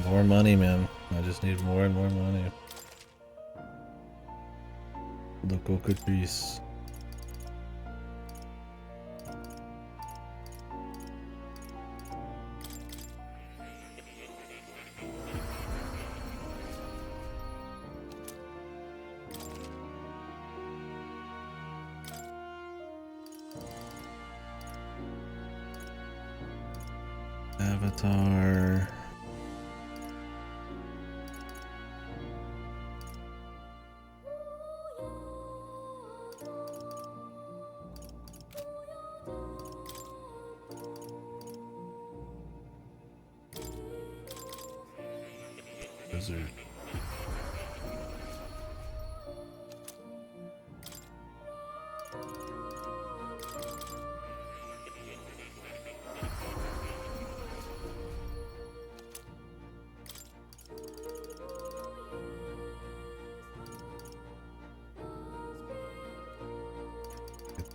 More money, man. I just need more and more money. Local Caprice. Avatar. Wizard.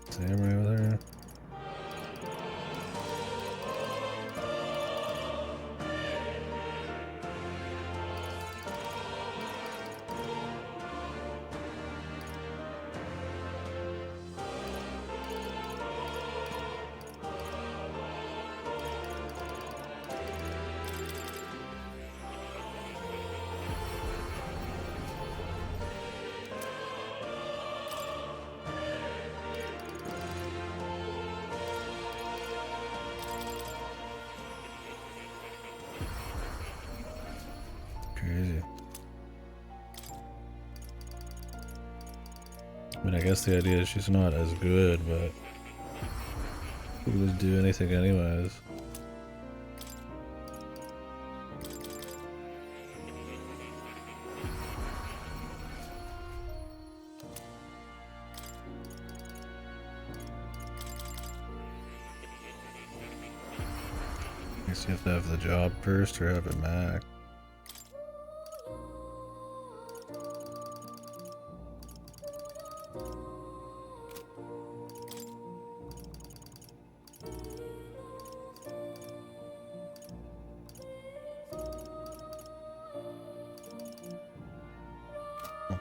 Samurai over there. Crazy. I mean, I guess the idea is she's not as good, but she could just do anything anyways. I guess you have to have the job first or have it max.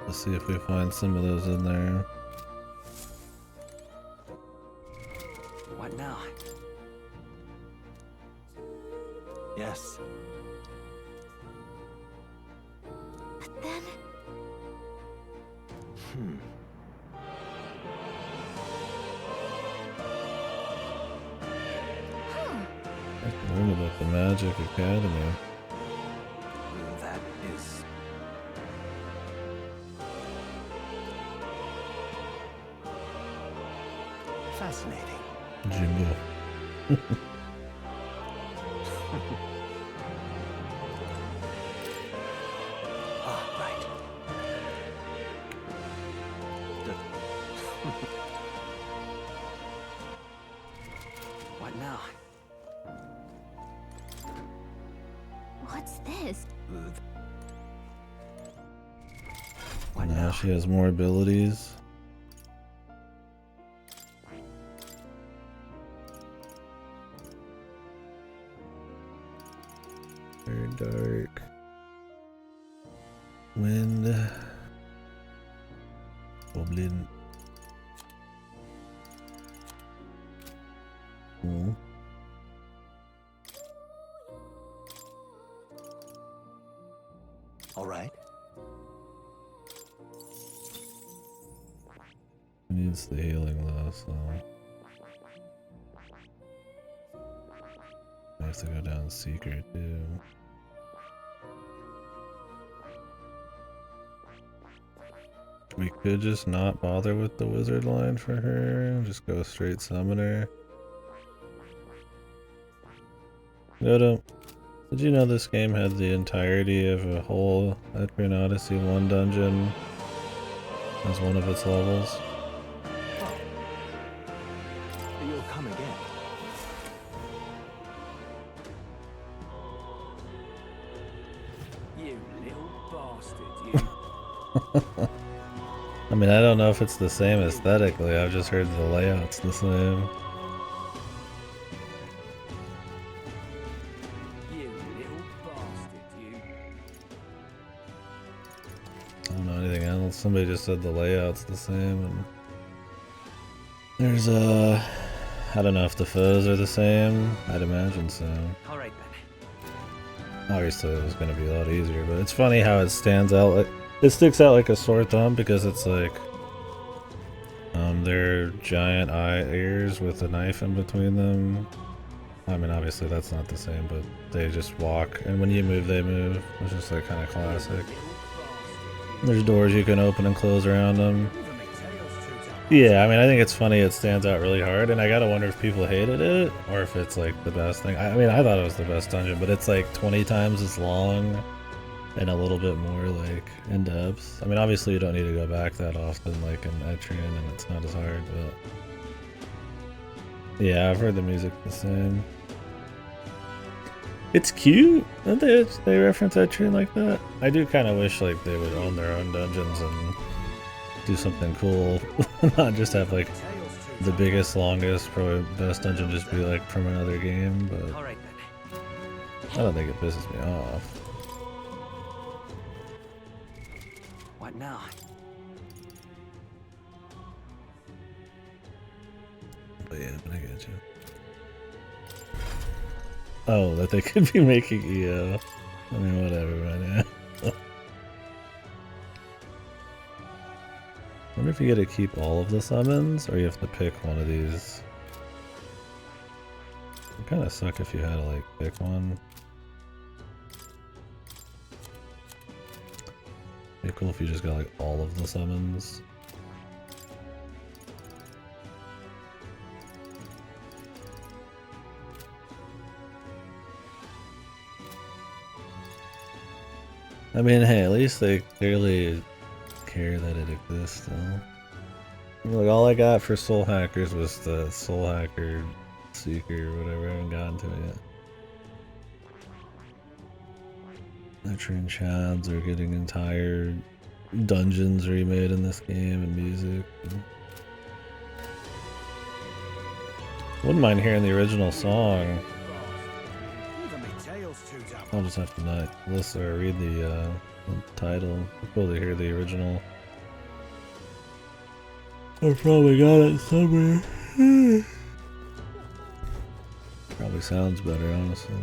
Let's see if we find some of those in there. What now? Yes. But then... I learned about the Magic Academy. That is... fascinating. Jimbo. Ah, right. What now? What's this? Now she has more abilities. Very dark. Wind. Goblin. All right. Needs the healing though, so I have to go down Secret too. We could just not bother with the wizard line for her and just go straight summoner. Did you know this game had the entirety of a whole Etrian Odyssey 1 dungeon as one of its levels? You'll come again. You little bastard, you. I mean, I don't know if it's the same aesthetically. I've just heard the layout's the same. You little bastard, you. I don't know anything else. Somebody just said the layout's the same. And there's I don't know if the foes are the same. I'd imagine so. Alright then. Obviously, it was going to be a lot easier, but it's funny how it stands out. Like, it sticks out like a sore thumb because it's like they're giant ears with a knife in between them. I mean, obviously that's not the same, but they just walk, and when you move, they move. It's just like kind of classic. There's doors you can open and close around them. Yeah, I mean, I think it's funny it stands out really hard, and I gotta wonder if people hated it, or if it's like the best thing. I mean, I thought it was the best dungeon, but it's like 20 times as long, and a little bit more like in depth. I mean, obviously you don't need to go back that often like in Etrian, and it's not as hard, but yeah, I've heard the music the same. It's cute that they reference Etrian like that. I do kind of wish like they would own their own dungeons and do something cool, not just have like the biggest, longest, probably best dungeon just be like from another game, but Alright then. I don't think it pisses me off. What now? But yeah, I get you. Oh, that they could be making EO. I mean, whatever, man. Yeah. I wonder if you get to keep all of the summons, or you have to pick one of these. It would kind of suck if you had to like pick one. It'd be cool if you just got like all of the summons. I mean, hey, at least they clearly care that it exists still. Like, all I got for Soul Hackers was the Soul Hacker Seeker or whatever. I haven't gotten to it yet. Etrian Chads are getting entire dungeons remade in this game and music. Wouldn't mind hearing the original song. I'll just have to not listen or read the title. Cool to hear the original. I probably got it somewhere. Probably sounds better, honestly.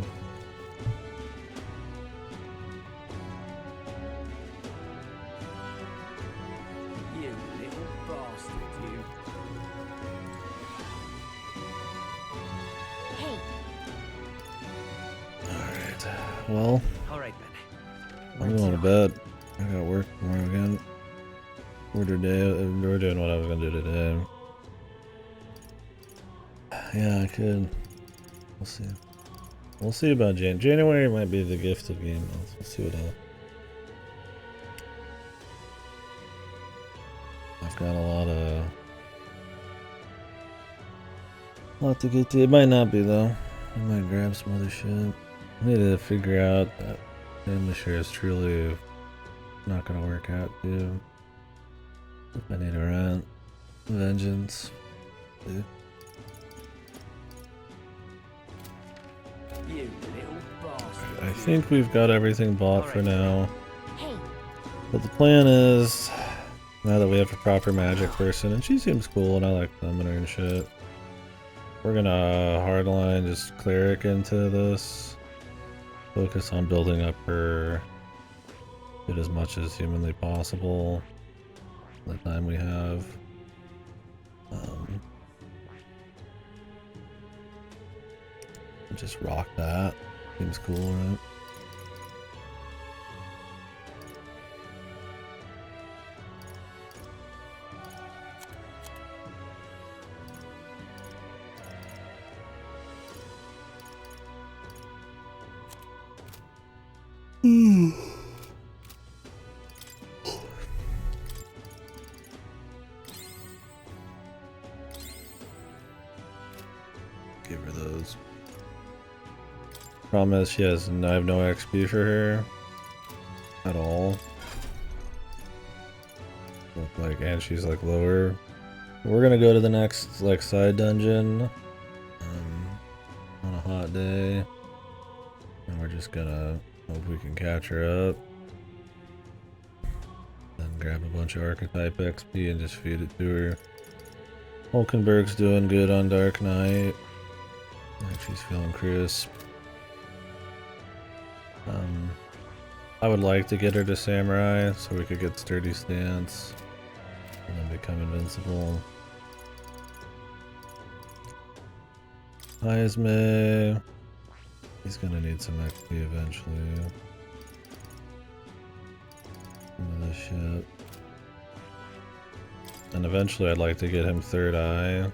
You little bastard, you. Alright. Well, Alright then. I'm going to bed. I got work tomorrow again. We're doing what I was gonna do today. Yeah, I could. We'll see. We'll see about January might be the gifted game. We'll see what else. I've got a lot to get to. It might not be though. I might grab some other shit. I need to figure out that family share is truly not gonna work out too. If I need to rent vengeance. Yeah. You little bastard. I think we've got everything bought for now. But the plan is, now that we have a proper magic person, and she seems cool and I like summoner and shit, we're gonna hardline just cleric into this. Focus on building up her it as much as humanly possible. The time we have. Just rock that. Seems cool, right? Give her those. Problem is, I have no XP for her at all. look like, and she's like lower. We're gonna go to the next like side dungeon on a hot day, and we're just gonna hope we can catch her up. Then grab a bunch of archetype XP and just feed it to her. Hulkenberg's doing good on Dark Knight. She's feeling crisp. I would like to get her to Samurai so we could get Sturdy Stance and then become invincible. Ismay. He's gonna need some XP eventually. Into this shit. And eventually I'd like to get him Third Eye,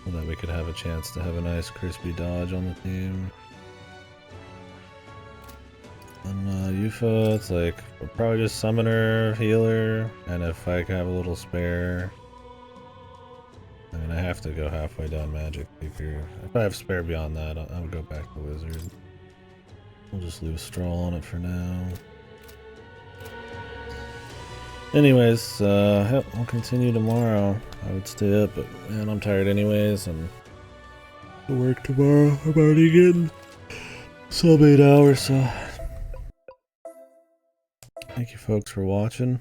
so that we could have a chance to have a nice crispy dodge on the team. And Yufa, it's like, we'll probably just Summoner, Healer, and if I can have a little spare. I mean, I have to go halfway down Magic Seeker. If I have spare beyond that, I'll go back to Wizard. We'll just leave Stroll on it for now. Anyways, we'll continue tomorrow. I would stay up, but man, I'm tired anyways, and to work tomorrow. I'm already getting sub 8 hours, so thank you folks for watching.